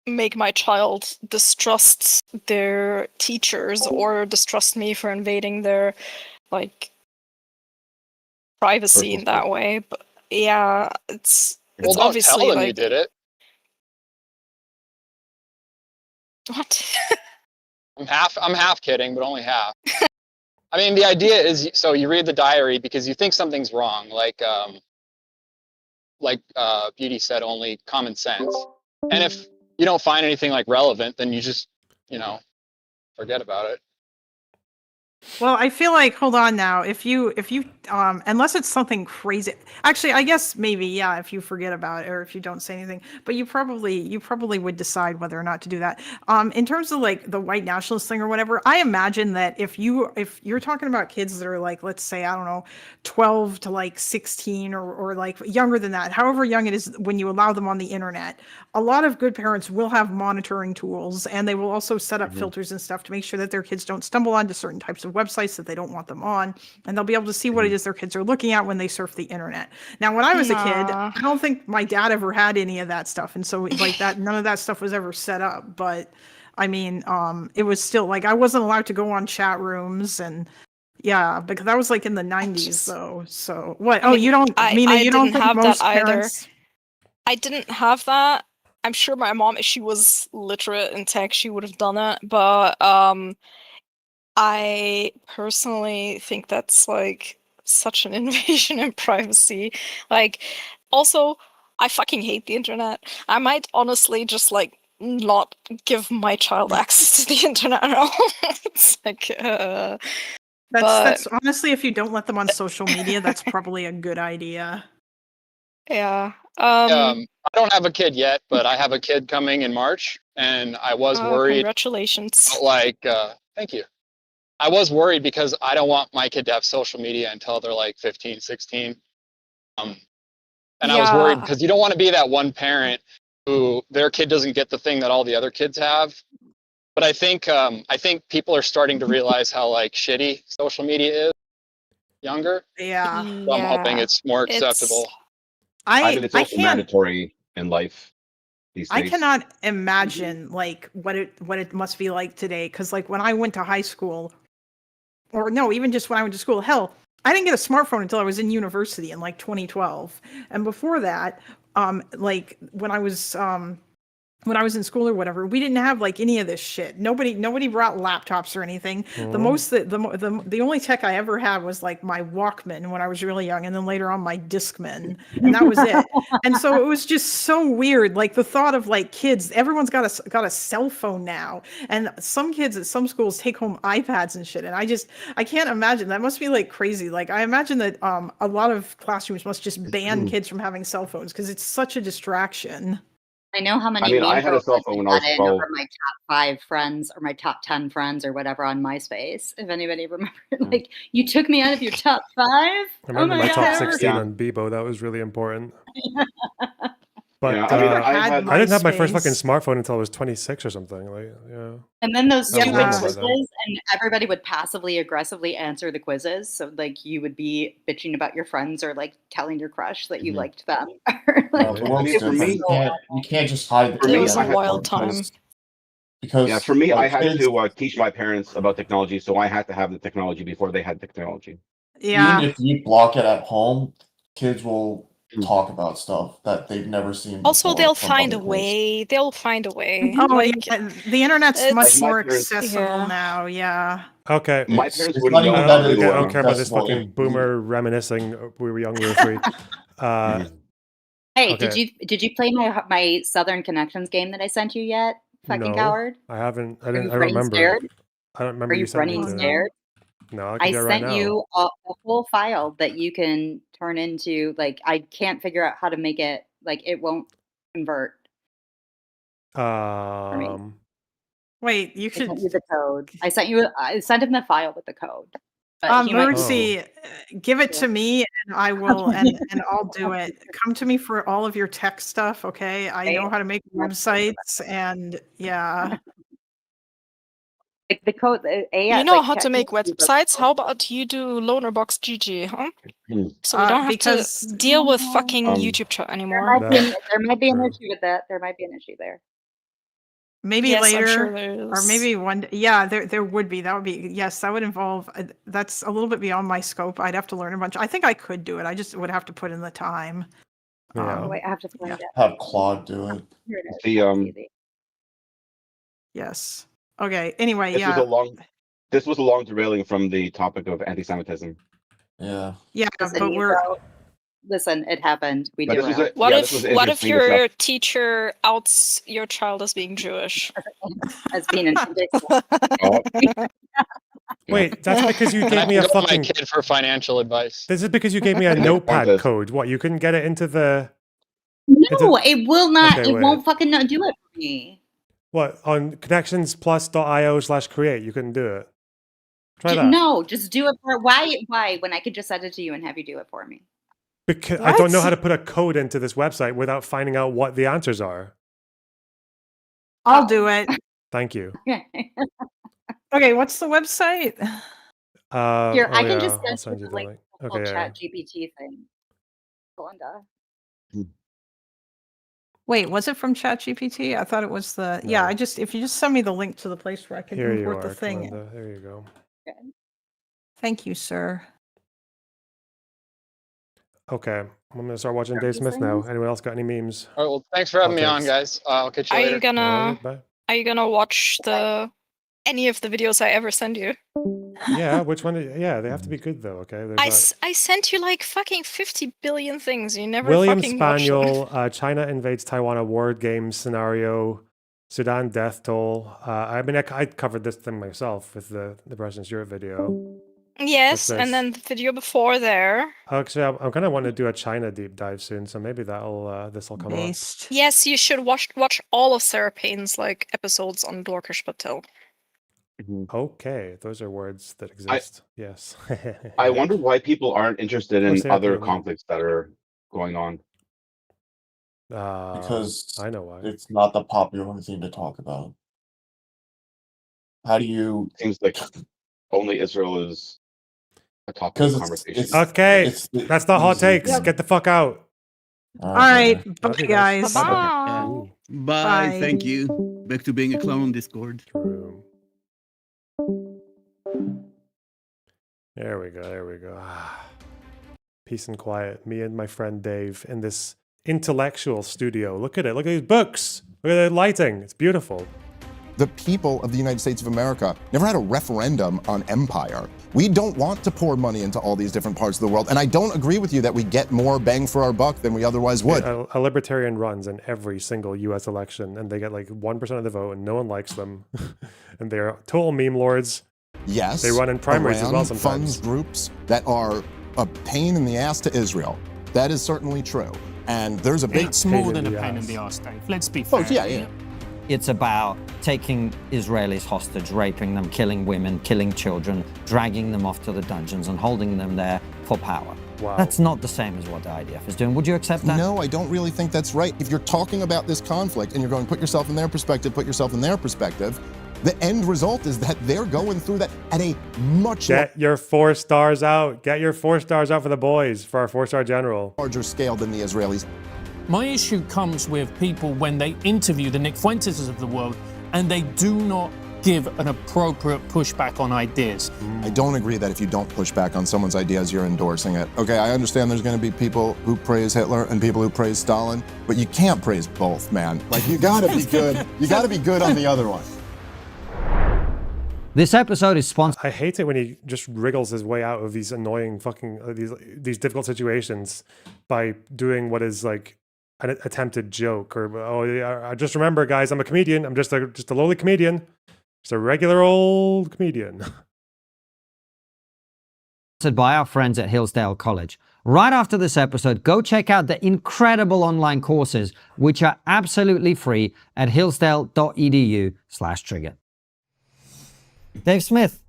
make my child distrust their teachers or distrust me for invading their like privacy in that way. But yeah, it's Well, don't obviously tell them like you did it. what? I'm half kidding, but only half. I mean, the idea is so you read the diary because you think something's wrong, like Beauty said, only common sense. And if you don't find anything like relevant, then you just, forget about it. Well, I feel like, hold on now, if you unless it's something crazy, actually, I guess maybe, yeah, if you forget about it or if you don't say anything, but you probably would decide whether or not to do that. In terms of like the white nationalist thing or whatever, I imagine that if you're talking about kids that are like, let's say, I don't know, 12 to like 16 or like younger than that, however young it is when you allow them on the internet, a lot of good parents will have monitoring tools, and they will also set up filters and stuff to make sure that their kids don't stumble onto certain types of websites that they don't want them on, and they'll be able to see what it is their kids are looking at when they surf the internet. Now, when I was a kid, I don't think my dad ever had any of that stuff, and so like that, none of that stuff was ever set up. But I mean, it was still like I wasn't allowed to go on chat rooms and yeah, because that was like in the 90s though. So what? I mean, you don't, Mina, you don't didn't think have that most either. parents? I didn't have that. I'm sure my mom, if she was literate in tech, she would have done it. But I personally think that's like such an invasion in privacy. Like, also, I fucking hate the internet. I might honestly just like not give my child access to the internet at all. It's like, That's honestly, if you don't let them on social media, that's probably a good idea. Yeah. I don't have a kid yet, but I have a kid coming in March, and I was worried. Congratulations. Like, thank you. I was worried because I don't want my kid to have social media until they're like 15, 16. And I was worried because you don't want to be that one parent who their kid doesn't get the thing that all the other kids have. But I think people are starting to realize how like shitty social media is younger. Yeah. So I'm hoping it's more acceptable. I mean, it's also can't. mandatory in life these days. I cannot imagine like what it must be like today. Because like when I went to high school, or no, even just when I went to school, hell, I didn't get a smartphone until I was in university in like 2012. And before that, like when I was in school or whatever, we didn't have like any of this shit. Nobody brought laptops or anything. The most the only tech I ever had was like my Walkman when I was really young, and then later on my Discman, and that was it. And so it was just so weird. Like the thought of like kids, everyone's got a cell phone now, and some kids at some schools take home iPads and shit. And I can't imagine. That must be like crazy. Like I imagine that a lot of classrooms must just ban kids from having cell phones because it's such a distraction. I know how many I mean, I meme had a cell profiles phone I when I was got in 12. over my top 5 friends or my top 10 friends or whatever on MySpace. If anybody remembers, like you took me out of your top 5. I remember my top God. 16 on Bebo. That was really important. But Yeah, I mean, I didn't have my first fucking smartphone until I was 26 or something. Like, yeah. And then those I was stupid long quizzes, by then. and everybody would passively aggressively answer the quizzes. So like you would be bitching about your friends or like telling your crush that you liked them. No, the world's different. You can't just hide the For me, It was a I had- wild time. Because for me, I like, had kids, to teach my parents about technology, so I had to have the technology before they had technology. even if you block it at home, kids will talk about stuff that they've never seen Also, before they'll from find other a kids. way. They'll find a way. Oh, like, yeah. The internet's it's- much Like, my more parents- accessible now. Yeah. Okay. My parents it's wouldn't not even know that how it's to. I don't care about this accessible. fucking boomer reminiscing. We were young, we were free. Hey, Okay. did you play my Southern Connections game that I sent you yet? Fucking No, coward. I haven't. I Are didn't. you I don't running remember. scared? I don't remember Are you you sent me running to. scared? No, I can I do it right sent now. you a whole file that you can turn into, like, I can't figure out how to make it, like, it won't convert. Wait, you I sent should. you the code. I sent him the file with the code. But he might be- Mercy, give it to me and I will, and I'll do it. Come to me for all of your tech stuff, okay? I know how to make websites and yeah. Like the code, you know how to make websites? How about you do Lonerbox GG, huh? So we don't have because- to deal with fucking YouTube chat anymore. There might be an issue with that. There might be an issue there. Maybe Yes, I'm later, sure there or is. maybe one. Yeah, there would be. That would be. Yes, that would involve. That's a little bit beyond my scope. I'd have to learn a bunch. I think I could do it. I just would have to put in the time. Yeah. Wait, I have to find it. Have Claude do it. Here it is. The Yes. Okay. Anyway, this yeah. This was a long derailing from the topic of anti-Semitism. Yeah. Yeah, Listen, but we're. Listen, it happened. We But do this it. was this was What if interesting your stuff. teacher outs your child as being Jewish? As being an Wait, that's because you And gave I me can a go to my fucking. kid for financial advice. This is because you gave me a notepad code. What? You couldn't get it into the. No, it will not. Okay, It wait. won't fucking not do it for me. What on connectionsplus.io/create? You couldn't do it. Try that. No, just do it for why when I could just send it to you and have you do it for me. Because I don't know how to put a code into this website without finding out what the answers are. I'll do it. Thank you. Okay, what's the website? Here, I can just I'll send send you you the the link link. to the whole Okay, yeah. chat GPT thing. Belinda. Wait, was it from ChatGPT? I thought it was the. Yeah, if you just send me the link to the place where I can Here you import the are, thing. Kalinda. There you go. Thank you, sir. Okay, I'm gonna start watching Dave Smith now. Anyone else got any memes? All right, well, thanks for having me on, Outtakes? guys. I'll catch you Are later. you gonna Alright, bye. Are you gonna watch any of the videos I ever send you? Yeah, which one? Yeah, they have to be good though. Okay, there's I sent you like fucking 50 billion things. You never William fucking watched them. Spaniel, China invades Taiwan, a word game scenario, Sudan death toll. I mean, I covered this thing myself with the President Stewart video. Yes, What's and this? then the video before there. Actually, I'm kind of want to do a China deep dive soon, so maybe this'll come up. Yes, you should watch all of Sarah Payne's like episodes on Dorcas Patel. Okay, those are words that exist. Yes. I wonder why people aren't interested Of course in they have other to. conflicts that are going on. Because I know why. it's not the popular thing to talk about. How do you? Seems like only Israel is a topic Because of conversation. Okay, that's the hot easy takes. thing. Get the fuck out. All right, bye, That'd be nice. guys. Bye-bye. Bye. Bye. Thank you. Back to being a clown on Discord. True. There we go. There we go. Peace and quiet. Me and my friend Dave in this intellectual studio. Look at it. Look at these books. Look at the lighting. It's beautiful. The people of the United States of America never had a referendum on empire. We don't want to pour money into all these different parts of the world. And I don't agree with you that we get more bang for our buck than we otherwise would. A libertarian runs in every single US election and they get like 1% of the vote and no one likes them. And they're total meme lords. Yes. They run in primaries as well Iran sometimes. funds groups that are a pain in the ass to Israel. That is certainly true. And there's a big It's more than a pain in the ass, Dave. Let's be fair. yeah. It's about taking Israelis hostage, raping them, killing women, killing children, dragging them off to the dungeons and holding them there for power. Wow. That's not the same as what the IDF is doing. Would you accept that? No, I don't really think that's right. If you're talking about this conflict and you're going, put yourself in their perspective, the end result is that they're going through that at a much Get your 4 stars out. Get your 4 stars out for the boys, for our 4-star general. larger scale than the Israelis. My issue comes with people when they interview the Nick Fuenteses of the world and they do not give an appropriate pushback on ideas. I don't agree that if you don't push back on someone's ideas, you're endorsing it. Okay, I understand there's going to be people who praise Hitler and people who praise Stalin, but you can't praise both, man. Like, you gotta be good. You gotta be good on the other one. This episode is sponsored. I hate it when he just wriggles his way out of these annoying fucking these difficult situations by doing what is like an attempted joke or just remember, guys, I'm a comedian. I'm just a lowly comedian, just a regular old comedian. By our friends at Hillsdale College. Right after this episode, go check out the incredible online courses, which are absolutely free at hillsdale.edu/trigger. Dave Smith,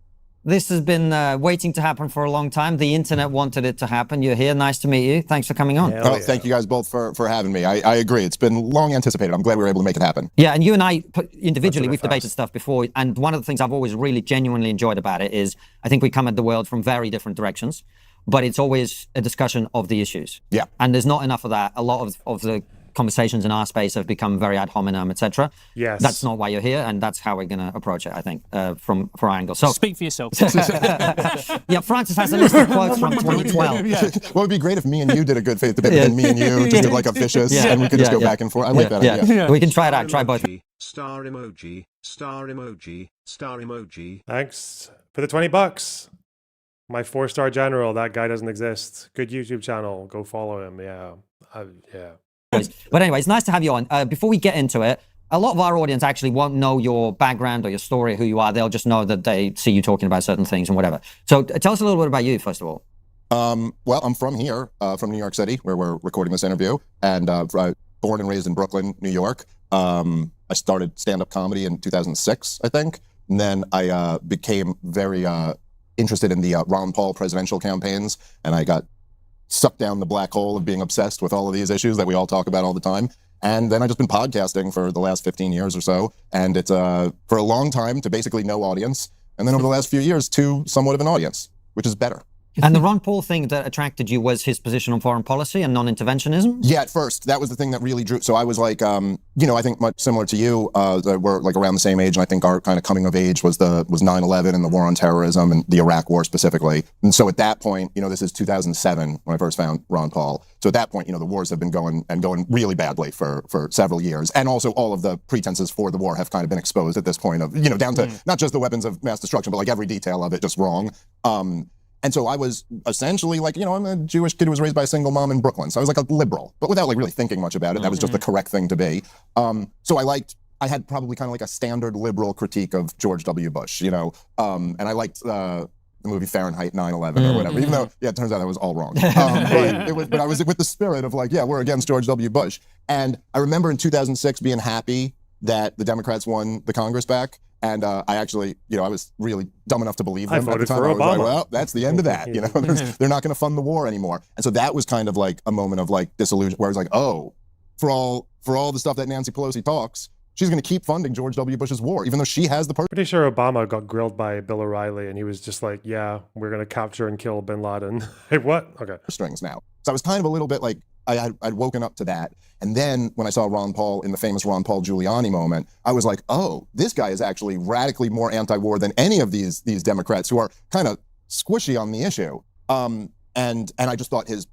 this has been waiting to happen for a long time. The internet wanted it to happen. You're here. Nice to meet you. Thanks for coming on. Thank you guys both for having me. I agree. It's been long anticipated. I'm glad we were able to make it happen. Yeah, and you and I individually, we've debated stuff before. And one of the things I've always really genuinely enjoyed about it is I think we come at the world from very different directions, but it's always a discussion of the issues. Yeah. And there's not enough of that. A lot of the conversations in our space have become very ad hominem, etc. Yes. That's not why you're here, and that's how we're going to approach it, I think, from our angle. So speak for yourself. Yeah, Francis has a list of quotes from 2012. Yeah. Well, it would be great if me and you did a good faith debate, and me and you just did like a vicious, and we could just go back and forth. I like that idea. We can try it out. Try both. Star emoji, star emoji, star emoji. Thanks for the $20. My 4-star general. That guy doesn't exist. Good YouTube channel. Go follow him. Yeah. Yeah. But anyway, it's nice to have you on. Before we get into it, a lot of our audience actually won't know your background or your story, who you are. They'll just know that they see you talking about certain things and whatever. So tell us a little bit about you, first of all. Well, I'm from here, from New York City, where we're recording this interview, and born and raised in Brooklyn, New York. I started stand-up comedy in 2006, I think. And then I became very interested in the Ron Paul presidential campaigns, and I got sucked down the black hole of being obsessed with all of these issues that we all talk about all the time. And then I've just been podcasting for the last 15 years or so. And it's for a long time to basically no audience. And then over the last few years to somewhat of an audience, which is better. And the Ron Paul thing that attracted you was his position on foreign policy and non-interventionism? Yeah, at first. That was the thing that really drew. So I was like, you know, I think much similar to you, we're like around the same age, and I think our kind of coming of age was 9/11 and the war on terrorism and the Iraq war specifically. And so at that point, you know, this is 2007 when I first found Ron Paul. So at that point, you know, the wars have been going really badly for several years. And also all of the pretenses for the war have kind of been exposed at this point of, you know, down to not just the weapons of mass destruction, but like every detail of it just wrong. And so I was essentially like, you know, I'm a Jewish kid who was raised by a single mom in Brooklyn. So I was like a liberal, but without like really thinking much about it. That was just the correct thing to be. So I had probably kind of like a standard liberal critique of George W. Bush, you know, and I liked the movie Fahrenheit 9/11 or whatever, even though, yeah, it turns out I was all wrong. But I was with the spirit of like, yeah, we're against George W. Bush. And I remember in 2006 being happy that the Democrats won the Congress back. And I actually, you know, I was really dumb enough to believe them at the time. I was like, well, that's the end of that. You know, they're not going to fund the war anymore. And so that was kind of like a moment of like disillusion where I was like, oh, for all the stuff that Nancy Pelosi talks, she's going to keep funding George W. Bush's war, even though she has the Pretty sure Obama got grilled by Bill O'Reilly and he was just like, yeah, we're going to capture and kill bin Laden. Hey, what? Okay. Strings now. So I was kind of a little bit like, I'd woken up to that. And then when I saw Ron Paul in the famous Ron Paul Giuliani moment, I was like, oh, this guy is actually radically more anti-war than any of these Democrats who are kind of squishy on the issue. And I just thought his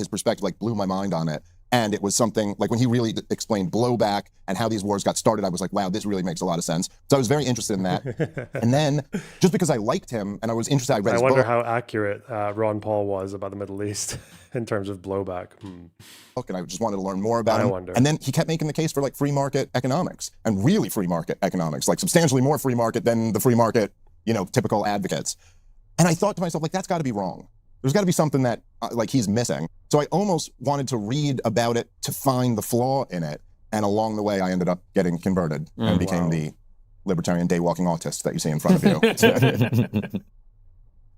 perspective like blew my mind on it. And it was something like when he really explained blowback and how these wars got started, I was like, wow, this really makes a lot of sense. So I was very interested in that. And then just because I liked him and I was interested, I read his book. I wonder how accurate Ron Paul was about the Middle East in terms of blowback. And I just wanted to learn more about him. And then he kept making the case for like free market economics and really free market economics, like substantially more free market than the free market, you know, typical advocates. And I thought to myself, like, that's got to be wrong. There's got to be something that like he's missing. So I almost wanted to read about it to find the flaw in it. And along the way, I ended up getting converted and became the libertarian day-walking autist that you see in front of you.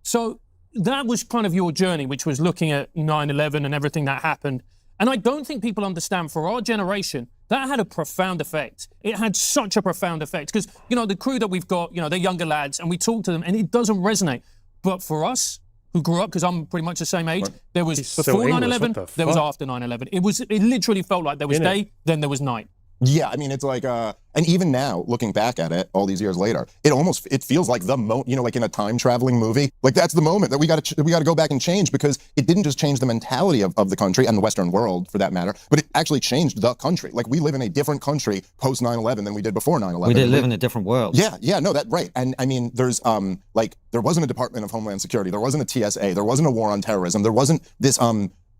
So that was kind of your journey, which was looking at 9/11 and everything that happened. And I don't think people understand, for our generation, that had a profound effect. It had such a profound effect. Because, you know, the crew that we've got, you know, they're younger lads, and we talk to them, and it doesn't resonate. But for us, who grew up, because I'm pretty much the same age, there was before 9/11, there was after 9/11. It literally felt like there was day, then there was night. Yeah, I mean, it's like, and even now, looking back at it, all these years later, it feels like the moment, you know, like in a time traveling movie, like that's the moment that we got to go back and change, because it didn't just change the mentality of the country and the Western world for that matter, but it actually changed the country. Like we live in a different country post 9/11 than we did before 9/11. We did live in a different world. Yeah, no, that's right. And I mean, there's like there wasn't a Department of Homeland Security, there wasn't a TSA, there wasn't a war on terrorism, there wasn't this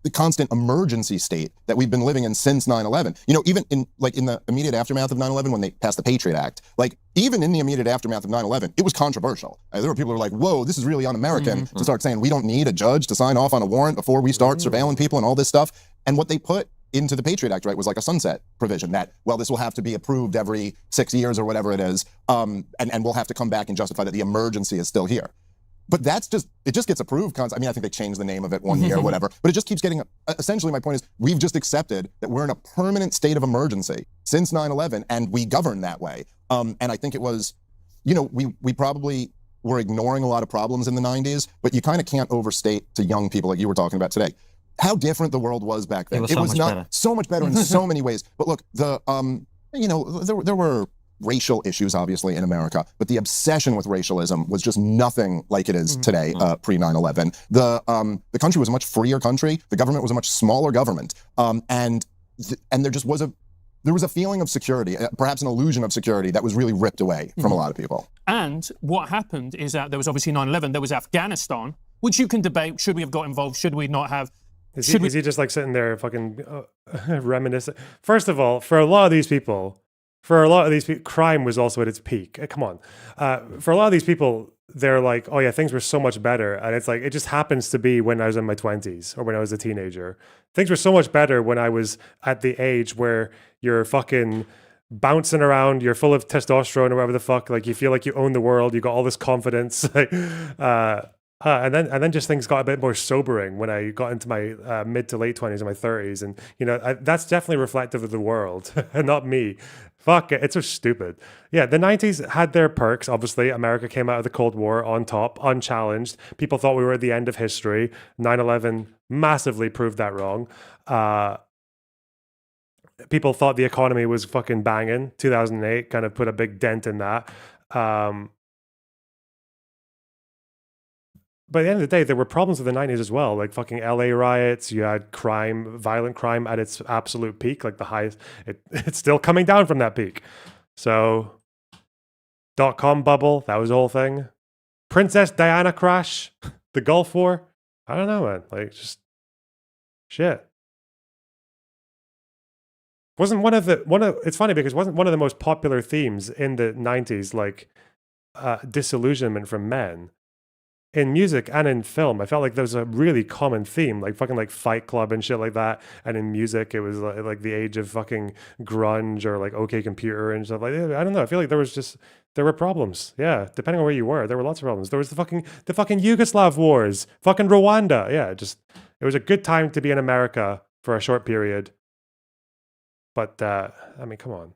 the constant emergency state that we've been living in since 9/11. You know, even in the immediate aftermath of 9/11, when they passed the Patriot Act, like even in the immediate aftermath of 9/11, it was controversial. There were people who were like, whoa, this is really un-American to start saying we don't need a judge to sign off on a warrant before we start surveilling people and all this stuff. And what they put into the Patriot Act, right, was like a sunset provision that, well, this will have to be approved every 6 years or whatever it is, and we'll have to come back and justify that the emergency is still here. But it just gets approved. I mean, I think they changed the name of it one year or whatever, but it just keeps getting, essentially my point is we've just accepted that we're in a permanent state of emergency since 9/11 and we govern that way. And I think it was, you know, we probably were ignoring a lot of problems in the 90s, but you kind of can't overstate to young people like you were talking about today, how different the world was back then. It was not so much better in so many ways. But look, you know, there were racial issues, obviously, in America, but the obsession with racialism was just nothing like it is today, pre 9/11. The country was a much freer country. The government was a much smaller government, and there just was a feeling of security, perhaps an illusion of security that was really ripped away from a lot of people. And what happened is that there was obviously 9/11. There was Afghanistan, which you can debate: should we have got involved? Should we not have? Is he just like sitting there fucking reminiscing? First of all, for a lot of these people, crime was also at its peak. Come on. For a lot of these people, they're like, oh yeah, things were so much better. And it's like, it just happens to be when I was in my 20s or when I was a teenager. Things were so much better when I was at the age where you're fucking bouncing around, you're full of testosterone or whatever the fuck. Like you feel like you own the world. You got all this confidence. And then just things got a bit more sobering when I got into my mid to late 20s and my 30s. And, that's definitely reflective of the world and not me. Fuck it. It's so stupid. Yeah, the 90s had their perks. Obviously, America came out of the Cold War on top, unchallenged. People thought we were at the end of history. 9/11 massively proved that wrong. People thought the economy was fucking banging. 2008 kind of put a big dent in that. But at the end of the day, there were problems with the 90s as well, like fucking LA riots. You had crime, violent crime at its absolute peak, like the highest. It's still coming down from that peak. So, .com bubble, that was the whole thing. Princess Diana crash, the Gulf War. I don't know, man. Like, just shit. Wasn't it's funny because wasn't one of the most popular themes in the 90s, like disillusionment from men. In music and in film, I felt like there was a really common theme, like fucking like Fight Club and shit like that. And in music, it was like the age of fucking grunge or like OK Computer and stuff like that. I don't know. I feel like there were problems. Yeah, depending on where you were, there were lots of problems. There was the fucking Yugoslav wars, fucking Rwanda. Yeah, it was a good time to be in America for a short period. But I mean, come on.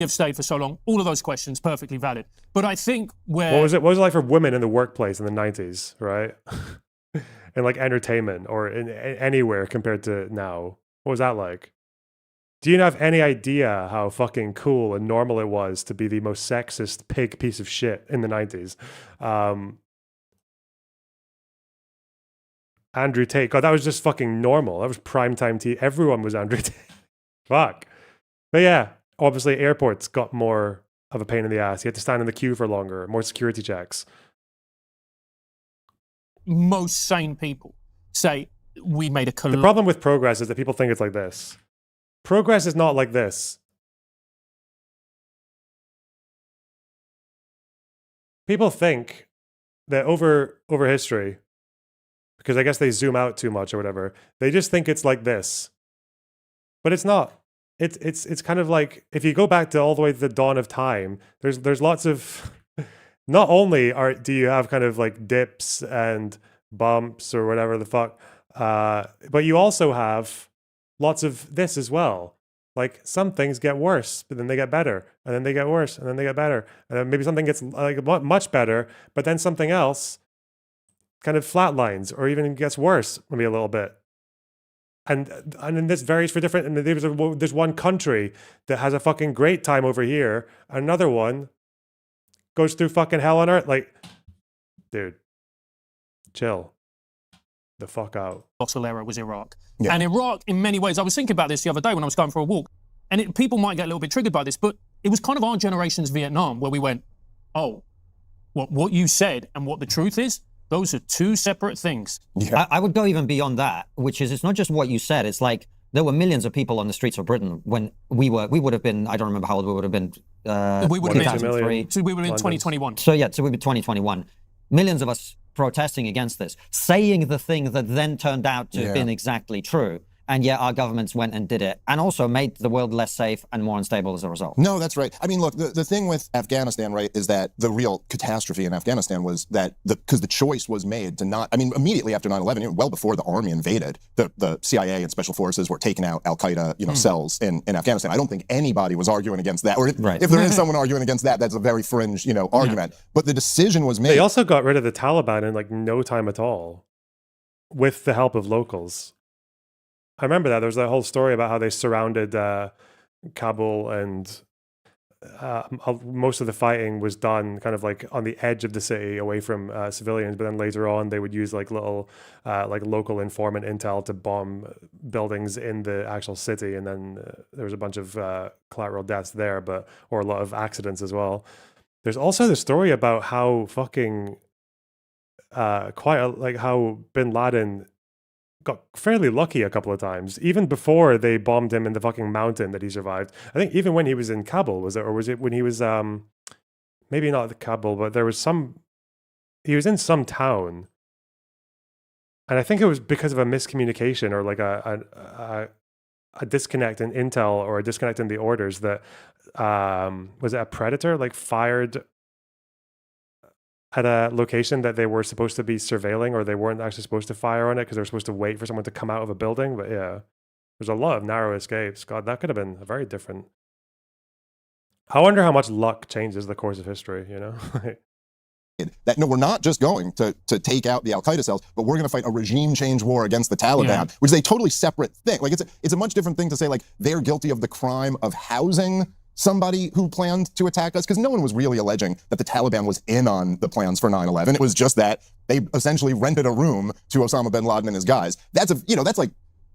Have stayed for so long? All of those questions perfectly valid. But I think what was it like for women in the workplace in the 90s, right? And like entertainment or in anywhere compared to now? What was that like? Do you have any idea how fucking cool and normal it was to be the most sexist pig piece of shit in the 90s? Andrew Tate. God, that was just fucking normal. That was primetime TV. Everyone was Andrew Tate. Fuck. But yeah. Obviously, airports got more of a pain in the ass. You had to stand in the queue for longer, more security checks. Most sane people say we made a The problem with progress is that people think it's like this. Progress is not like this. People think that over history, because I guess they zoom out too much or whatever, they just think it's like this. But it's not. It's kind of like if you go back to all the way to the dawn of time, there's lots of not only do you have kind of like dips and bumps or whatever the fuck, but you also have lots of this as well. Like some things get worse, but then they get better, and then they get worse, and then they get better, and then maybe something gets like much better, but then something else kind of flatlines or even gets worse, maybe a little bit. And then this varies for different. And there's one country that has a fucking great time over here. Another one goes through fucking hell on earth. Like, dude, chill the fuck out. Colossal era was Iraq. Yeah. And Iraq, in many ways, I was thinking about this the other day when I was going for a walk. And people might get a little bit triggered by this, but it was kind of our generation's Vietnam where we went, oh, what you said and what the truth is, those are two separate things. Yeah. I would go even beyond that, which is it's not just what you said. It's like there were millions of people on the streets of Britain when we would have been, I don't remember how old we would have been. We would have been 2003. So we were in 2021. So yeah, so we were 2021. Millions of us protesting against this, saying the thing that then turned out to have been exactly true. And yet our governments went and did it and also made the world less safe and more unstable as a result. No, that's right. I mean, look, the thing with Afghanistan, right, is that the real catastrophe in Afghanistan was that because the choice was made to not, I mean, immediately after 9/11, well before the army invaded, the CIA and special forces were taking out al-Qaeda, cells in Afghanistan. I don't think anybody was arguing against that. Or if there is someone arguing against that, that's a very fringe, argument. But the decision was made. They also got rid of the Taliban in like no time at all with the help of locals. I remember that. There was that whole story about how they surrounded Kabul and most of the fighting was done kind of like on the edge of the city away from civilians. But then later on, they would use like little like local informant intel to bomb buildings in the actual city. And then there was a bunch of collateral deaths there, or a lot of accidents as well. There's also the story about how fucking how bin Laden got fairly lucky a couple of times, even before they bombed him in the fucking mountain that he survived. I think even when he was in Kabul, was it when he was maybe not the Kabul, but he was in some town, and I think it was because of a miscommunication or like a disconnect in intel or a disconnect in the orders that was it a Predator like fired at a location that they were supposed to be surveilling, or they weren't actually supposed to fire on it because they were supposed to wait for someone to come out of a building. But yeah, there's a lot of narrow escapes. God, that could have been a very different. I wonder how much luck changes the course of history, you know? That no, we're not just going to take out the Al-Qaeda cells, but we're going to fight a regime change war against the Taliban, which is a totally separate thing. Like it's a much different thing to say like they're guilty of the crime of housing somebody who planned to attack us, because no one was really alleging that the Taliban was in on the plans for 9/11. It was just that they essentially rented a room to Osama bin Laden and his guys. That's that's like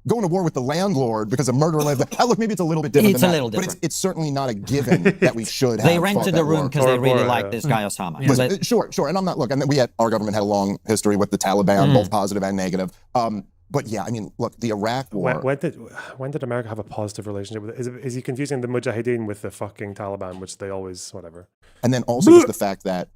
going to war with the landlord because a murderer lived there. Look, maybe it's a little bit different than that, but it's certainly not a given that we should have. They rented a room because they really liked this guy Osama. Listen, sure, and I'm not, look, and our government had a long history with the Taliban, both positive and negative. But yeah, I mean, look, the Iraq war. When did America have a positive relationship with it? Is he confusing the Mujahideen with the fucking Taliban, which they always, whatever. And then also just the fact that,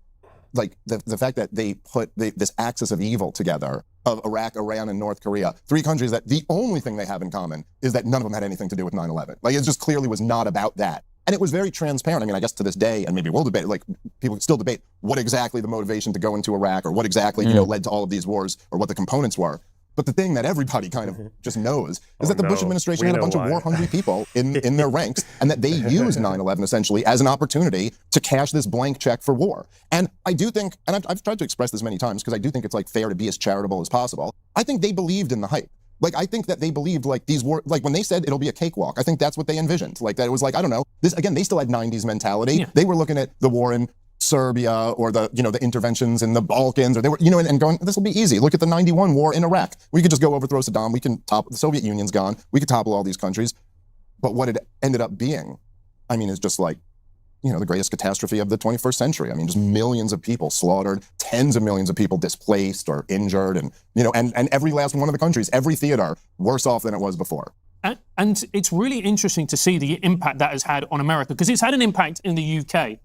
like, the fact that they put this axis of evil together of Iraq, Iran, and North Korea, 3 countries that the only thing they have in common is that none of them had anything to do with 9/11. Like, it just clearly was not about that. And it was very transparent. I mean, I guess to this day, and maybe we'll debate, like, people still debate what exactly the motivation to go into Iraq or what exactly, led to all of these wars or what the components were. But the thing that everybody kind of just knows is that the Bush administration had a bunch of war-hungry people in their ranks, and that they used 9/11 essentially as an opportunity to cash this blank check for war. And I do think, and I've tried to express this many times because I do think it's like fair to be as charitable as possible. I think they believed in the hype. Like, I think that they believed like these war, like when they said it'll be a cakewalk, I think that's what they envisioned. Like that it was like, I don't know, this again, they still had 90s mentality. They were looking at the war in Serbia or the interventions in the Balkans, or they were and going, this will be easy. Look at the 91 war in Iraq. We could just go overthrow Saddam. We can topple, the Soviet Union's gone. We could topple all these countries. But what it ended up being, I mean, is just like, the greatest catastrophe of the 21st century. I mean, just millions of people slaughtered, tens of millions of people displaced or injured, and and every last one of the countries, every theater, worse off than it was before. And it's really interesting to see the impact that has had on America, because it's had an impact in the UK.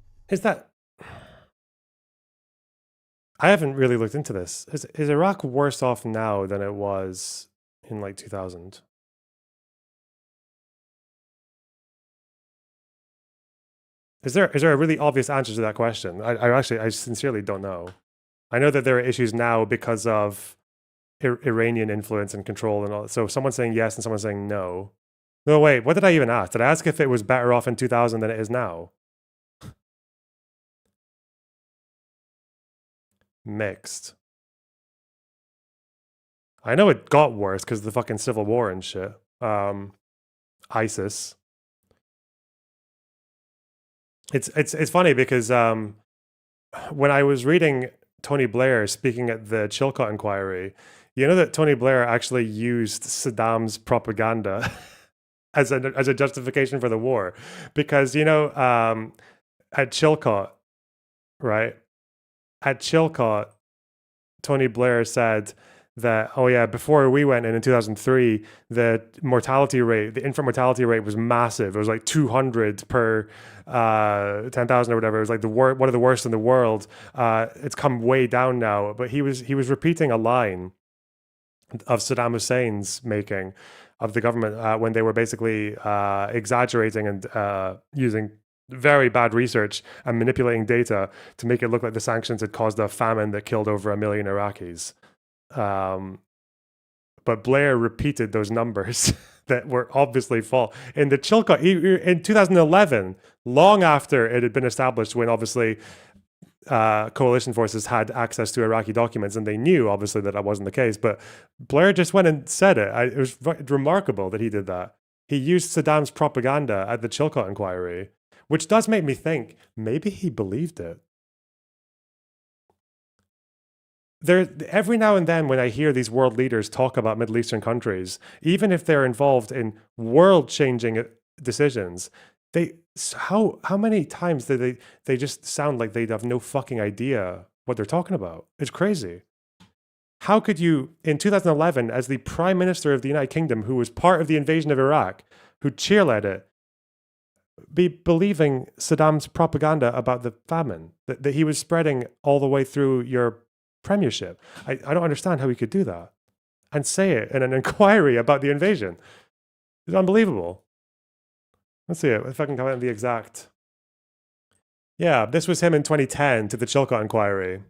I haven't really looked into this. Is Iraq worse off now than it was in like 2000? Is there a really obvious answer to that question? I sincerely don't know. I know that there are issues now because of Iranian influence and control and all. So someone's saying yes and someone's saying no. No, wait, what did I even ask? Did I ask if it was better off in 2000 than it is now? Mixed. I know it got worse because of the fucking civil war and shit. ISIS. It's funny because when I was reading Tony Blair speaking at the Chilcot inquiry, you know that Tony Blair actually used Saddam's propaganda as a justification for the war, because at Chilcot, right? At Chilcot, Tony Blair said that, oh yeah, before we went in 2003, the infant mortality rate was massive. It was like 200 per 10,000 or whatever. It was like one of the worst in the world. It's come way down now. But he was repeating a line of Saddam Hussein's making of the government when they were basically exaggerating and using very bad research and manipulating data to make it look like the sanctions had caused a famine that killed over 1 million Iraqis. But Blair repeated those numbers that were obviously false. In the Chilcot, in 2011, long after it had been established, when obviously coalition forces had access to Iraqi documents, and they knew obviously that wasn't the case, but Blair just went and said it. It was remarkable that he did that. He used Saddam's propaganda at the Chilcot inquiry, which does make me think maybe he believed it. Every now and then when I hear these world leaders talk about Middle Eastern countries, even if they're involved in world-changing decisions, how many times do they just sound like they have no fucking idea what they're talking about? It's crazy. How could you, in 2011, as the Prime Minister of the United Kingdom, who was part of the invasion of Iraq, who cheerled it, be believing Saddam's propaganda about the famine that he was spreading all the way through your premiership? I don't understand how he could do that and say it in an inquiry about the invasion. It's unbelievable. Let's see if I can come out the exact. Yeah, this was him in 2010 to the Chilcot inquiry.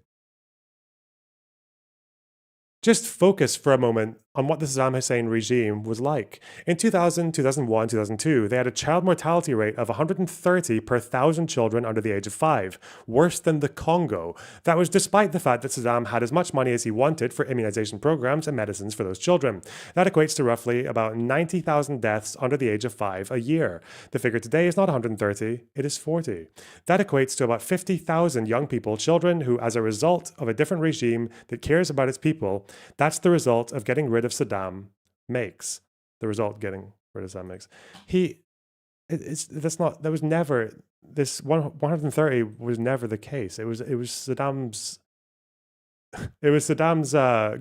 Just focus for a moment on what the Saddam Hussein regime was like. In 2000, 2001, 2002, they had a child mortality rate of 130 per 1,000 children under the age of 5, worse than the Congo. That was despite the fact that Saddam had as much money as he wanted for immunization programs and medicines for those children. That equates to roughly about 90,000 deaths under the age of 5 a year. The figure today is not 130, it is 40. That equates to about 50,000 young people, children who, as a result of a different regime that cares about its people, that's the result of getting rid of Saddam makes. The result getting rid of Saddam makes. That was never, this 130 was never the case. It was Saddam's,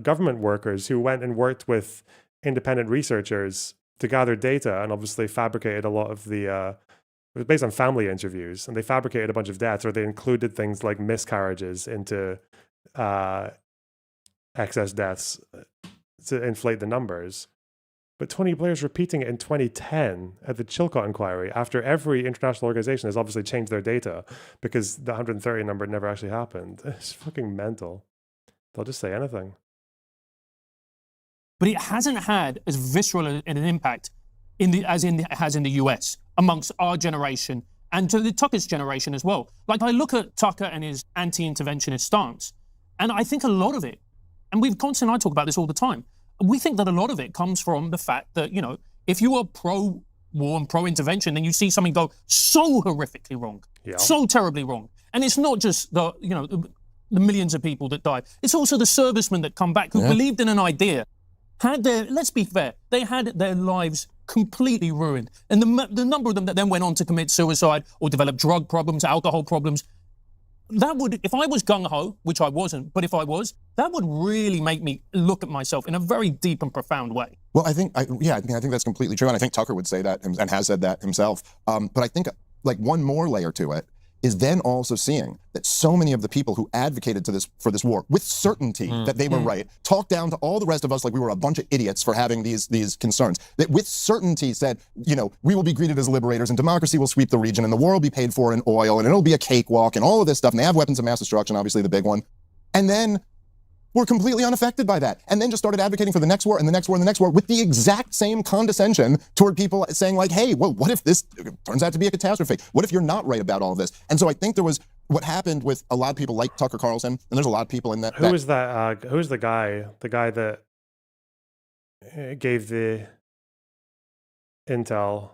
government workers who went and worked with independent researchers to gather data and obviously fabricated a lot of the, it was based on family interviews, and they fabricated a bunch of deaths, or they included things like miscarriages into excess deaths to inflate the numbers. But Tony Blair's repeating it in 2010 at the Chilcot inquiry after every international organization has obviously changed their data because the 130 number never actually happened. It's fucking mental. They'll just say anything. But it hasn't had as visceral an impact as it has in the US amongst our generation and to the Tucker's generation as well. Like, I look at Tucker and his anti-interventionist stance, and I think a lot of it, and Konstantin and I talk about this all the time, we think that a lot of it comes from the fact that, you know, if you are pro-war and pro-intervention, then you see something go so horrifically wrong, so terribly wrong. And it's not just the millions of people that die. It's also the servicemen that come back who believed in an idea, let's be fair, they had their lives completely ruined. And the number of them that then went on to commit suicide or develop drug problems, alcohol problems, that would, if I was gung-ho, which I wasn't, but if I was, that would really make me look at myself in a very deep and profound way. Well, I think that's completely true. And I think Tucker would say that and has said that himself. But I think like one more layer to it is then also seeing that so many of the people who advocated for this war with certainty that they were right, talked down to all the rest of us like we were a bunch of idiots for having these concerns, that with certainty said, you know, we will be greeted as liberators and democracy will sweep the region and the war will be paid for in oil and it'll be a cakewalk and all of this stuff. And they have weapons of mass destruction, obviously the big one. And then were completely unaffected by that, and then just started advocating for the next war and the next war and the next war with the exact same condescension toward people saying like, hey, well, what if this turns out to be a catastrophe? What if you're not right about all of this? And so I think there was what happened with a lot of people like Tucker Carlson, and there's a lot of people in that. Who's the guy? The guy that gave the intel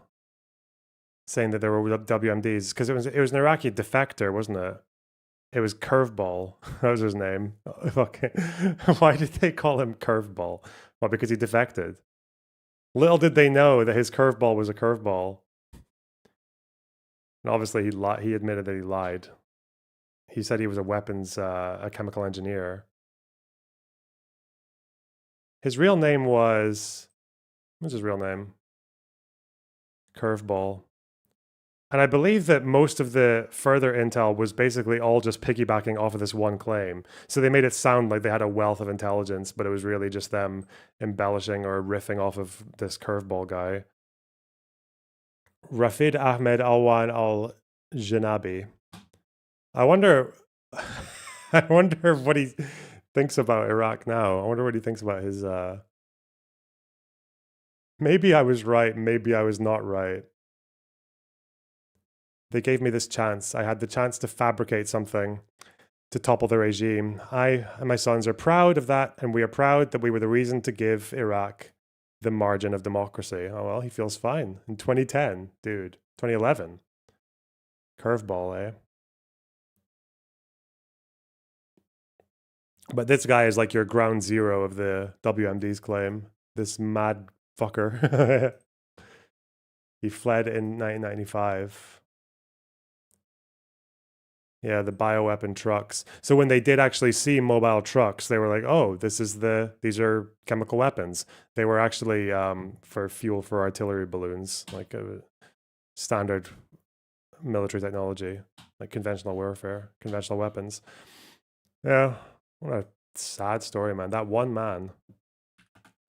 saying that there were WMDs, because it was an Iraqi defector, wasn't it? It was Curveball. That was his name. Okay. Why did they call him Curveball? Well, because he defected. Little did they know that his curveball was a curveball. And obviously he admitted that he lied. He said he was a chemical engineer. His real name what's his real name? Curveball. And I believe that most of the further intel was basically all just piggybacking off of this one claim. So they made it sound like they had a wealth of intelligence, but it was really just them embellishing or riffing off of this curveball guy. Rafid Ahmed Alwan al-Janabi. I wonder what he thinks about Iraq now. I wonder what he thinks about his... Maybe I was right, maybe I was not right. They gave me this chance. I had the chance to fabricate something to topple the regime. I and my sons are proud of that, and we are proud that we were the reason to give Iraq the margin of democracy. Oh, well, he feels fine. In 2010, dude. 2011. Curveball, eh? But this guy is like your ground zero of the WMD's claim. This mad fucker. He fled in 1995. Yeah, the bioweapon trucks. So when they did actually see mobile trucks, they were like, "Oh, these are chemical weapons." They were actually for fuel for artillery balloons, like a standard military technology, like conventional warfare, conventional weapons. Yeah, what a sad story, man. That one man.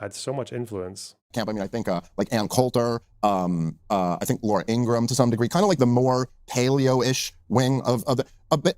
had so much influence. Camp. I mean, I think like Ann Coulter, I think Laura Ingraham to some degree, kind of like the more paleo-ish wing of the.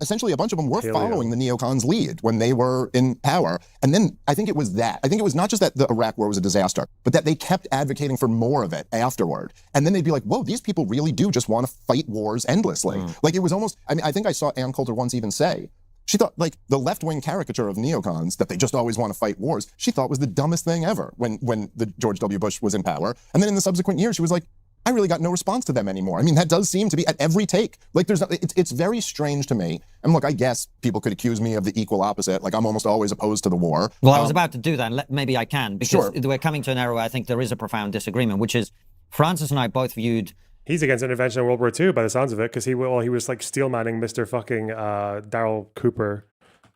Essentially, a bunch of them were following the neocons' lead when they were in power. And then I think it was that. I think it was not just that the Iraq War was a disaster, but that they kept advocating for more of it afterward. And then they'd be like, whoa, these people really do just want to fight wars endlessly. Like it was almost, I mean, I think I saw Ann Coulter once even say, she thought, like, the left-wing caricature of neocons, that they just always want to fight wars, she thought was the dumbest thing ever when the George W. Bush was in power. And then in the subsequent years, she was like, I really got no response to them anymore. I mean, that does seem to be at every take. Like, it's very strange to me. And look, I guess people could accuse me of the equal opposite. Like, I'm almost always opposed to the war. Well, I was about to do that, and maybe I can, because we're coming to an era where I think there is a profound disagreement, which is Francis and I both viewed... He's against intervention in World War II by the sounds of it, because he was like steelmanning Mr. fucking Daryl Cooper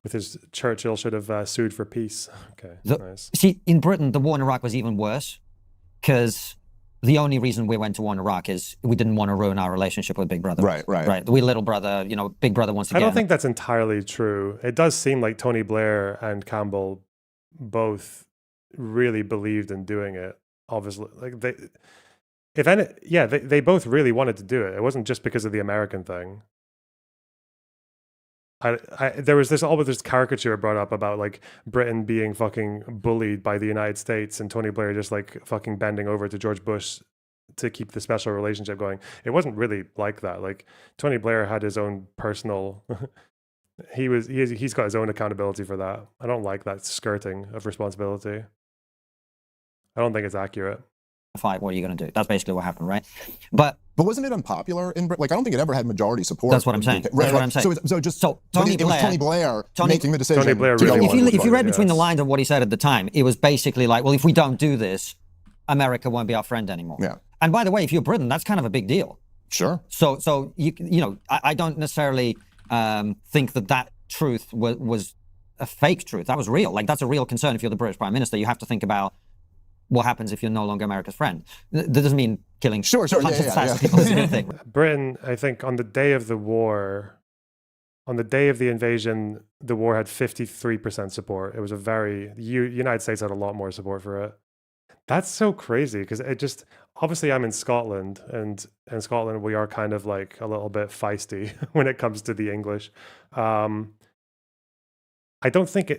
with his Churchill should have sued for peace. Okay, nice. See, in Britain, the war in Iraq was even worse, because the only reason we went to war in Iraq is we didn't want to ruin our relationship with Big Brother. Right. We little brother, you know, Big Brother wants to I don't think that's entirely true. It does seem like Tony Blair and Campbell both really believed in doing it. Obviously, like they both really wanted to do it. It wasn't just because of the American thing. There was this caricature brought up about like Britain being fucking bullied by the United States and Tony Blair just like fucking bending over to George Bush to keep the special relationship going. It wasn't really like that. Like Tony Blair had his own personal he's got his own accountability for that. I don't like that skirting of responsibility. I don't think it's accurate. Fight, what are you going to do? That's basically what happened, right? But wasn't it unpopular in Britain? Like, I don't think it ever had majority support. That's what I'm saying. Right, That's what I'm saying. So Tony Blair, it was Tony Blair making the decision. Tony Blair really if you read between the lines of what he said at the time, it was basically like, well, if we don't do this, America won't be our friend anymore. Yeah. And by the way, if you're Britain, that's kind of a big deal. Sure. So you know, I don't necessarily think that truth was a fake truth. That was real. Like, that's a real concern if you're the British Prime Minister. You have to think about what happens if you're no longer America's friend. That doesn't mean killing hundreds of thousands of people is a good thing. Britain, I think on the day of the war, on the day of the invasion, the war had 53% support. It was United States had a lot more support for it. That's so crazy because it just, obviously I'm in Scotland, and in Scotland we are kind of like a little bit feisty when it comes to the English. I don't think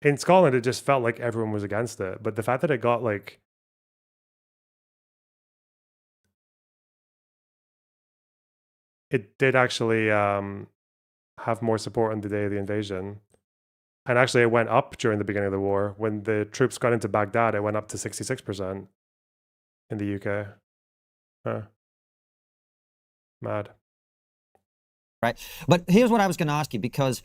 in Scotland, it just felt like everyone was against it. But the fact that it got like... It did actually have more support on the day of the invasion. And actually, it went up during the beginning of the war. When the troops got into Baghdad, it went up to 66% in the UK. Huh. Mad. Right. But here's what I was going to ask you, because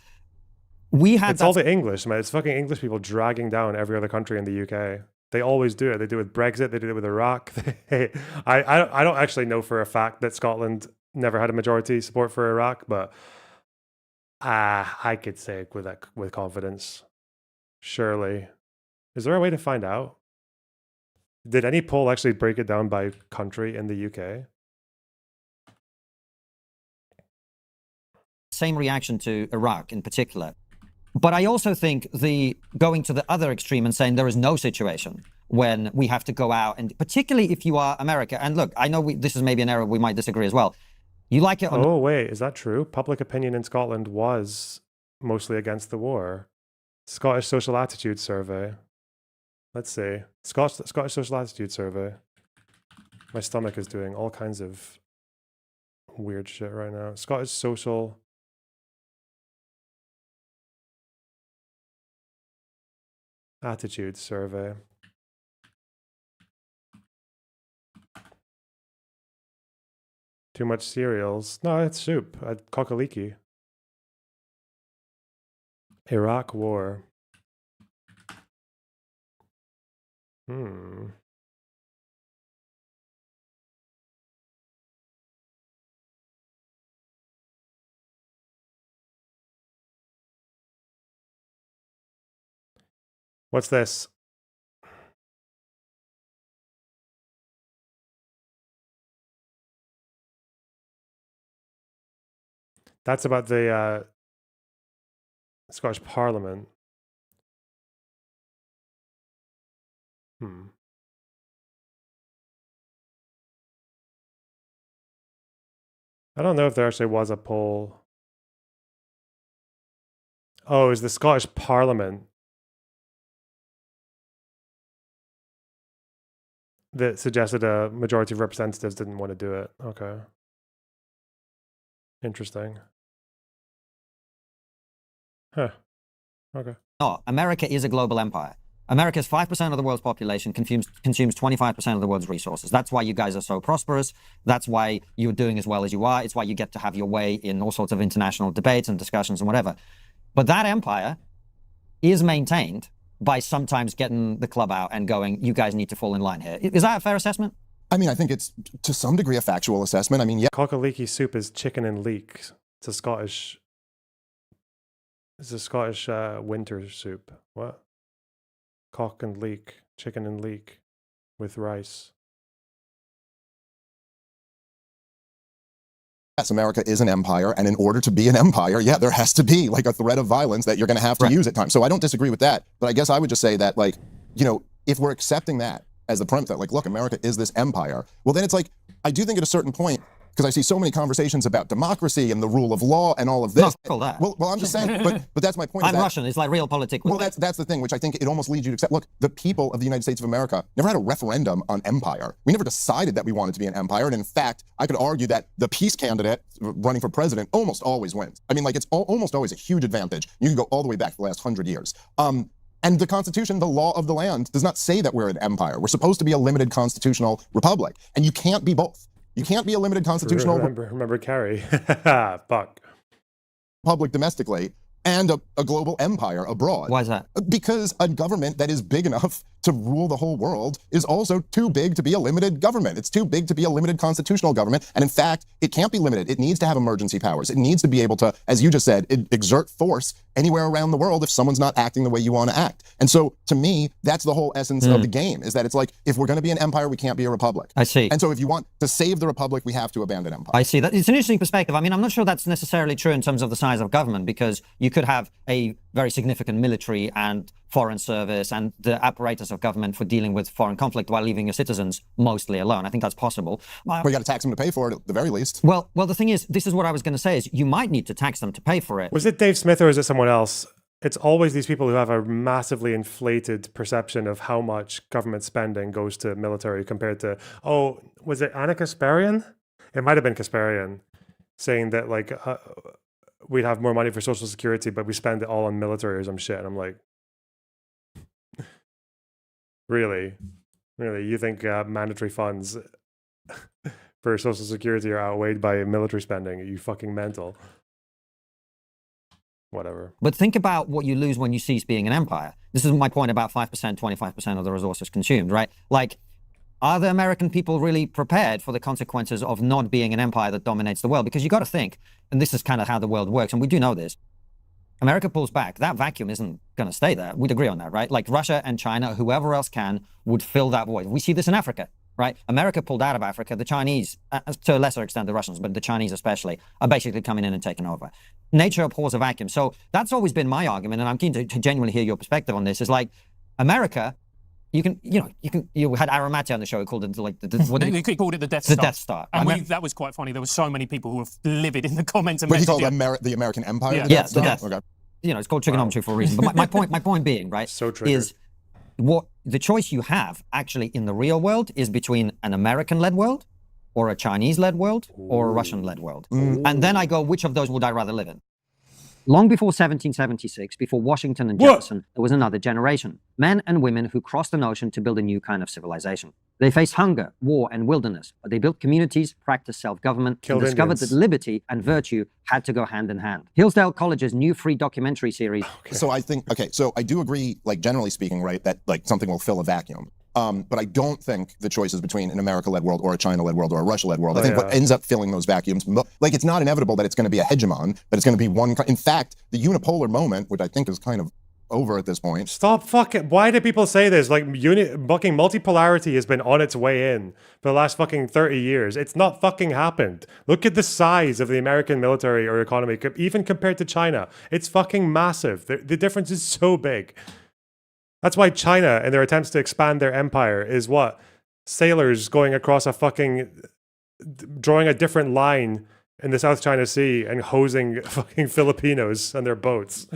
we had... It's all the English, man. It's fucking English people dragging down every other country in the UK. They always do it. They do it with Brexit. They did it with Iraq. I don't actually know for a fact that Scotland never had a majority support for Iraq, but I could say it with confidence. Surely. Is there a way to find out? Did any poll actually break it down by country in the UK? Same reaction to Iraq in particular. But I also think going to the other extreme and saying there is no situation when we have to go out, and particularly if you are America. And look, I know this is maybe an area we might disagree as well. You like it? Oh, wait, is that true? Public opinion in Scotland was mostly against the war. Scottish Social Attitude Survey. Let's see. Scottish Social Attitude Survey. My stomach is doing all kinds of weird shit right now. Scottish Social Attitude Survey. Too much cereals. No, it's soup. Cockaliki. Iraq War. What's this? That's about the Scottish Parliament. I don't know if there actually was a poll. Oh, it was the Scottish Parliament that suggested a majority of representatives didn't want to do it. Okay. Interesting. Huh. Okay. No, America is a global empire. America's 5% of the world's population consumes 25% of the world's resources. That's why you guys are so prosperous. That's why you're doing as well as you are. It's why you get to have your way in all sorts of international debates and discussions and whatever. But that empire is maintained by sometimes getting the club out and going, you guys need to fall in line here. Is that a fair assessment? I mean, I think it's to some degree a factual assessment. I mean, yeah. Cock-a-leaky soup is chicken and leek. It's a Scottish winter soup. What? Cock and leek, chicken and leek with rice. Yes, America is an empire, and in order to be an empire, yeah, there has to be like a threat of violence that you're going to have to use at times. So I don't disagree with that, but I guess I would just say that, like, you know, if we're accepting that as the premise that, like, look, America is this empire, well, then it's like, I do think at a certain point, because I see so many conversations about democracy and the rule of law and all of this. Not that. Well, I'm just saying, but that's my point. I'm Russian. It's like real politics. Well, that's the thing, which I think it almost leads you to accept. Look, the people of the United States of America never had a referendum on empire. We never decided that we wanted to be an empire. And in fact, I could argue that the peace candidate running for president almost always wins. I mean, like, it's almost always a huge advantage. You can go all the way back to the last 100 years. And the Constitution, the law of the land, does not say that we're an empire. We're supposed to be a limited constitutional republic. And you can't be both. You can't be a limited constitutional Remember Carrie. Fuck. Republic domestically and a global empire abroad. Why is that? Because a government that is big enough to rule the whole world is also too big to be a limited government. It's too big to be a limited constitutional government. And in fact, it can't be limited. It needs to have emergency powers. It needs to be able to, as you just said, exert force anywhere around the world if someone's not acting the way you want to act. And so to me, that's the whole essence of the game, is that it's like, if we're going to be an empire, we can't be a republic. I see. And so if you want to save the republic, we have to abandon empire. I see. That it's an interesting perspective. I mean, I'm not sure that's necessarily true in terms of the size of government, because you could have a very significant military and foreign service and the apparatus of government for dealing with foreign conflict while leaving your citizens mostly alone. I think that's possible. Well, you got to tax them to pay for it at the very least. Well, the thing is, this is what I was going to say, is you might need to tax them to pay for it. Was it Dave Smith or is it someone else? It's always these people who have a massively inflated perception of how much government spending goes to military compared to, oh, was it Anna Kasparian? It might have been Kasparian saying that, like, we'd have more money for Social Security, but we spend it all on military or some shit. And I'm like, really? You think mandatory funds for Social Security are outweighed by military spending? Are you fucking mental? Whatever. But think about what you lose when you cease being an empire. This is my point about 5%, 25% of the resources consumed, right? Like, are the American people really prepared for the consequences of not being an empire that dominates the world? Because you got to think, and this is kind of how the world works, and we do know this, America pulls back. That vacuum isn't going to stay there. We'd agree on that, right? Like Russia and China, whoever else can, would fill that void. We see this in Africa, right? America pulled out of Africa. The Chinese, to a lesser extent the Russians, but the Chinese especially, are basically coming in and taking over. Nature abhors a vacuum. So that's always been my argument, and I'm keen to genuinely hear your perspective on this, is like, America, you had Aramati on the show, who called it like he called it the Death Star. The Death Star. And that was quite funny. There were so many people who were livid in the comments. And but he called the American Empire yeah. the Death Star? The Death. Okay. You know, it's called trigonometry for a reason. But my point being, right, is what the choice you have actually in the real world is between an American-led world or a Chinese-led world or a Russian-led world. And then I go, which of those would I rather live in? Long before 1776, before Washington and Jefferson, there was another generation. Men and women who crossed an ocean to build a new kind of civilization. They faced hunger, war, and wilderness, but they built communities, practiced self-government, and discovered that liberty and virtue had to go hand in hand. Hillsdale College's new free documentary series. So I think, so I do agree, like, generally speaking, right, that like something will fill a vacuum. But I don't think the choice is between an America-led world or a China-led world or a Russia-led world. I think what ends up filling those vacuums, like, it's not inevitable that it's going to be a hegemon, but it's going to be one. In fact, the unipolar moment, which I think is kind of over at this point. Stop fucking. Why do people say this? Like, fucking multipolarity has been on its way in for the last fucking 30 years. It's not fucking happened. Look at the size of the American military or economy, even compared to China. It's fucking massive. The difference is so big. That's why China, in their attempts to expand their empire, is what? Sailors going across drawing a different line in the South China Sea and hosing fucking Filipinos on their boats.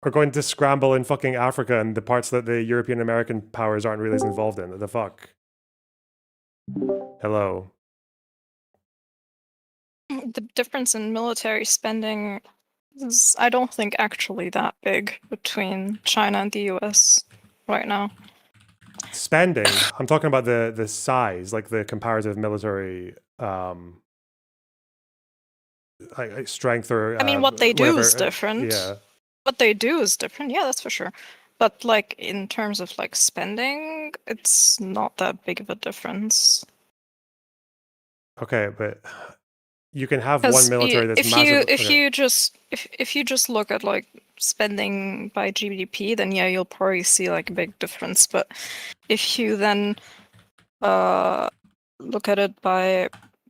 Or going to scramble in fucking Africa and the parts that the European American powers aren't really as involved in. The fuck? Hello. The difference in military spending is, I don't think, actually that big between China and the US right now. Spending, I'm talking about the size, like the comparative military strength or I mean, what they do whatever. is different. Yeah. What they do is different. Yeah, that's for sure. But like in terms of like spending, it's not that big of a difference. Okay, but you can have one military that's massive. If you just look at like spending by GDP, then yeah, you'll probably see like a big difference. But if you then look at it by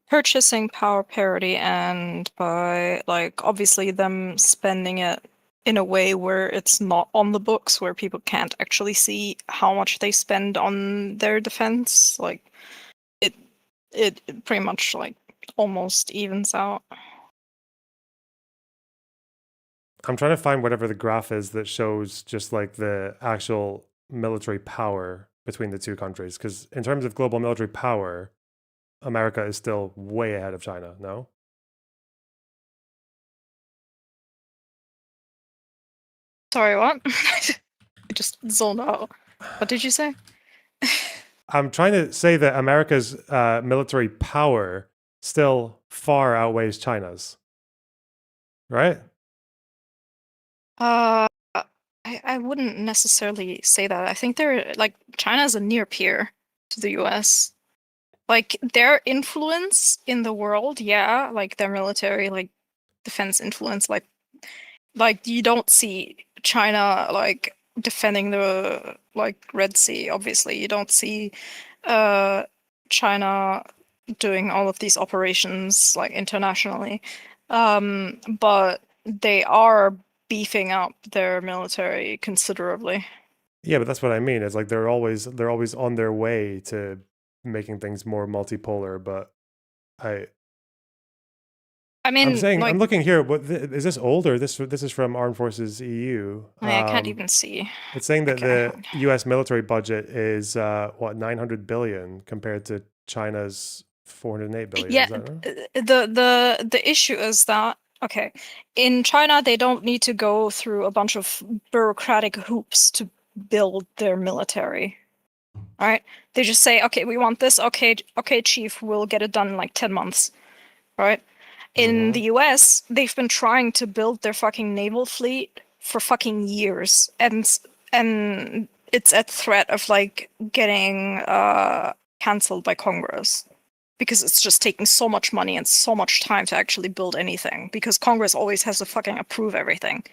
purchasing power parity and by like obviously them spending it in a way where it's not on the books, where people can't actually see how much they spend on their defense, like it pretty much like almost evens out. I'm trying to find whatever the graph is that shows just like the actual military power between the two countries, because in terms of global military power, America is still way ahead of China, no? Sorry, what? I just zoned out. What did you say? I'm trying to say that America's military power still far outweighs China's, right? I wouldn't necessarily say that. I think they're like China's a near peer to the US. Like their influence in the world, yeah, like their military, like defense influence, like you don't see China like defending the like Red Sea, obviously. You don't see China doing all of these operations like internationally. But they are beefing up their military considerably. Yeah, but that's what I mean. It's like they're always on their way to making things more multipolar, but I mean, I'm saying, like, I'm looking here. What is this old or this is from Armed Forces EU? I can't even see. It's saying that the U.S. military budget is what 900 billion compared to China's 408 billion. Yeah, Is that right? the issue is that okay, in China they don't need to go through a bunch of bureaucratic hoops to build their military. All right, they just say, okay, we want this. Okay, chief, we'll get it done in like 10 months. All right. In the US, they've been trying to build their fucking naval fleet for fucking years, and it's at threat of like getting cancelled by Congress because it's just taking so much money and so much time to actually build anything because Congress always has to fucking approve everything.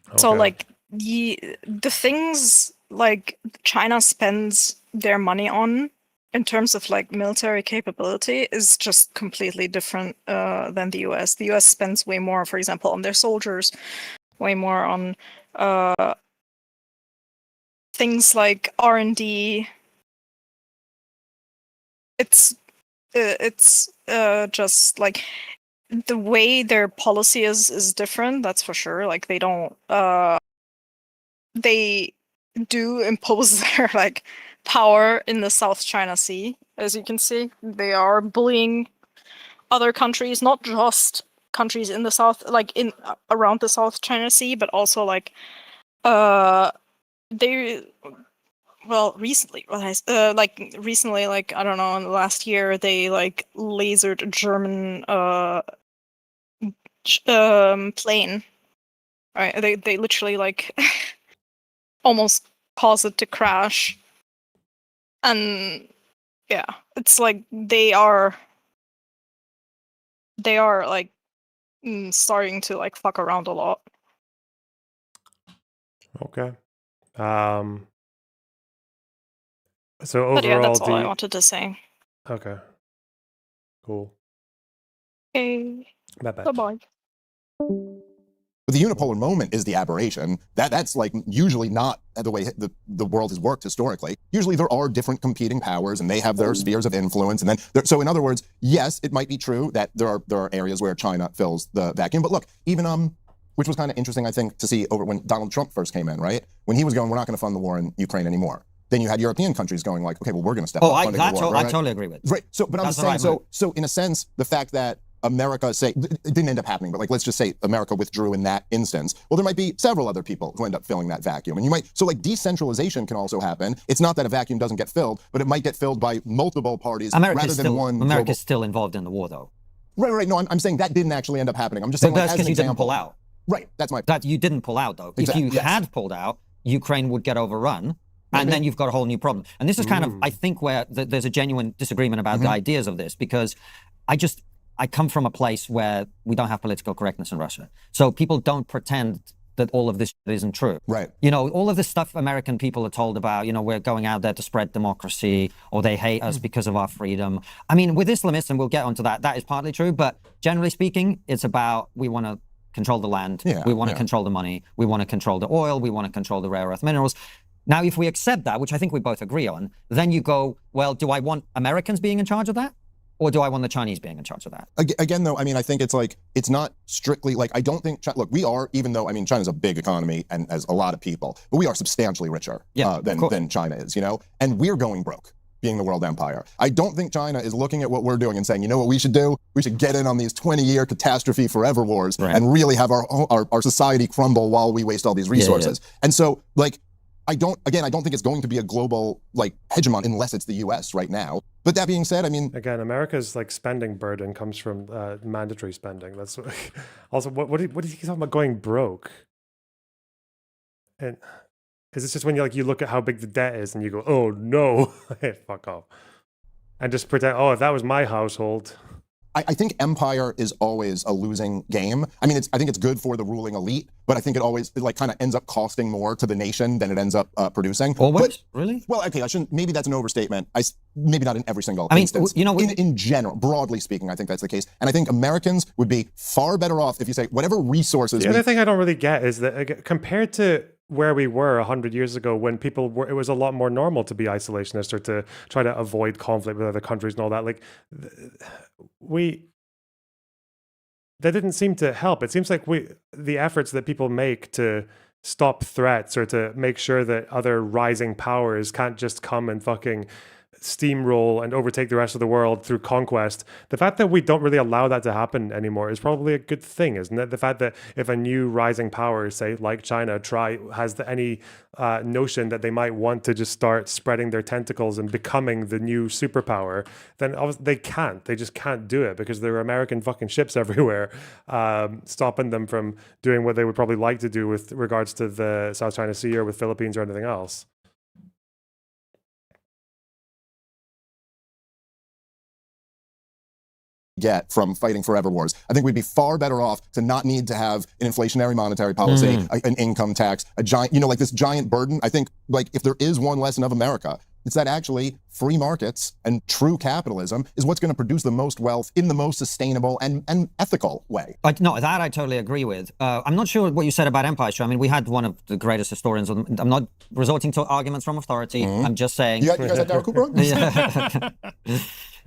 Okay. So like the things like China spends their money on in terms of like military capability is just completely different than the US. The US spends way more, for example, on their soldiers, way more on things like R&D. It's just like the way their policy is different. That's for sure. Like they don't they do impose their like power in the South China Sea. As you can see, they are bullying other countries, not just countries in the south, like in around the South China Sea, but also like they recently, like I don't know, in the last year they like lasered a German plane. Right, they literally like almost caused it to crash. And yeah, it's like they are like starting to like fuck around a lot. Okay. So overall, yeah, that's all I wanted to say. Okay. Cool. Okay. Bye-bye. Bye-bye. the unipolar moment is the aberration. That's like usually not the way the world has worked historically. Usually there are different competing powers and they have their spheres of influence. And then, so in other words, yes, it might be true that there are areas where China fills the vacuum. But look, even which was kind of interesting, I think, to see over when Donald Trump first came in, right? When he was going, we're not going to fund the war in Ukraine anymore. Then you had European countries going like, okay, well, we're going to step up funding the war. I totally agree with. Right. So, but I'm just saying, so in a sense, the fact that America, say, it didn't end up happening, but like, let's just say America withdrew in that instance. Well, there might be several other people who end up filling that vacuum. And you might, so like decentralization can also happen. It's not that a vacuum doesn't get filled, but it might get filled by multiple parties rather than one. America's still involved in the war, though. Right. No, I'm saying that didn't actually end up happening. I'm just saying, but that's because you didn't pull out. Right. That's my point. That you didn't pull out, though. Exactly. If you had pulled out, Ukraine would get overrun. And then you've got a whole new problem. And this is kind of, I think, where there's a genuine disagreement about the ideas of this, because I come from a place where we don't have political correctness in Russia. So people don't pretend that all of this isn't true. Right. You know, all of this stuff American people are told about, you know, we're going out there to spread democracy, or they hate us because of our freedom. I mean, with Islamists, and we'll get onto that, that is partly true. But generally speaking, it's about we want to control the land. We want to control the money. We want to control the oil. We want to control the rare earth minerals. Now, if we accept that, which I think we both agree on, then you go, well, do I want Americans being in charge of that? Or do I want the Chinese being in charge of that? Again, though, I mean, I think it's like, it's not strictly like, I don't think, look, we are, even though, I mean, China's a big economy and has a lot of people, but we are substantially richer than China is, you know? And we're going broke, being the world empire. I don't think China is looking at what we're doing and saying, you know what we should do? We should get in on these 20-year catastrophe forever wars and really have our society crumble while we waste all these resources. And so, like, I don't think it's going to be a global like hegemon unless it's the US right now. But that being said, I mean, again, America's like spending burden comes from mandatory spending. That's also what is he talking about going broke? And is it just when you look at how big the debt is and you go, oh no, fuck off, and just pretend, oh, if that was my household. I think empire is always a losing game. I mean, I think it's good for the ruling elite, but I think it like kind of ends up costing more to the nation than it ends up producing. Always? Really? Well, okay, maybe that's an overstatement. Maybe not in every single instance. You know, in general, broadly speaking, I think that's the case. And I think Americans would be far better off if you say whatever resources. The other thing I don't really get is that compared to where we were 100 years ago, when people were, it was a lot more normal to be isolationist or to try to avoid conflict with other countries and all that. Like, that didn't seem to help. It seems like the efforts that people make to stop threats or to make sure that other rising powers can't just come and fucking steamroll and overtake the rest of the world through conquest. The fact that we don't really allow that to happen anymore is probably a good thing, isn't it? The fact that if a new rising power, say like China, has any notion that they might want to just start spreading their tentacles and becoming the new superpower, then they can't. They just can't do it because there are American fucking ships everywhere, stopping them from doing what they would probably like to do with regards to the South China Sea or with Philippines or anything else. Get from fighting forever wars. I think we'd be far better off to not need to have an inflationary monetary policy, an income tax, a giant, like this giant burden. I think like if there is one lesson of America, it's that actually free markets and true capitalism is what's going to produce the most wealth in the most sustainable and ethical way. No, that I totally agree with. I'm not sure what you said about empire. I mean, we had one of the greatest historians. I'm not resorting to arguments from authority. I'm just saying. You guys had Derek Cooper on?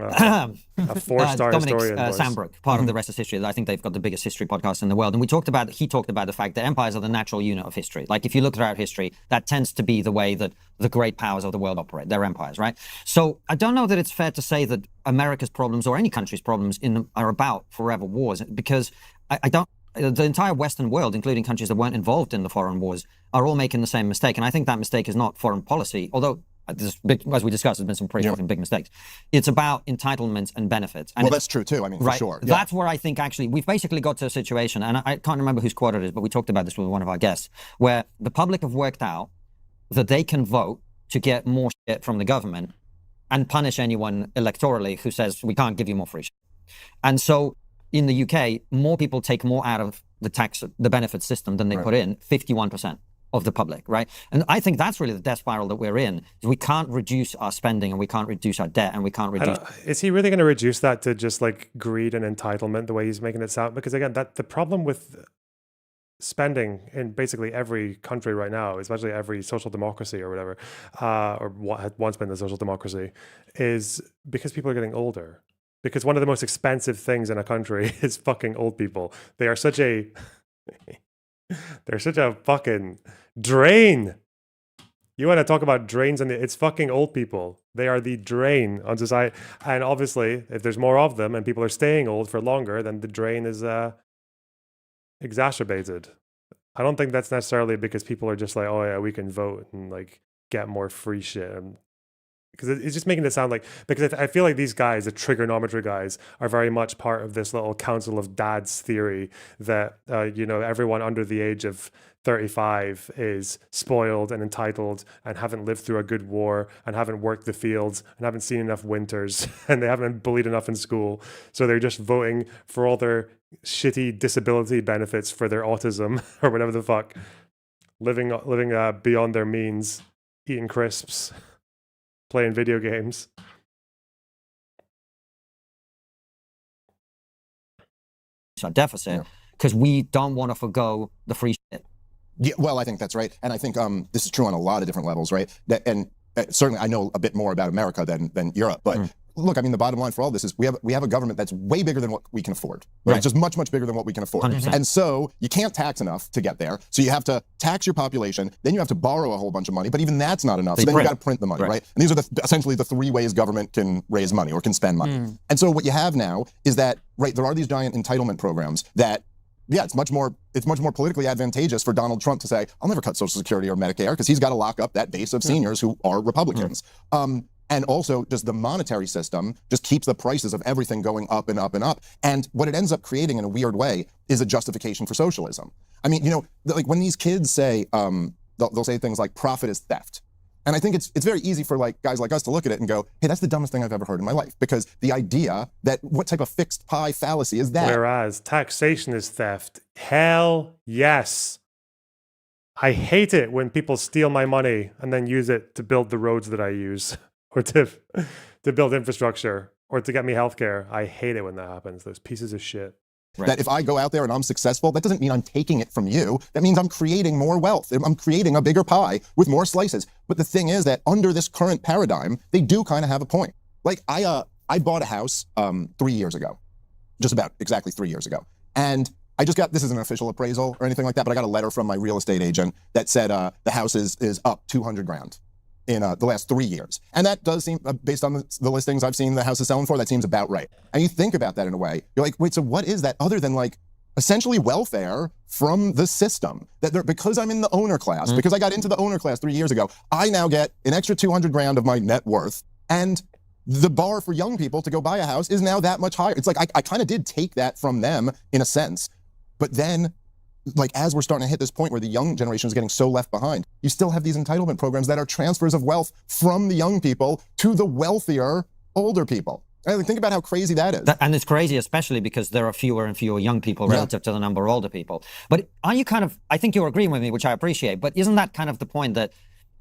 A four-star Dominic historian. Sambrook, part of the Rest is History. I think they've got the biggest history podcast in the world. And he talked about the fact that empires are the natural unit of history. Like if you look throughout history, that tends to be the way that the great powers of the world operate. They're empires, right? So I don't know that it's fair to say that America's problems or any country's problems are about forever wars, because the entire Western world, including countries that weren't involved in the foreign wars, are all making the same mistake. And I think that mistake is not foreign policy, although as we discussed, there's been some pretty fucking big mistakes. It's about entitlements and benefits. And that's true too. I mean, for sure. Yeah. That's where I think actually we've basically got to a situation, and I can't remember whose quote it is, but we talked about this with one of our guests, where the public have worked out that they can vote to get more shit from the government and punish anyone electorally who says we can't give you more free shit. And so in the UK, more people take more out of the benefit system than they put in, 51%. Of the public, right? And I think that's really the death spiral that we're in. Is we can't reduce our spending and we can't reduce our debt and we can't reduce. Is he really going to reduce that to just like greed and entitlement the way he's making it sound? Because again, the problem with spending in basically every country right now, especially every social democracy or whatever, or what had once been the social democracy, is because people are getting older. Because one of the most expensive things in a country is fucking old people. They are such a they're such a fucking drain. You want to talk about drains on it's fucking old people. They are the drain on society. And obviously, if there's more of them and people are staying old for longer, then the drain is exacerbated. I don't think that's necessarily because people are just like, oh yeah, we can vote and like get more free shit. Because it's just making it sound like, because I feel like these guys, the trigonometry guys, are very much part of this little council of dads theory that, you know, everyone under the age of 35 is spoiled and entitled and haven't lived through a good war and haven't worked the fields and haven't seen enough winters and they haven't been bullied enough in school. So they're just voting for all their shitty disability benefits for their autism or whatever the fuck. Living beyond their means, eating crisps, playing video games. A deficit because we don't want to forgo the free shit. Yeah, well, I think that's right, and I think this is true on a lot of different levels, right? And certainly, I know a bit more about America than Europe, but look, I mean, the bottom line for all this is we have a government that's way bigger than what we can afford. Right? It's just much bigger than what we can afford, 100%. And so you can't tax enough to get there. So you have to tax your population, then you have to borrow a whole bunch of money, but even that's not enough. So then you got to print the money, right? And these are essentially the three ways government can raise money or can spend money. And so what you have now is that, right, there are these giant entitlement programs that. Yeah, it's much more politically advantageous for Donald Trump to say, I'll never cut Social Security or Medicare because he's got to lock up that base of seniors who are Republicans. And also just the monetary system just keeps the prices of everything going up and up and up. And what it ends up creating in a weird way is a justification for socialism. I mean, you know, like when these kids say, they'll say things like profit is theft. And I think it's very easy for like guys like us to look at it and go, hey, that's the dumbest thing I've ever heard in my life. Because the idea that what type of fixed pie fallacy is that? Whereas taxation is theft. Hell yes. I hate it when people steal my money and then use it to build the roads that I use or to build infrastructure or to get me healthcare. I hate it when that happens. Those pieces of shit. That if I go out there and I'm successful, that doesn't mean I'm taking it from you. That means I'm creating more wealth. I'm creating a bigger pie with more slices. But the thing is that under this current paradigm, they do kind of have a point. Like I bought a house 3 years ago, just about exactly 3 years ago. And I just got, this isn't an official appraisal or anything like that, but I got a letter from my real estate agent that said the house is up 200 grand in the last 3 years. And that does seem, based on the listings I've seen the house is selling for, that seems about right. And you think about that in a way, you're like, wait, so what is that other than like essentially welfare from the system? That because I'm in the owner class, because I got into the owner class 3 years ago, I now get an extra 200 grand of my net worth. And the bar for young people to go buy a house is now that much higher. It's like, I kind of did take that from them in a sense. But then, like, as we're starting to hit this point where the young generation is getting so left behind, you still have these entitlement programs that are transfers of wealth from the young people to the wealthier older people. I mean, think about how crazy that is. And it's crazy, especially because there are fewer and fewer young people relative to the number of older people. But are you kind of, I think you're agreeing with me, which I appreciate, but isn't that kind of the point that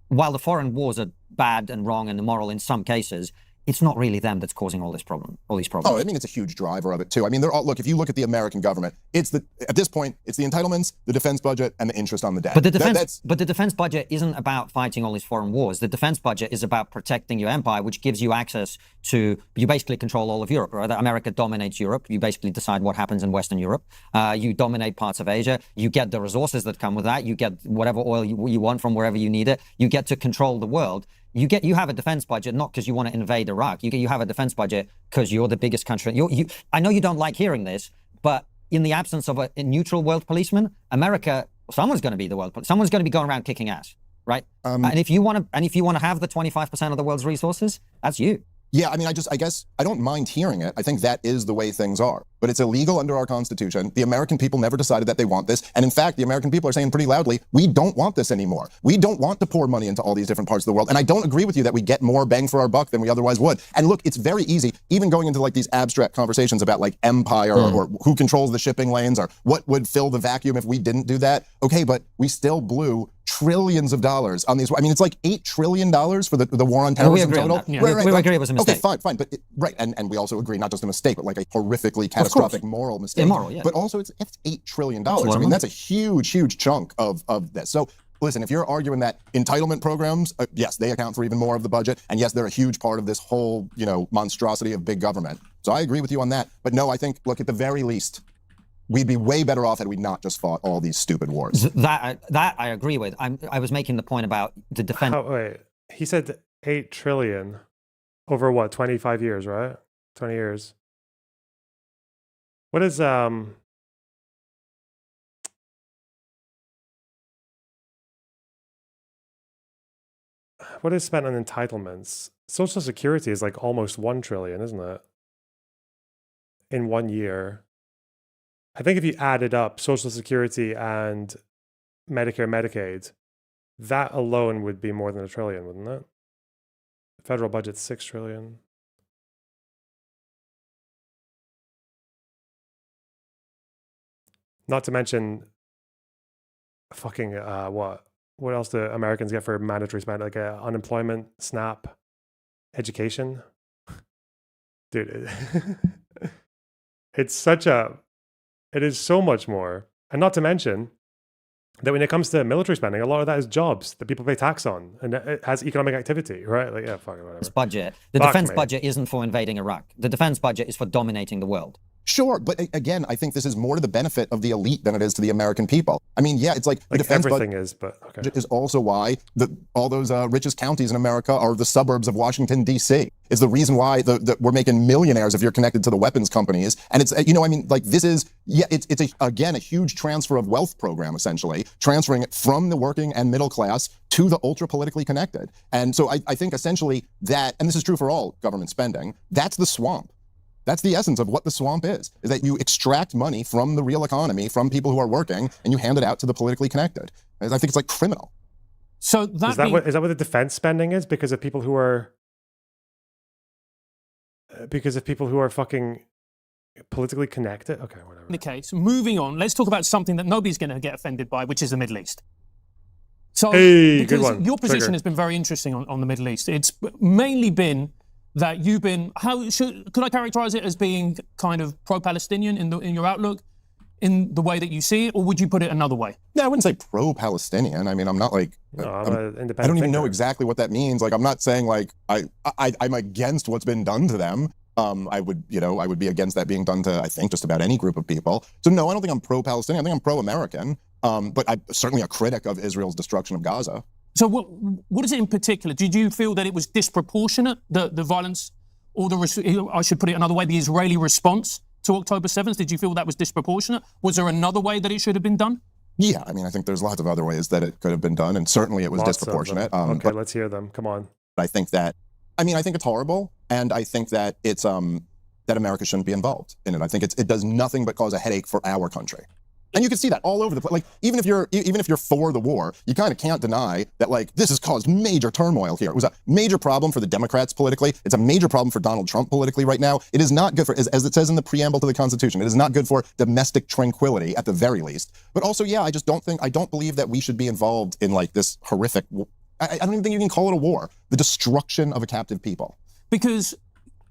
while the foreign wars are bad and wrong and immoral in some cases, it's not really them that's causing all these problems. Oh, I mean, it's a huge driver of it too. I mean, look, if you look at the American government, at this point, it's the entitlements, the defense budget, and the interest on the debt. But the defense budget isn't about fighting all these foreign wars. The defense budget is about protecting your empire, which gives you access to, you basically control all of Europe, right? America dominates Europe. You basically decide what happens in Western Europe. You dominate parts of Asia. You get the resources that come with that. You get whatever oil you want from wherever you need it. You get to control the world. You have a defense budget not because you want to invade Iraq. You have a defense budget because you're the biggest country. I know you don't like hearing this, but in the absence of a neutral world policeman, America, someone's going to be the world. Someone's going to be going around kicking ass, right? And if you want to have the 25% of the world's resources, that's you. Yeah, I mean, I guess I don't mind hearing it. I think that is the way things are. But it's illegal under our Constitution. The American people never decided that they want this. And in fact, the American people are saying pretty loudly, we don't want this anymore. We don't want to pour money into all these different parts of the world. And I don't agree with you that we get more bang for our buck than we otherwise would. And look, it's very easy, even going into like these abstract conversations about like empire or who controls the shipping lanes or what would fill the vacuum if we didn't do that. Okay, but we still blew trillions of dollars on these. I mean, it's like $8 trillion for the war on terrorism total. We agree it was a mistake. Okay, fine. But and we also agree, not just a mistake, but like a horrifically catastrophic catastrophic moral mistake. Immoral, yeah. But also, it's $8 trillion. That's a lot I of mean, money. that's a huge chunk of this. So listen, if you're arguing that entitlement programs, yes, they account for even more of the budget, and yes, they're a huge part of this whole, monstrosity of big government. So I agree with you on that. But no, I think, look, at the very least, we'd be way better off had we not just fought all these stupid wars. That I agree with. I was making the point about the defense. Wait, he said 8 trillion over what, 25 years, right? 20 years. What is what is spent on entitlements? Social Security is like almost 1 trillion, isn't it? In 1 year. I think if you added up Social Security and Medicare, Medicaid, that alone would be more than 1 trillion, wouldn't it? The federal budget's 6 trillion. Not to mention fucking what else do Americans get for mandatory spend? Like unemployment, SNAP, education. Dude, it is so much more. And not to mention that when it comes to military spending, a lot of that is jobs that people pay tax on, and it has economic activity, right? Like, yeah, fucking whatever. Budget. The Fuck defense me. budget isn't for invading Iraq. The defense budget is for dominating the world. Sure, but again, I think this is more to the benefit of the elite than it is to the American people. I mean, yeah, it's like the defense everything budget is, but okay. is also why all those richest counties in America are the suburbs of Washington, D.C. Is the reason why we're making millionaires if you're connected to the weapons companies. And it's, this is, it's a huge transfer of wealth program, essentially, transferring it from the working and middle class to the ultra politically connected. And so I think essentially that, and this is true for all government spending, that's the swamp. That's the essence of what the swamp is that you extract money from the real economy, from people who are working, and you hand it out to the politically connected. I think it's like criminal. So Is that what the defense spending is? Because of people who are fucking politically connected? Okay, whatever. the case. Moving on, let's talk about something that nobody's going to get offended by, which is the Middle East. So, Hey, good because one. your position Trigger. has been very interesting on the Middle East. It's mainly been that you've been, could I characterize it as being kind of pro-Palestinian in your outlook, in the way that you see it, or would you put it another way? Yeah, I wouldn't say pro-Palestinian. I mean, I'm not like, No, I'm an independent I don't even know thinker. exactly what that means. Like, I'm not saying like I'm against what's been done to them. I would be against that being done to, I think, just about any group of people. So no, I don't think I'm pro-Palestinian. I think I'm pro-American. But I'm certainly a critic of Israel's destruction of Gaza. So what is it in particular? Did you feel that it was disproportionate, the violence, or I should put it another way, the Israeli response to October 7th? Did you feel that was disproportionate? Was there another way that it should have been done? Yeah, I mean, I think there's lots of other ways that it could have been done, and certainly it was Lots of them. disproportionate. Okay, But let's hear them. Come on. I think it's horrible, and I think that it's that America shouldn't be involved in it. I think it does nothing but cause a headache for our country. And you can see that all over the place. Like, even if you're for the war, you kind of can't deny that, like, this has caused major turmoil here. It was a major problem for the Democrats politically. It's a major problem for Donald Trump politically right now. It is not good for, as it says in the preamble to the Constitution, it is not good for domestic tranquility at the very least. But also, yeah, I don't believe that we should be involved in like this horrific, I don't even think you can call it a war, the destruction of a captive people. Because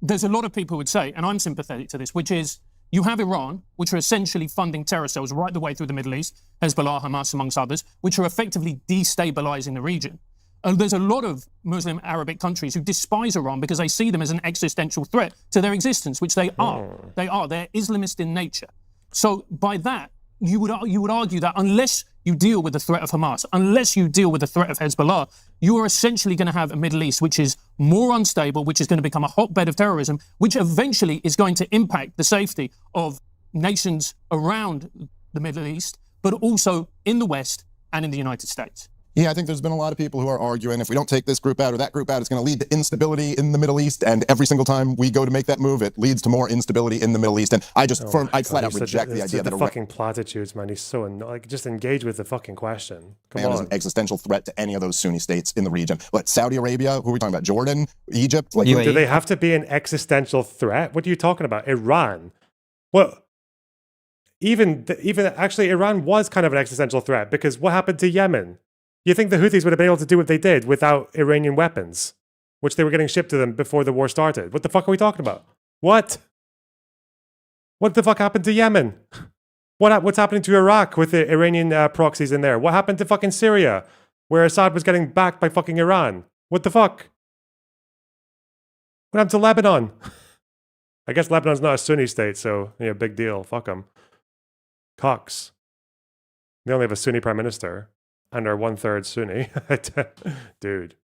there's a lot of people who would say, and I'm sympathetic to this, which is, you have Iran, which are essentially funding terror cells right the way through the Middle East, Hezbollah, Hamas, amongst others, which are effectively destabilizing the region. There's a lot of Muslim Arabic countries who despise Iran because they see them as an existential threat to their existence, which they are. They are. They're Islamist in nature. So by that, you would argue that unless you deal with the threat of Hamas, unless you deal with the threat of Hezbollah, you are essentially going to have a Middle East which is more unstable, which is going to become a hotbed of terrorism, which eventually is going to impact the safety of nations around the Middle East, but also in the West and in the United States. Yeah, I think there's been a lot of people who are arguing if we don't take this group out or that group out, it's going to lead to instability in the Middle East. And every single time we go to make that move, it leads to more instability in the Middle East. And I flat out reject the idea that the fucking platitudes, man. He's so like, just engage with the fucking question. Come on. Is an existential threat to any of those Sunni states in the region. But Saudi Arabia, who are we talking about? Jordan, Egypt? Like, do they have to be an existential threat? What are you talking about? Iran? Well, even actually, Iran was kind of an existential threat because what happened to Yemen? You think the Houthis would have been able to do what they did without Iranian weapons, which they were getting shipped to them before the war started? What the fuck are we talking about? What? What the fuck happened to Yemen? What's happening to Iraq with the Iranian proxies in there? What happened to fucking Syria, where Assad was getting backed by fucking Iran? What the fuck? What happened to Lebanon? I guess Lebanon's not a Sunni state, so yeah, big deal. Fuck them. Cox. They only have a Sunni prime minister and are 1/3 Sunni. Dude.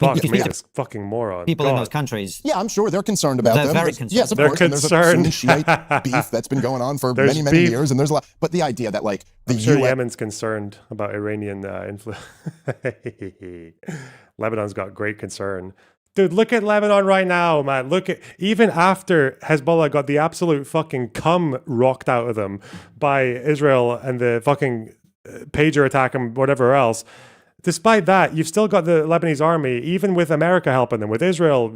Fuck me, this fucking moron. People in those countries. Yeah, I'm sure they're concerned about They're them. very There's- concerned. Yes, of They're course. concerned. And there's a Sunni Shiite beef that's been going on for There's many beef. years, and there's a lot. But the idea that like the I'm sure US Yemen's concerned about Iranian influence. Lebanon's got great concern. Dude, look at Lebanon right now, man. Look at, even after Hezbollah got the absolute fucking cum rocked out of them by Israel and the fucking pager attack and whatever else. Despite that, you've still got the Lebanese army, even with America helping them, with Israel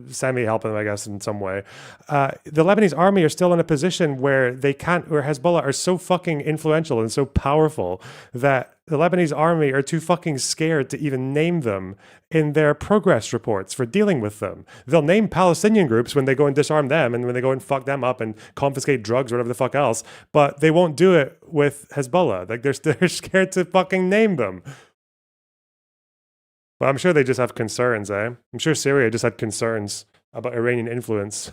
semi-helping them, I guess, in some way. The Lebanese army are still in a position where they can't, where Hezbollah are so fucking influential and so powerful that the Lebanese army are too fucking scared to even name them in their progress reports for dealing with them. They'll name Palestinian groups when they go and disarm them and when they go and fuck them up and confiscate drugs or whatever the fuck else, but they won't do it with Hezbollah. Like, they're scared to fucking name them. But I'm sure they just have concerns, eh? I'm sure Syria just had concerns about Iranian influence.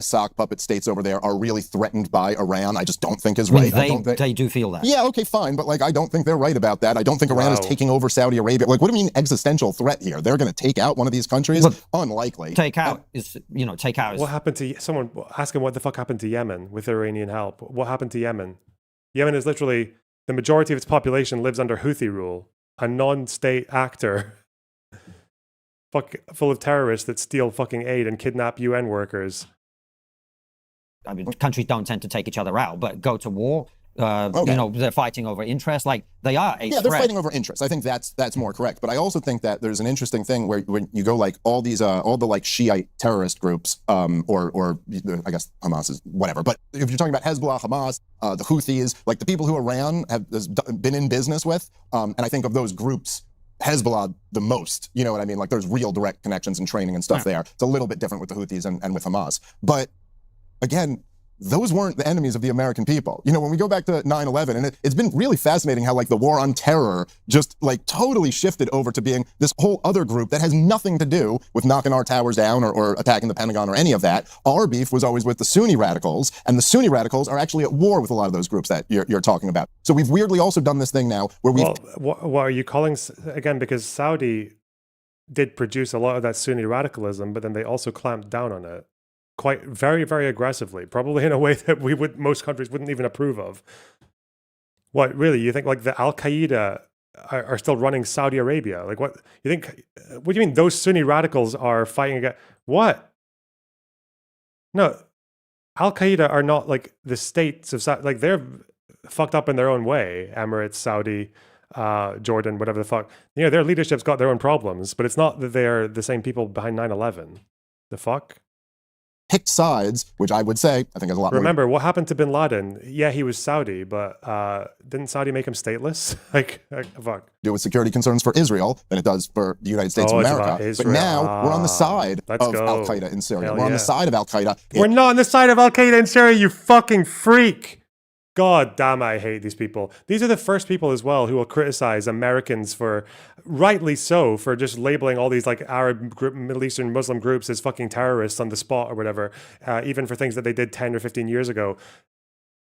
sock puppet states over there are really threatened by Iran, I just don't think is right. They do feel that. Yeah, okay, fine, but like I don't think they're right about that. I don't think Iran is taking over Saudi Arabia. Like, what do you mean existential threat here? They're going to take out one of these countries? Unlikely. Take out is, take out is... What happened to, someone ask him what the fuck happened to Yemen with Iranian help? What happened to Yemen? Yemen is literally, the majority of its population lives under Houthi rule. A non-state actor full of terrorists that steal fucking aid and kidnap UN workers. I mean, countries don't tend to take each other out, but go to war. They're fighting over interest. Like, they are a they're threat. fighting over interest. I think that's more correct. But I also think that there's an interesting thing where when you go like all these all the like Shiite terrorist groups, or I guess Hamas is whatever. But if you're talking about Hezbollah, Hamas, the Houthis, like the people who Iran has been in business with, and I think of those groups, Hezbollah the most. You know what I mean? Like there's real direct connections and training and stuff there. It's a little bit different with the Houthis and with Hamas. But again, those weren't the enemies of the American people. You know, when we go back to 9/11, and it's been really fascinating how like the war on terror just like totally shifted over to being this whole other group that has nothing to do with knocking our towers down or attacking the Pentagon or any of that. Our beef was always with the Sunni radicals, and the Sunni radicals are actually at war with a lot of those groups that you're talking about. So we've weirdly also done this thing now where we've... Well, what are you calling, again, because Saudi did produce a lot of that Sunni radicalism, but then they also clamped down on it. Quite very, very aggressively, probably in a way that most countries wouldn't even approve of. What, really? You think like the Al-Qaeda are still running Saudi Arabia? Like what do you mean those Sunni radicals are fighting against what? No, Al-Qaeda are not like the states of Saudi, like they're fucked up in their own way. Emirates, Saudi, Jordan, whatever the fuck. You know, their leadership's got their own problems, but it's not that they're the same people behind 9/11. The fuck? Picked sides, which I would say, I think has a lot more... Remember, what happened to bin Laden? Yeah, he was Saudi, but didn't Saudi make him stateless? like, fuck. Do with security concerns for Israel than it does for the United States of America. But now we're on the side of Al-Qaeda in Syria. We're on the side of Al-Qaeda. We're not on the side of Al-Qaeda in Syria, you fucking freak! God damn, I hate these people. These are the first people as well who will criticize Americans for, rightly so, for just labeling all these like Arab group, Middle Eastern Muslim groups as fucking terrorists on the spot or whatever, even for things that they did 10 or 15 years ago.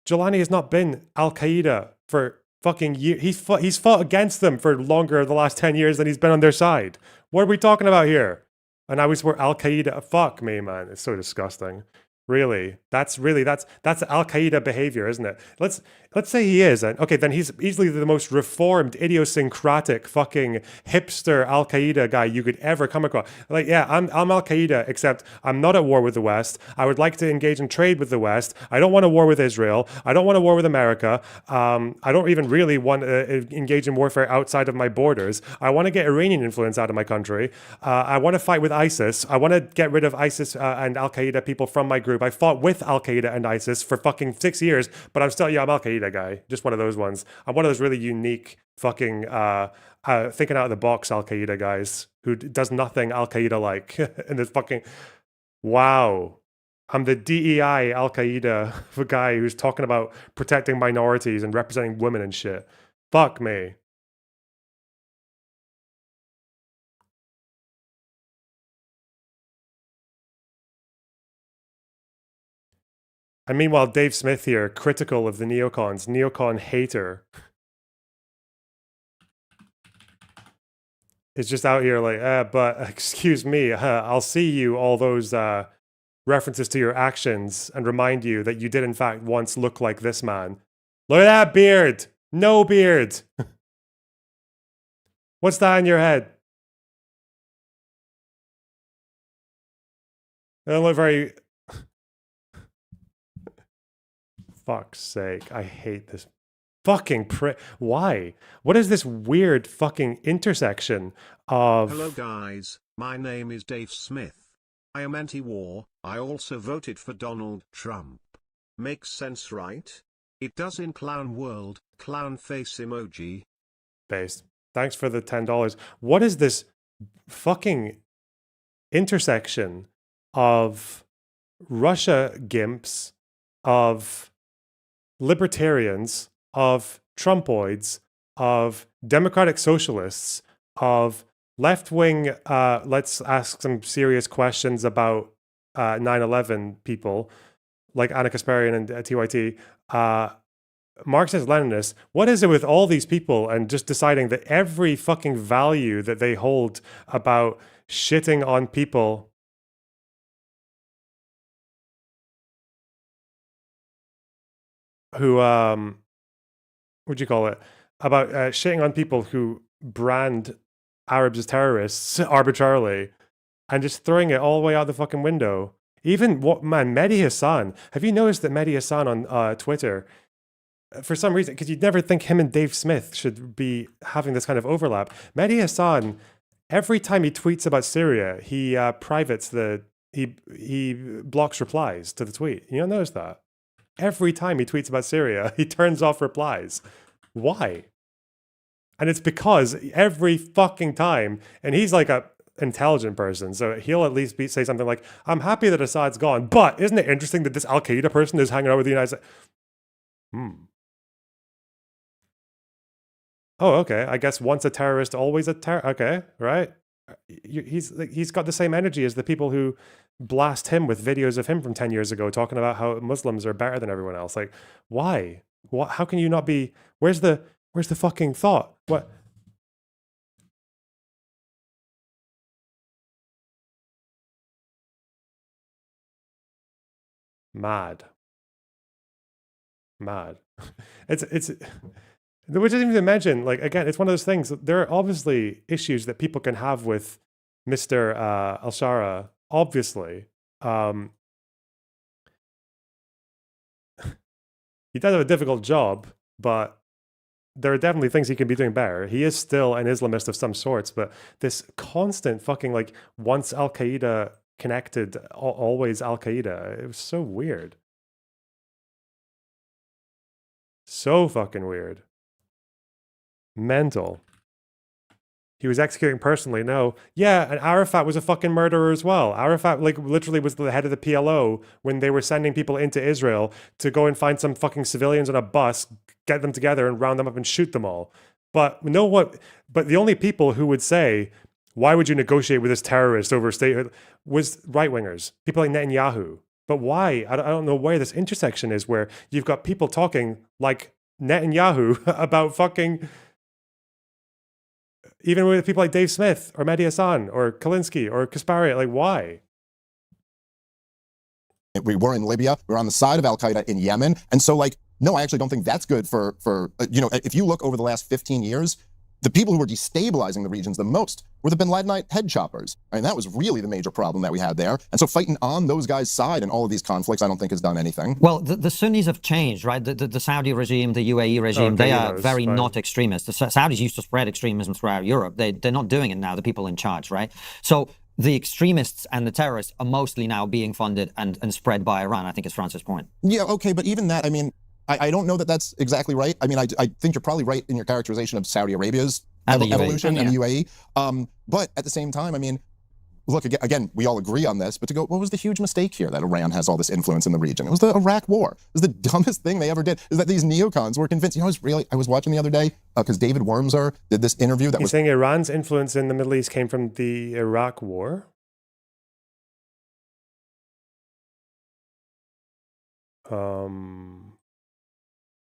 Jelani has not been Al-Qaeda for fucking years. He's fought against them for longer the last 10 years than he's been on their side. What are we talking about here? And I was for Al-Qaeda. Fuck me, man. It's so disgusting. Really, that's Al-Qaeda behavior, isn't it? Let's say he is, and okay, then he's easily the most reformed, idiosyncratic, fucking hipster Al-Qaeda guy you could ever come across. Like, yeah, I'm Al-Qaeda, except I'm not at war with the West. I would like to engage in trade with the West. I don't want a war with Israel. I don't want a war with America. I don't even really want to engage in warfare outside of my borders. I want to get Iranian influence out of my country. I want to fight with ISIS. I want to get rid of ISIS and Al-Qaeda people from my group. I fought with Al-Qaeda and ISIS for fucking 6 years, but I'm Al-Qaeda guy. Just one of those ones. I'm one of those really unique fucking thinking out of the box Al-Qaeda guys who does nothing Al-Qaeda like. And it's fucking, wow. I'm the DEI Al Qaeda guy who's talking about protecting minorities and representing women and shit. Fuck me. And meanwhile, Dave Smith here, critical of the neocons, neocon hater, is just out here like, but excuse me, I'll see you all those references to your actions and remind you that you did in fact once look like this man. Look at that beard! No beard! What's that in your head? They don't look very... Fuck's sake, I hate this fucking Why? What is this weird fucking intersection of... Hello guys, my name is Dave Smith. I am anti-war. I also voted for Donald Trump. Makes sense, right? It does in clown world, clown face emoji. Based. Thanks for the $10. What is this fucking intersection of Russia gimps, of libertarians, of Trumpoids, of democratic socialists, of left-wing, let's ask some serious questions about 9/11 people, like Anna Kasparian and TYT, Marxist-Leninists. What is it with all these people and just deciding that every fucking value that they hold about shitting on people who, what'd you call it? About shitting on people who brand Arabs as terrorists arbitrarily and just throwing it all the way out the fucking window. Even, Mehdi Hassan. Have you noticed that Mehdi Hassan on Twitter, for some reason, because you'd never think him and Dave Smith should be having this kind of overlap. Mehdi Hassan, every time he tweets about Syria, he privates he blocks replies to the tweet. You don't notice that? Every time he tweets about Syria, he turns off replies. Why? And it's because every fucking time, and he's like a intelligent person, so he'll at least say something like, I'm happy that Assad's gone, but isn't it interesting that this Al-Qaeda person is hanging out with the United States? Oh, okay. I guess once a terrorist, always a terrorist. Okay, right. He's got the same energy as the people who blast him with videos of him from 10 years ago talking about how Muslims are better than everyone else. Like, why? What? How can you not be? Where's the fucking thought? What? Mad. It's. Which isn't even mention, like, again, it's one of those things. There are obviously issues that people can have with Mr. Al-Shara, obviously. He does have a difficult job, but there are definitely things he can be doing better. He is still an Islamist of some sorts, but this constant fucking, like, once Al-Qaeda connected, always Al-Qaeda, it was so weird. So fucking weird. Mental. He was executing personally. No. Yeah, and Arafat was a fucking murderer as well. Arafat, like, literally was the head of the PLO when they were sending people into Israel to go and find some fucking civilians on a bus, get them together and round them up and shoot them all. But the only people who would say, why would you negotiate with this terrorist over statehood, was right-wingers. People like Netanyahu. But why? I don't know where this intersection is where you've got people talking like Netanyahu about fucking... Even with people like Dave Smith or Mehdi Hassan or Kalinsky or Kasparian, like, why? We were in Libya. We were on the side of Al-Qaeda in Yemen. And so, like, no, I actually don't think that's good for if you look over the last 15 years, the people who were destabilizing the regions the most were the bin Ladenite head choppers. I mean, that was really the major problem that we had there. And so fighting on those guys' side in all of these conflicts, I don't think has done anything. Well, the Sunnis have changed, right? The Saudi regime, the UAE regime, they are very not extremist. The Saudis used to spread extremism throughout Europe. They're not doing it now, the people in charge, right? So the extremists and the terrorists are mostly now being funded and spread by Iran, I think is Francis' point. Yeah, okay, but even that, I mean, I don't know that that's exactly right. I mean, I think you're probably right in your characterization of Saudi Arabia's evolution and the UAE. But at the same time, I mean, look, again, we all agree on this, but to go, what was the huge mistake here that Iran has all this influence in the region? It was the Iraq War. It was the dumbest thing they ever did, is that these neocons were convinced. You know, I was watching the other day, because David Wormser did this interview that He's was saying Iran's influence in the Middle East came from the Iraq War?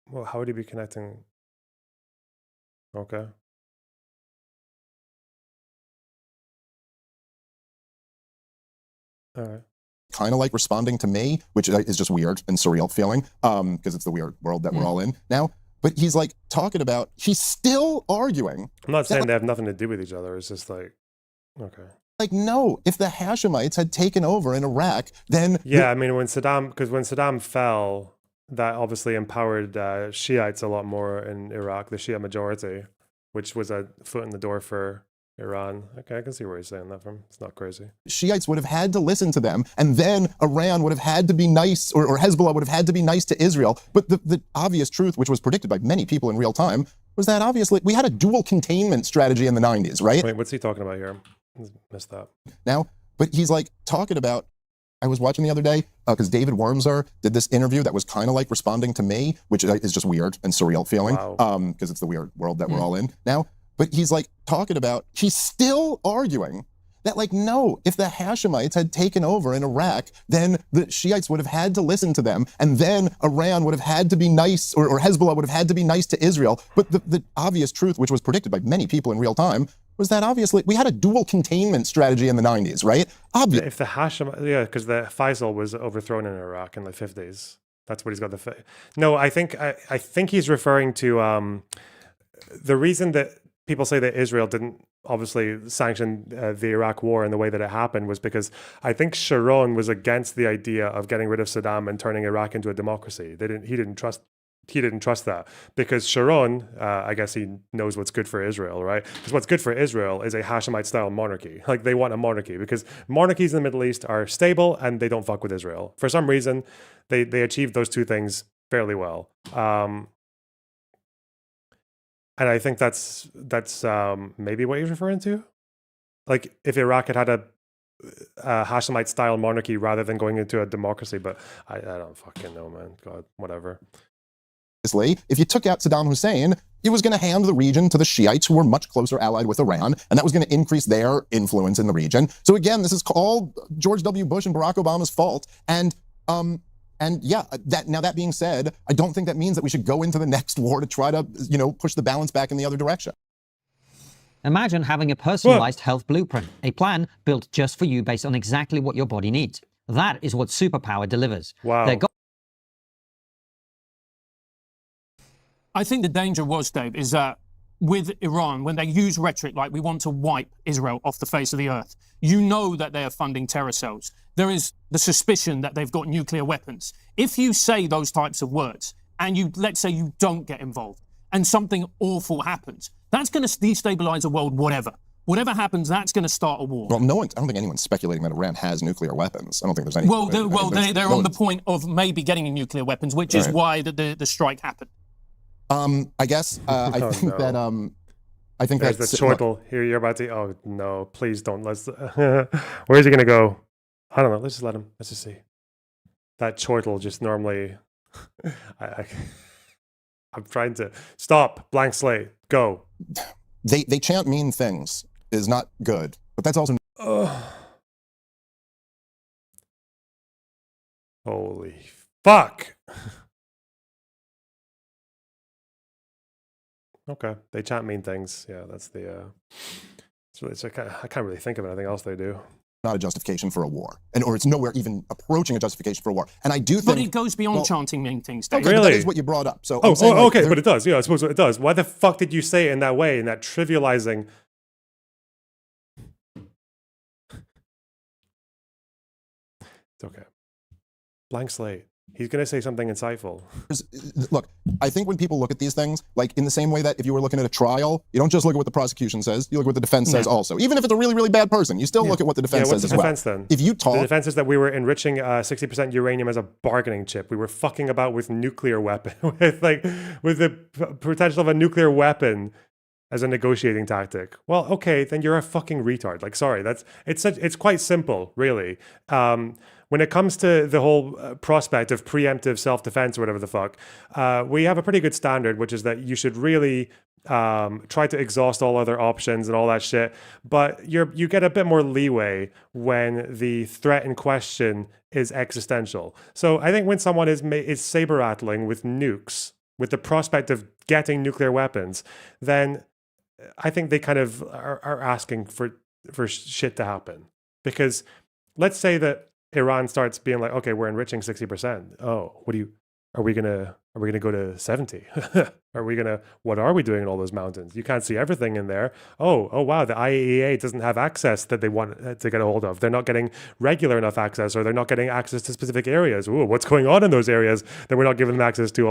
Well, how would he be connecting? Okay. All right. kind of like responding to me, which is just weird and surreal feeling, because it's the weird world that we're all in now. But he's like talking about, he's still arguing. I'm not saying they have nothing to do with each other. It's just like, okay. Like, no, if the Hashemites had taken over in Iraq, then... Yeah, I mean, when Saddam fell, that obviously empowered Shiites a lot more in Iraq, the Shia majority, which was a foot in the door for Iran. Okay, I can see where he's saying that from. It's not crazy. Shiites would have had to listen to them, and then Iran would have had to be nice, or Hezbollah would have had to be nice to Israel. But the obvious truth, which was predicted by many people in real time, was that obviously we had a dual containment strategy in the 90s, right? Wait, what's he talking about here? Missed that. Now, but he's like talking about, I was watching the other day, because David Wormser did this interview that was kind of like responding to me, which is just weird and surreal feeling, because it's the weird world that we're all in now. But he's like talking about, he's still arguing that, like, no, if the Hashemites had taken over in Iraq, then the Shiites would have had to listen to them, and then Iran would have had to be nice, or Hezbollah would have had to be nice to Israel. But the obvious truth, which was predicted by many people in real time, was that obviously we had a dual containment strategy in the 90s, right? If the Hashemites, yeah, because the Faisal was overthrown in Iraq in the 50s. That's what he's got No, I think he's referring to the reason that people say that Israel didn't obviously sanction the Iraq war in the way that it happened was because I think Sharon was against the idea of getting rid of Saddam and turning Iraq into a democracy. He didn't trust that because Sharon, I guess he knows what's good for Israel, right? Because what's good for Israel is a Hashemite-style monarchy. Like, they want a monarchy because monarchies in the Middle East are stable and they don't fuck with Israel. For some reason, they achieved those two things fairly well. And I think that's maybe what he's referring to. Like, if Iraq had a Hashemite-style monarchy rather than going into a democracy, but I don't fucking know, man. God, whatever. If you took out Saddam Hussein, it was going to hand the region to the Shiites, who were much closer allied with Iran, and that was going to increase their influence in the region. So again, this is all George W. Bush and Barack Obama's fault. And yeah, that being said, I don't think that means that we should go into the next war to try to, push the balance back in the other direction. Imagine having a personalized health blueprint, a plan built just for you based on exactly what your body needs. That is what superpower delivers. Wow. I think the danger was, Dave, is that with Iran, when they use rhetoric like we want to wipe Israel off the face of the earth, you know that they are funding terror cells. There is the suspicion that they've got nuclear weapons. If you say those types of words and let's say you don't get involved and something awful happens, that's going to destabilize the world, whatever. Whatever happens, that's going to start a war. Well, I don't think anyone's speculating that Iran has nuclear weapons. I don't think there's any... Well, they're on the point of maybe getting nuclear weapons, which is why the strike happened. I guess I think that I think there's the chortle here. You're about to. Oh no! Please don't. Let's. Where's he gonna go? I don't know. Let's just let him. Let's just see. That chortle just normally. I'm trying to stop. Blank slate. Go. They chant mean things is not good, but that's also. Holy fuck. Okay, they chant mean things. Yeah, that's the. I can't really think of anything else they do. Not a justification for a war, or it's nowhere even approaching a justification for a war. And I do think. But it goes beyond chanting mean things. Okay, really? That is what you brought up. So. Okay, but it does. Yeah, I suppose it does. Why the fuck did you say it in that way, in that trivializing? It's okay. Blank slate. He's going to say something insightful. Look, I think when people look at these things, like in the same way that if you were looking at a trial, you don't just look at what the prosecution says, you look at what the defense says also. Even if it's a really, really bad person, you still look at what the defense says as well. What's the defense then? If you talk... The defense is that we were enriching 60% uranium as a bargaining chip. We were fucking about with nuclear weapon, with the potential of a nuclear weapon as a negotiating tactic. Well, okay, then you're a fucking retard. Like, sorry, it's quite simple, really. When it comes to the whole prospect of preemptive self-defense or whatever the fuck, we have a pretty good standard, which is that you should really try to exhaust all other options and all that shit. But you get a bit more leeway when the threat in question is existential. So I think when someone is saber rattling with nukes, with the prospect of getting nuclear weapons, then I think they kind of are asking for shit to happen. Because let's say that Iran starts being like, okay, we're enriching 60%. Oh, are we gonna go to 70? What are we doing in all those mountains? You can't see everything in there. Oh wow, the IAEA doesn't have access that they want to get a hold of. They're not getting regular enough access, or they're not getting access to specific areas. Ooh, what's going on in those areas that we're not giving them access to?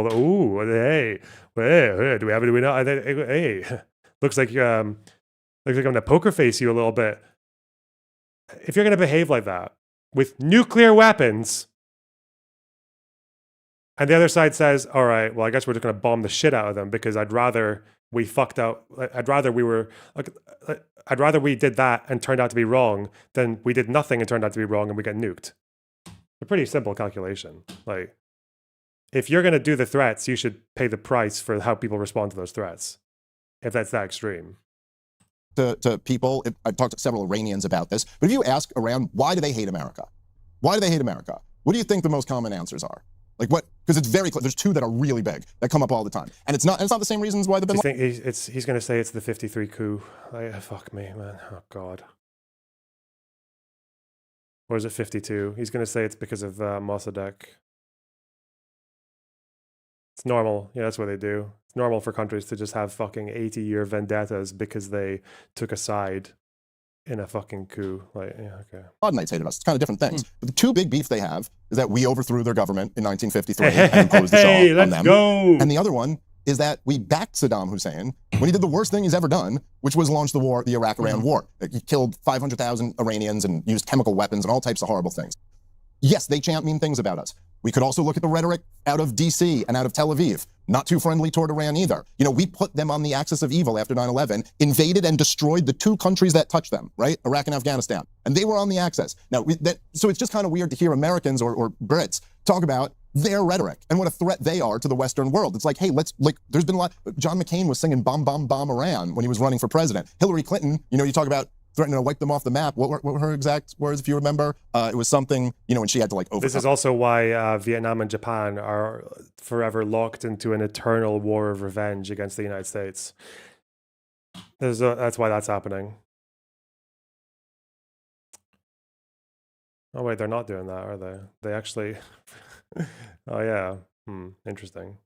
Hey, do we not? Hey, looks like I'm gonna poker face you a little bit. If you're gonna behave like that with nuclear weapons, and the other side says, all right, well, I guess we're just going to bomb the shit out of them because I'd rather we fucked out. I'd rather we did that and turned out to be wrong than we did nothing and turned out to be wrong and we get nuked. A pretty simple calculation. Like, if you're going to do the threats, you should pay the price for how people respond to those threats, if that's that extreme. To people, I've talked to several Iranians about this, but if you ask around, why do they hate America? Why do they hate America? What do you think the most common answers are? Like what? Because it's very close. There's two that are really big that come up all the time, and it's not the same reasons why they've been. He's going to say it's the 53 coup. Fuck me, man. Oh God. Or is it 52? He's going to say it's because of Mossadegh. It's normal. Yeah, that's what they do. It's normal for countries to just have fucking 80-year vendettas because they took a side in a fucking coup. Like, yeah, okay. Knights hated us. It's kind of different things. But the two big beefs they have is that we overthrew their government in 1953 and imposed the Shah on them. Go. And the other one is that we backed Saddam Hussein when he did the worst thing he's ever done, which was launch the war, the Iraq-Iran war. He killed 500,000 Iranians and used chemical weapons and all types of horrible things. Yes, they chant mean things about us. We could also look at the rhetoric out of DC and out of Tel Aviv. Not too friendly toward Iran either. You know, we put them on the axis of evil after 9/11, invaded and destroyed the two countries that touched them, right? Iraq and Afghanistan. And they were on the axis. Now, so it's just kind of weird to hear Americans or Brits talk about their rhetoric and what a threat they are to the Western world. It's like, hey, there's been a lot. John McCain was singing bomb, bomb, bomb Iran when he was running for president. Hillary Clinton, you talk about threatening to wipe them off the map. What were her exact words, if you remember? It was something, when she had to overcome. This is also why Vietnam and Japan are forever locked into an eternal war of revenge against the United States. That's why that's happening. Oh wait, they're not doing that, are they? They actually... Oh yeah. Interesting.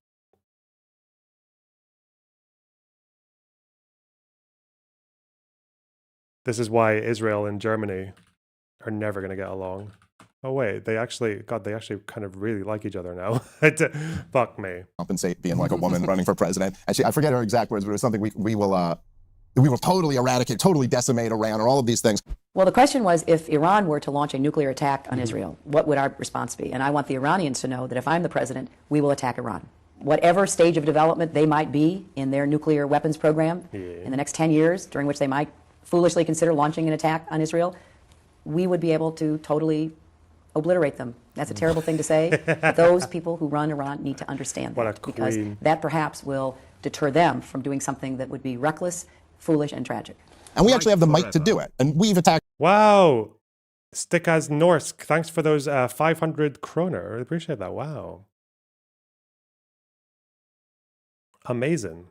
This is why Israel and Germany are never going to get along. Oh wait, they actually kind of really like each other now. Fuck me. Compensate being like a woman running for president. Actually, I forget her exact words, but it was something we will totally eradicate, totally decimate Iran, or all of these things. Well, the question was, if Iran were to launch a nuclear attack on Israel, what would our response be? And I want the Iranians to know that if I'm the president, we will attack Iran. Whatever stage of development they might be in their nuclear weapons program in the next 10 years, during which they might foolishly consider launching an attack on Israel, we would be able to totally obliterate them. That's a terrible thing to say, but those people who run Iran need to understand that, because that perhaps will deter them from doing something that would be reckless, foolish, and tragic. And we actually have the might to do it, and we've attacked. Wow. Stick as Norsk. Thanks for those 500 kroner. I appreciate that. Wow. Amazing.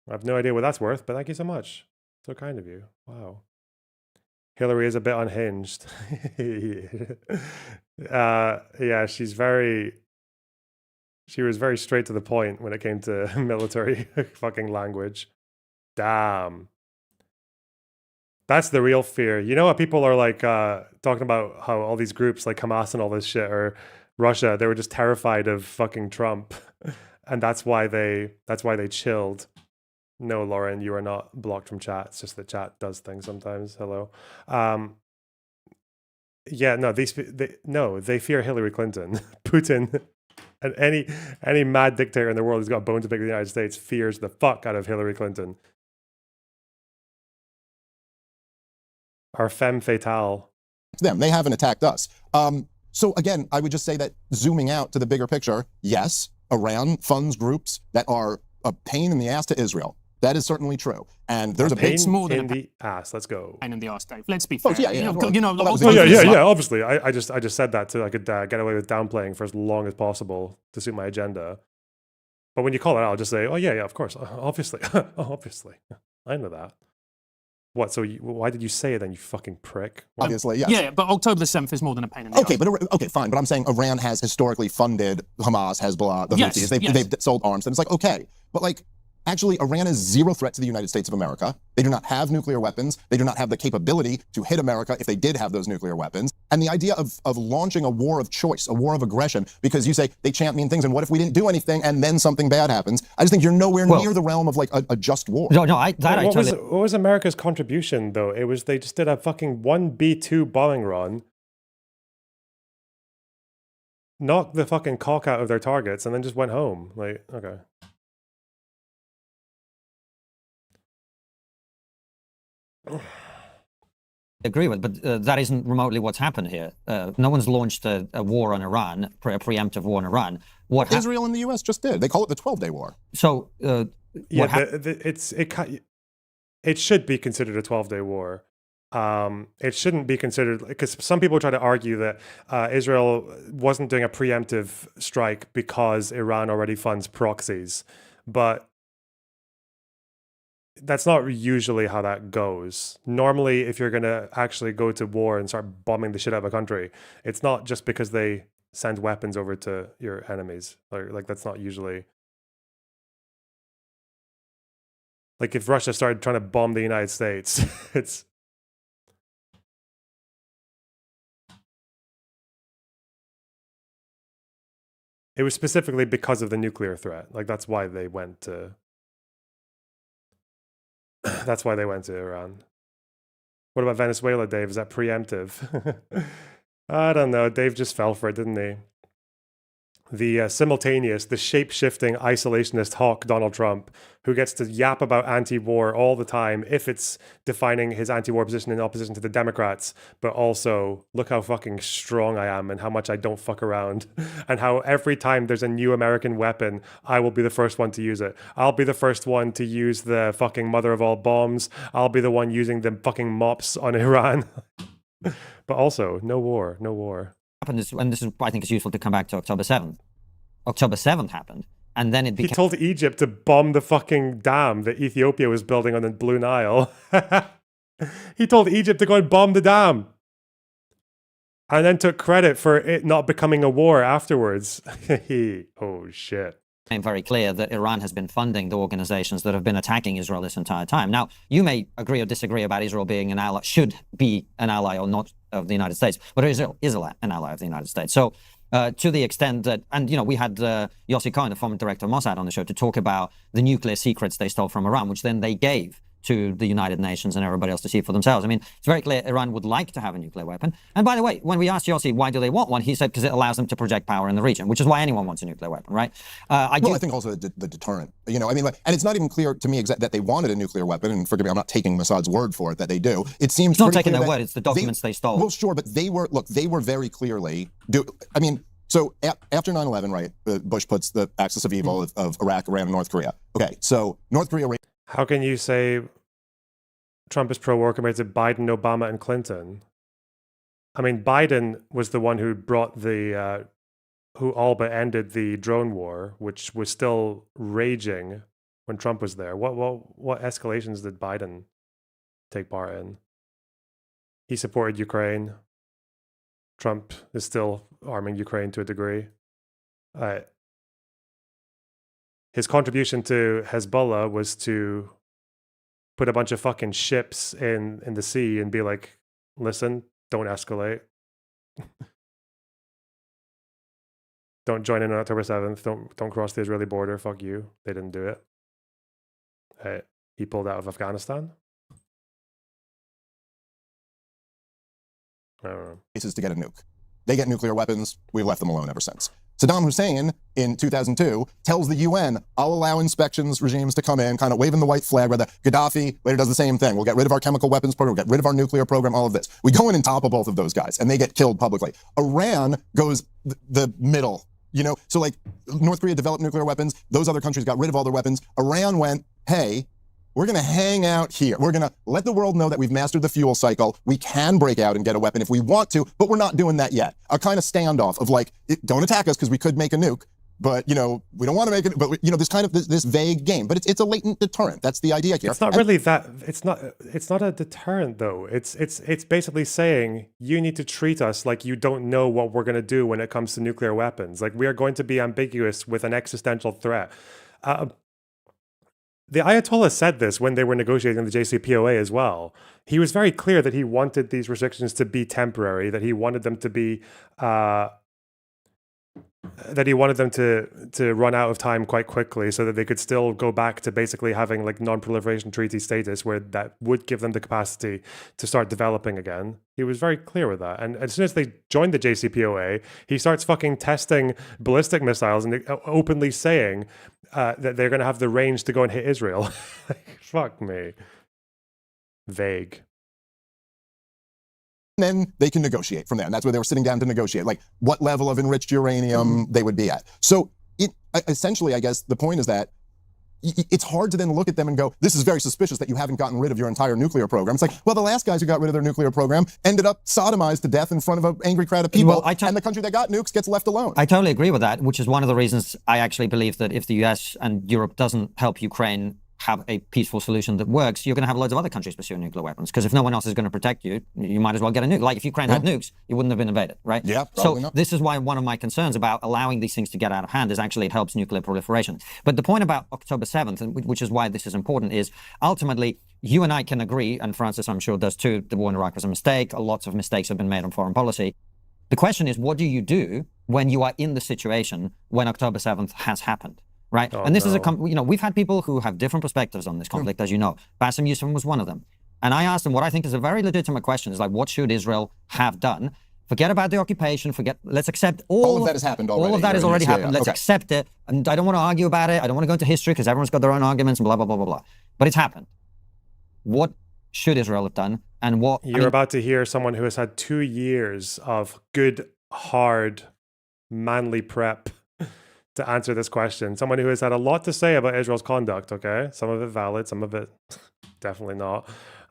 I have no idea what that's worth, but thank you so much. So kind of you. Wow. Hillary is a bit unhinged. Yeah, she was very straight to the point when it came to military fucking language. Damn. That's the real fear. You know what people are like talking about, how all these groups like Hamas and all this shit, or Russia, they were just terrified of fucking Trump. And that's why they chilled. No, Lauren, you are not blocked from chat. It's just that chat does things sometimes. Hello. Yeah, no, they fear Hillary Clinton. Putin And any mad dictator in the world who's got a bone to pick with the United States fears the fuck out of Hillary Clinton. Our femme fatale. Them. They haven't attacked us. So again, I would just say that zooming out to the bigger picture, yes, Iran funds groups that are a pain in the ass to Israel. That is certainly true. And there's a big pain in the ass. Let's go. Pain in the ass, Dave. Let's be fair. Oh, yeah. Yeah. Obviously, I just said that so I could get away with downplaying for as long as possible to suit my agenda. But when you call it out, I'll just say, oh yeah, of course, obviously, obviously, I know that. What? So why did you say it then, you fucking prick? Obviously, yes. Yeah, but October the 7th is more than a pain in the okay, ass. Okay, fine. But I'm saying Iran has historically funded Hamas, Hezbollah, the Houthis. They've sold arms. And it's like, okay. But like, actually, Iran is zero threat to the United States of America. They do not have nuclear weapons. They do not have the capability to hit America if they did have those nuclear weapons. And the idea of launching a war of choice, a war of aggression, because you say they chant mean things, and what if we didn't do anything and then something bad happens? I just think you're nowhere near the realm of like a just war. No, what was America's contribution though? It was they just did a fucking 1 B-2 bombing run, knocked the fucking cock out of their targets, and then just went home. Like, okay. Agree with, but that isn't remotely what's happened here. No one's launched a war on Iran, a preemptive war on Iran. What Israel and the U.S. just did. They call it the 12-day war. So, it should be considered a 12-day war. It shouldn't be considered, because some people try to argue that Israel wasn't doing a preemptive strike because Iran already funds proxies, but that's not usually how that goes. Normally, if you're going to actually go to war and start bombing the shit out of a country, it's not just because they send weapons over to your enemies. Like that's not usually... Like if Russia started trying to bomb the United States, it's... It was specifically because of the nuclear threat. Like that's why they went to... That's why they went to Iran. What about Venezuela, Dave? Is that preemptive? I don't know. Dave just fell for it, didn't he? The simultaneous, the shape-shifting isolationist hawk Donald Trump, who gets to yap about anti-war all the time if it's defining his anti-war position in opposition to the Democrats, but also look how fucking strong I am and how much I don't fuck around, and how every time there's a new American weapon, I will be the first one to use it. I'll be the first one to use the fucking mother of all bombs. I'll be the one using the fucking mops on Iran. But also, no war, no war. And this is, I think it's useful to come back to October 7th. October 7th happened, and then it became... He told Egypt to bomb the fucking dam that Ethiopia was building on the Blue Nile. He told Egypt to go and bomb the dam. And then took credit for it not becoming a war afterwards. Oh, shit. It's very clear that Iran has been funding the organizations that have been attacking Israel this entire time. Now, you may agree or disagree about Israel being an ally, should be an ally or not of the United States, but Israel is an ally of the United States. So to the extent that, and you know, we had Yossi Cohen, the former director of Mossad, on the show to talk about the nuclear secrets they stole from Iran, which then they gave to the United Nations and everybody else to see for themselves. I mean, it's very clear Iran would like to have a nuclear weapon. And by the way, when we asked Yossi, why do they want one? He said, because it allows them to project power in the region, which is why anyone wants a nuclear weapon, right? I think also the deterrent, you know, I mean, and it's not even clear to me that they wanted a nuclear weapon, and forgive me, I'm not taking Mossad's word for it that they do. It seems it's not taking their word, it's the documents they stole. Well, sure, but they were very clearly, so after 9/11, right, Bush puts the axis of evil of Iraq, Iran, and North Korea. Okay, so North Korea... How can you say Trump is pro-war compared to Biden, Obama, and Clinton? I mean, Biden was the one who brought who all but ended the drone war, which was still raging when Trump was there. What escalations did Biden take part in? He supported Ukraine. Trump is still arming Ukraine to a degree. His contribution to Hezbollah was to put a bunch of fucking ships in the sea and be like, listen, don't escalate. Don't join in on October 7th. Don't cross the Israeli border. Fuck you. They didn't do it. He pulled out of Afghanistan. I don't know. Is to get a nuke. They get nuclear weapons. We've left them alone ever since. Saddam Hussein in 2002 tells the UN, I'll allow inspections regimes to come in, kind of waving the white flag, whether Gaddafi later does the same thing. We'll get rid of our chemical weapons program, we'll get rid of our nuclear program, all of this. We go in and topple both of those guys, and they get killed publicly. Iran goes the middle, you know? So like North Korea developed nuclear weapons, those other countries got rid of all their weapons. Iran went, hey, we're going to hang out here. We're going to let the world know that we've mastered the fuel cycle. We can break out and get a weapon if we want to, but we're not doing that yet. A kind of standoff of like, don't attack us because we could make a nuke, but you know, we don't want to make it. But you know, this kind of this vague game. But it's a latent deterrent. That's the idea here. It's not really that. It's not a deterrent though. It's basically saying you need to treat us like you don't know what we're going to do when it comes to nuclear weapons. Like we are going to be ambiguous with an existential threat. The Ayatollah said this when they were negotiating the JCPOA as well. He was very clear that he wanted these restrictions to be temporary, that he wanted them to be to run out of time quite quickly so that they could still go back to basically having like non-proliferation treaty status where that would give them the capacity to start developing again. He was very clear with that. And as soon as they joined the JCPOA, he starts fucking testing ballistic missiles and openly saying that they're going to have the range to go and hit Israel. Fuck me. Vague. And then they can negotiate from there. And that's where they were sitting down to negotiate, like what level of enriched uranium they would be at. So essentially, I guess the point is that it's hard to then look at them and go, this is very suspicious that you haven't gotten rid of your entire nuclear program. It's like, well, the last guys who got rid of their nuclear program ended up sodomized to death in front of an angry crowd of people, and the country that got nukes gets left alone. I totally agree with that, which is one of the reasons I actually believe that if the US and Europe doesn't help Ukraine have a peaceful solution that works, you're going to have loads of other countries pursue nuclear weapons. Because if no one else is going to protect you, you might as well get a nuke. Like if Ukraine had nukes, it wouldn't have been invaded, right? Yeah, so this is why one of my concerns about allowing these things to get out of hand is actually it helps nuclear proliferation. But the point about October 7th, and which is why this is important, is ultimately you and I can agree, and Francis I'm sure does too, the war in Iraq was a mistake. Lots of mistakes have been made on foreign policy. The question is, what do you do when you are in the situation when October 7th has happened? Right. And this is we've had people who have different perspectives on this conflict, as you know. Bassem Youssef was one of them. And I asked him what I think is a very legitimate question is like, what should Israel have done? Forget about the occupation. Let's accept all of that has happened already. All of that has already happened. Let's accept it. And I don't want to argue about it. I don't want to go into history because everyone's got their own arguments and blah, blah, blah, blah, blah. But it's happened. What should Israel have done? And what You're about to hear someone who has had 2 years of good, hard, manly prep to answer this question. Someone who has had a lot to say about Israel's conduct, okay? Some of it valid, some of it definitely not.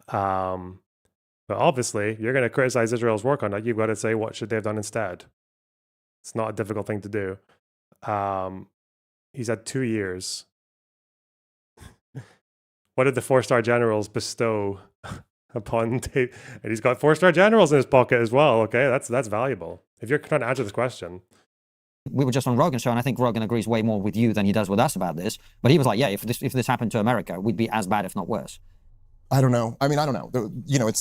But obviously, you're going to criticize Israel's work on that. You've got to say, what should they have done instead? It's not a difficult thing to do. He's had 2 years. What did the 4-star generals bestow upon Dave? And he's got 4-star generals in his pocket as well, okay? That's valuable. If you're trying to answer this question. We were just on Rogan's show, and I think Rogan agrees way more with you than he does with us about this. But he was like, yeah, if this happened to America, we'd be as bad, if not worse. I don't know. I mean, I don't know. You know,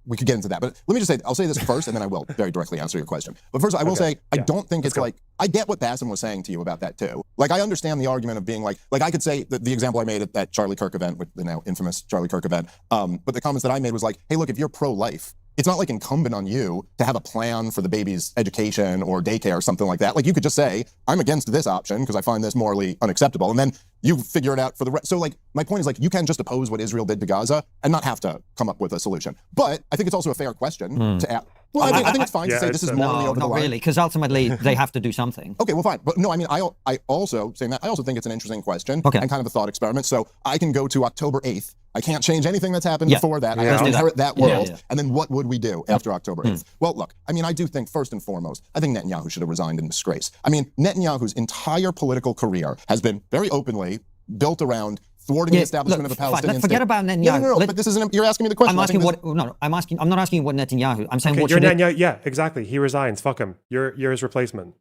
we could get into that. But let me just say, I'll say this first, and then I will very directly answer your question. But first, I will say, I don't think it's like, I get what Bassem was saying to you about that too. Like, I understand the argument of being like I could say the example I made at that Charlie Kirk event, with the now infamous Charlie Kirk event. But the comments that I made was like, hey, look, if you're pro-life, it's not like incumbent on you to have a plan for the baby's education or daycare or something like that. Like you could just say, I'm against this option because I find this morally unacceptable. And then you figure it out for the rest. So like, my point is like, you can just oppose what Israel did to Gaza and not have to come up with a solution. But I think it's also a fair question to ask. Well, I think it's fine to say this is morally over the line. Not really, because ultimately they have to do something. Okay, well, fine. But no, I mean, I also think it's an interesting question and kind of a thought experiment. So I can go to October 8th. I can't change anything that's happened before that. I have to inherit that world. And then what would we do after October 8th? Well, look, I mean, I do think first and foremost, I think Netanyahu should have resigned in disgrace. I mean, Netanyahu's entire political career has been very openly built around thwarting the establishment of a Palestinian state. Forget about Netanyahu. No, but this isn't. You're asking me the question. I'm asking what. No, I'm not asking what Netanyahu. I'm saying what you're should Netanyahu. Yeah, exactly. He resigns. Fuck him. You're his replacement.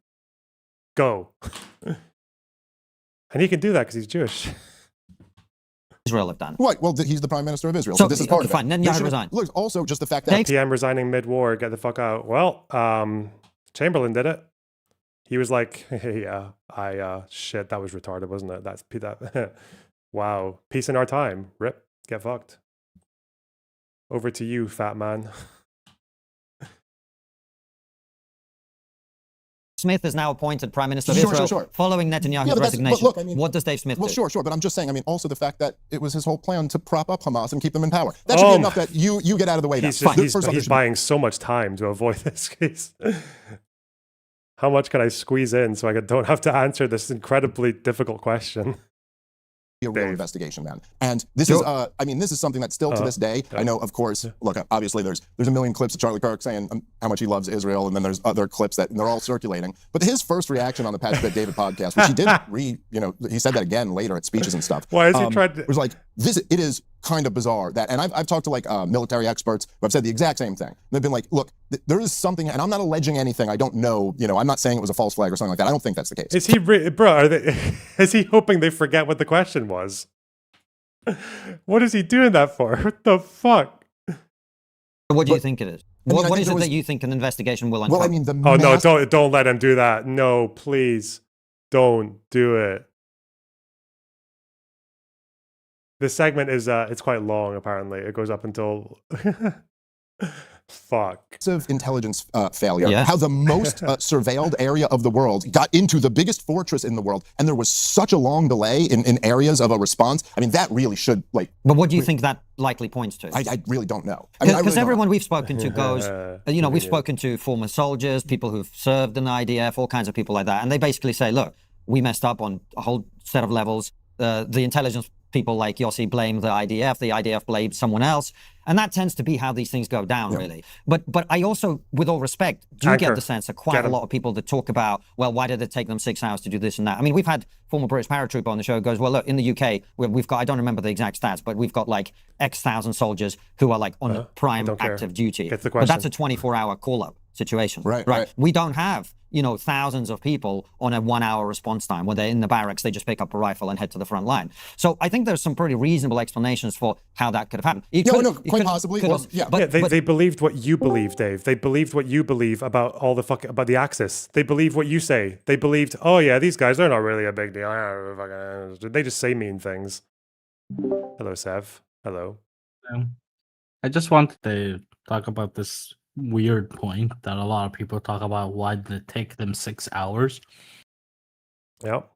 Go. And he can do that because he's Jewish. Israel have done. Right. Well, he's the prime minister of Israel, so this is part of it. Fine. Netanyahu resign. Look, also just the fact that PM resigning mid-war, get the fuck out. Well, Chamberlain did it. He was like, yeah, shit, that was retarded, wasn't it? That. Wow. Peace in our time. Rip. Get fucked. Over to you, fat man. Smith is now appointed Prime Minister of Sure, Israel sure. following Netanyahu's but resignation. look, I mean, what does Dave Smith do? Sure, but I'm just saying, I mean, also the fact that it was his whole plan to prop up Hamas and keep them in power. That should be enough that you get out of the way. He's buying so much time to avoid this case. How much can I squeeze in so I don't have to answer this incredibly difficult question? A real investigation, man. And this is, I mean, this is something that still to this day, I know, of course, look, obviously there's a million clips of Charlie Kirk saying how much he loves Israel, and then there's other clips and they're all circulating. But his first reaction on the Patrick David podcast, which he did he said that again later at speeches and stuff. Why is he trying to? It was like, it is kind of bizarre that, and I've talked to like military experts who have said the exact same thing. They've been like, look, there is something, and I'm not alleging anything. I don't know, I'm not saying it was a false flag or something like that. I don't think that's the case. Is he, is he hoping they forget what the question was? What is he doing that for? What the fuck? What do you think it is? What is it that you think an investigation will uncover? Well, I mean, no, don't let him do that. No, please, don't do it. This segment is it's quite long. Apparently, it goes up until. Fuck. Intelligence failure. How the most surveilled area of the world got into the biggest fortress in the world, and there was such a long delay in areas of a response. I mean, that really should But what do you think that likely points to? I really don't know. Because everyone we've spoken to goes, we've spoken to former soldiers, people who've served in the IDF, all kinds of people like that, and they basically say, look, we messed up on a whole set of levels. The intelligence people like Yossi blame the IDF blames someone else. And that tends to be how these things go down, really. But I also, with all respect, do get the sense that quite a lot of people that talk about, well, why did it take them 6 hours to do this and that? I mean, we've had former British paratrooper on the show who goes, well, look, in the UK, we've got, I don't remember the exact stats, but we've got like X thousand soldiers who are like on prime active duty. But that's a 24-hour call-up situation. Right. We don't have, thousands of people on a 1 hour response time. When they're in the barracks, they just pick up a rifle and head to the front line. So I think there's some pretty reasonable explanations for how that could have happened. Quite possibly. They believed what you believe, Dave. They believed what you believe about all the about the Axis. They believe what you say. They believed, oh yeah, these guys, they're not really a big deal. They just say mean things. Hello, Sev. Hello. I just wanted to talk about this weird point that a lot of people talk about. Why did it take them 6 hours? Yep.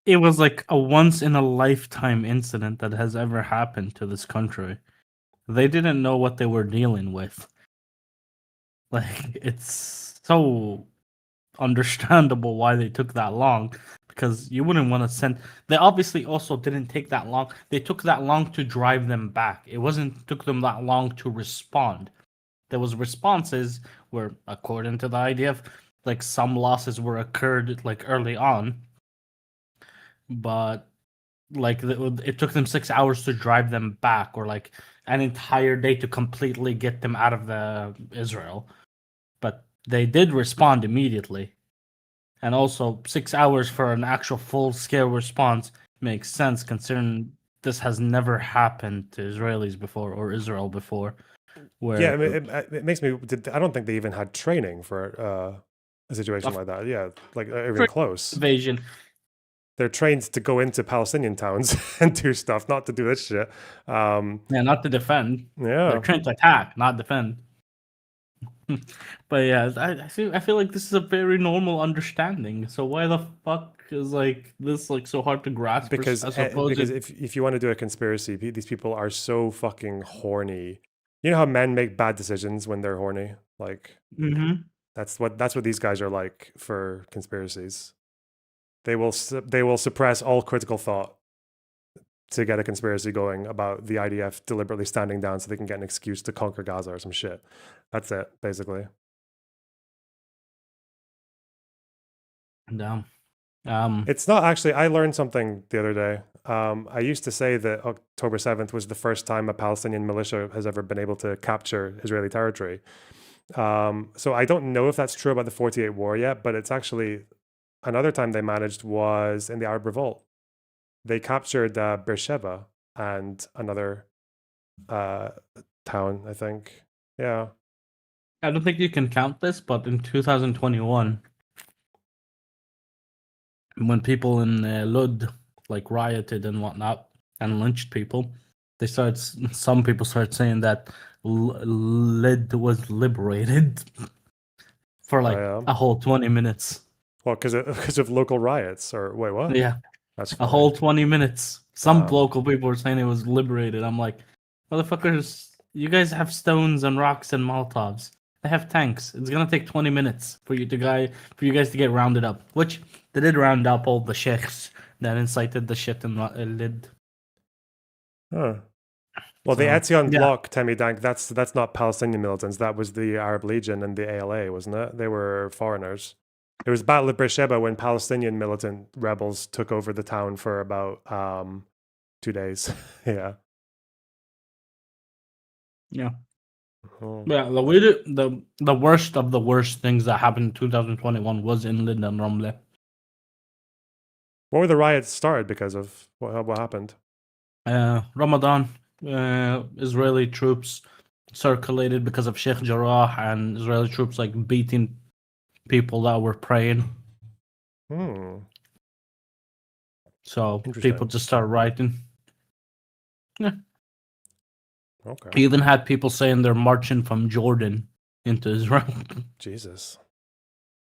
It was like a once in a lifetime incident that has ever happened to this country. They didn't know what they were dealing with. Like, it's so understandable why they took that long, because you wouldn't want to send. They obviously also didn't take that long. They took that long to drive them back. It took them that long to respond. There was responses where, according to the IDF, like some losses were occurred like early on, but like it took them 6 hours to drive them back, or like an entire day to completely get them out of Israel. But they did respond immediately, and also 6 hours for an actual full-scale response makes sense considering this has never happened to Israelis before or Israel before. Yeah, I mean, it makes me. I don't think they even had training for a situation like that. Yeah, like even close. Invasion. They're trained to go into Palestinian towns and do stuff, not to do this shit. Not to defend. Yeah, they're trained to attack, not defend. But yeah, I feel like this is a very normal understanding. So why the fuck is like this like so hard to grasp? Because if you want to do a conspiracy, these people are so fucking horny. You know how men make bad decisions when they're horny? Like, that's what these guys are like for conspiracies. They will suppress all critical thought to get a conspiracy going about the IDF deliberately standing down so they can get an excuse to conquer Gaza or some shit. That's it, basically. Damn. It's not actually. I learned something the other day. I used to say that October 7th was the first time a Palestinian militia has ever been able to capture Israeli territory. So I don't know if that's true about the 48 war yet, but it's actually another time they managed was in the Arab Revolt. They captured Beersheba and another town, I think. Yeah. I don't think you can count this, but in 2021, when people in Lod like rioted and whatnot and lynched people, some people started saying that Lod was liberated for like yeah. a whole 20 minutes. Well, because of local riots, or wait, what? Yeah, That's a funny. whole 20 minutes. Some Wow. local people were saying it was liberated. I'm like, motherfuckers, you guys have stones and rocks and Molotovs. They have tanks. It's gonna take 20 minutes for you guys to get rounded up. Which they did round up all the sheikhs that incited the shit in Lid. Huh. Well, the So, Etzion yeah. bloc, Temi Dank, that's not Palestinian militants. That was the Arab Legion and the ALA, wasn't it? They were foreigners. It was Battle of Beersheba when Palestinian militant rebels took over the town for about 2 days. Yeah. Yeah. Oh. Yeah, the worst of the worst things that happened in 2021 was in Lid and Ramle. What were the riots started because of? What happened? Ramadan, Israeli troops circulated because of Sheikh Jarrah, and Israeli troops like beating people that were praying. So people Interesting. just started rioting. Yeah. Okay. You even had people saying they're marching from Jordan into Israel. Jesus.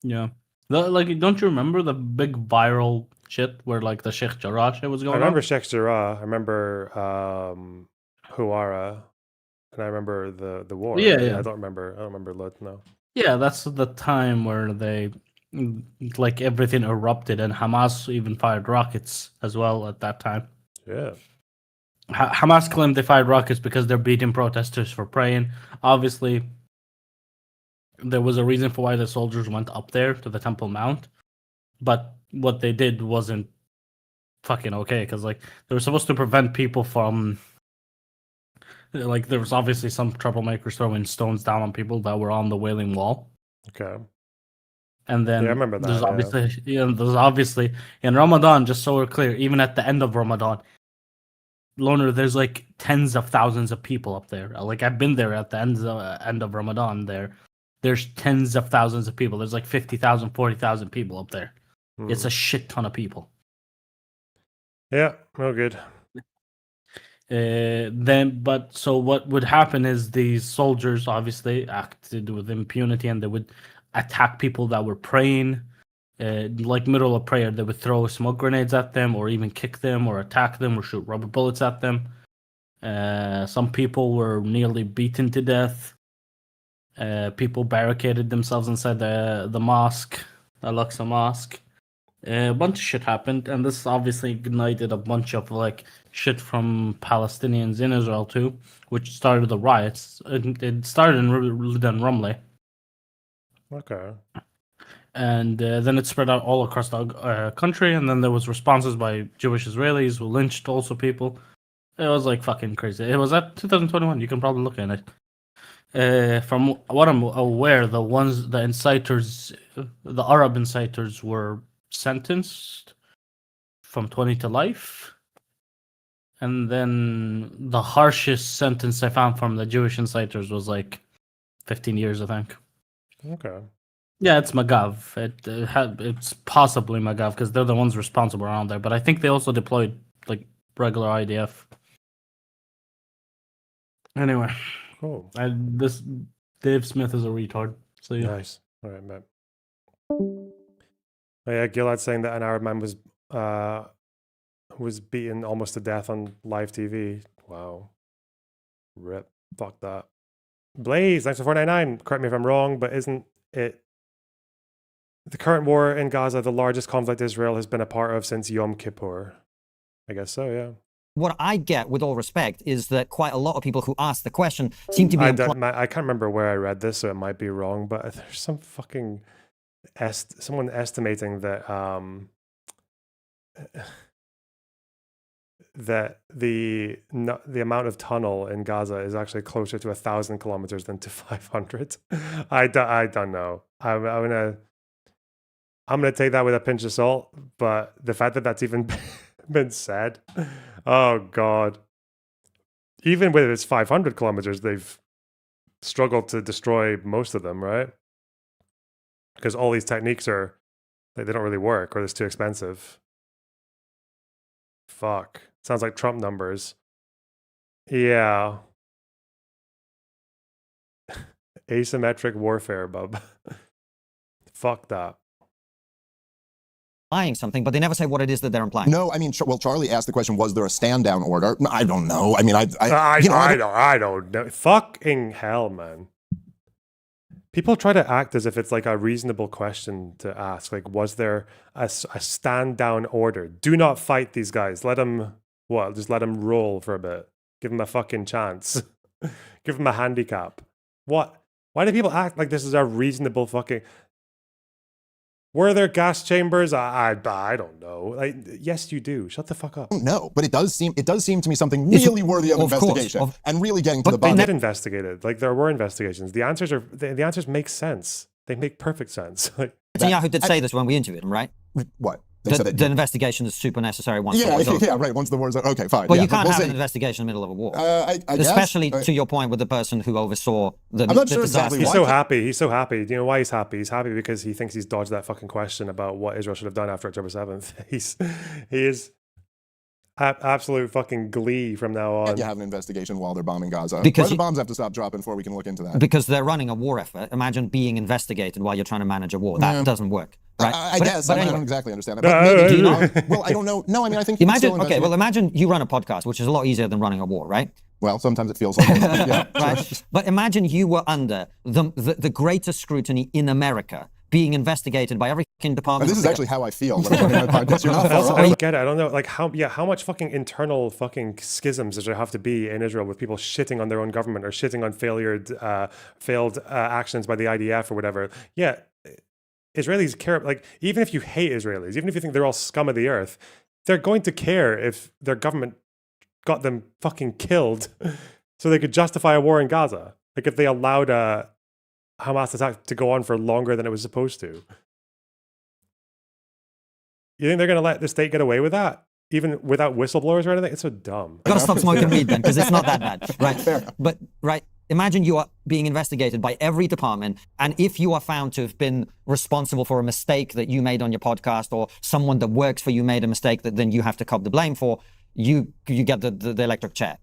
Yeah. Like, don't you remember the big viral shit where like the Sheikh Jarrah shit was I going remember on? Sheikh Jarrah. I remember Huara, and I remember the war. Yeah, But yeah. I don't remember Lut. No. Yeah, that's the time where they like everything erupted, and Hamas even fired rockets as well at that time. Yeah. Hamas claimed they fired rockets because they're beating protesters for praying. Obviously, there was a reason for why the soldiers went up there to the Temple Mount, but what they did wasn't fucking okay, because like they were supposed to prevent people from, like, there was obviously some troublemakers throwing stones down on people that were on the Wailing Wall. Okay. And then Yeah, I remember there's that, obviously in Ramadan, just so we're clear, even at the end of Ramadan, Loner, there's like tens of thousands of people up there. Like, I've been there at the end of Ramadan. There's tens of thousands of people. There's like 50,000, 40,000 people up there. It's a shit ton of people. Yeah, no good. So what would happen is these soldiers obviously acted with impunity, and they would attack people that were praying. Like middle of prayer, they would throw smoke grenades at them, or even kick them, or attack them, or shoot rubber bullets at them. Some people were nearly beaten to death. People barricaded themselves inside the mosque, Al-Aqsa Mosque. A bunch of shit happened, and this obviously ignited a bunch of like shit from Palestinians in Israel too, which started the riots. It started in Ramleh. Okay. And then it spread out all across the country, and then there was responses by Jewish Israelis who lynched also people. It was like fucking crazy. It was at 2021. You can probably look at it. From what I'm aware, the inciters, the Arab inciters, were sentenced from 20 to life. And then the harshest sentence I found from the Jewish inciters was like 15 years, I think. Okay. Yeah, it's Magav. It's possibly Magav because they're the ones responsible around there. But I think they also deployed like regular IDF. Anyway, cool. This Dave Smith is a retard. So yeah. Nice. All right, man. Oh, yeah, Gilad saying that an Arab man was beaten almost to death on live TV. Wow. Rip. Fuck that. Blaze, thanks for 499. Correct me if I'm wrong, but isn't it the current war in Gaza the largest conflict Israel has been a part of since Yom Kippur? I guess so, yeah. What I get, with all respect, is that quite a lot of people who ask the question seem to be I can't remember where I read this, so it might be wrong, but there's some fucking someone estimating that that the amount of tunnel in Gaza is actually closer to 1,000 kilometers than to 500. I don't know. I'm gonna take that with a pinch of salt, but the fact that that's even been said, oh god. Even with its 500 kilometers, they've struggled to destroy most of them, right? Because all these techniques are, they don't really work, or it's too expensive. Fuck. Sounds like Trump numbers. Yeah. Asymmetric warfare, bub. Fuck that. Implying something, but they never say what it is that they're implying. No, I mean, well, Charlie asked the question: was there a stand down order? I don't know. I mean, I don't know. Fucking hell, man. People try to act as if it's like a reasonable question to ask. Like, was there a stand down order? Do not fight these guys. Let them, just let them roll for a bit. Give them a fucking chance. Give them a handicap. What? Why do people act like this is a reasonable fucking... Were there gas chambers? I don't know. Like, yes, you do. Shut the fuck up. No, but it does seem to me something really worthy of investigation and really getting to the bottom. They did investigated. Like, there were investigations. The answers make sense. They make perfect sense. Like, Netanyahu did say this when we interviewed him, right? What? The investigation is super necessary once the war's over. Yeah, right. Once the war's over. Okay, fine. But you can't have an investigation in the middle of a war. Especially to your point with the person who oversaw the I'm not sure exactly He's so happy. He's so happy. Do you know why he's happy? He's happy because he thinks he's dodged that fucking question about what Israel should have done after October 7th. He is absolute fucking glee from now on. You have an investigation while they're bombing Gaza. Because the bombs have to stop dropping before we can look into that. Because they're running a war effort. Imagine being investigated while you're trying to manage a war. That doesn't work. Right? I guess. I don't exactly understand that. But maybe, do you know? Well, I don't know. No, I mean, I think imagine you run a podcast, which is a lot easier than running a war, right? Well, sometimes it feels like it. Yeah. Right? But imagine you were under the greatest scrutiny in America, being investigated by every department. This is actually how I feel when I'm running my podcast. You're not far I don't get it. I don't know. Like, how much fucking internal fucking schisms does there have to be in Israel with people shitting on their own government or shitting on failed actions by the IDF or whatever? Yeah. Israelis care, like, even if you hate Israelis, even if you think they're all scum of the earth, they're going to care if their government got them fucking killed so they could justify a war in Gaza. Like, if they allowed a Hamas attack to go on for longer than it was supposed to. You think they're going to let the state get away with that? Even without whistleblowers or anything? It's so dumb. Gotta stop smoking weed then, because it's not that bad. Right. But, right. Imagine you are being investigated by every department, and if you are found to have been responsible for a mistake that you made on your podcast, or someone that works for you made a mistake that then you have to cop the blame for, you get the electric chair.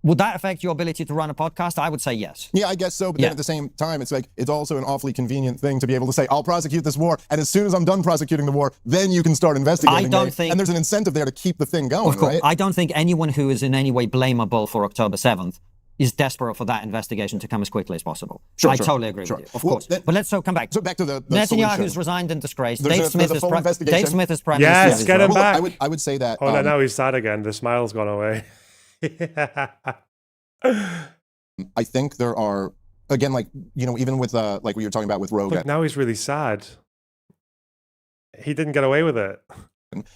Would that affect your ability to run a podcast? I would say yes. Yeah, I guess so. But then at the same time, it's like, it's also an awfully convenient thing to be able to say, I'll prosecute this war, and as soon as I'm done prosecuting the war, then you can start investigating me. And there's an incentive there to keep the thing going, of course, right? I don't think anyone who is in any way blamable for October 7th is desperate for that investigation to come as quickly as possible. I totally agree with you, of course. But let's come back. So back to the Netanyahu's resigned in disgrace. Dave Smith is prime minister. Yes, get him back. I would say that. Oh, no, now he's sad again. The smile's gone away. I think there are, again, like, even with like what you're talking about with Rogue. Look, now he's really sad. He didn't get away with it.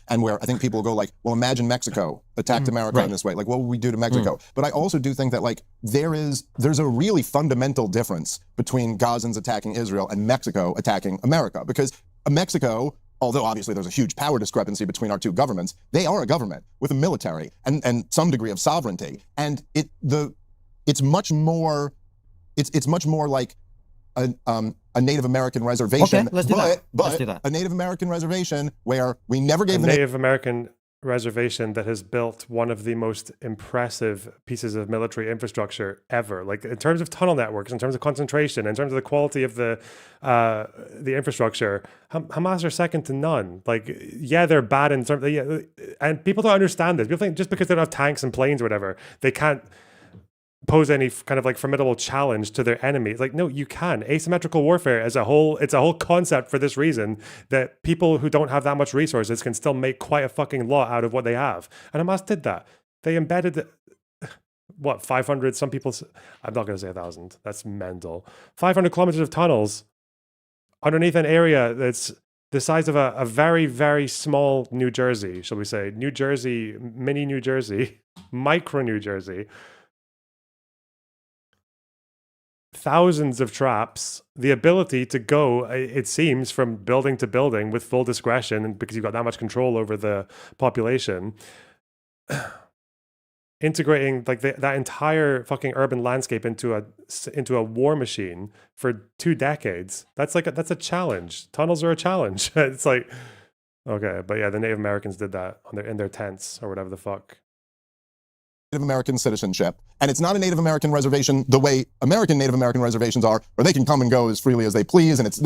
And where I think people will go like, well, imagine Mexico attacked America in this way. Like, what would we do to Mexico? But I also do think that, like, there's a really fundamental difference between Gazans attacking Israel and Mexico attacking America. Because Mexico, although obviously there's a huge power discrepancy between our two governments, they are a government with a military and some degree of sovereignty. And it's much more like a Native American reservation. Okay, let's do that. Let's do that. A Native American reservation where we never gave a Native American reservation that has built one of the most impressive pieces of military infrastructure ever. Like, in terms of tunnel networks, in terms of concentration, in terms of the quality of the infrastructure, Hamas are second to none. Like, yeah, they're bad in terms of, and people don't understand this. People think just because they don't have tanks and planes or whatever, they can't pose any kind of like formidable challenge to their enemies. Like, no, you can. Asymmetrical warfare as a whole, it's a whole concept for this reason, that people who don't have that much resources can still make quite a fucking lot out of what they have. And Hamas did that. They embedded, 500, some people, I'm not going to say 1,000, that's mental. 500 kilometers of tunnels underneath an area that's the size of a very, very small New Jersey, shall we say. New Jersey, mini New Jersey, micro New Jersey. Thousands of traps, the ability to go, it seems, from building to building with full discretion, and because you've got that much control over the population, integrating like that entire fucking urban landscape into a war machine for 2 decades. That's a challenge. Tunnels are a challenge. It's like, okay, but yeah, the Native Americans did that in their tents or whatever the fuck. Native American citizenship, and it's not a Native American reservation the way American Native American reservations are, where they can come and go as freely as they please, and it's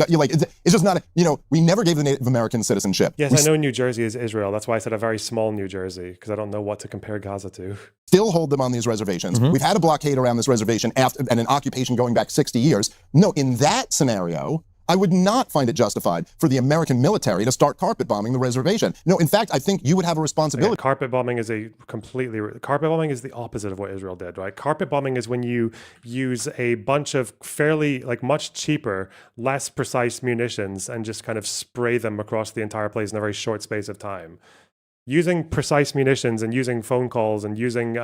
just not. We never gave the Native American citizenship. Yes, I know New Jersey is Israel. That's why I said a very small New Jersey, because I don't know what to compare Gaza to. Still hold them on these reservations. We've had a blockade around this reservation and an occupation going back 60 years. No, in that scenario, I would not find it justified for the American military to start carpet bombing the reservation. No, in fact, I think you would have a responsibility. Okay, carpet bombing is carpet bombing is the opposite of what Israel did, right? Carpet bombing is when you use a bunch of fairly, much cheaper, less precise munitions and just kind of spray them across the entire place in a very short space of time. Using precise munitions and using phone calls and using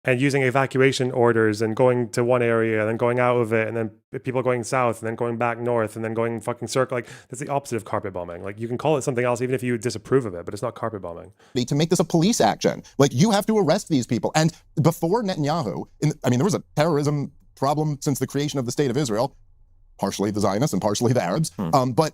and using evacuation orders and going to one area and then going out of it and then people going south and then going back north and then going fucking circle. That's the opposite of carpet bombing. You can call it something else even if you disapprove of it, but it's not carpet bombing. To make this a police action. You have to arrest these people. And before Netanyahu, there was a terrorism problem since the creation of the state of Israel, partially the Zionists and partially the Arabs. But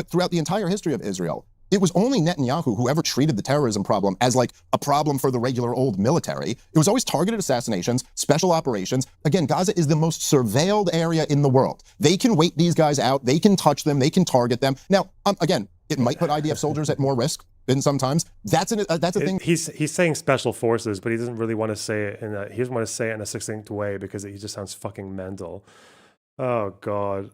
throughout the entire history of Israel, it was only Netanyahu who ever treated the terrorism problem as a problem for the regular old military. It was always targeted assassinations, special operations. Again, Gaza is the most surveilled area in the world. They can wait these guys out. They can touch them. They can target them. Now, again, it might put IDF soldiers at more risk than sometimes. That's a thing. He's saying special forces, but he doesn't really want to say it he doesn't want to say it in a succinct way because he just sounds fucking mental. Oh God.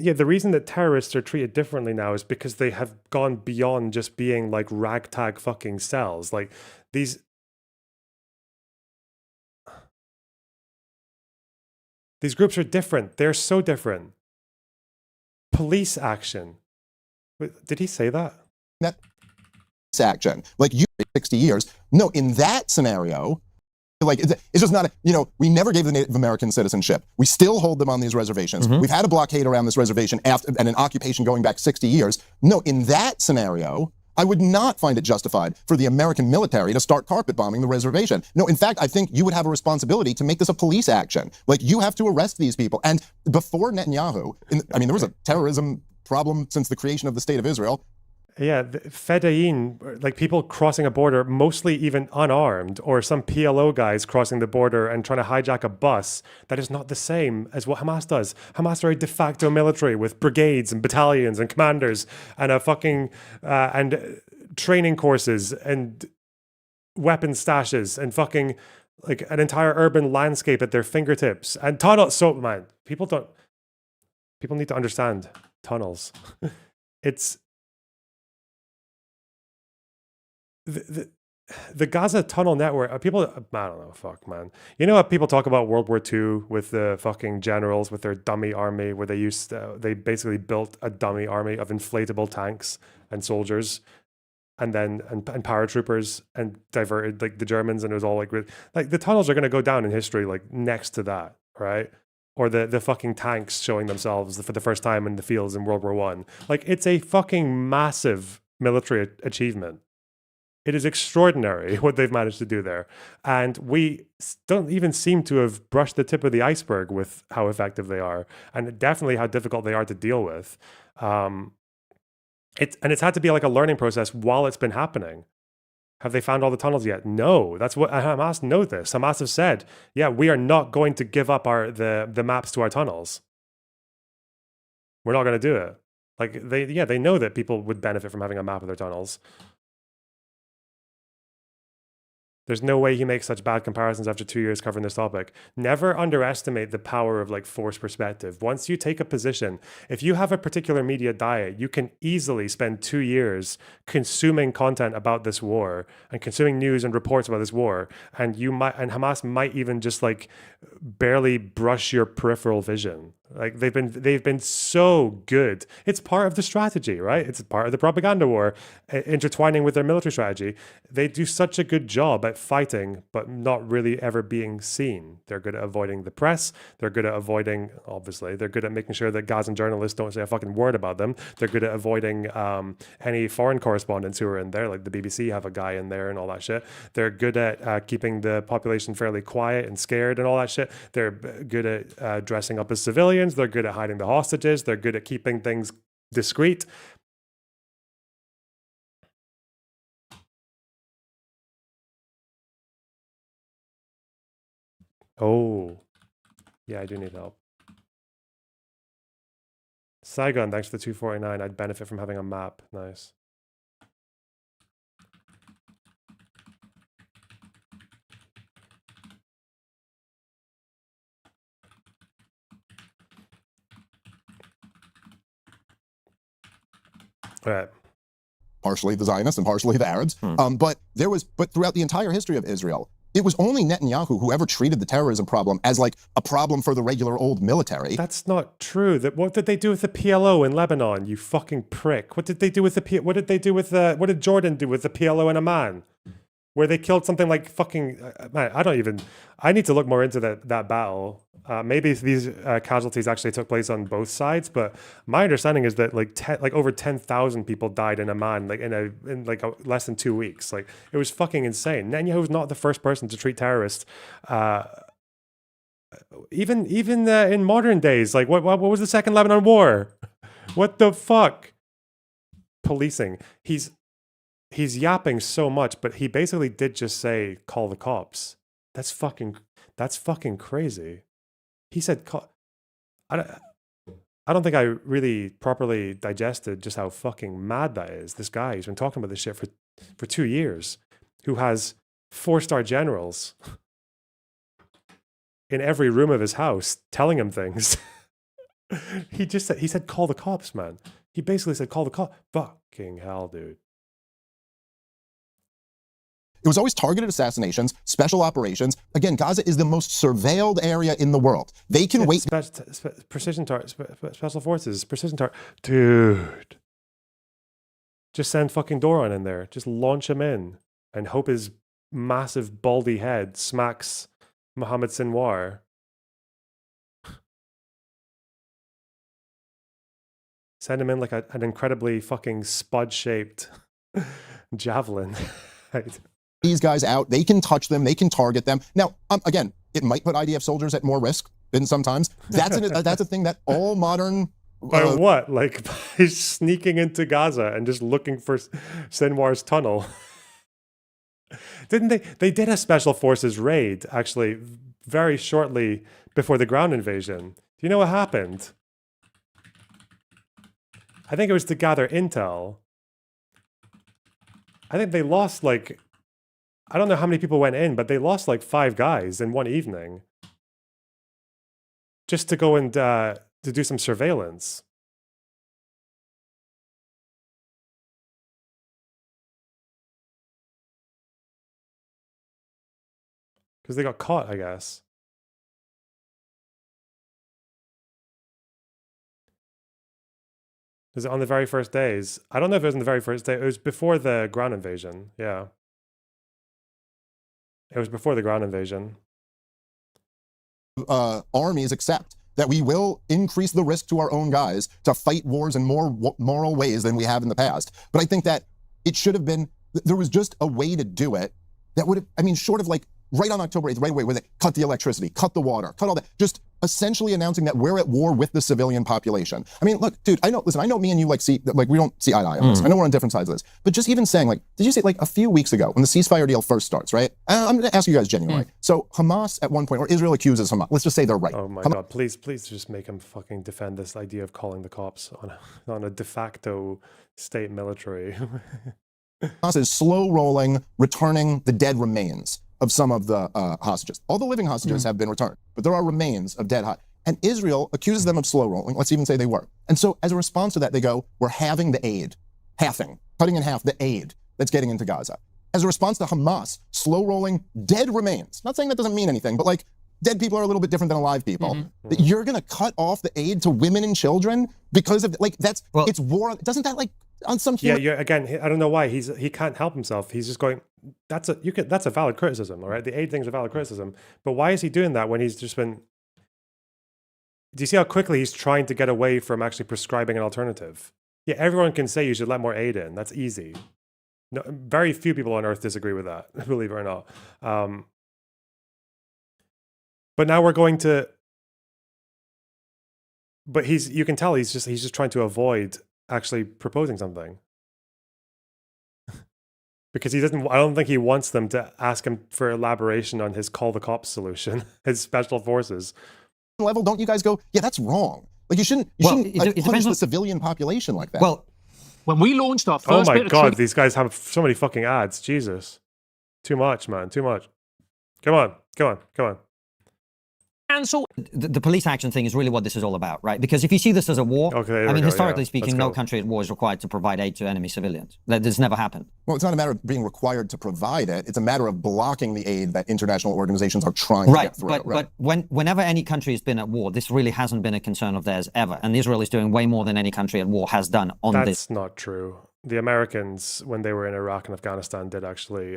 Yeah, the reason that terrorists are treated differently now is because they have gone beyond just being ragtag fucking cells. These groups are different. They're so different. Police action. Wait, did he say that? Action. 60 years. No, in that scenario, it's just not, we never gave the Native American citizenship. We still hold them on these reservations. We've had a blockade around this reservation and an occupation going back 60 years. No, in that scenario, I would not find it justified for the American military to start carpet bombing the reservation. No, in fact, I think you would have a responsibility to make this a police action. You have to arrest these people. And before Netanyahu, there was a terrorism problem since the creation of the state of Israel. Yeah, Fedayeen, people crossing a border, mostly even unarmed, or some PLO guys crossing the border and trying to hijack a bus. That is not the same as what Hamas does. Hamas are a de facto military with brigades and battalions and commanders and a fucking and training courses and weapon stashes and fucking an entire urban landscape at their fingertips and tunnels. So man, people need to understand tunnels. It's the Gaza tunnel network, I don't know, fuck, man. You know how people talk about World War II with the fucking generals with their dummy army, where they basically built a dummy army of inflatable tanks and soldiers, and paratroopers, and diverted the Germans, and it was all the tunnels are going to go down in history next to that, right? Or the fucking tanks showing themselves for the first time in the fields in World War I. It's a fucking massive military achievement. It is extraordinary what they've managed to do there. And we don't even seem to have brushed the tip of the iceberg with how effective they are, and definitely how difficult they are to deal with. It's had to be a learning process while it's been happening. Have they found all the tunnels yet? No. That's what Hamas know this. Hamas have said, yeah, we are not going to give up the maps to our tunnels. We're not going to do it. They know that people would benefit from having a map of their tunnels. There's no way he makes such bad comparisons after 2 years covering this topic. Never underestimate the power of forced perspective. Once you take a position, if you have a particular media diet, you can easily spend 2 years consuming content about this war and consuming news and reports about this war. And Hamas might even just barely brush your peripheral vision. They've been so good. It's part of the strategy, right? It's part of the propaganda war, intertwining with their military strategy. They do such a good job at fighting, but not really ever being seen. They're good at avoiding the press. They're good at avoiding, obviously, they're good at making sure that Gazan journalists don't say a fucking word about them. They're good at avoiding any foreign correspondents who are in there, the BBC have a guy in there and all that shit. They're good at keeping the population fairly quiet and scared and all that shit. They're good at dressing up as civilians. They're good at hiding the hostages. They're good at keeping things discreet. Oh. Yeah, I do need help. Saigon, thanks for the 249. I'd benefit from having a map. Nice. Right. Partially the Zionists and partially the Arabs. But throughout the entire history of Israel, it was only Netanyahu who ever treated the terrorism problem as like a problem for the regular old military. That's not true. What did they do with the PLO in Lebanon? You fucking prick. What did they do with the what did Jordan do with the PLO in Amman? Where they killed something like fucking man, I need to look more into that battle. Maybe these casualties actually took place on both sides, but my understanding is that like over 10,000 people died in Amman in less than 2 weeks. Like, it was fucking insane. Netanyahu's not the first person to treat terrorists. Even in modern days, like what was the Second Lebanon War? What the fuck? Policing. He's yapping so much, but he basically did just say, call the cops. That's fucking crazy. He said, I don't think I really properly digested just how fucking mad that is. This guy, he's been talking about this shit for 2 years, who has 4-star generals in every room of his house telling him things. He said, call the cops, man. He basically said, call the cops. Fucking hell, dude. It was always targeted assassinations, special operations. Again, Gaza is the most surveilled area in the world. They can wait. Precision target, special forces, precision target. Dude. Just send fucking Doron in there. Just launch him in and hope his massive baldy head smacks Mohammed Sinwar. Send him in like an incredibly fucking spud-shaped javelin. Right. These guys out, they can touch them, they can target them. Now, again, it might put IDF soldiers at more risk than sometimes. That's a thing that all modern... By what? Like, by sneaking into Gaza and just looking for Sinwar's tunnel. Didn't they? They did a special forces raid, actually, very shortly before the ground invasion. Do you know what happened? I think it was to gather intel. I think they lost like... I don't know how many people went in, but they lost like 5 guys in one evening. Just to go and to do some surveillance. Because they got caught, I guess. Was it on the very first days? I don't know if it was on the very first day. It was before the ground invasion. Yeah. It was before the ground invasion. Armies accept that we will increase the risk to our own guys to fight wars in more moral ways than we have in the past. But I think that it should have been, there was just a way to do it that would have, I mean, short of like right on October 8th, right away, with it, cut the electricity, cut the water, cut all that, just essentially announcing that we're at war with the civilian population. I mean, look, dude, I know me and you we don't see eye to eye on this. I know we're on different sides of this, but just even saying, like, did you see like a few weeks ago when the ceasefire deal first starts, right? I'm going to ask you guys genuinely. So Hamas at one point, or Israel accuses Hamas, let's just say they're right. Oh my God, please just make him fucking defend this idea of calling the cops on a de facto state military. Hamas is slow rolling, returning the dead remains of some of the hostages. All the living hostages have been returned, but there are remains of dead hostages. And Israel accuses them of slow rolling. Let's even say they were. And so as a response to that, they go, we're halving the aid, cutting in half the aid that's getting into Gaza. As a response to Hamas slow rolling dead remains, not saying that doesn't mean anything, but like dead people are a little bit different than alive people, that you're going to cut off the aid to women and children because of, like, it's war. Doesn't that, like, on some human... Yeah, again, I don't know why he can't help himself. He's just going, that's a valid criticism, all right? The aid thing's a valid criticism. But why is he doing that when he's just been... Do you see how quickly he's trying to get away from actually prescribing an alternative? Yeah, everyone can say you should let more aid in. That's easy. No, very few people on Earth disagree with that, believe it or not. But now we're going to... But you can tell he's just trying to avoid actually proposing something. Because he doesn't. I don't think he wants them to ask him for elaboration on his call the cops solution, his special forces. Level, don't you guys go, yeah, that's wrong. Like you shouldn't punish the civilian population like that. Well, when we launched our Oh first my bit of god, treaty, these guys have so many fucking ads. Jesus. Too much, man. Too much. Come on. Come on. Come on. cancel. The police action thing is really what this is all about, right? Because if you see this as a war, I mean, historically speaking, no country at war is required to provide aid to enemy civilians. This never happened. Well, it's not a matter of being required to provide it. It's a matter of blocking the aid that international organizations are trying to get through. But whenever any country has been at war, this really hasn't been a concern of theirs ever. And Israel is doing way more than any country at war has done on this. That's not true. The Americans, when they were in Iraq and Afghanistan, did actually,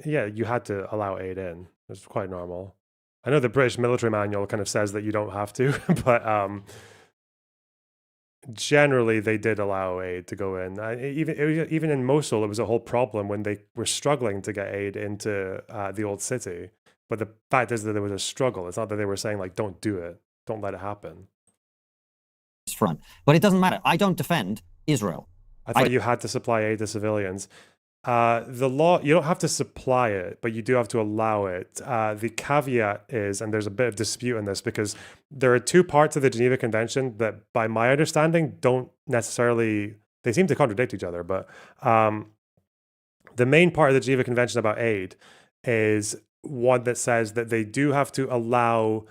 yeah, you had to allow aid in. It's quite normal. I know the British military manual kind of says that you don't have to, but generally they did allow aid to go in. Even in Mosul, it was a whole problem when they were struggling to get aid into the old city. But the fact is that there was a struggle. It's not that they were saying, like, don't do it. Don't let it happen. Front. But it doesn't matter. I don't defend Israel. I thought you had to supply aid to civilians. The law, you don't have to supply it, but you do have to allow it. The caveat is, and there's a bit of dispute in this, because there are two parts of the Geneva Convention that, by my understanding, don't necessarily, they seem to contradict each other, but the main part of the Geneva Convention about aid is one that says that they do have to allow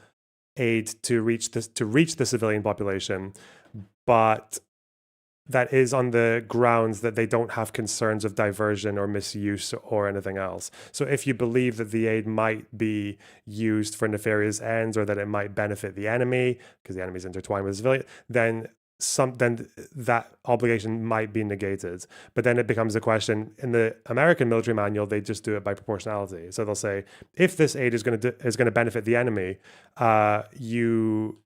aid to reach the civilian population, but that is on the grounds that they don't have concerns of diversion or misuse or anything else. So if you believe that the aid might be used for nefarious ends, or that it might benefit the enemy because the enemy is intertwined with the civilian, then that obligation might be negated. But then it becomes a question. In the American military manual, they just do it by proportionality. So they'll say, if this aid is going to benefit the enemy, you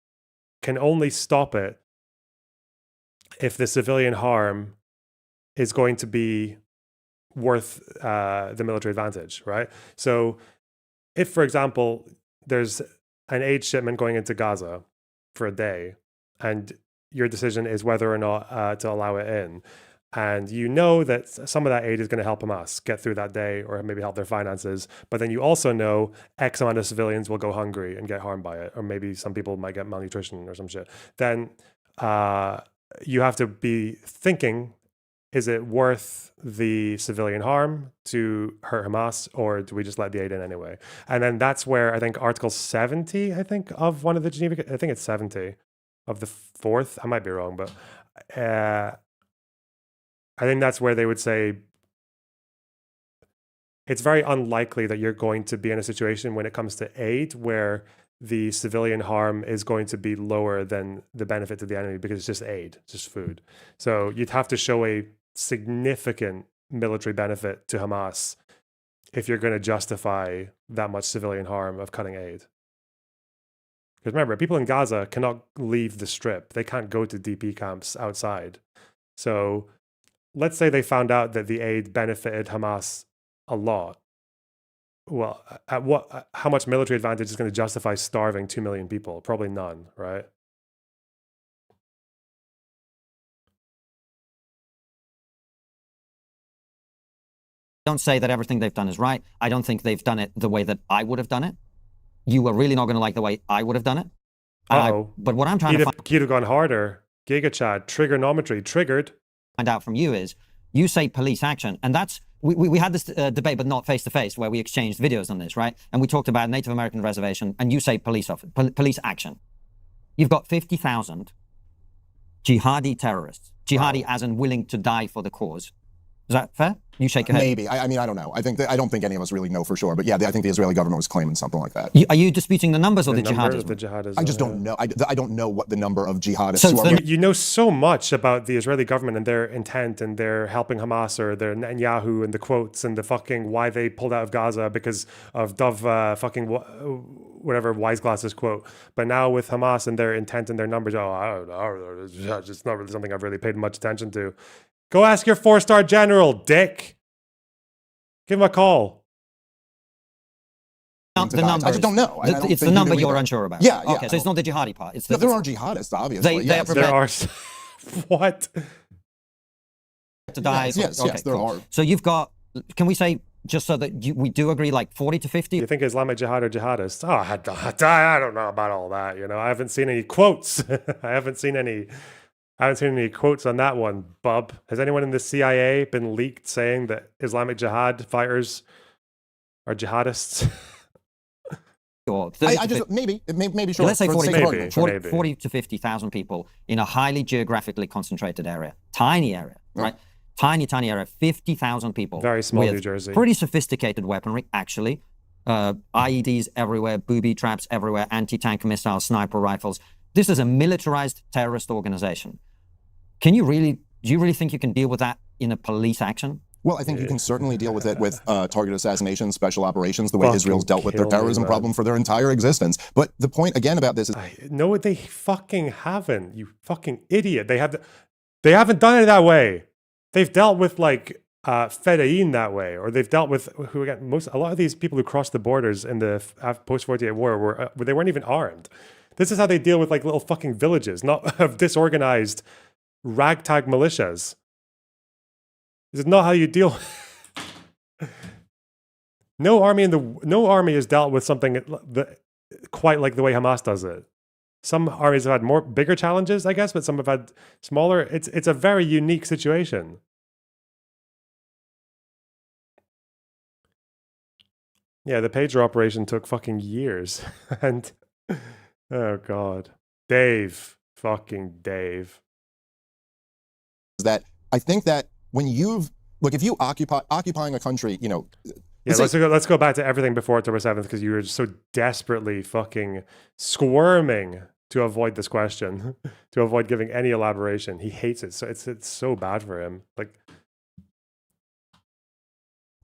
can only stop it if the civilian harm is going to be worth the military advantage, right? So if, for example, there's an aid shipment going into Gaza for a day, and your decision is whether or not to allow it in, and you know that some of that aid is going to help Hamas get through that day, or maybe help their finances, but then you also know X amount of civilians will go hungry and get harmed by it, or maybe some people might get malnutrition or some shit, then you have to be thinking, is it worth the civilian harm to hurt Hamas, or do we just let the aid in anyway? And then that's where I think Article 70, I think, of one of the Geneva, I think it's 70 of the fourth, I might be wrong, but I think that's where they would say it's very unlikely that you're going to be in a situation when it comes to aid where the civilian harm is going to be lower than the benefit to the enemy, because it's just aid, just food. So you'd have to show a significant military benefit to Hamas if you're going to justify that much civilian harm of cutting aid. Because remember, people in Gaza cannot leave the strip. They can't go to DP camps outside. So let's say they found out that the aid benefited Hamas a lot. Well, how much military advantage is going to justify starving 2 million people? Probably none, right? Don't say that everything they've done is right. I don't think they've done it the way that I would have done it. You are really not going to like the way I would have done it. But what I'm trying to find... He'd have gone harder. Giga Chad, trigonometry, triggered. Find out from you is, you say police action, and that's... We had this debate, but not face-to-face, where we exchanged videos on this, right? And we talked about Native American reservation, and you say police action. You've got 50,000 jihadi terrorists. Jihadi as in willing to die for the cause. Is that fair? You shake your head. Maybe. I mean, I don't know. I don't think any of us really know for sure. But yeah, I think the Israeli government was claiming something like that. Are you disputing the numbers or the jihadism? The jihadism? I just don't know. I don't know what the number of jihadists. You know so much about the Israeli government and their intent, and their helping Hamas, or their Netanyahu and the quotes and the fucking why they pulled out of Gaza because of Dove fucking whatever Wiseglass's quote. But now with Hamas and their intent and their numbers, I don't know. It's just not really something I've really paid much attention to. Go ask your 4-star general, dick. Give him a call. The number. I just don't know. It's the number you're unsure about. Yeah. Okay, so it's not the jihadi part. There are jihadists, obviously. They are There are. What? to die. Yes, there are. So you've got, can we say, just so that we do agree, like 40 to 50? You think Islamic Jihad are jihadists? Oh, I don't know about all that. You know, I haven't seen any quotes. I haven't seen any quotes on that one, bub. Has anyone in the CIA been leaked saying that Islamic Jihad fighters are jihadists? I just maybe sure. Let's say 40 to 50,000 people in a highly geographically concentrated area, tiny area, right? Tiny area, 50,000 people. Very small with New Jersey. Pretty sophisticated weaponry, actually. IEDs everywhere, booby traps everywhere, anti-tank missiles, sniper rifles. This is a militarized terrorist organization. Do you really think you can deal with that in a police action? Well, I think you can certainly deal with it with targeted assassination, special operations, the way Israel's dealt with their terrorism problem for their entire existence. But the point again about this is, no, they fucking haven't. You fucking idiot. They haven't done it that way. They've dealt with like Fedayeen that way, or they've dealt with a lot of these people who crossed the borders in the post-48 war were they weren't even armed. This is how they deal with like little fucking villages, not of disorganized ragtag militias. This is not how you deal. No army has dealt with something quite like the way Hamas does it. Some armies have had bigger challenges, I guess, but some have had smaller. It's a very unique situation. Yeah, the pager operation took fucking years. And oh god. Dave. Fucking Dave. That I think that when if you occupying a country, you know. Yeah, let's go back to everything before October 7th, because you were so desperately fucking squirming to avoid this question, to avoid giving any elaboration. He hates it. So it's so bad for him.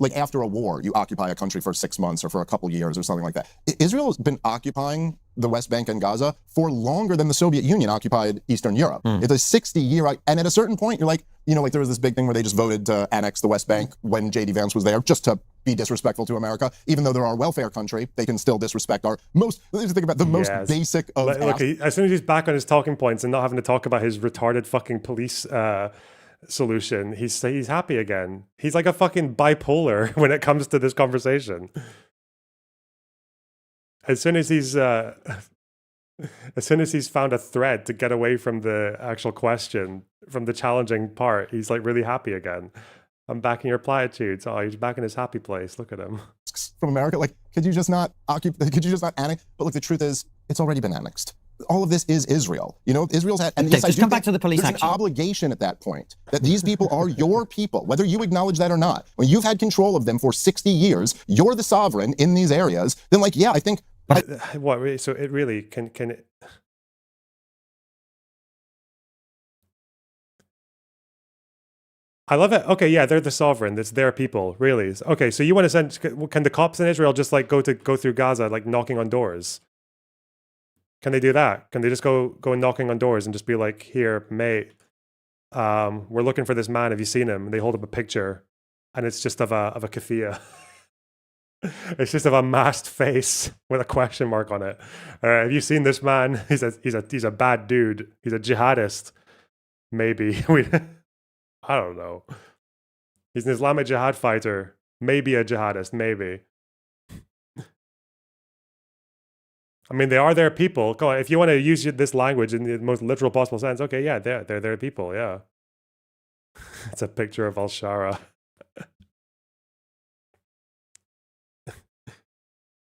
Like after a war, you occupy a country for 6 months or for a couple years or something like that. Israel has been occupying the West Bank and Gaza for longer than the Soviet Union occupied Eastern Europe. It's a 60-year, and at a certain point, you're like, you know, like there was this big thing where they just voted to annex the West Bank when J.D. Vance was there, just to be disrespectful to America. Even though they're our welfare country, they can still disrespect our most, let's think about the most basic of... Look, as soon as he's back on his talking points and not having to talk about his retarded fucking police solution, he's happy again. He's like a fucking bipolar when it comes to this conversation. As soon as he's found a thread to get away from the actual question, from the challenging part, he's like really happy again. I'm back in your platitudes. Oh, he's back in his happy place. Look at him. From America, like, could you just not annex? But look, the truth is, it's already been annexed. All of this is Israel. You know, Israel's had, and just come back to the police action. There's an obligation at that point that these people are your people, whether you acknowledge that or not. When you've had control of them for 60 years, you're the sovereign in these areas. Then, like, yeah, I think. What? So it really can it? I love it. Okay, yeah, they're the sovereign. It's their people, really. Okay, so you want to send? Can the cops in Israel just like go through Gaza, like knocking on doors? Can they do that? Can they just go knocking on doors and just be like, "Here, mate, we're looking for this man. Have you seen him?" And they hold up a picture, and it's just of a keffiyeh. It's just of a masked face with a question mark on it. Have you seen this man? He's a bad dude. He's a jihadist. Maybe I don't know. He's an Islamic Jihad fighter. Maybe a jihadist. Maybe. I mean, they are their people. Go on, if you want to use this language in the most literal possible sense, okay, yeah, they're their people, yeah. It's a picture of Al-Shara.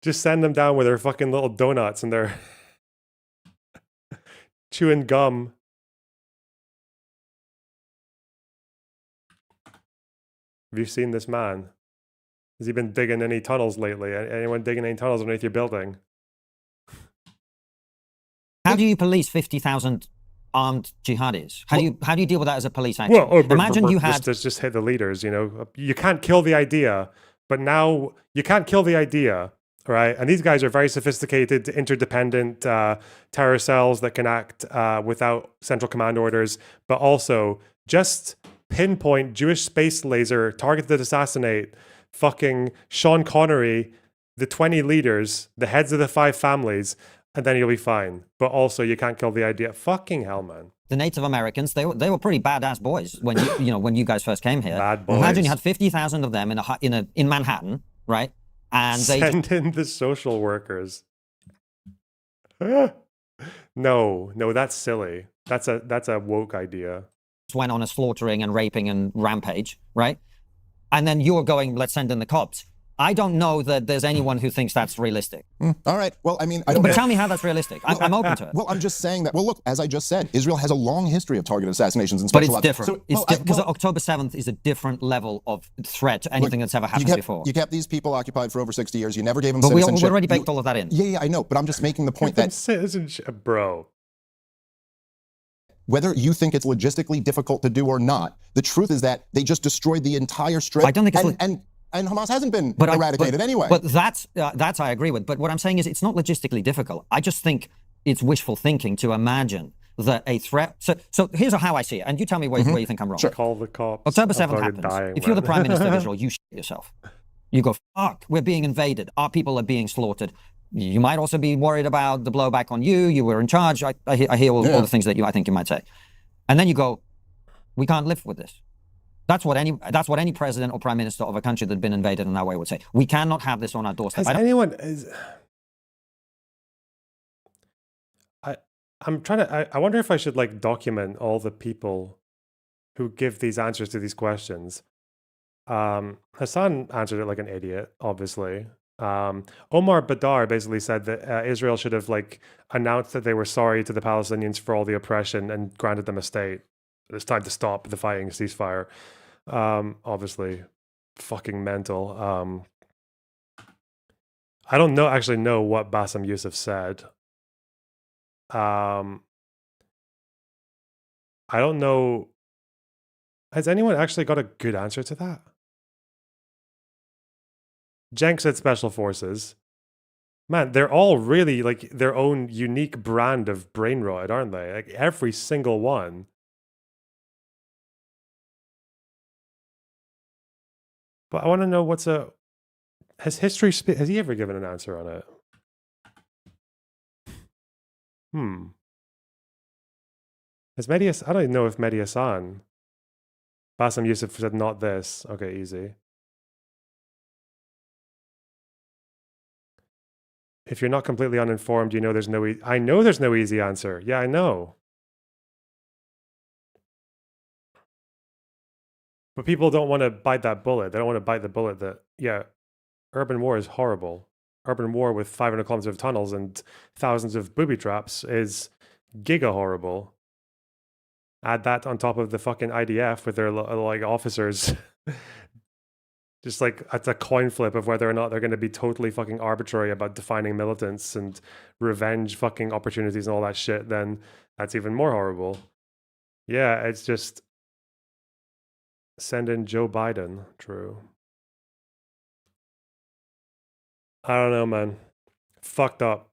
Just send them down with their fucking little donuts and their chewing gum. Have you seen this man? Has he been digging any tunnels lately? Anyone digging any tunnels underneath your building? How do you police 50,000 armed jihadis? How do you deal with that as a police action? Imagine you had just hit the leaders. You know, you can't kill the idea, but now you can't kill the idea, right? And these guys are very sophisticated, interdependent terror cells that can act without central command orders, but also just pinpoint Jewish space laser, targeted assassinate, fucking Sean Connery, the 20 leaders, the heads of the 5 families, and then you'll be fine. But also, you can't kill the idea. Fucking hell, man. the Native Americans, they were pretty badass boys when when you guys first came here. Bad boys. Imagine you had 50,000 of them in Manhattan, right? And they send in the social workers. No, that's silly. That's a woke idea. went on a slaughtering and raping and rampage, right? And then you're going, let's send in the cops. I don't know that there's anyone who thinks that's realistic. All right. Well, I mean, but tell me how that's realistic. I'm open to it. Well, I'm just saying that. Well, look, as I just said, Israel has a long history of targeted assassinations and but special it's different. It's different because October 7th is a different level of threat to anything that's ever happened before. You kept these people occupied for over 60 years. You never gave them but citizenship. we already baked all of that in. Yeah, I know. But I'm just making the point that citizenship, bro. Whether you think it's logistically difficult to do or not, the truth is that they just destroyed the entire strip. I don't think it's and Hamas hasn't been eradicated anyway. But that's I agree with. But what I'm saying is it's not logistically difficult. I just think it's wishful thinking to imagine that a threat. So here's how I see it, and you tell me where you think I'm wrong. Sure. Call the cops. October 7th happens. If you're the Prime Minister of Israel, you shit yourself. You go, fuck, we're being invaded. Our people are being slaughtered. You might also be worried about the blowback on you. You were in charge. I hear all the things that I think you might say. And then you go, we can't live with this. That's what any president or prime minister of a country that had been invaded in that way would say. We cannot have this on our doorstep. I'm trying to. I wonder if I should like document all the people who give these answers to these questions. Hassan answered it like an idiot, obviously. Omar Badar basically said that Israel should have like announced that they were sorry to the Palestinians for all the oppression and granted them a state. It's time to stop the fighting, ceasefire. Obviously, fucking mental. I don't actually know what Bassem Youssef said. I don't know. Has anyone actually got a good answer to that? Jenk said special forces. Man, they're all really like their own unique brand of brain rot, aren't they? Like every single one. But I want to know has he ever given an answer on it? I don't even know if Mehdi Hassan. Bassem Youssef said not this. Okay, easy. If you're not completely uninformed, you know there's no I know there's no easy answer. Yeah, I know. But people don't want to bite that bullet. They don't want to bite the bullet that, yeah, urban war is horrible. Urban war with 500 kilometers of tunnels and thousands of booby traps is giga horrible. Add that on top of the fucking IDF with their like officers. Just like it's a coin flip of whether or not they're going to be totally fucking arbitrary about defining militants and revenge fucking opportunities and all that shit, then that's even more horrible. Yeah, it's just send in Joe Biden. True. I don't know, man. Fucked up.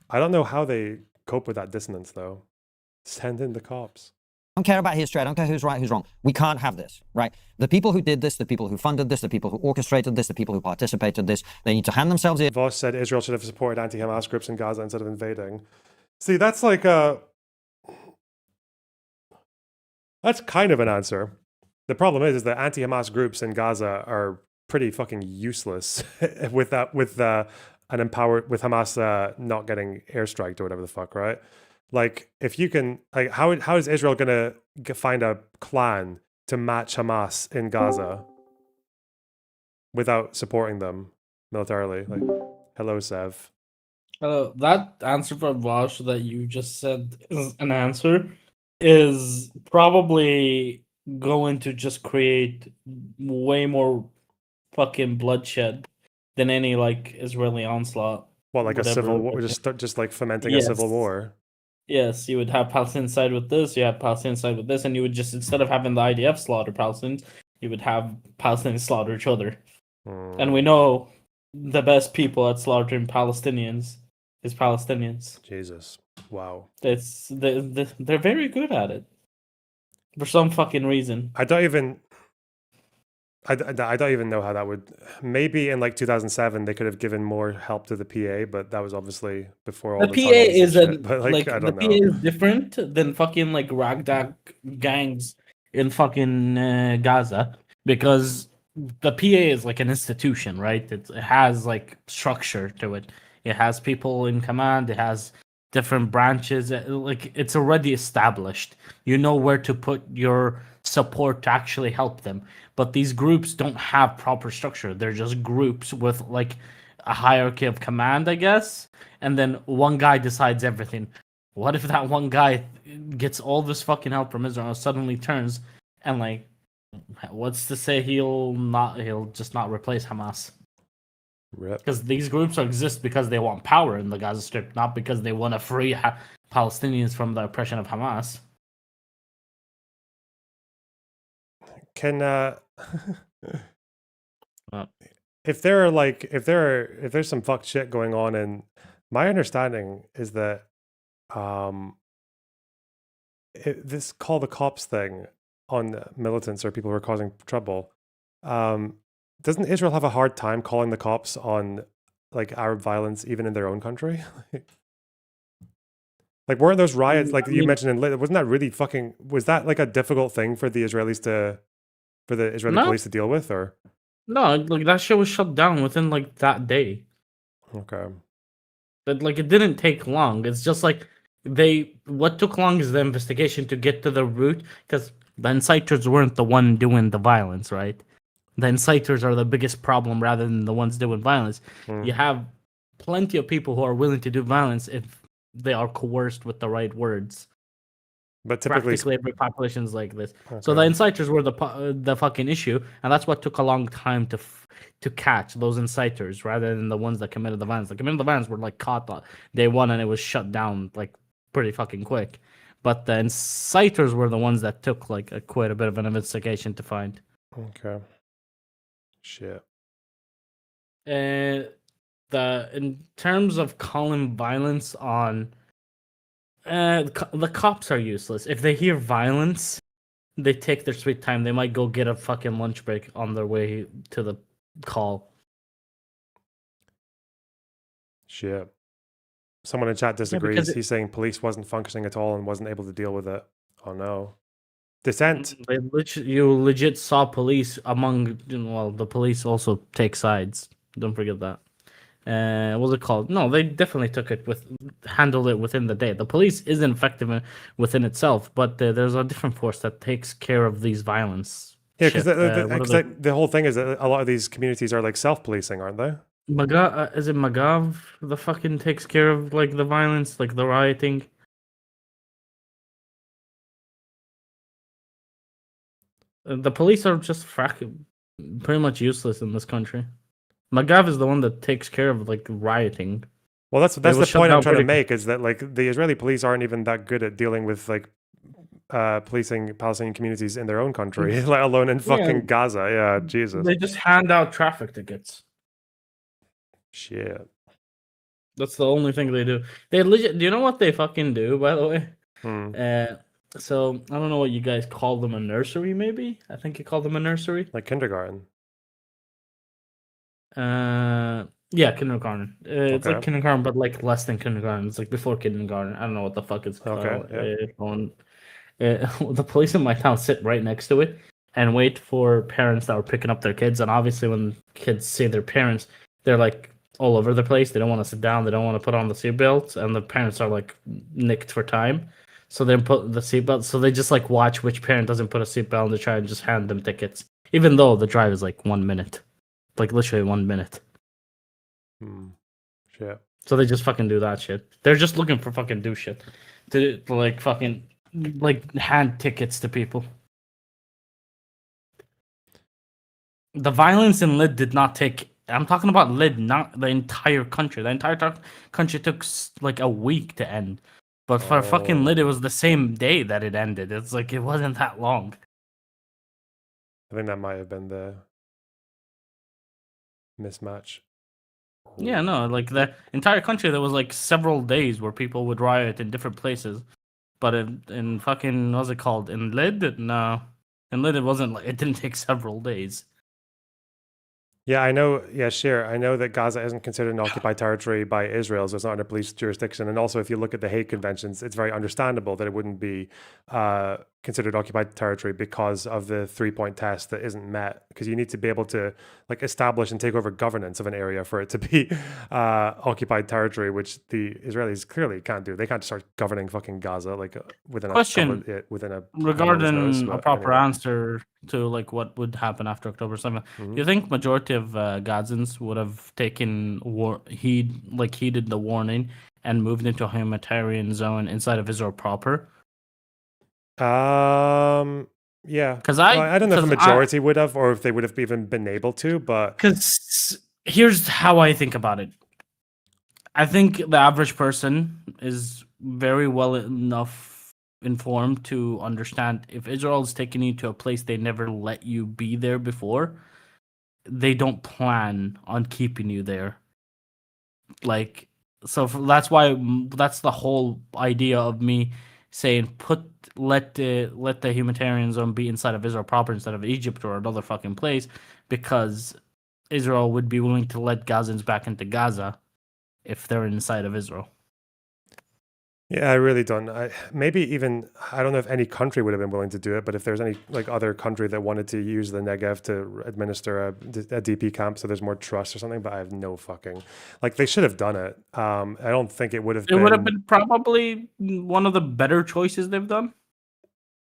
I don't know how they cope with that dissonance, though. Send in the cops. I don't care about history. I don't care who's right, who's wrong. We can't have this, right? The people who did this, the people who funded this, the people who orchestrated this, the people who participated in this, they need to hand themselves in. Voss said Israel should have supported anti-Hamas groups in Gaza instead of invading. See, that's like that's kind of an answer. The problem is that anti-Hamas groups in Gaza are pretty fucking useless with Hamas not getting airstriked or whatever the fuck, right? Like, if you can, like, how is Israel gonna find a clan to match Hamas in Gaza without supporting them militarily? Like, hello, Sev. That answer from Vosh that you just said is an answer is probably going to just create way more fucking bloodshed than any like Israeli onslaught. What, like a civil war? Just like fomenting a civil war. Yes, you would have Palestinians side with this, you have Palestinians side with this, and you would just, instead of having the IDF slaughter Palestinians, you would have Palestinians slaughter each other. And we know the best people at slaughtering Palestinians is Palestinians. Jesus. Wow. They're very good at it. For some fucking reason. I don't even... I don't even know how that would. Maybe in like 2007 they could have given more help to the PA, but that was obviously before all The the PA tunnels and is shit. But like I the don't PA know. is different than fucking like ragtag gangs in fucking Gaza because the PA is like an institution, right? It has like structure to it. It has people in command. It has different branches. Like it's already established. You know where to put your support to actually help them. But these groups don't have proper structure. They're just groups with like a hierarchy of command, I guess. And then one guy decides everything. What if that one guy gets all this fucking help from Israel and suddenly turns and like, what's to say he'll just not replace Hamas? Because these groups exist because they want power in the Gaza Strip, not because they want to free Palestinians from the oppression of Hamas. Can if there are like if there's some fucked shit going on, and my understanding is that this call the cops thing on militants or people who are causing trouble, doesn't Israel have a hard time calling the cops on like Arab violence even in their own country? Like weren't those riots like you mentioned in wasn't that really fucking, was that like a difficult thing for the Israeli No. police to deal with, or? No, like that shit was shut down within like that day. Okay. But like it didn't take long. It's just like what took long is the investigation to get to the root, because the inciters weren't the one doing the violence, right? The inciters are the biggest problem rather than the ones doing violence. You have plenty of people who are willing to do violence if they are coerced with the right words. But typically, practically every population is like this. So the Okay. inciters were the fucking issue, and that's what took a long time to catch those inciters rather than the ones that committed the violence. The committed the violence were like caught on day one, and it was shut down like pretty fucking quick. But the inciters were the ones that took like quite a bit of an investigation to find. Okay. Shit. In terms of calling violence on, the cops are useless. If they hear violence, they take their sweet time. They might go get a fucking lunch break on their way to the call. Shit. Someone in chat disagrees. because He's saying police wasn't functioning at all and wasn't able to deal with it. Oh no. Dissent. You legit saw police among. Well, the police also take sides. Don't forget that. What was it called? No, they definitely handled it within the day. The police isn't effective within itself, but there's a different force that takes care of these violence. Yeah, because shit. the whole thing is that a lot of these communities are like self-policing, aren't they? Is it Magav the fucking takes care of like the violence, like the rioting? The police are just pretty much useless in this country. Magav is the one that takes care of like rioting. Well, that's the point I'm trying to make, is that like the Israeli police aren't even that good at dealing with like policing Palestinian communities in their own country, let alone in fucking Gaza. Yeah, Jesus. They just hand out traffic tickets. Shit. That's the only thing they do. They legit. Do you know what they fucking do, by the way? So I don't know what you guys call them, a nursery maybe? I think you call them a nursery. Like kindergarten. Yeah, kindergarten. It's like Okay. kindergarten, but like less than kindergarten. It's like before kindergarten. I don't know what the fuck it's called. The police in my town sit right next to it and wait for parents that are picking up their kids. And obviously, when kids see their parents, they're like all over the place. They don't want to sit down. They don't want to put on the seatbelts, and the parents are like nicked for time. So they put the seatbelt. So they just like watch which parent doesn't put a seatbelt, and they try and just hand them tickets, even though the drive is like 1 minute, like literally 1 minute. Shit. So they just fucking do that shit. They're just looking for fucking do shit, to like fucking like hand tickets to people. The violence in Lid did not take. I'm talking about Lid, not the entire country. The entire country took like a week to end. But for fucking Lid, it was the same day that it ended. It's like it wasn't that long. I think that might have been the mismatch. Yeah, no, like the entire country, there was like several days where people would riot in different places. But in fucking, what's it called? In Lid? No. In Lid, it wasn't like, it didn't take several days. Yeah, I know. Yeah, sure. I know that Gaza isn't considered an occupied territory by Israel, so it's not under police jurisdiction. And also, if you look at the Hague Conventions, it's very understandable that it wouldn't be considered occupied territory because of the 3-point test that isn't met. Because you need to be able to like establish and take over governance of an area for it to be occupied territory, which the Israelis clearly can't do. They can't start governing fucking Gaza like within Question a regarding a proper answer to like what would happen after October 7th. Do you think majority of Gazans would have taken heeded the warning and moved into a humanitarian zone inside of Israel proper? Yeah, because I don't know if a majority would have, or if they would have even been able to. But because here's how I think about it. I think the average person is very well enough informed to understand if Israel is taking you to a place they never let you be there before, they don't plan on keeping you there. Like, so that's why that's the whole idea of me saying let the humanitarian zone be inside of Israel proper instead of Egypt or another fucking place, because Israel would be willing to let Gazans back into Gaza if they're inside of Israel. Yeah, I really don't. I don't know if any country would have been willing to do it, but if there's any like other country that wanted to use the Negev to administer a DP camp, so there's more trust or something, but I have no fucking like they should have done it. I don't think it would have. It would have been probably one of the better choices they've done.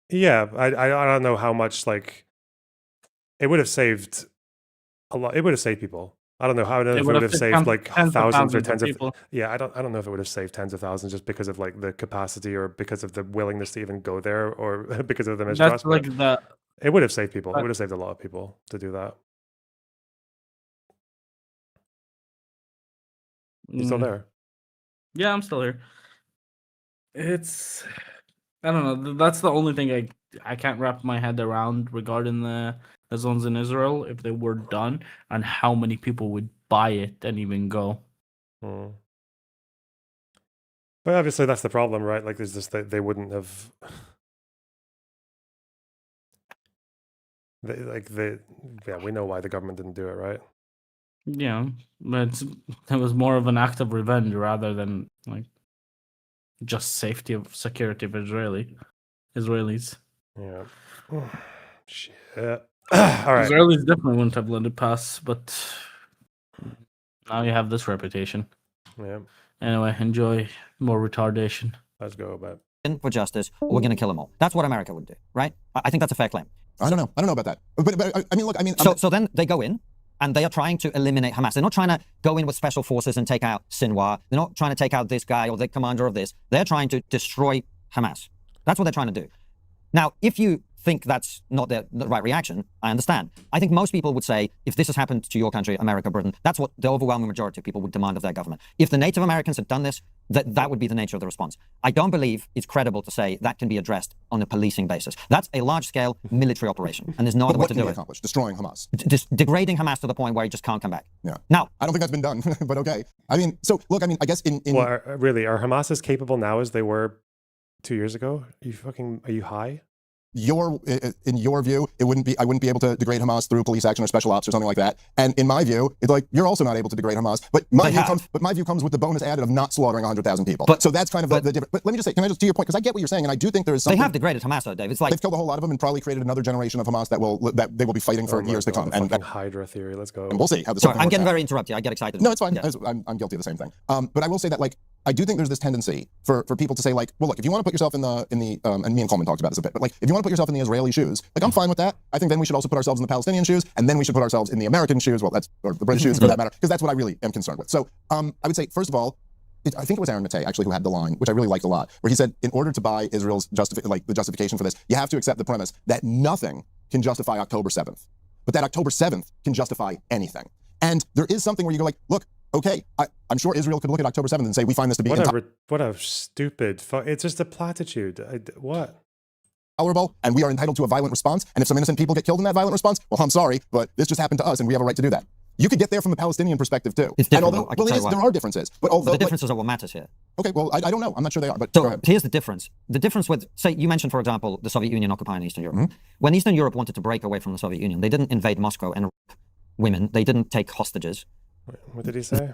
Yeah, I don't know how much like it would have saved a lot. It would have saved people. I don't know how it would have saved like thousands or tens of people. Yeah, I don't know if it would have saved tens of thousands just because of like the capacity or because of the willingness to even go there or because of the mistrust. That's like the. It would have saved people. It would have saved a lot of people to do that. You still there? Yeah, I'm still here. It's I don't know. That's the only thing I can't wrap my head around regarding the zones in Israel if they were done and how many people would buy it and even go. But obviously that's the problem, right? Like there's just they wouldn't have we know why the government didn't do it, right? Yeah, but it was more of an act of revenge rather than like just security of Israelis. Yeah. Shit. All right. Israelis definitely wouldn't have let it pass, but now you have this reputation. Yeah. Anyway, enjoy more retardation. Let's go, babe. For justice, we're going to kill them all. That's what America would do, right? I think that's a fair claim. I don't know about that. But I mean, look, I mean... So then they go in, and they are trying to eliminate Hamas. They're not trying to go in with special forces and take out Sinwar. They're not trying to take out this guy or the commander of this. They're trying to destroy Hamas. That's what they're trying to do. Now, if you think that's not the right reaction, I understand. I think most people would say, if this has happened to your country, America, Britain, that's what the overwhelming majority of people would demand of their government. If the Native Americans had done this, that would be the nature of the response. I don't believe it's credible to say that can be addressed on a policing basis. That's a large-scale military operation, and there's no other way to do it. Accomplish? Destroying Hamas. Degrading Hamas to the point where he just can't come back. Yeah. Now, I don't think that's been done, but okay. I mean, so look, I mean, I guess in well, are Hamas as capable now as they were 2 years ago? Are you high? In your view, I wouldn't be able to degrade Hamas through police action or special ops or something like that. And in my view, it's like you're also not able to degrade Hamas. But my view comes with the bonus added of not slaughtering 100,000 people. So that's kind of the difference. But let me just say, can I just to your point, because I get what you're saying, and I do think there is something. They have degraded Hamas, though, Dave. It's like they've killed a whole lot of them and probably created another generation of Hamas that they will be fighting for years to come. And Hydra theory, let's go. And we'll see how this. Sorry, I'm getting very interrupted. I get excited. No, it's fine. Yeah. I'm guilty of the same thing. But I will say that like I do think there's this tendency for people to say like, well, look, if you want to put yourself in the and me and Coleman talked about this a bit, but like if you want to put yourself in the Israeli shoes, like I'm fine with that. I think then we should also put ourselves in the Palestinian shoes, and then we should put ourselves in the American shoes. Well, or the British shoes for that matter, because that's what I really am concerned with. So I would say first of all, I think it was Aaron Matei actually who had the line, which I really liked a lot, where he said, in order to buy Israel's the justification for this, you have to accept the premise that nothing can justify October 7th, but that October 7th can justify anything. And there is something where you go like, look, okay, I'm sure Israel could look at October 7th and say, we find this to be what a stupid it's just a platitude. What? Tolerable, and we are entitled to a violent response. And if some innocent people get killed in that violent response, well, I'm sorry, but this just happened to us, and we have a right to do that. You could get there from a Palestinian perspective too. It's different. And although, there are differences, but the differences are what matters here. Okay, well, I don't know. I'm not sure they are. But so here's the difference. The difference with, say, you mentioned, for example, the Soviet Union occupying Eastern Europe. Mm-hmm. When Eastern Europe wanted to break away from the Soviet Union, they didn't invade Moscow and women. They didn't take hostages. What did he say?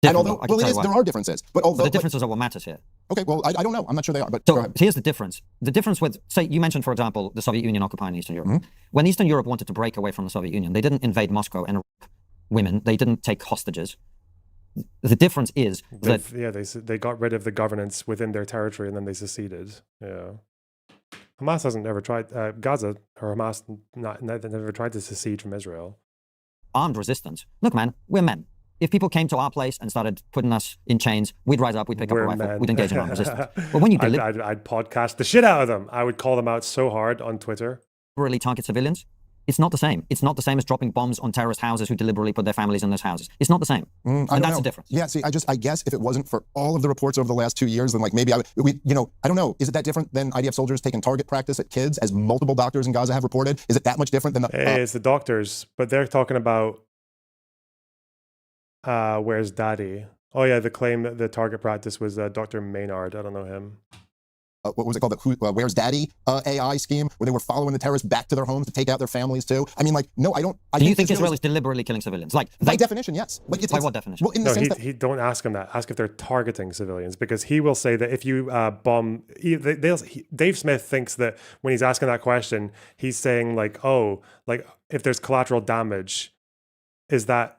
And although, well, there are differences, but although the differences are what matters here. Okay, well, I don't know. I'm not sure they are, but so here's the difference. The difference with, say, you mentioned, for example, the Soviet Union occupying Eastern Europe. Mm-hmm. When Eastern Europe wanted to break away from the Soviet Union, they didn't invade Moscow and rape women. They didn't take hostages. The difference is that they got rid of the governance within their territory and then they seceded. Yeah, Hamas hasn't ever tried Gaza or Hamas never tried to secede from Israel. Armed resistance. Look, man, we're men. If people came to our place and started putting us in chains, we'd rise up, we'd pick up a rifle, we'd engage in armed resistance. But when you I'd podcast the shit out of them. I would call them out so hard on Twitter. Deliberately target civilians. It's not the same. It's not the same as dropping bombs on terrorist houses who deliberately put their families in those houses. It's not the same. And that's the difference. Yeah, see, I guess if it wasn't for all of the reports over the last 2 years, then like maybe I don't know. Is it that different than IDF soldiers taking target practice at kids, as multiple doctors in Gaza have reported? Is it that much different than the... It's the doctors, but they're talking about where's Daddy? Oh yeah, the claim that the target practice was Dr. Maynard. I don't know him. What was it called? The Where's Daddy AI scheme, where they were following the terrorists back to their homes to take out their families too. I mean, like, no, I don't. Do you think Israel is deliberately killing civilians? Like, by definition, yes. Like, by what definition? Well, in the sense that he don't ask him that. Ask if they're targeting civilians, because he will say that if you bomb, Dave Smith thinks that when he's asking that question, he's saying like, oh, like if there's collateral damage, is that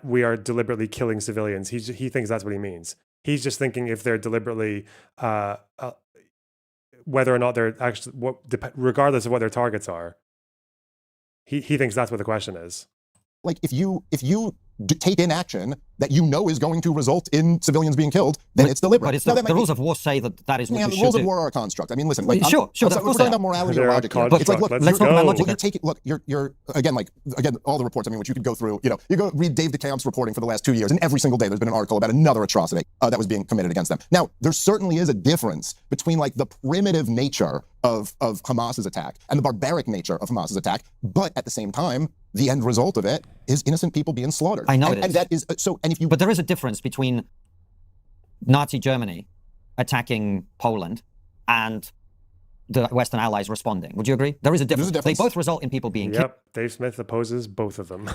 we are deliberately killing civilians? He thinks that's what he means. He's just thinking if they're deliberately. Whether or not they're actually regardless of what their targets are, he thinks that's what the question is. Like if you take in action that you know is going to result in civilians being killed, then it's deliberate. But it's the rules of war say that is what you should do. The rules of war are a construct. I mean, listen. Like, sure. We're talking about morality or logic here. It's like, look, let's talk about logic. You're again, all the reports. I mean, which you could go through. You go read Dave DeCamp's reporting for the last 2 years, and every single day there's been an article about another atrocity that was being committed against them. Now, there certainly is a difference between like the primitive nature of Hamas's attack and the barbaric nature of Hamas's attack, but at the same time, the end result of it is innocent people being slaughtered. I know and that is so. And if you, but there is a difference between Nazi Germany attacking Poland and the Western Allies responding. Would you agree? There is a difference. They both result in people being killed. Dave Smith opposes both of them.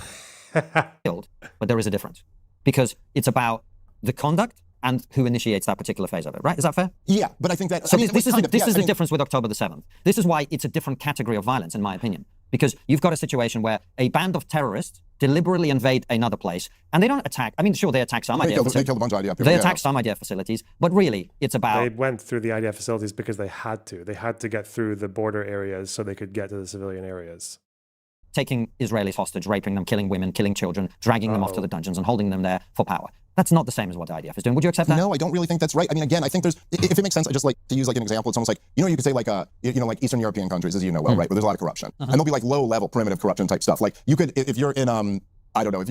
Killed, but there is a difference because it's about the conduct and who initiates that particular phase of it, right? Is that fair? Yeah, but I think that... So this is the difference with October the 7th. This is why it's a different category of violence, in my opinion. Because you've got a situation where a band of terrorists deliberately invade another place, and they don't attack... I mean, sure, they attack some IDF facilities. They killed a bunch of IDF people. They attack some IDF facilities, but really, it's about... They went through the IDF facilities because they had to. They had to get through the border areas so they could get to the civilian areas. Taking Israelis hostage, raping them, killing women, killing children, dragging them off to the dungeons and holding them there for power. That's not the same as what the IDF is doing. Would you accept that? No, I don't really think that's right. I mean, again, I think there's, if it makes sense, I just like to use like an example. It's almost like, you could say like, like Eastern European countries, as you know well, right? Where there's a lot of corruption. And there'll be like low level primitive corruption type stuff. Like you could, if you're in, I don't know,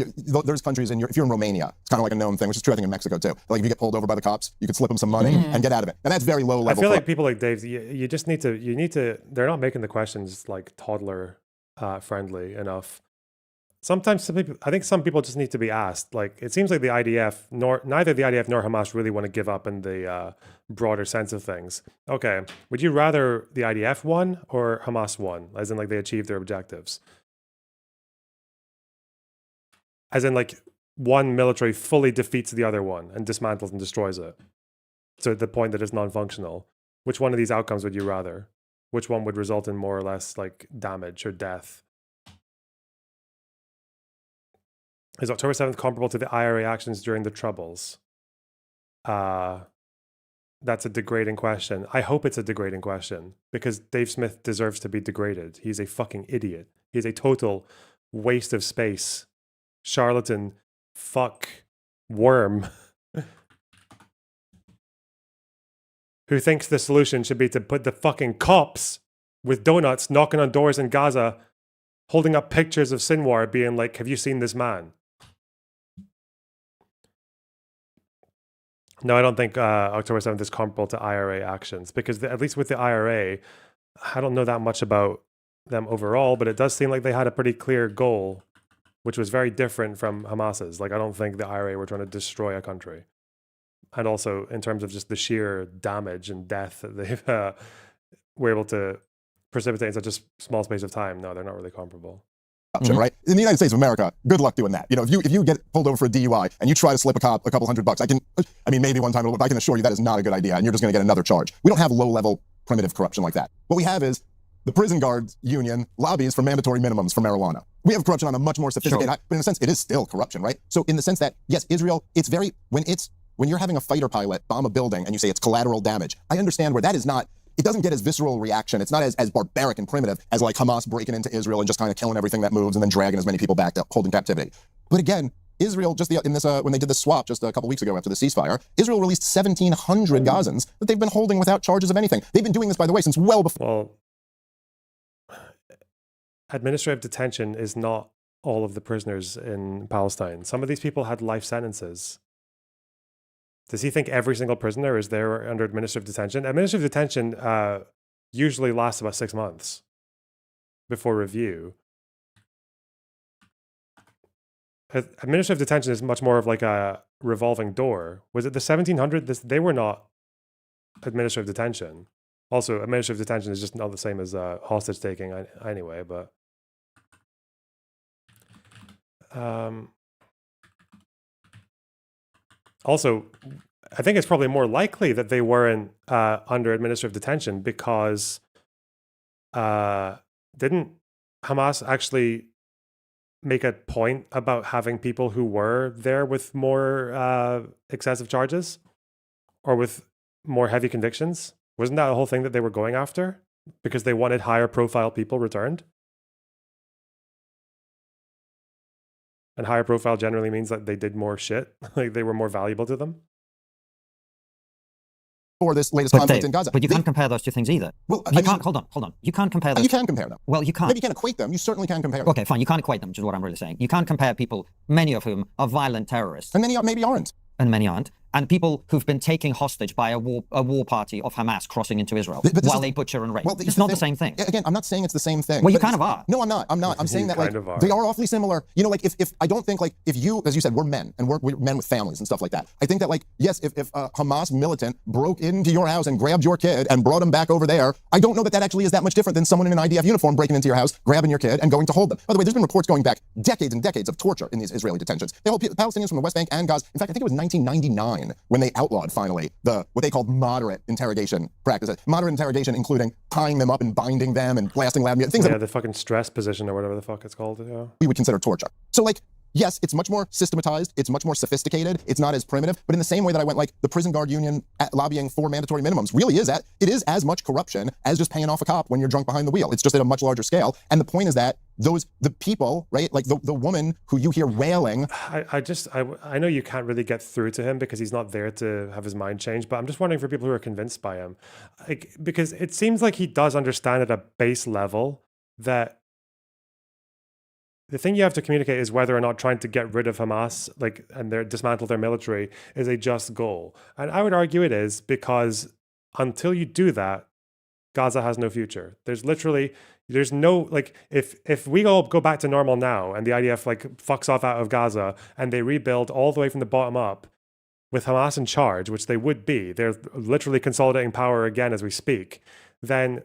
there's countries if you're in Romania, it's kind of like a known thing, which is true, I think, in Mexico too. Like if you get pulled over by the cops, you could slip them some money and get out of it. And that's very low level. I feel like people like Dave, you just need to, they're not making the questions like toddler friendly enough. Sometimes I think some people just need to be asked. Like it seems like neither the IDF nor Hamas really want to give up in the broader sense of things. Okay, would you rather the IDF won or Hamas won? As in like they achieved their objectives? As in like one military fully defeats the other one and dismantles and destroys it to the point that it's non-functional. Which one of these outcomes would you rather? Which one would result in more or less like damage or death? Is October 7th comparable to the IRA actions during the Troubles? That's a degrading question. I hope it's a degrading question because Dave Smith deserves to be degraded. He's a fucking idiot. He's a total waste of space. Charlatan, fuck, worm. Who thinks the solution should be to put the fucking cops with donuts knocking on doors in Gaza, holding up pictures of Sinwar being like, have you seen this man? No, I don't think October 7th is comparable to IRA actions because at least with the IRA, I don't know that much about them overall, but it does seem like they had a pretty clear goal, which was very different from Hamas's. Like, I don't think the IRA were trying to destroy a country. And also in terms of just the sheer damage and death that they were able to precipitate in such a small space of time, no, they're not really comparable. corruption, right? In the United States of America, good luck doing that. You know, if you get pulled over for a DUI and you try to slip a cop a couple $100, I mean, maybe one time, but I can assure you that is not a good idea, and you're just going to get another charge. We don't have low-level primitive corruption like that. What we have is the prison guards union lobbies for mandatory minimums for marijuana. We have corruption on a much more sophisticated, but in a sense, it is still corruption, right? So in the sense that, yes, Israel, it's very, when you're having a fighter pilot bomb a building and you say it's collateral damage, I understand where that is not, it doesn't get as visceral reaction. It's not as barbaric and primitive as like Hamas breaking into Israel and just kind of killing everything that moves and then dragging as many people back to hold in captivity. But again, Israel, when they did the swap just a couple weeks ago after the ceasefire, Israel released 1,700 Gazans that they've been holding without charges of anything. They've been doing this, by the way, since well before. Well, administrative detention is not all of the prisoners in Palestine. Some of these people had life sentences. Does he think every single prisoner is there under administrative detention? Administrative detention usually lasts about 6 months before review. Administrative detention is much more of like a revolving door. Was it the 1,700? They were not administrative detention. Also, administrative detention is just not the same as hostage taking anyway, but also, I think it's probably more likely that they weren't under administrative detention because didn't Hamas actually make a point about having people who were there with more excessive charges or with more heavy convictions? Wasn't that a whole thing that they were going after because they wanted higher profile people returned? And higher profile generally means that they did more shit, like they were more valuable to them. For this latest conflict in Gaza. But you can't compare those two things either. Well, you can't, hold on. You can't compare those. You can compare them. Well, you can't. Maybe you can't equate them. You certainly can compare them. Okay, fine. You can't equate them, which is what I'm really saying. You can't compare people, many of whom are violent terrorists. And many maybe aren't. And many aren't. And people who've been taken hostage by a war party of Hamas crossing into Israel while they butcher and rape. Well, it's not the same thing. Again, I'm not saying it's the same thing. Well, you kind of are. No, I'm not. I'm saying that like are. they are awfully similar. You know, like if I don't think like if you, as you said, we're men and we're men with families and stuff like that. I think that like yes, if a Hamas militant broke into your house and grabbed your kid and brought him back over there, I don't know that actually is that much different than someone in an IDF uniform breaking into your house, grabbing your kid, and going to hold them. By the way, there's been reports going back decades and decades of torture in these Israeli detentions. They hold Palestinians from the West Bank and Gaza. In fact, I think it was 1999 when they outlawed finally what they called moderate interrogation practices. Moderate interrogation including tying them up and binding them and blasting loud music. Things the fucking stress position or whatever the fuck it's called. Yeah. We would consider torture. So like, yes, it's much more systematized, it's much more sophisticated, it's not as primitive, but in the same way that I went like the prison guard union lobbying for mandatory minimums really is it is as much corruption as just paying off a cop when you're drunk behind the wheel. It's just at a much larger scale. And the point is that the people, right, like the woman who you hear wailing. I know you can't really get through to him because he's not there to have his mind changed, but I'm just wondering for people who are convinced by him, like, because it seems like he does understand at a base level that the thing you have to communicate is whether or not trying to get rid of Hamas, like, and dismantle their military is a just goal. And I would argue it is, because until you do that, Gaza has no future. There's no, like, if we all go back to normal now and the IDF like fucks off out of Gaza and they rebuild all the way from the bottom up with Hamas in charge, which they would be, they're literally consolidating power again as we speak, then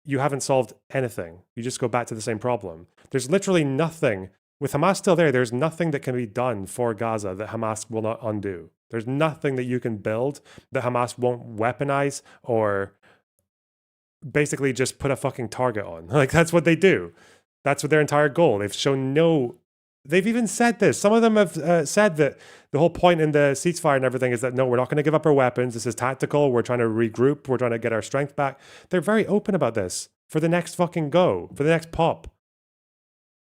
you haven't solved anything. You just go back to the same problem. There's literally nothing, with Hamas still there, there's nothing that can be done for Gaza that Hamas will not undo. There's nothing that you can build that Hamas won't weaponize or basically just put a fucking target on. Like, that's what they do. That's what their entire goal. They've shown they've even said this. Some of them have said that the whole point in the ceasefire and everything is that, no, we're not going to give up our weapons. This is tactical. We're trying to regroup. We're trying to get our strength back. They're very open about this for the next fucking go, for the next pop.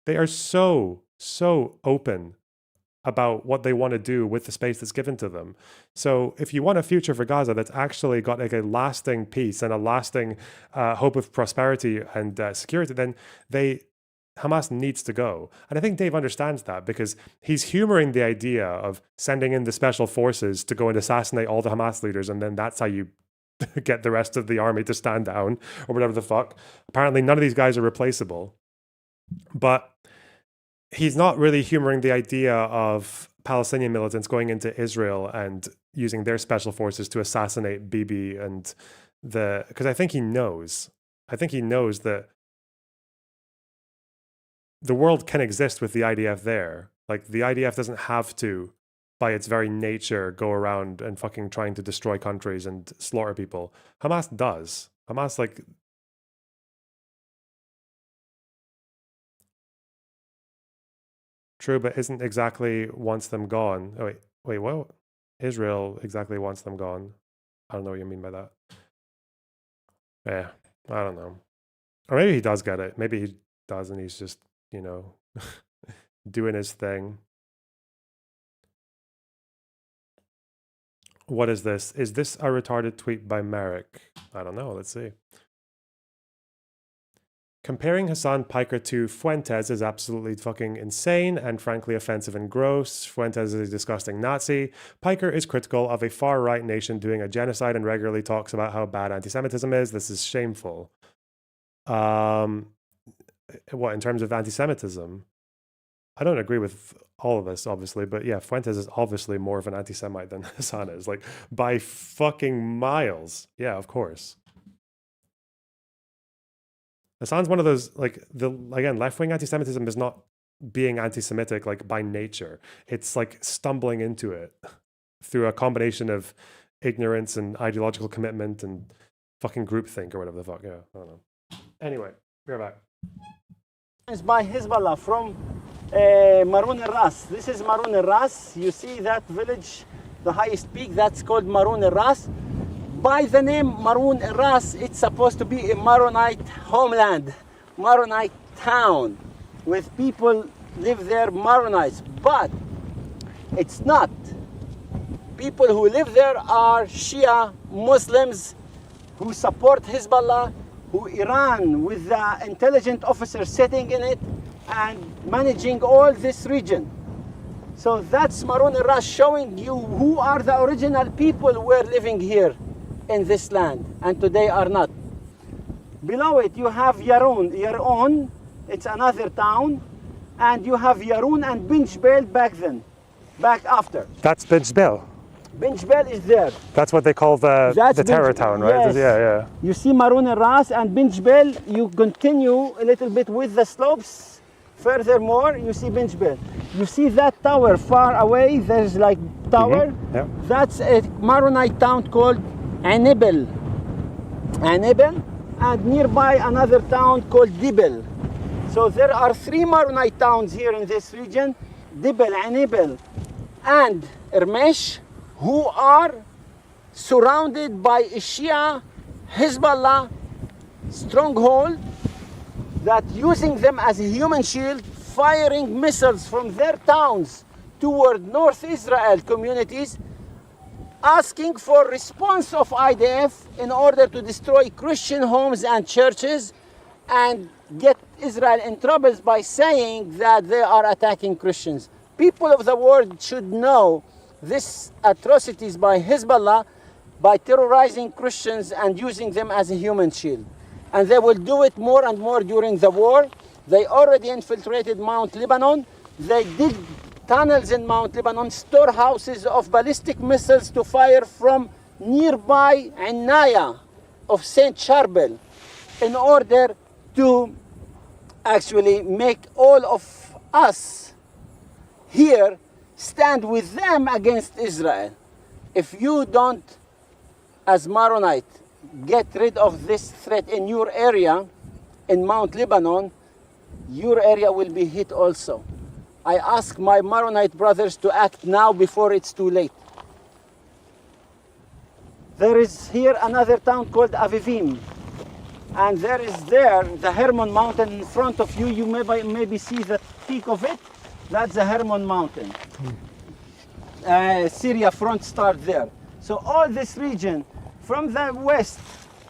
They are so open about what they want to do with the space that's given to them. So if you want a future for Gaza that's actually got like a lasting peace and a lasting hope of prosperity and security, then Hamas needs to go. And I think Dave understands that, because he's humoring the idea of sending in the special forces to go and assassinate all the Hamas leaders, and then that's how you get the rest of the army to stand down or whatever the fuck. Apparently none of these guys are replaceable. But he's not really humoring the idea of Palestinian militants going into Israel and using their special forces to assassinate Bibi and because I think he knows that the world can exist with the IDF there. Like, the IDF doesn't have to, by its very nature, go around and fucking trying to destroy countries and slaughter people. Hamas does. Hamas, like... True, but isn't exactly wants them gone. Oh, wait, what? Israel exactly wants them gone. I don't know what you mean by that. Yeah, I don't know. Or maybe he does get it. Maybe he does and he's just, you know, doing his thing. What is this? Is this a retarded tweet by Merrick? I don't know. Let's see. Comparing Hassan Piker to Fuentes is absolutely fucking insane and frankly offensive and gross. Fuentes is a disgusting Nazi. Piker is critical of a far-right nation doing a genocide and regularly talks about how bad anti-Semitism is. This is shameful. What, in terms of anti-Semitism? I don't agree with all of this, obviously, but yeah, Fuentes is obviously more of an anti-Semite than Hassan is, like, by fucking miles. Yeah, of course. Hassan's one of those, like, again, left-wing anti-Semitism is not being anti-Semitic, like, by nature. It's, like, stumbling into it through a combination of ignorance and ideological commitment and fucking groupthink or whatever the fuck. Yeah, I don't know. Anyway, we're back. It's by Hezbollah from Maroun al-Ras. This is Maroun al-Ras. You see that village, the highest peak, that's called Maroun al-Ras. By the name Maroun al-Ras, it's supposed to be a Maronite homeland, Maronite town, with people live there, Maronites, but it's not. People who live there are Shia Muslims who support Hezbollah, who Iran, with the intelligent officers sitting in it and managing all this region. So that's Maroun al-Ras showing you who are the original people who were living here in this land and today are not. Below it you have Yaroun, it's another town, and you have Yaroun and Binjbel back after. That's Binjbel. Binjbel is there. That's what they call the terror town, right? Yes. Yeah. You see Maroun al-Ras and Binjbel, you continue a little bit with the slopes. Furthermore, you see Binjbel. You see that tower far away, there's like tower. Yeah. That's a Maronite town called Anibel, and nearby another town called Dibel. So there are three Maronite towns here in this region, Dibel, Anibel, and Ermesh, who are surrounded by a Shia Hezbollah stronghold that using them as a human shield, firing missiles from their towns toward North Israel communities, asking for response of IDF in order to destroy Christian homes and churches and get Israel in troubles by saying that they are attacking Christians. People of the world should know these atrocities by Hezbollah by terrorizing Christians and using them as a human shield. And they will do it more and more during the war. They already infiltrated Mount Lebanon. They dig tunnels in Mount Lebanon, storehouses of ballistic missiles to fire from nearby Anaya of St. Charbel in order to actually make all of us here stand with them against Israel. If you don't, as Maronite, get rid of this threat in your area, in Mount Lebanon, your area will be hit also. I ask my Maronite brothers to act now before it's too late. There is here another town called Avivim. And there is the Hermon mountain in front of you. You maybe see the peak of it. That's the Hermon mountain. Syria front start there. So all this region, from the west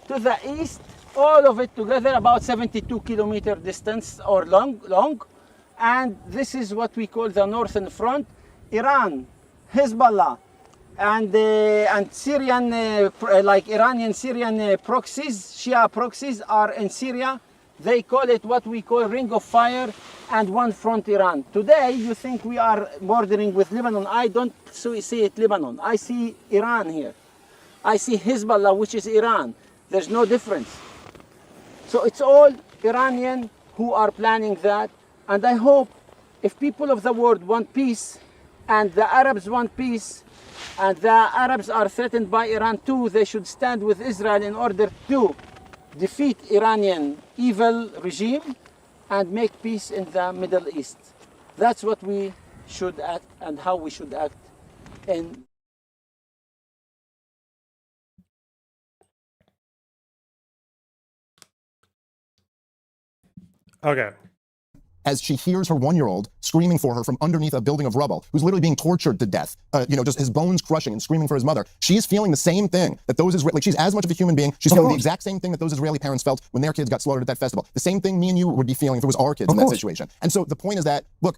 to the east, all of it together about 72 kilometer distance or long. And this is what we call the northern front. Iran, Hezbollah, and Syrian, like Iranian Syrian proxies, Shia proxies are in Syria. They call it what we call Ring of Fire and one front Iran. Today, you think we are bordering with Lebanon. I don't see it Lebanon. I see Iran here. I see Hezbollah, which is Iran. There's no difference. So it's all Iranian who are planning that. And I hope if people of the world want peace, and the Arabs want peace, and the Arabs are threatened by Iran too, they should stand with Israel in order to defeat Iranian evil regime and make peace in the Middle East. That's what we should act and how we should act in. Okay. As she hears her 1-year-old screaming for her from underneath a building of rubble, who's literally being tortured to death, just his bones crushing and screaming for his mother. She's feeling the same thing that those Israeli, like she's as much of a human being. She's feeling the exact same thing that those Israeli parents felt when their kids got slaughtered at that festival. The same thing me and you would be feeling if it was our kids in that situation. And so the point is that, look,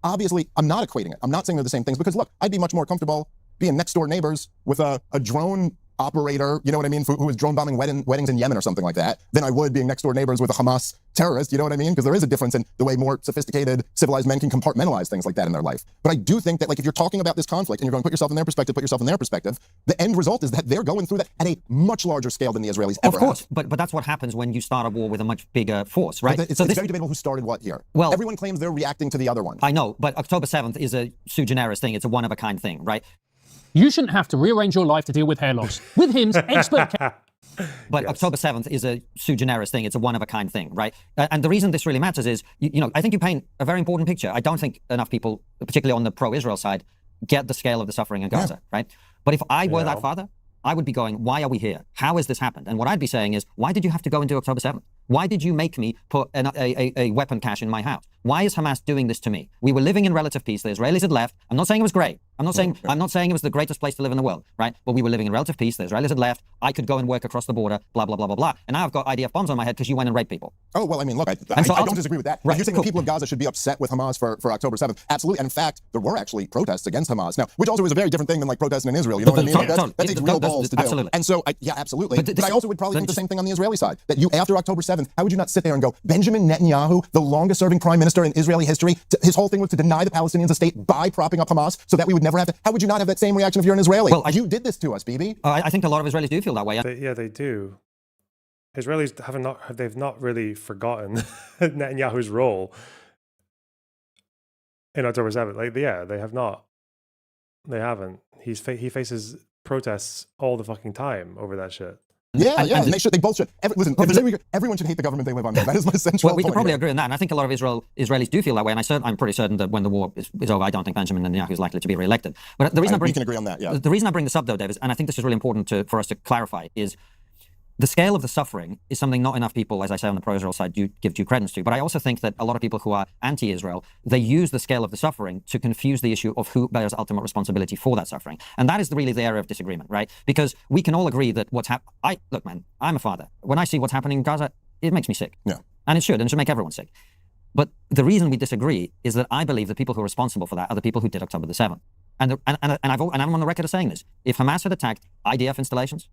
obviously I'm not equating it. I'm not saying they're the same things because look, I'd be much more comfortable being next door neighbors with a drone operator, you know what I mean, who was drone bombing weddings in Yemen or something like that, than I would being next door neighbors with a Hamas terrorist, you know what I mean? Because there is a difference in the way more sophisticated, civilized men can compartmentalize things like that in their life. But I do think that, like, if you're talking about this conflict and you're going to put yourself in their perspective, put yourself in their perspective, the end result is that they're going through that at a much larger scale than the Israelis ever Of course, have. but that's what happens when you start a war with a much bigger force, right? It's very debatable who started what here. Well, everyone claims they're reacting to the other one. I know, but October 7th is a sui generis thing. It's a one-of-a-kind thing, right? You shouldn't have to rearrange your life to deal with hair loss. With him, expert. But October 7th is a sui generis thing. It's a one-of-a-kind thing, right? And the reason this really matters is, I think you paint a very important picture. I don't think enough people, particularly on the pro-Israel side, get the scale of the suffering in Gaza, right? But if I were that father, I would be going, why are we here? How has this happened? And what I'd be saying is, why did you have to go into October 7th? Why did you make me put a weapon cache in my house? Why is Hamas doing this to me? We were living in relative peace. The Israelis had left. I'm not saying it was great. I'm not saying it was the greatest place to live in the world, right? But we were living in relative peace. The Israelis had left. I could go and work across the border, blah, blah, blah, blah, blah. And now I've got IDF bombs on my head because you went and raped people. Oh, well, I mean, look, I don't disagree with that. Right, you're saying the people of Gaza should be upset with Hamas for October 7th. Absolutely. And in fact, there were actually protests against Hamas. Now, which also is a very different thing than like protesting in Israel. You know what I mean? That takes real balls to do. Absolutely. And so, absolutely. But I also would probably think the same thing on the Israeli side. That you, after October 7th, how would you not sit there and go, Benjamin Netanyahu, the longest serving prime minister in Israeli history, his whole thing was to deny the Palestinians a state by propping up Hamas so that we would never have to. How would you not have that same reaction if you're an Israeli? Well, you did this to us, Bibi. I think a lot of Israelis do feel that way. Yeah, they do. Israelis they've not really forgotten Netanyahu's role in October 7th. Like, yeah, they have not. They haven't. He faces protests all the fucking time over that shit. Yeah, and they both should. Everyone should hate the government they live under. That is my central point. We can probably here. agree on that, and I think a lot of Israelis do feel that way. And I'm pretty certain that when the war is over, I don't think Benjamin Netanyahu is likely to be re-elected. But the reason we can agree on that. Yeah. The reason I bring this up, though, Dave, and I think this is really important for us to clarify, is the scale of the suffering is something not enough people, as I say on the pro-Israel side, give due credence to. But I also think that a lot of people who are anti-Israel, they use the scale of the suffering to confuse the issue of who bears ultimate responsibility for that suffering. And that is really the area of disagreement, right? Because we can all agree that what's happening... Look, man, I'm a father. When I see what's happening in Gaza, it makes me sick. Yeah. And it should make everyone sick. But the reason we disagree is that I believe the people who are responsible for that are the people who did October the 7th. And I'm on the record of saying this. If Hamas had attacked IDF installations,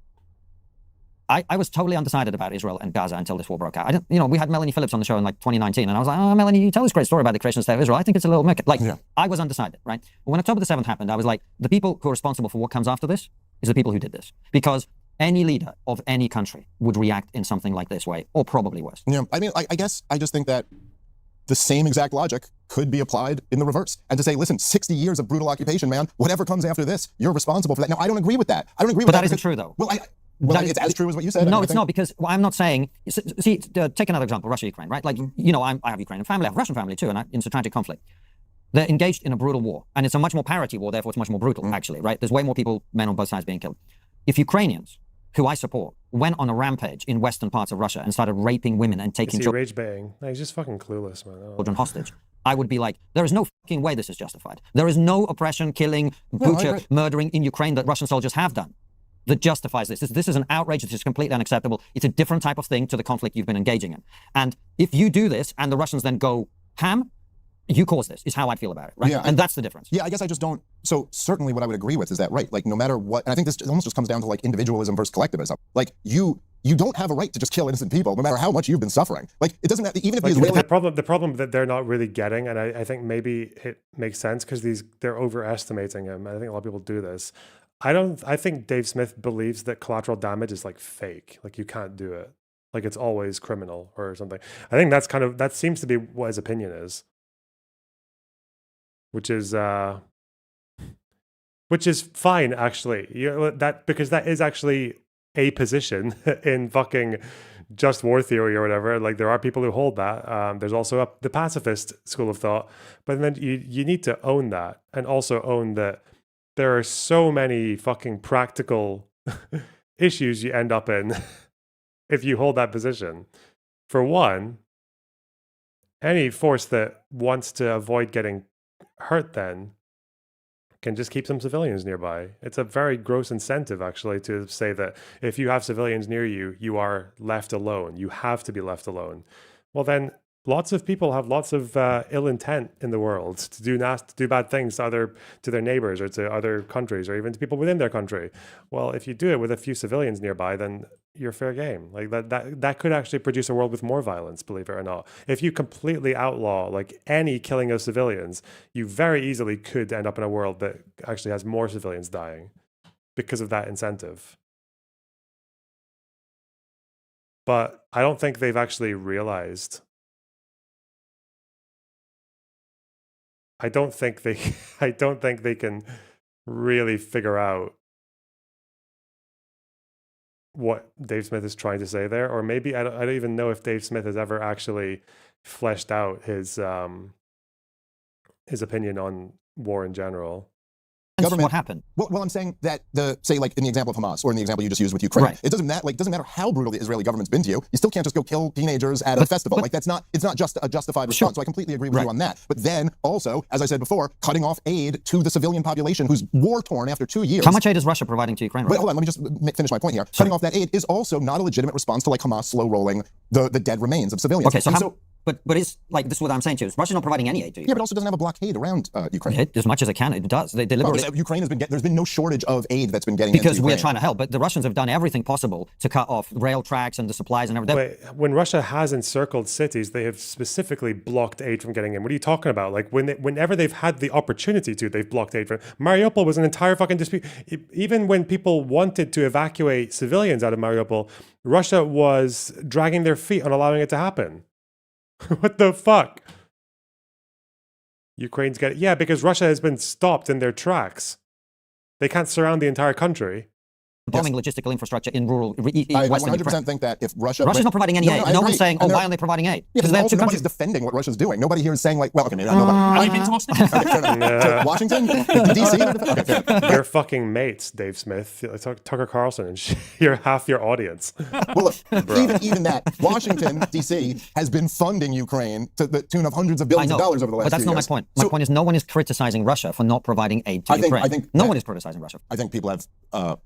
I was totally undecided about Israel and Gaza until this war broke out. We had Melanie Phillips on the show in like 2019, and I was like, oh, Melanie, you tell this great story about the creation of the state of Israel. I think it's a little murky. I was undecided, right? But when October the 7th happened, I was like, the people who are responsible for what comes after this is the people who did this. Because any leader of any country would react in something like this way, or probably worse. Yeah, I mean, I guess I just think that the same exact logic could be applied in the reverse. And to say, listen, 60 years of brutal occupation, man, whatever comes after this, you're responsible for that. Now, I don't agree with that. But that isn't true, though. Well, it's as true as what you said. No, it's not, because I'm not saying... See, take another example, Russia, Ukraine, right? Like, I have Ukrainian family, I have Russian family too, and it's a tragic conflict. They're engaged in a brutal war, and it's a much more parity war, therefore it's much more brutal, actually, right? There's way more people, men on both sides being killed. If Ukrainians, who I support, went on a rampage in western parts of Russia and started raping women and taking children... rage baiting. No, he's just fucking clueless, man. Children hostage. I would be like, there is no fucking way this is justified. There is no oppression, killing, butcher, murdering in Ukraine that Russian soldiers have done that justifies this. This is an outrage. This is completely unacceptable. It's a different type of thing to the conflict you've been engaging in. And if you do this and the Russians then go ham, you caused this, is how I'd feel about it, right? Yeah, and that's the difference. Yeah, I guess I just don't... So certainly what I would agree with is that, right, like no matter what... And I think this almost just comes down to like individualism versus collectivism. Like you don't have a right to just kill innocent people, no matter how much you've been suffering. Like it doesn't have, even if the problem that they're not really getting, and I think maybe it makes sense because they're overestimating him. I think a lot of people do this. I think Dave Smith believes that collateral damage is like fake. Like you can't do it. like it's always criminal or something. I think that seems to be what his opinion is, which is fine actually. Because that is actually a position in fucking just war theory or whatever. Like there are people who hold that. There's also the pacifist school of thought, but then you need to own that, and also own that there are so many fucking practical issues you end up in if you hold that position. For one, any force that wants to avoid getting hurt then can just keep some civilians nearby. It's a very gross incentive, actually, to say that if you have civilians near you, you are left alone. You have to be left alone. Well, then lots of people have lots of ill intent in the world to do bad things to their neighbors or to other countries or even to people within their country. Well, if you do it with a few civilians nearby, then you're fair game. Like that could actually produce a world with more violence, believe it or not. If you completely outlaw like any killing of civilians, you very easily could end up in a world that actually has more civilians dying because of that incentive. But I don't think they've actually realized. I don't think they can really figure out what Dave Smith is trying to say there, or maybe I don't even know if Dave Smith has ever actually fleshed out his opinion on war in general. Government, what happened? Well, I'm saying that say like in the example of Hamas or in the example you just used with Ukraine, right. It doesn't matter how brutal the Israeli government's been to you. You still can't just go kill teenagers at a festival. Like it's not just a justified response. So I completely agree with you on that. But then also, as I said before, cutting off aid to the civilian population who's war torn after 2 years. How much aid is Russia providing to Ukraine? Wait, hold on. Let me just finish my point here. Cutting off that aid is also not a legitimate response to like Hamas slow rolling the dead remains of civilians. Okay, But it's like this is what I'm saying to you. Russia's not providing any aid to you. Yeah, but also doesn't have a blockade around Ukraine. As much as it can, it does. They deliberately. Well, Ukraine has been there's been no shortage of aid that's been getting because into we're Ukraine. trying to help. But the Russians have done everything possible to cut off rail tracks and the supplies and everything. Wait, when Russia has encircled cities, they have specifically blocked aid from getting in. What are you talking about? Like whenever they've had the opportunity to, they've blocked aid from. Mariupol was an entire fucking dispute. Even when people wanted to evacuate civilians out of Mariupol, Russia was dragging their feet on allowing it to happen. What the fuck? Ukraine's got yeah, because Russia has been stopped in their tracks. They can't surround the entire country. Bombing logistical infrastructure in rural I Western 100% think that if Russia's not providing any aid. No one's saying, why aren't they providing aid? Because nobody's defending what Russia's doing. Nobody here is saying like, well, okay, maybe Have you been to Washington? Washington? DC? Okay, you're fucking mates, Dave Smith. Tucker Carlson, and you're half your audience. Well, look, even that, Washington, DC has been funding Ukraine to the tune of hundreds of billions of dollars over the last But that's few not years. my point. My point is no one is criticizing Russia for not providing aid to Ukraine. I think no one is criticizing Russia. I think people have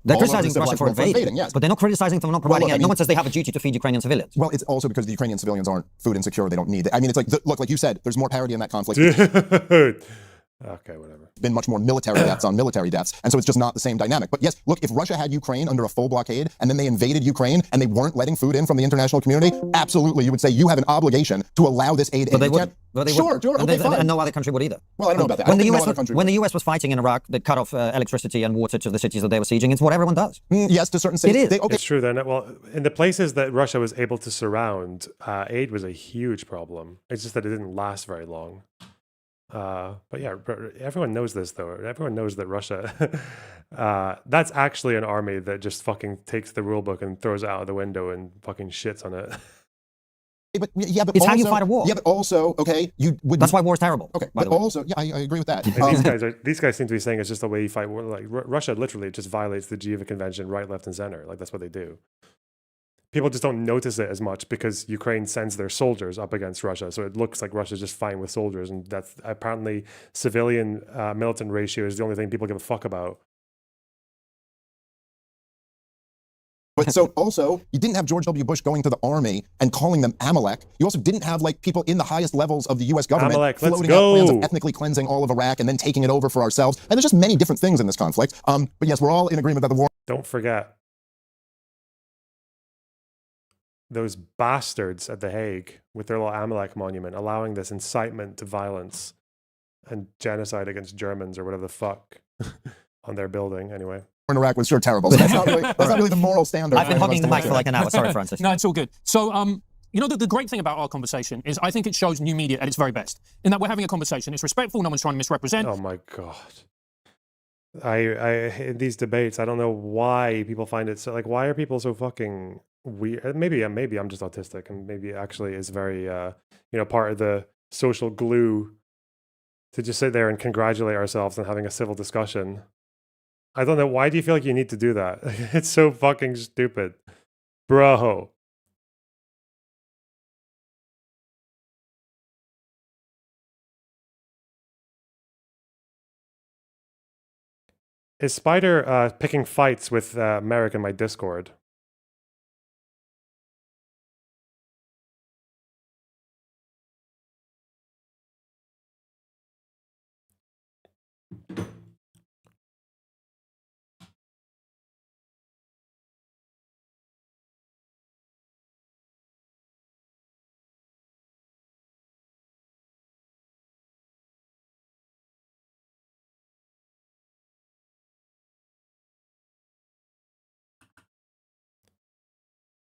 they're criticizing Russia for invading, yes. but they're not criticizing them for not providing aid. No one says they have a duty to feed Ukrainian civilians. Well, it's also because the Ukrainian civilians aren't food insecure. They don't need it. I mean, it's like, look, like you said, there's more parity in that conflict. Dude. Okay, whatever. Been much more military deaths on military deaths. And so it's just not the same dynamic. But yes, look, if Russia had Ukraine under a full blockade and then they invaded Ukraine and they weren't letting food in from the international community, absolutely, you would say you have an obligation to allow this aid in. But they would. Sure, okay, fine. And no other country would either. Well, I don't know about that. When the US was fighting in Iraq, they cut off electricity and water to the cities that they were sieging. It's what everyone does. Yes, to certain cities. It is. It's true then. Well, in the places that Russia was able to surround, aid was a huge problem. It's just that it didn't last very long. But yeah, everyone knows this though. Everyone knows that Russia, that's actually an army that just fucking takes the rule book and throws it out of the window and fucking shits on it. But it's also, how you fight a war. Yeah, but also, okay, you would. That's why war is terrible. Okay, but also, yeah, I agree with that. These guys seem to be saying it's just the way you fight war. Like Russia literally just violates the Geneva Convention right, left, and center. Like that's what they do. People just don't notice it as much because Ukraine sends their soldiers up against Russia. So it looks like Russia's just fine with soldiers. And that's apparently civilian militant ratio is the only thing people give a fuck about. But so also, you didn't have George W. Bush going to the army and calling them Amalek. You also didn't have like people in the highest levels of the U.S. government floating out plans of ethnically cleansing all of Iraq and then taking it over for ourselves. And there's just many different things in this conflict. But yes, we're all in agreement that the war. Don't forget those bastards at The Hague with their little Amalek monument allowing this incitement to violence and genocide against Germans or whatever the fuck on their building anyway. in Iraq was sure terrible. So that's not really the moral standard. I've been hogging the mic for like an hour. Sorry, Francis. No, it's all good. So, you know, the great thing about our conversation is I think it shows new media at its very best. In that we're having a conversation, it's respectful, no one's trying to misrepresent. Oh my God. I in these debates, I don't know why people find it so, like, why are people so fucking weird? Maybe I'm just autistic, and maybe it actually is very, part of the social glue to just sit there and congratulate ourselves on having a civil discussion. I don't know. Why do you feel like you need to do that? It's so fucking stupid. Bro. Is Spider picking fights with Merrick in my Discord?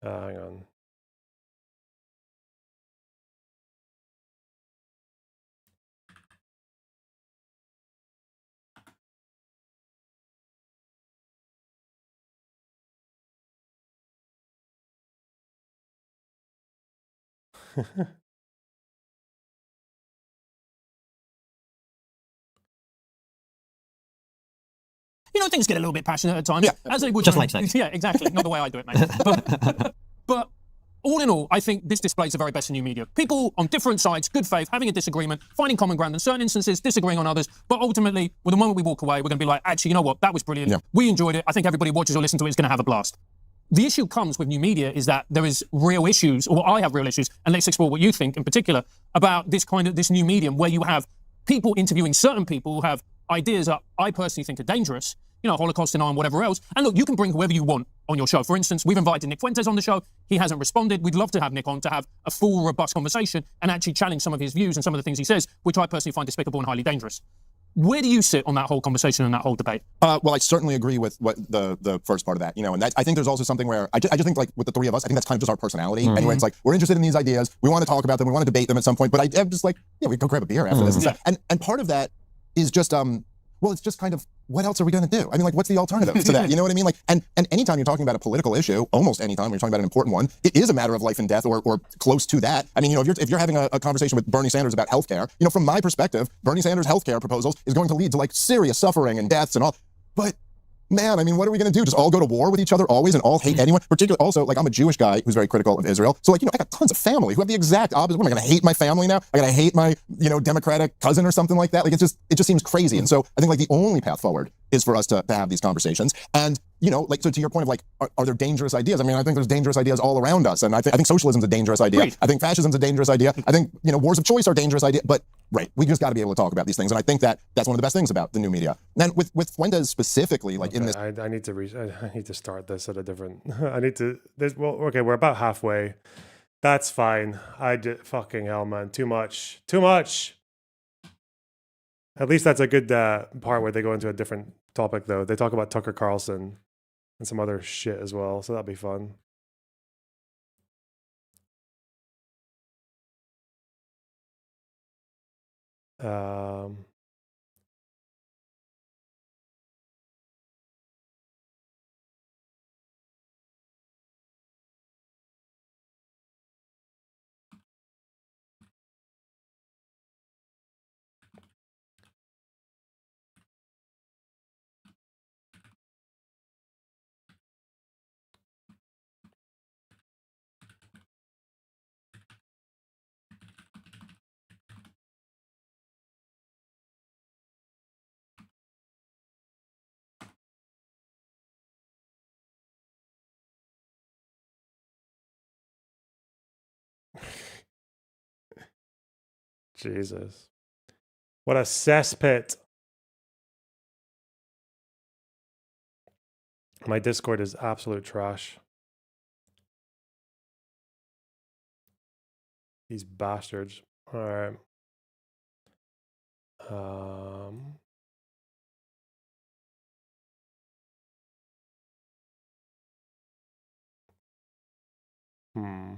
Hang on. You know, things get a little bit passionate at times. Yeah, as they would. just like sex. Yeah, exactly. Not the way I do it, mate. But all in all, I think this displays the very best in new media. People on different sides, good faith, having a disagreement, finding common ground in certain instances, disagreeing on others. But ultimately, well, the moment we walk away, we're going to be like, actually, you know what? That was brilliant. Yeah. We enjoyed it. I think everybody watches or listens to it is going to have a blast. The issue comes with new media is that there is real issues, or I have real issues, and let's explore what you think in particular about this new medium where you have people interviewing certain people who have ideas that I personally think are dangerous, you know, Holocaust denial and whatever else. And look, you can bring whoever you want on your show. For instance, we've invited Nick Fuentes on the show. He hasn't responded. We'd love to have Nick on to have a full, robust conversation and actually challenge some of his views and some of the things he says, which I personally find despicable and highly dangerous. Where do you sit on that whole conversation and that whole debate? Well, I certainly agree with what the first part of that, and that, I think there's also something where I just think, like, with the three of us, I think that's kind of just our personality. Anyway, it's like, we're interested in these ideas. We want to talk about them. We want to debate them at some point. But I'm just like, yeah, we can go grab a beer after this and stuff. And part of that is just, well, it's just kind of, what else are we going to do? I mean, like, what's the alternative to that? You know what I mean? Like, and anytime you're talking about a political issue, almost anytime you're talking about an important one, it is a matter of life and death or close to that. I mean, if you're having a conversation with Bernie Sanders about healthcare, from my perspective, Bernie Sanders' healthcare proposals is going to lead to, like, serious suffering and deaths and all. But man, I mean, what are we going to do? Just all go to war with each other always and all hate anyone? Particularly, also, like, I'm a Jewish guy who's very critical of Israel. So, like, I got tons of family who have the exact opposite. What, am I going to hate my family now? I got to hate my, Democratic cousin or something like that? Like, it just seems crazy. And so I think, like, the only path forward is for us to have these conversations. And, like, so to your point of, like, are there dangerous ideas? I mean, I think there's dangerous ideas all around us. And I think socialism's a dangerous idea. Great. I think fascism's a dangerous idea. I think, wars of choice are dangerous ideas. But, right, we just got to be able to talk about these things. And I think that's one of the best things about the new media. And with Fuentes specifically, like, in this... I need to start this at a different... okay, we're about halfway. That's fine. Fucking hell, man. Too much. At least that's a good part where they go into a different topic, though. They talk about Tucker Carlson and some other shit as well, so that'll be fun. Jesus. What a cesspit. My Discord is absolute trash. These bastards. All right. Hmm.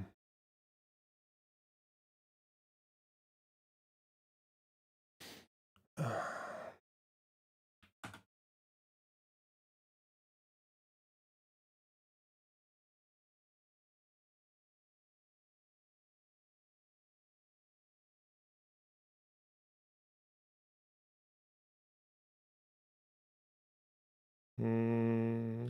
Hmm.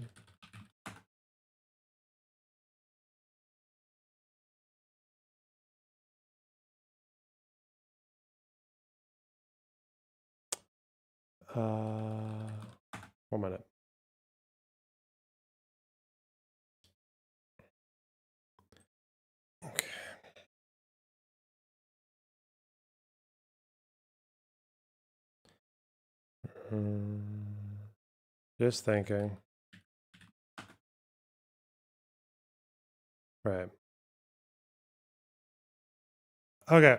One minute. Okay. Just thinking. Right. Okay.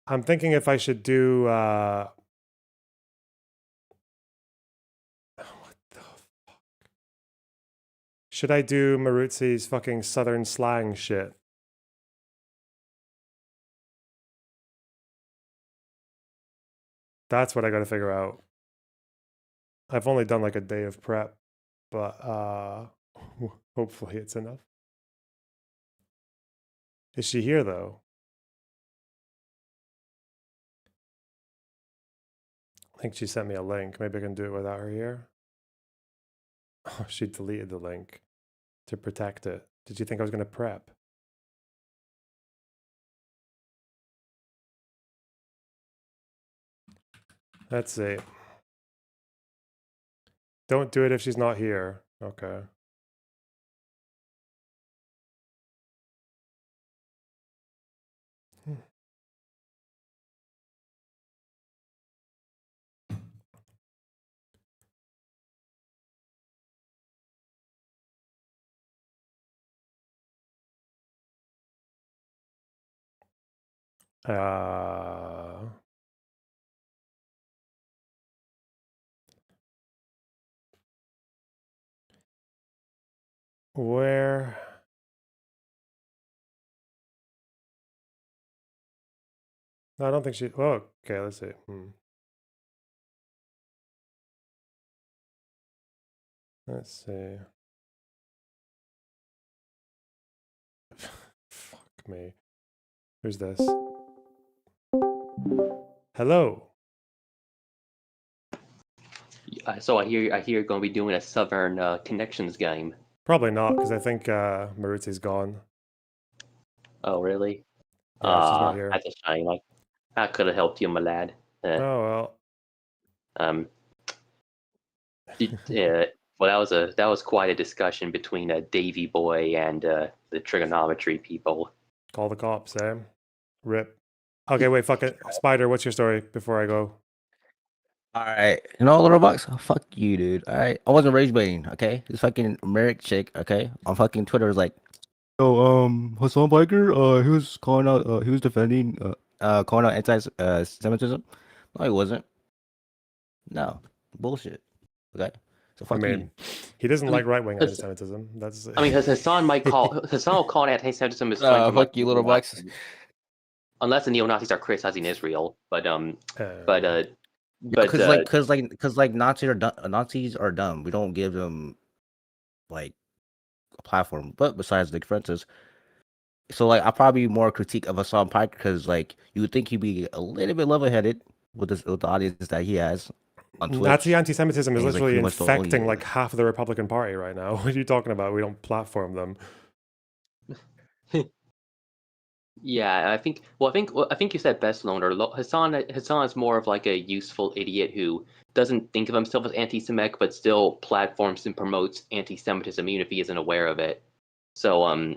I'm thinking if I should do what the fuck? Should I do Maruzzi's fucking southern slang shit? That's what I gotta figure out. I've only done like a day of prep, but hopefully it's enough. Is she here though? I think she sent me a link. Maybe I can do it without her here. Oh, she deleted the link to protect it. Did you think I was gonna prep? Let's see. Don't do it if she's not here. Okay. Where? No, I don't think she. Oh, okay. Let's see. Let's see. Fuck me. Who's this? Hello. So I hear you're going to be doing a Southern Connections game. Probably not, because I think Maruzzi's gone. Oh, really? Yeah, she's not here. That's a shame. I could have helped you, my lad. Oh well. Well, that was quite a discussion between Davy Boy and the trigonometry people. Call the cops, eh? Rip. Okay, wait, fuck it. Spider, what's your story before I go? Alright, you know, little box. Oh, fuck you, dude. Alright, I wasn't rage baiting. Okay, this fucking Merrick chick. Okay, on fucking Twitter is like, yo, Hassan Biker. He was calling out. He was defending. Calling out anti-Semitism. No, he wasn't. No, bullshit. Okay, so fuck I mean, you. he doesn't I like mean, right-wing anti-Semitism. That's. I mean, Hassan will call it anti-Semitism is fuck you, little box. Unless the neo-Nazis are criticizing Israel, but Because Nazis are dumb. We don't give them like a platform. But besides the differences, so like I probably more critique of Hassan Pike because like you would think he'd be a little bit level-headed with the audience that he has on Twitch. Nazi anti-Semitism is And he's, like, literally pretty much the only- infecting like half of the Republican Party right now. What are you talking about? We don't platform them. yeah, I think you said best, Loner. Hassan is more of like a useful idiot who doesn't think of himself as anti-Semitic, but still platforms and promotes anti-Semitism even if he isn't aware of it. So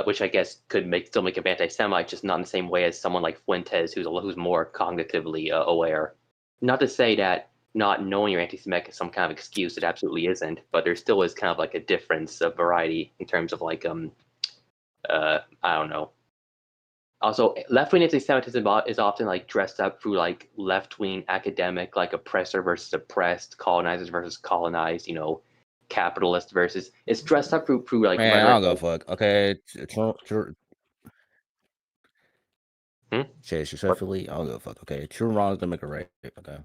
which I guess could still make him anti-Semite, just not in the same way as someone like Fuentes, who's more cognitively aware. Not to say that not knowing you're anti-Semitic is some kind of excuse. It absolutely isn't. But there still is kind of like a difference, a variety in terms of like I don't know. Also, left-wing anti-Semitism is often like dressed up through like left-wing academic, like oppressor versus oppressed, colonizers versus colonized, capitalist versus it's dressed up through like Man, I don't rhetoric. go fuck. Okay, Chase, respectfully, I don't give a fuck. Okay, two wrongs don't make a right. Okay,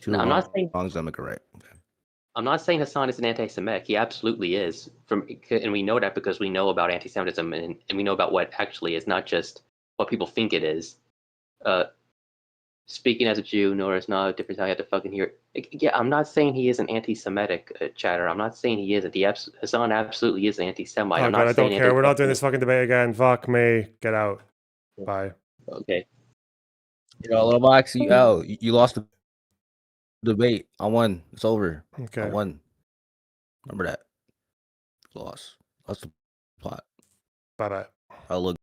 two No, I'm not saying wrongs don't make a right. I'm not saying Hassan is an anti-Semitic. He absolutely is. And we know that because we know about anti-Semitism and we know about what actually is, not just what people think it is. Speaking as a Jew, no, there's not a difference how you have to fucking hear it. Yeah, I'm not saying he is an anti-Semitic, chatter. I'm not saying he isn't. Hassan absolutely is an anti-Semite. Oh I'm god, not I saying don't care. We're not doing anti-Semitism this fucking debate again. Fuck me. Get out. Bye. Okay. You know, little box, you out. You lost the debate. I won. It's over. Okay. I won. Remember that. Lost. Lost the plot. Bye bye. I look.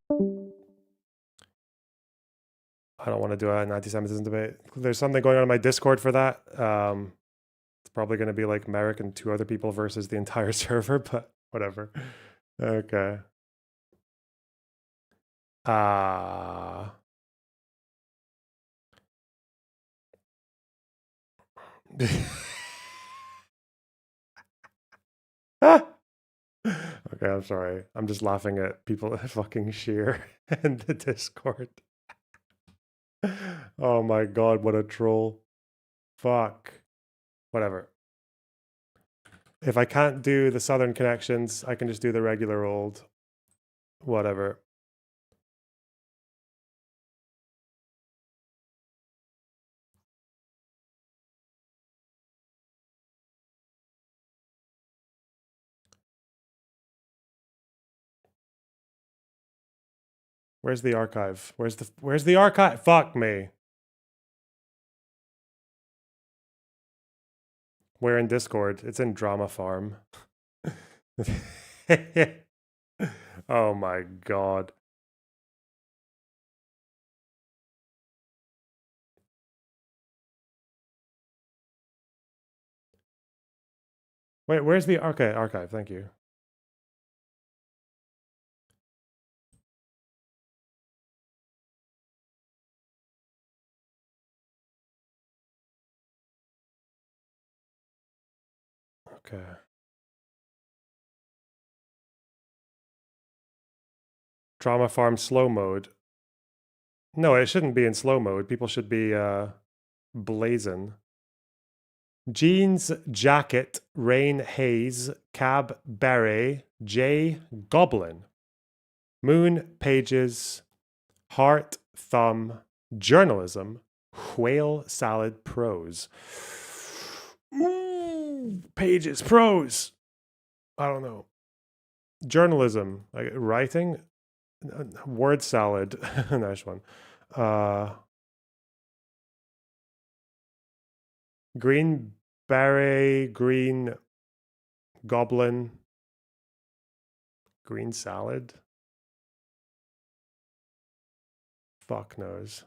I don't want to do an anti-Semitism debate. There's something going on in my Discord for that. It's probably going to be like Merrick and 2 other people versus the entire server, but whatever. Okay. Okay, I'm sorry. I'm just laughing at people that fucking sheer in the Discord. Oh my god, what a troll. Fuck. Whatever. If I can't do the Southern connections, I can just do the regular old whatever. Where's the archive? Where's the archive? Fuck me. We're in Discord. It's in Drama Farm. Oh my god. Wait, where's the archive? Thank you. Okay. Drama Farm slow mode. No, it shouldn't be in slow mode. People should be blazing. Jeans, jacket, rain, haze, cab, beret, J, goblin. Moon, pages, heart, thumb, journalism, whale, salad, prose. Pages, prose. I don't know. Journalism, like writing, word salad. Nice one. Green beret, green goblin, green salad. Fuck knows.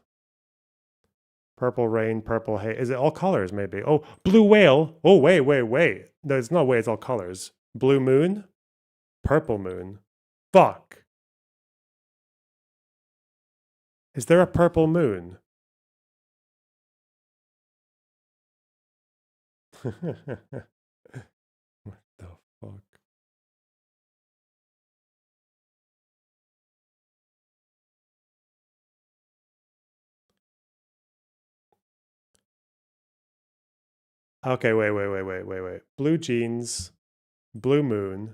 Purple rain, purple hay. Is it all colors? Maybe. Oh, blue whale. Oh, wait. There's no way it's all colors. Blue moon, purple moon. Fuck. Is there a purple moon? What the fuck? Okay, wait. Blue jeans, blue moon,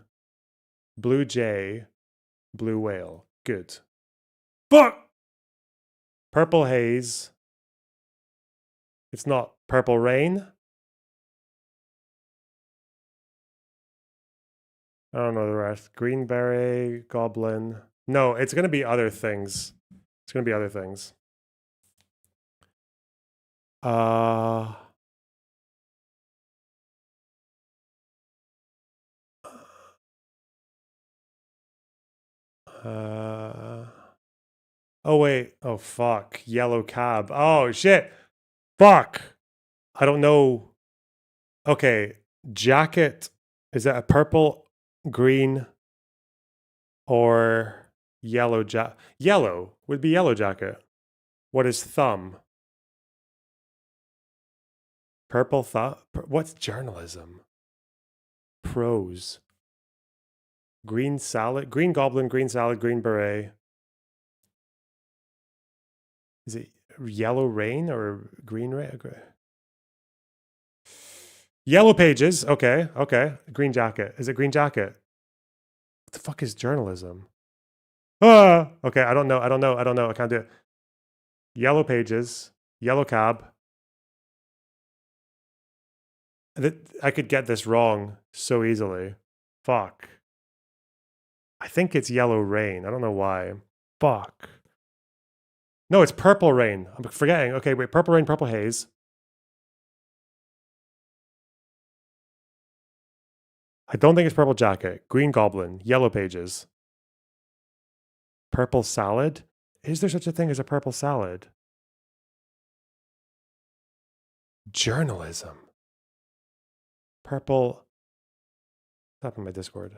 blue jay, blue whale. Good. Fuck! Purple haze. It's not purple rain. I don't know the rest. Green beret, goblin. No, it's going to be other things. It's going to be other things. Oh wait. Oh fuck. Yellow cab. Oh shit. Fuck. I don't know. Okay. Jacket. Is that a purple, green, or yellow Yellow would be yellow jacket. What is thumb? Purple thumb? What's journalism? pros. Green salad, green goblin, green salad, green beret. Is it yellow rain or green rain? Yellow pages. Okay, okay. Green jacket. Is it green jacket? What the fuck is journalism? Ah, okay. I don't know. I don't know. I don't know. I can't do it. Yellow pages. Yellow cab. I could get this wrong so easily. Fuck. I think it's yellow rain. I don't know why. Fuck. No, it's purple rain. I'm forgetting. Okay, wait. Purple rain, purple haze. I don't think it's purple jacket. Green goblin. Yellow pages. Purple salad? Is there such a thing as a purple salad? Journalism. Purple. Tap on my Discord.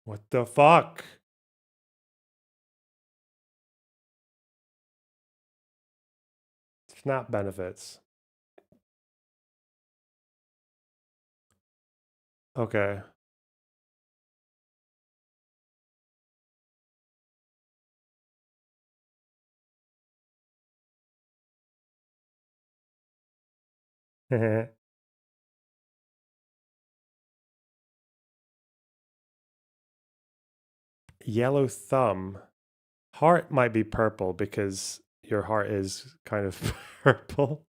What the fuck? SNAP benefits. Okay. Yellow thumb. Heart might be purple because your heart is kind of purple.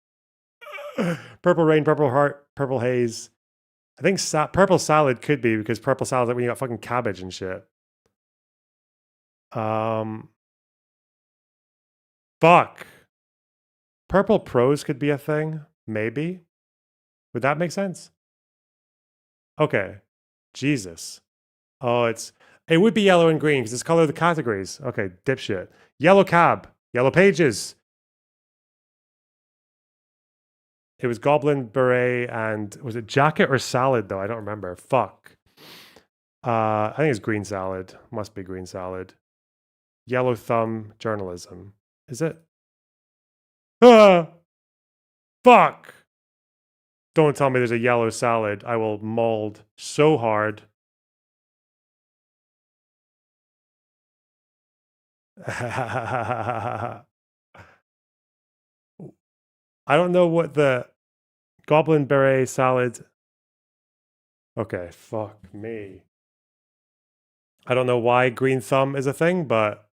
Purple rain, purple heart, purple haze. I think purple salad could be because purple salad like when you got fucking cabbage and shit. Fuck. Purple prose could be a thing. Maybe. Would that make sense? Okay. Jesus. Oh, it would be yellow and green because it's color of the categories. Okay, dipshit. Yellow cab. Yellow pages. It was goblin beret and was it jacket or salad though? I don't remember. Fuck. I think it's green salad. Must be green salad. Yellow thumb journalism. Is it? Ah! Fuck. Don't tell me there's a yellow salad. I will mold so hard. I don't know what the goblin beret salad. Okay, fuck me. I don't know why green thumb is a thing, but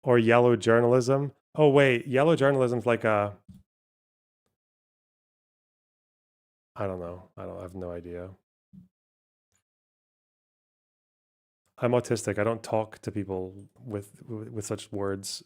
or yellow journalism. Oh wait, yellow journalism's like a I don't know. I have no idea. I'm autistic. I don't talk to people with such words.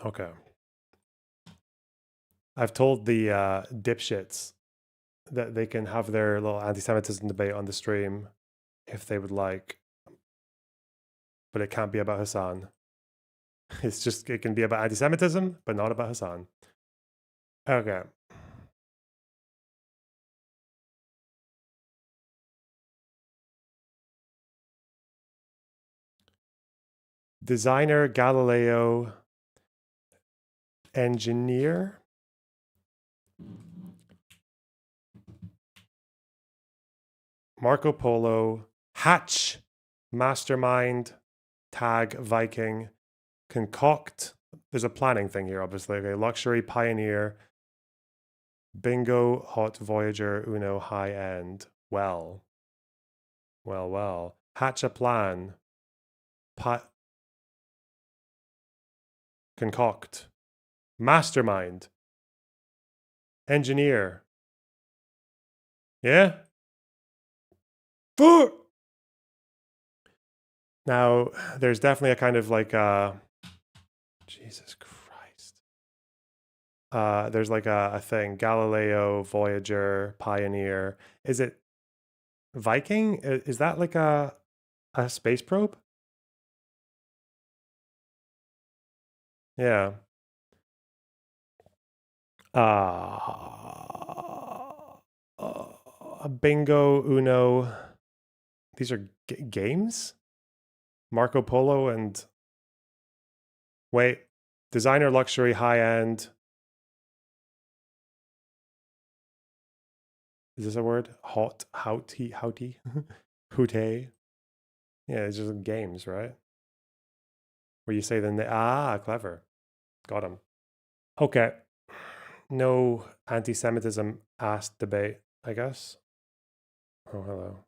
Okay. I've told the dipshits that they can have their little anti-Semitism debate on the stream if they would like. But it can't be about Hassan. It can be about anti-Semitism, but not about Hassan. Okay. Designer, Galileo, engineer. Marco Polo, hatch, mastermind, tag, Viking, concoct. There's a planning thing here, obviously. Okay, luxury, pioneer, bingo, hot, voyager, Uno, high end. Well. Hatch a plan. concoct, mastermind, engineer. Yeah? Fuck! Now, there's definitely a kind of like, Jesus Christ. There's like a thing, Galileo, Voyager, Pioneer. Is it Viking? Is that like a space probe? Yeah. Bingo, Uno. These are games? Marco Polo and... Wait. Designer, luxury, high-end. Is this a word? Houty? Hootie? Yeah, it's just games, right? Where you say clever. Got him. Okay. No anti-Semitism asked debate, I guess. Oh, hello.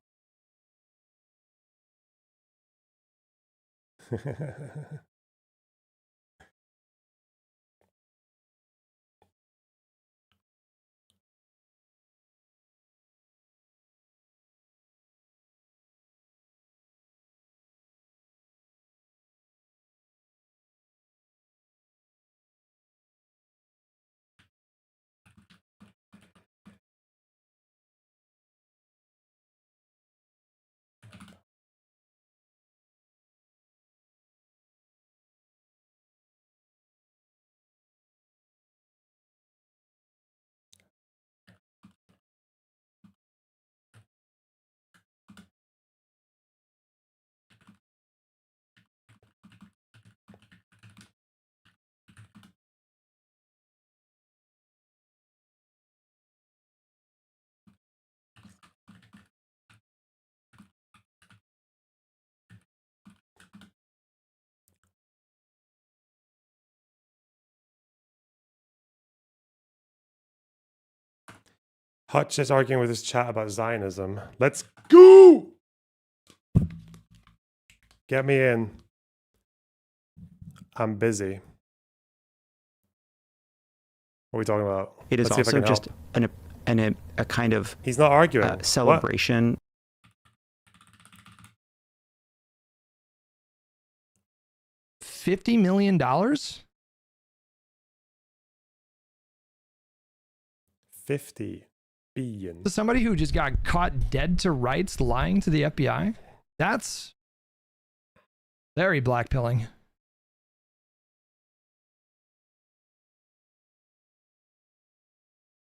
Hutch is arguing with his chat about Zionism. Let's go! Get me in. I'm busy. What are we talking about? It is Let's see if I also can just help. a kind of He's not arguing. celebration. $50 million? 50 billion. To somebody who just got caught dead to rights lying to the FBI? That's very blackpilling.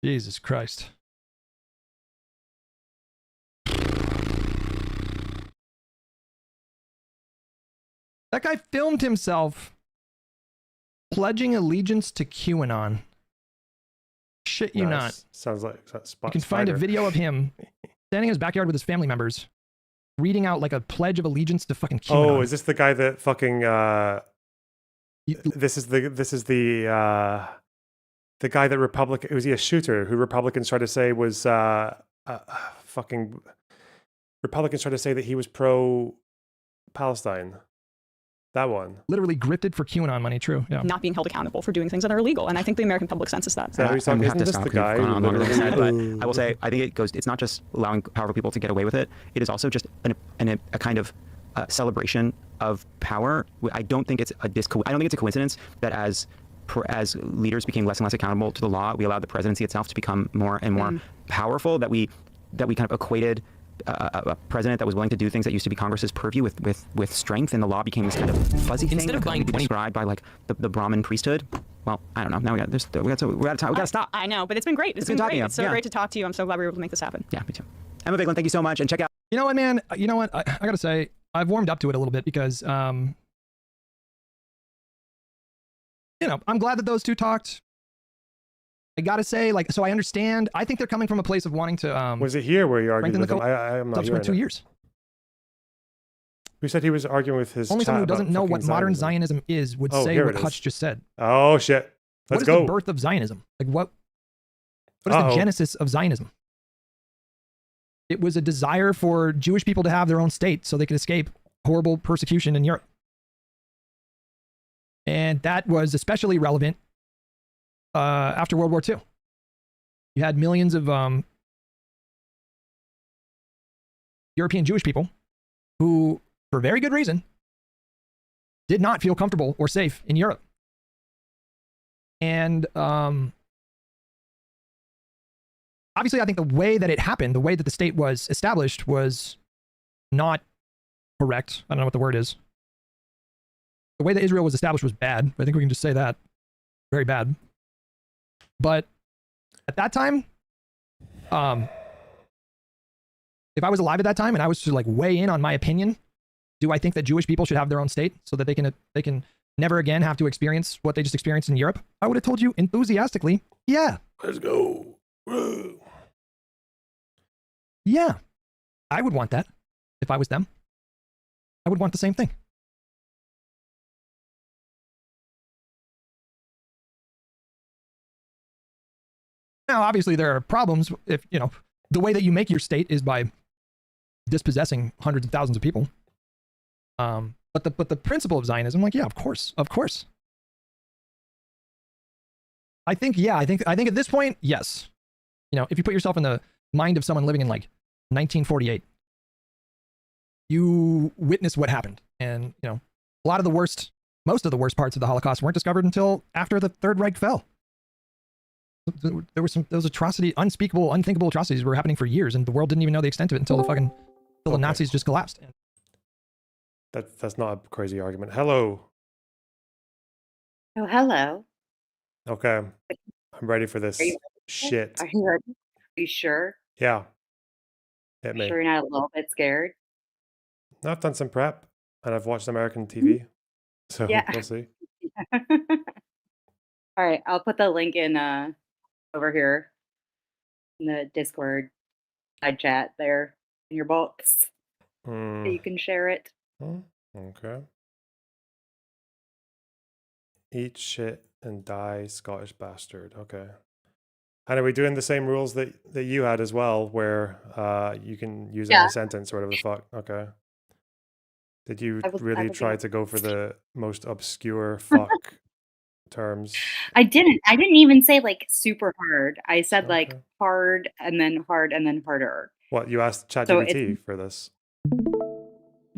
Jesus Christ. That guy filmed himself pledging allegiance to QAnon. Shit you not. Sounds like You can find a video of him standing in his backyard with his family members, reading out like a pledge of allegiance to fucking QAnon. Oh, is this the guy that fucking this is the guy that was he a shooter who Republicans tried to say was fucking Republicans tried to say that he was pro Palestine. That one. Literally grifted for QAnon money, true. Yeah. Not being held accountable for doing things that are illegal. And I think the American public senses that. So he's talking, isn't this the guy? But I will say, I think it's not just allowing powerful people to get away with it. It is also just a kind of celebration of power. I don't think it's a coincidence that as leaders became less and less accountable to the law, we allowed the presidency itself to become more and more powerful. That we kind of equated a president that was willing to do things that used to be Congress's purview with strength, and the law became this kind of fuzzy thing. Instead of buying described by like the Brahmin priesthood. Well, I don't know. Now we got to stop. I know, but it's been great. It's been great. It's so great to talk to you. I'm so glad we were able to make this happen. Yeah, me too. Emma Vigeland, thank you so much, and check out. You know what, man? You know what? I gotta say, I've warmed up to it a little bit because, you know, I'm glad that those two talked. I gotta say, like, so I understand. I think they're coming from a place of wanting to. Was it here where you argued with him? I'm not subsequent 2 years. Who said he was arguing with his? Only someone who doesn't know what modern Zionism is would say what Hutch just said. Oh shit! Let's go. What is the birth of Zionism? Like what is the genesis of Zionism? It was a desire for Jewish people to have their own state so they could escape horrible persecution in Europe. And that was especially relevant after World War II. You had millions of European Jewish people who, for very good reason, did not feel comfortable or safe in Europe. And obviously, I think the way that it happened, the way that the state was established was not correct. I don't know what the word is. The way that Israel was established was bad. I think we can just say that. Very bad. But at that time, if I was alive at that time and I was to like weigh in on my opinion, do I think that Jewish people should have their own state so that they can never again have to experience what they just experienced in Europe? I would have told you enthusiastically, yeah. Let's go. Yeah. I would want that if I was them. I would want the same thing. Now, obviously, there are problems if, you know, the way that you make your state is by dispossessing hundreds of thousands of people. But the principle of Zionism, like, yeah, of course. I think at this point, yes. You know, if you put yourself in the mind of someone living in like 1948, you witness what happened. And, you know, most of the worst parts of the Holocaust weren't discovered until after the Third Reich fell. There were those unspeakable, unthinkable atrocities were happening for years, and the world didn't even know the extent of it until the Nazis just collapsed. That's not a crazy argument. Hello. Oh, hello. Okay. I'm ready for this shit. Are you ready? Are you sure? Yeah. Hit me. Sure you're not a little bit scared? No, I've done some prep and I've watched American TV. So Yeah. we'll see. All right, I'll put the link in over here in the Discord side chat there in your box. So you can share it. Okay. Eat shit and die, Scottish bastard. Okay. And are we doing the same rules that you had as well, where you can use it in a sentence or whatever the fuck? Okay. Did you really try to go for the most obscure fuck terms? I didn't even say like super hard. I said like hard and then harder. What, you asked ChatGPT for this?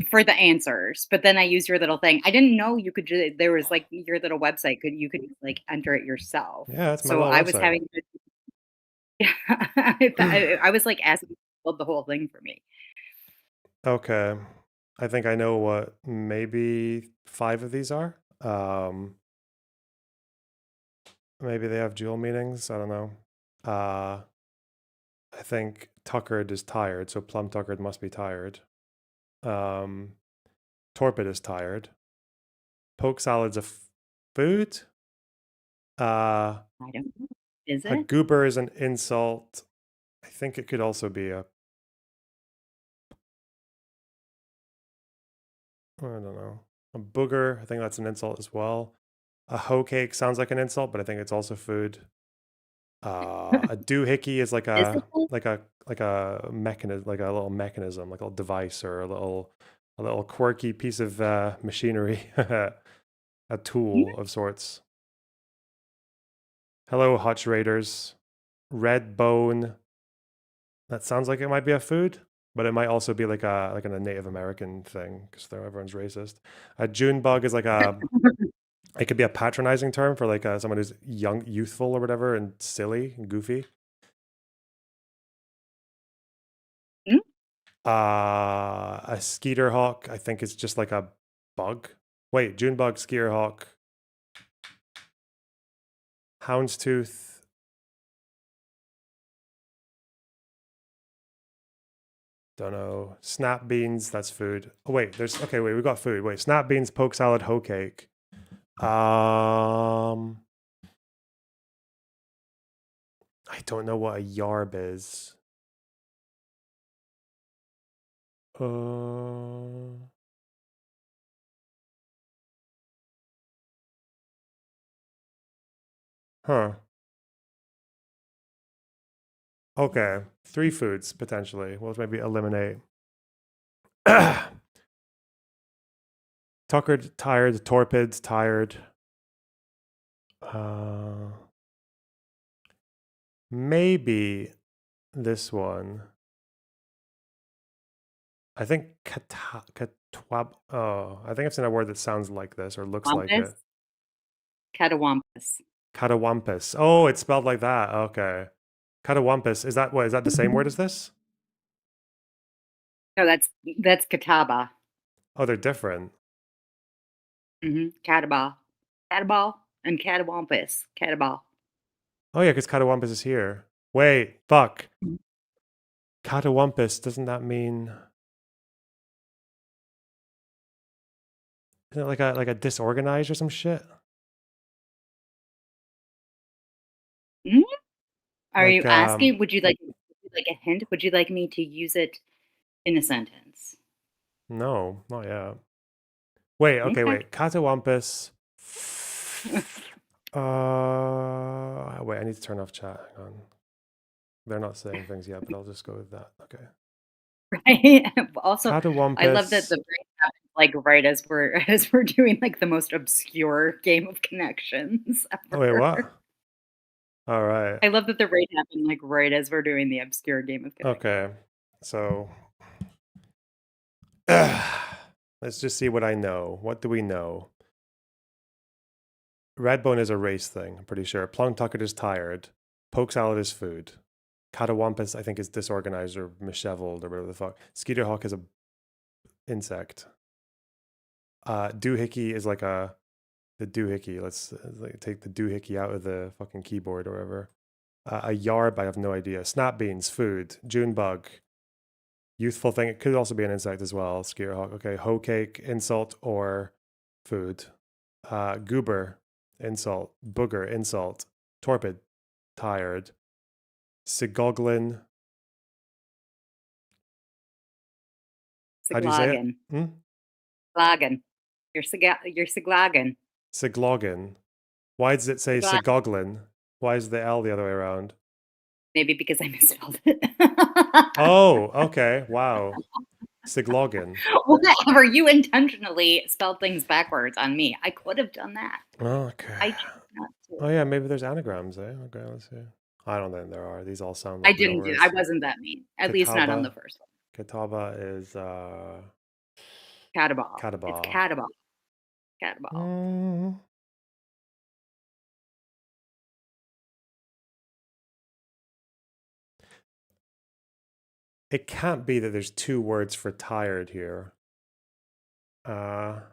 For the answers, but then I used your little thing. I didn't know you could there was like your little website you could like enter it yourself. Yeah, that's my so little I website. was having I was like asking you to build the whole thing for me. Okay. I think I know what maybe 5 of these are. Maybe they have dual meanings. I don't know. I think tuckered is tired, so plum tuckered must be tired. Torpid is tired. Poke salad's a food. I don't know. Is A it? goober is an insult. I think it could also be I don't know. A booger, I think that's an insult as well. A hoe cake sounds like an insult, but I think it's also food. A doohickey is like a mechanism, like a little mechanism, like a little device or a little quirky piece of machinery, a tool of sorts. Hello, Hutch Raiders. Red bone. That sounds like it might be a food, but it might also be like a Native American thing because everyone's racist. A June bug is like it could be a patronizing term for like someone who's young, youthful or whatever, and silly and goofy. A skeeter hawk, I think, is just like a bug. Wait, June bug, skeeter hawk, houndstooth. Don't know. Snap beans, that's food. Oh wait, we got food. Wait, snap beans, poke salad, hoe cake. I don't know what a yarb is. Huh. Okay, 3 foods potentially. We'll maybe eliminate. Tuckered, tired, torpid, tired. Maybe this one. I think catwab. Oh, I think I've seen a word that sounds like this or looks like it. Catawampus. Catawampus. Oh, it's spelled like that. Okay. Catawampus. Is that what? Is that the same word as this? No, that's Catawba. Oh, they're different. Catawba. Catawba and Catawampus. Catawba. Oh yeah, because Catawampus is here. Wait, fuck. Catawampus, doesn't that mean? Isn't it like a disorganized or some shit? Are you Like, asking? Would you like a hint? Would you like me to use it in a sentence? No, not yet. Wait, okay, Okay. wait. Catawampus. Wait, I need to turn off chat. Hang on. They're not saying things yet, but I'll just go with that. Okay. Right. Also, I love that Catawampus. the break happens like right as we're doing like the most obscure game of connections Oh, wait, ever. what? All right. I love that the raid happened like right as we're doing the obscure game of connections. Okay. So let's just see what I know. What do we know? Redbone is a race thing, I'm pretty sure. Plum Tucket is tired. Poke salad is food. Catawampus, I think, is disorganized or misheveled or whatever the fuck. Skeeterhawk is a insect. Doohickey is like the doohickey. Let's take the doohickey out of the fucking keyboard or whatever. A yarb, I have no idea. Snap beans, food. Junebug. Youthful thing. It could also be an insect as well. Skeeterhawk. Okay. Hoe cake, insult, or food. Goober, insult. Booger, insult. Torpid, tired. Sigoglin. How do you say it? Siglagen. You're Siglagen. Sigloggin. Why does it say Siglagen. Sigoglin? Why is the L the other way around? Maybe because I misspelled it. Oh, okay. Wow. Sigloggin. Whatever. You intentionally spelled things backwards on me. I could have done that. Okay. I chose not to. Oh yeah, maybe there's anagrams, eh? Okay, let's see. I don't think there are. These all sound I like real didn't do. words. I wasn't that mean. At least not on the Catawba. first one. Catawba is Catawba. Catawba. It's Catawba. Catawba. It can't be that there's two words for tired here. What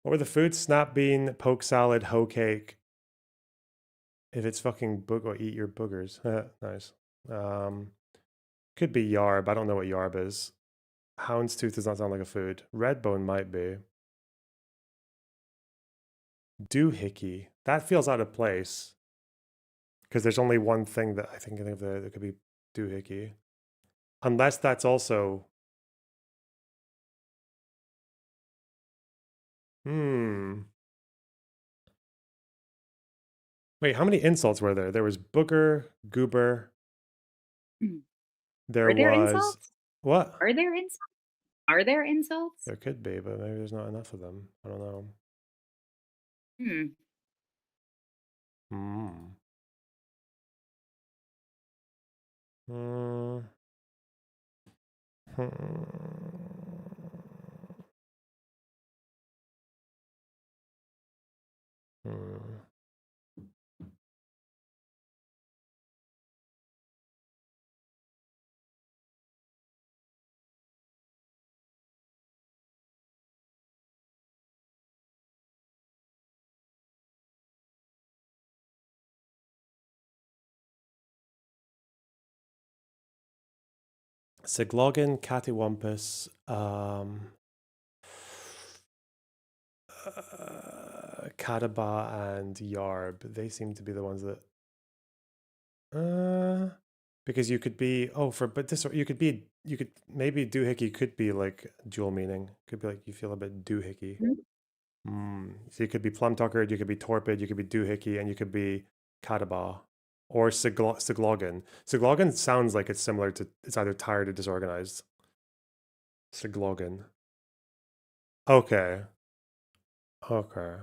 were the foods? Snap bean, poke salad, hoe cake. If it's fucking or eat your boogers. Nice. Could be yarb. I don't know what yarb is. Houndstooth does not sound like a food. Redbone might be. Doohickey. That feels out of place. Because there's only one thing that I think of that could be doohickey. Unless that's also... Wait, how many insults were there? There was booger, goober. There Are there was... insults? What? Are there insults? Are there insults? There could be, but maybe there's not enough of them. I don't know. Sigloggin, Cattywampus, Catawba, and Yarb. They seem to be the ones that... because you could be... you could maybe doohickey could be like dual meaning. Could be like you feel a bit doohickey. So you could be plum tuckered, you could be torpid, you could be doohickey, and you could be Catawba. or Siglogan. Siglogan sounds like it's similar to, it's either tired or disorganized. Siglogan. Okay. Okay.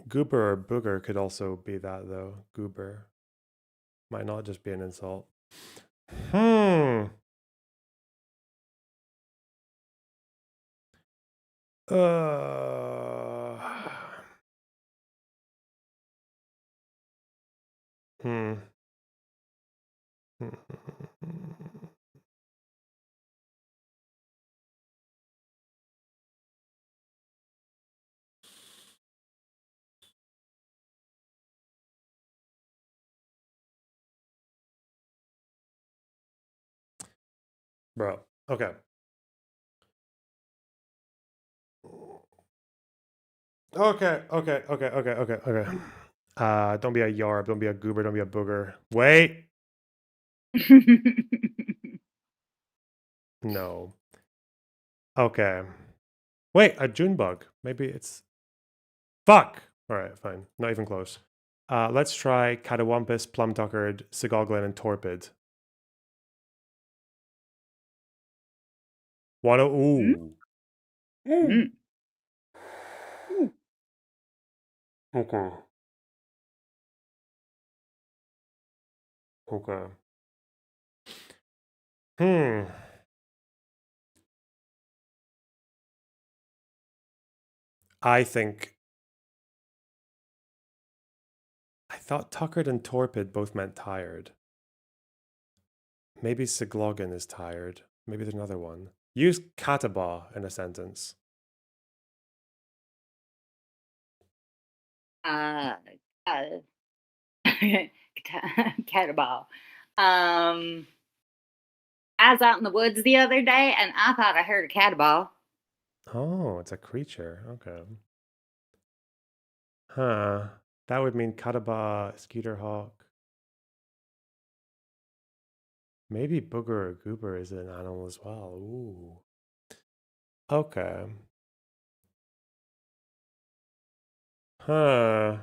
Goober or booger could also be that though. Goober. Might not just be an insult. Hmm. Hmm. Bro. Okay. Okay. Don't be a yarb. Don't be a goober. Don't be a booger. Wait. No. Okay. Wait, a June bug. Maybe it's. Fuck. All right, fine. Not even close. Let's try Catawampus, Plum-Tuckered, Sigoglin, and Torpid. Ooh. Okay. Okay. I thought Tuckered and Torpid both meant tired. Maybe Siglogan is tired. Maybe there's another one. Use Cataba in a sentence. Cataball. I was out in the woods the other day and I thought I heard a cataball. Oh, it's a creature. Okay. Huh. That would mean Cataba, Skeeter Hawk. Maybe Booger or Goober is an animal as well. Ooh. Okay. Huh.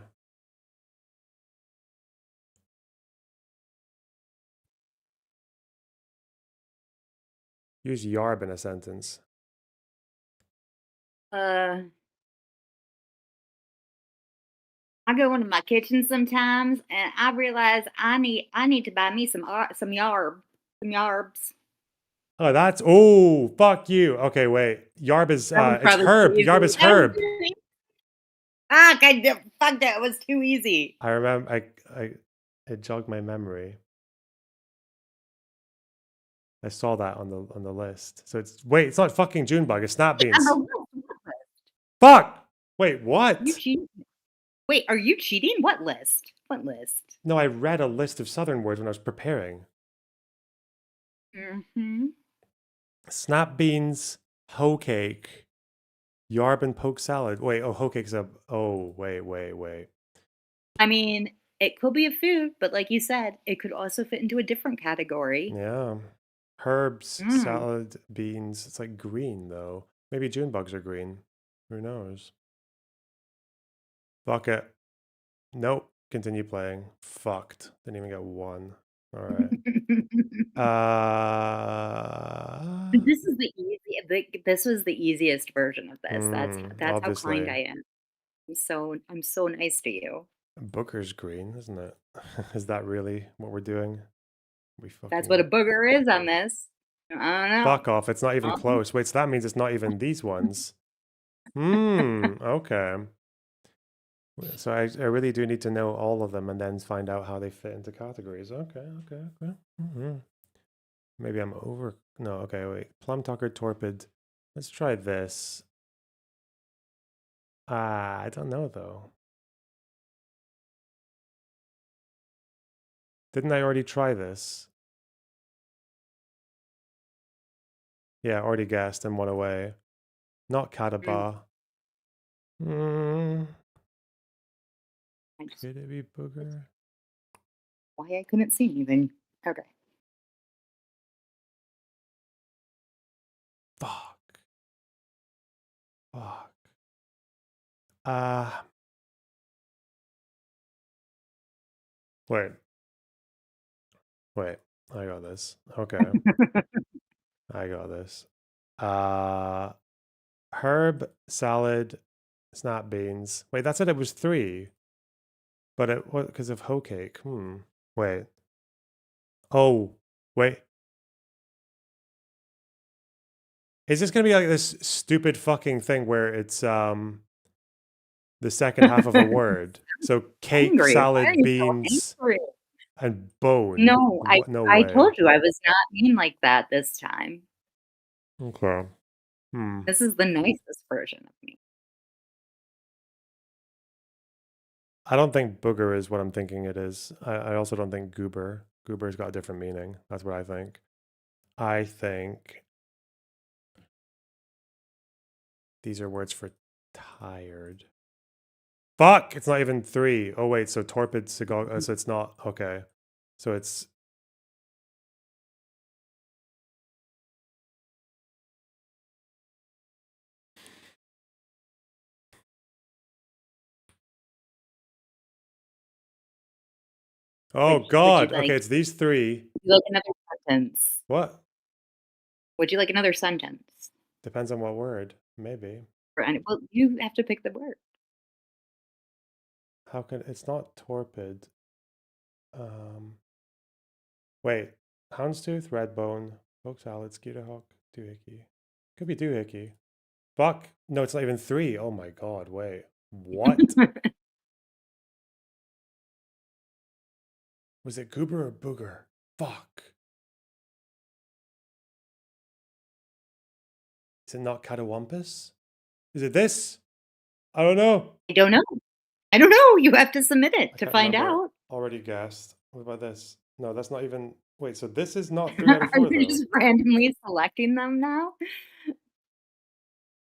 Use yarb in a sentence. I go into my kitchen sometimes and I realize I need to buy me some yarbs. Oh, that's fuck you. Okay, wait. Yarb is it's herb. Yarb is herb. Fuck, that was too easy. I remember it jogged my memory. I saw that on the list. So it's it's not fucking Junebug, it's Snap Beans. Fuck! Wait, what? You cheating? Wait, are you cheating? What list? What list? No, I read a list of Southern words when I was preparing. Snap beans, hoe cake, yarb and poke salad. Wait, hoe cake's a. Oh, wait. I mean, it could be a food, but like you said, it could also fit into a different category. Yeah. Herbs, salad, beans. It's like green though. Maybe June bugs are green. Who knows? Fuck it. Nope. Continue playing. Fucked. Didn't even get one. All right. This is the easy. This was the easiest version of this. That's obviously. how kind I am. I'm so nice to you. Booker's green, isn't it? Is that really what we're doing? That's what a booger is on this. I don't know. Fuck off. It's not even close. Wait, so that means it's not even these ones. Okay. So I really do need to know all of them and then find out how they fit into categories. Okay. Maybe I'm over. No, okay, wait. Plum Tucker, Torpid. Let's try this. I don't know though. Didn't I already try this? Yeah, already guessed and went away. Not Cataba. Could it be Booger? Why I couldn't see anything. Okay. Fuck. Wait. Wait. I got this. Okay. I got this. Herb, salad, snap beans. Wait, that said it was 3. But it what because of hoe cake. Wait. Oh, wait. Is this gonna be like this stupid fucking thing where it's the second half of a word? So cake, Angry. Why are salad, you so beans, angry? and bone. No, No I way. told you I was not mean like that this time. Okay. This is the nicest version of me. I don't think booger is what I'm thinking it is. I also don't think goober. Goober's got a different meaning. That's what I think. I think these are words for tired. Fuck! It's not even 3. Oh wait, so torpid, sigog. So it's not okay. So it's oh god. Okay, it's these 3. Would you like another sentence? What? Would you like another sentence? Depends on what word. Maybe. Well, you have to pick the word. How can it's not torpid? Wait. Houndstooth, redbone, poke salad, skeeterhawk, doohickey. Could be doohickey. Fuck. No, it's not even 3. Oh my god. Wait. What? Was it goober or booger? Fuck. Is it not catawampus? Is it this? I don't know. I don't know. I don't know. You have to submit it to Can't find remember. out. Already guessed. What about this? No, that's not even. Wait, so this is not 3 out of 4 Are you though. just randomly selecting them now?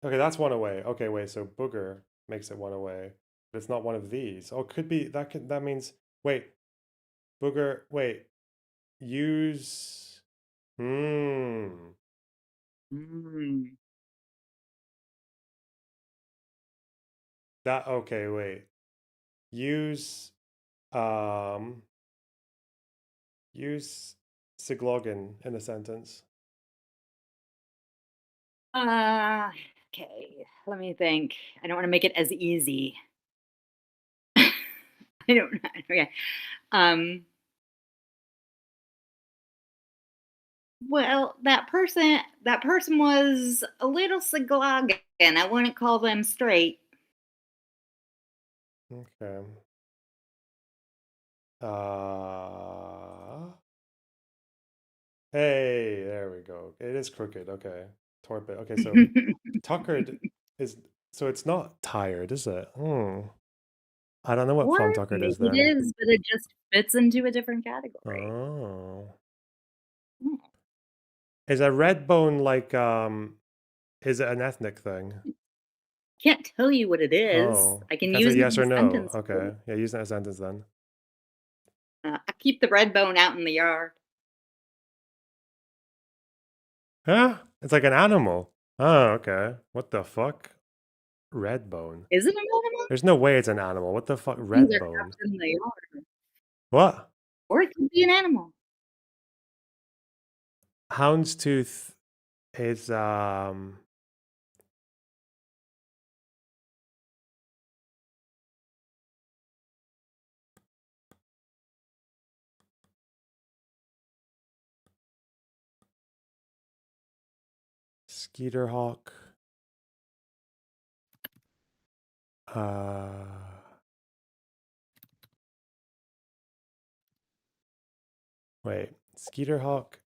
Okay, that's 1 away. Okay, wait. So booger makes it 1 away, but it's not one of these. Oh, it could be that. That means wait. Booger. Wait. Use. That okay, wait. Use use siglogan in a sentence. Okay. Let me think. I don't want to make it as easy. I don't know. Okay. Well, that person was a little sigloggin. I wouldn't call them straight. Okay. Hey, there we go. It is crooked. Okay. Torpid. Okay, so tuckered is so it's not tired, is it? I don't know what plum Or tuckered maybe is then. it is, but it just fits into a different category. Oh. Hmm. Is a red bone like is it an ethnic thing? Can't tell you what it is. Oh. I can That's use a it yes in or a no. sentence. Okay. Yeah, use that sentence then. I keep the red bone out in the yard. Huh? It's like an animal. Oh, okay. What the fuck? Red bone. Is it an animal? There's no way it's an animal. What the fuck? Things Red are bone. kept in the yard. What? Or it could be an animal. Houndstooth is Skeeterhawk. Wait. Skeeterhawk,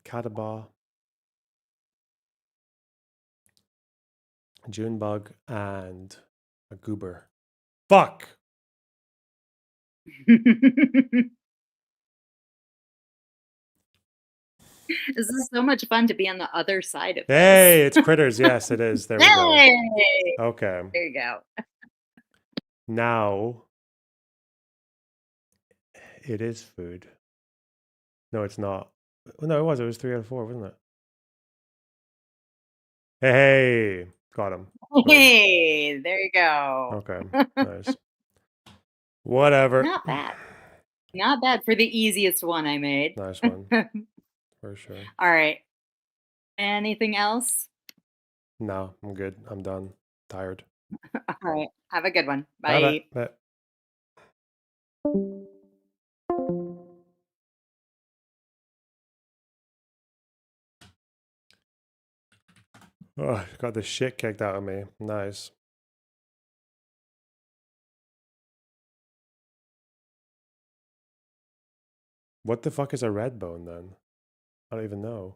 Cataba, Junebug, and a goober. Fuck! This is so much fun to be on the other side of this. Hey, it's critters. Yes, it is. There we go. Hey! Okay. There you go. Now it is food. No, it's not. No, it was. It was 3 out of 4, wasn't it? Hey, got him. Hey, there you go. Okay, nice. Whatever. Not bad. Not bad for the easiest one I made. Nice one. For sure. All right. Anything else? No, I'm good. I'm done. Tired. All right. Have a good one. Bye-bye. Bye. Bye. Oh, got the shit kicked out of me. Nice. What the fuck is a red bone then? I don't even know.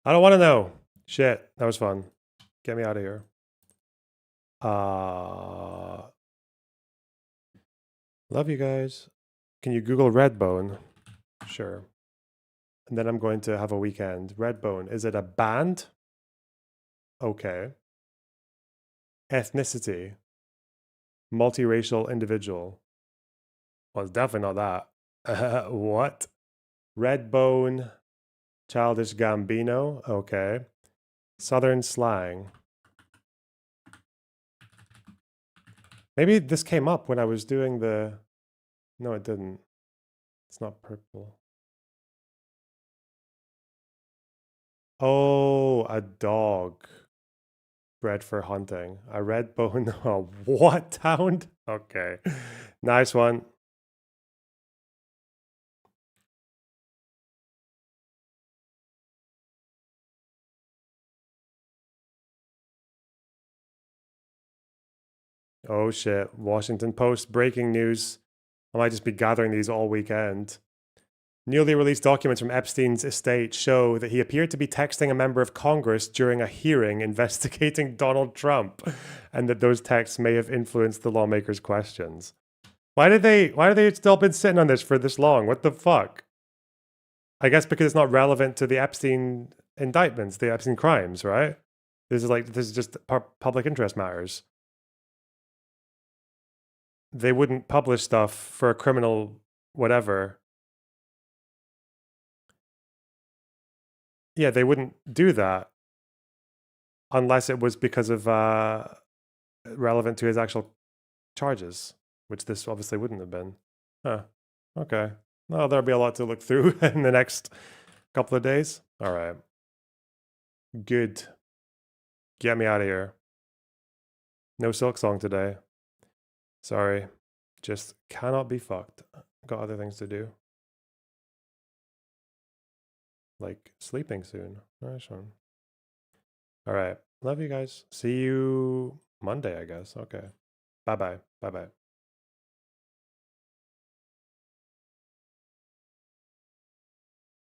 I don't want to know. Shit, that was fun. Get me out of here. Love you guys. Can you Google red bone? Sure. And then I'm going to have a weekend. Red bone. Is it a band? Okay. Ethnicity. Multiracial individual. Well, it's definitely not that. What? Redbone, Childish Gambino. Okay. Southern slang. Maybe this came up when I was doing the... No, it didn't. It's not purple. Oh, a dog. Bred for hunting. A redbone. Oh, what hound? Okay. Nice one. Oh shit. Washington Post breaking news. I might just be gathering these all weekend. Newly released documents from Epstein's estate show that he appeared to be texting a member of Congress during a hearing investigating Donald Trump, and that those texts may have influenced the lawmakers' questions. Why did they still been sitting on this for this long? What the fuck? I guess because it's not relevant to the Epstein indictments, the Epstein crimes, right? This is just public interest matters. They wouldn't publish stuff for a criminal whatever. Yeah, they wouldn't do that unless it was because of relevant to his actual charges, which this obviously wouldn't have been. Huh. Okay. Well, there'll be a lot to look through in the next couple of days. All right. Good. Get me out of here. No Silk Song today. Sorry. Just cannot be fucked. Got other things to do. Like sleeping soon. Nice one. All right. Love you guys. See you Monday, I guess. Okay. Bye-bye. Bye-bye.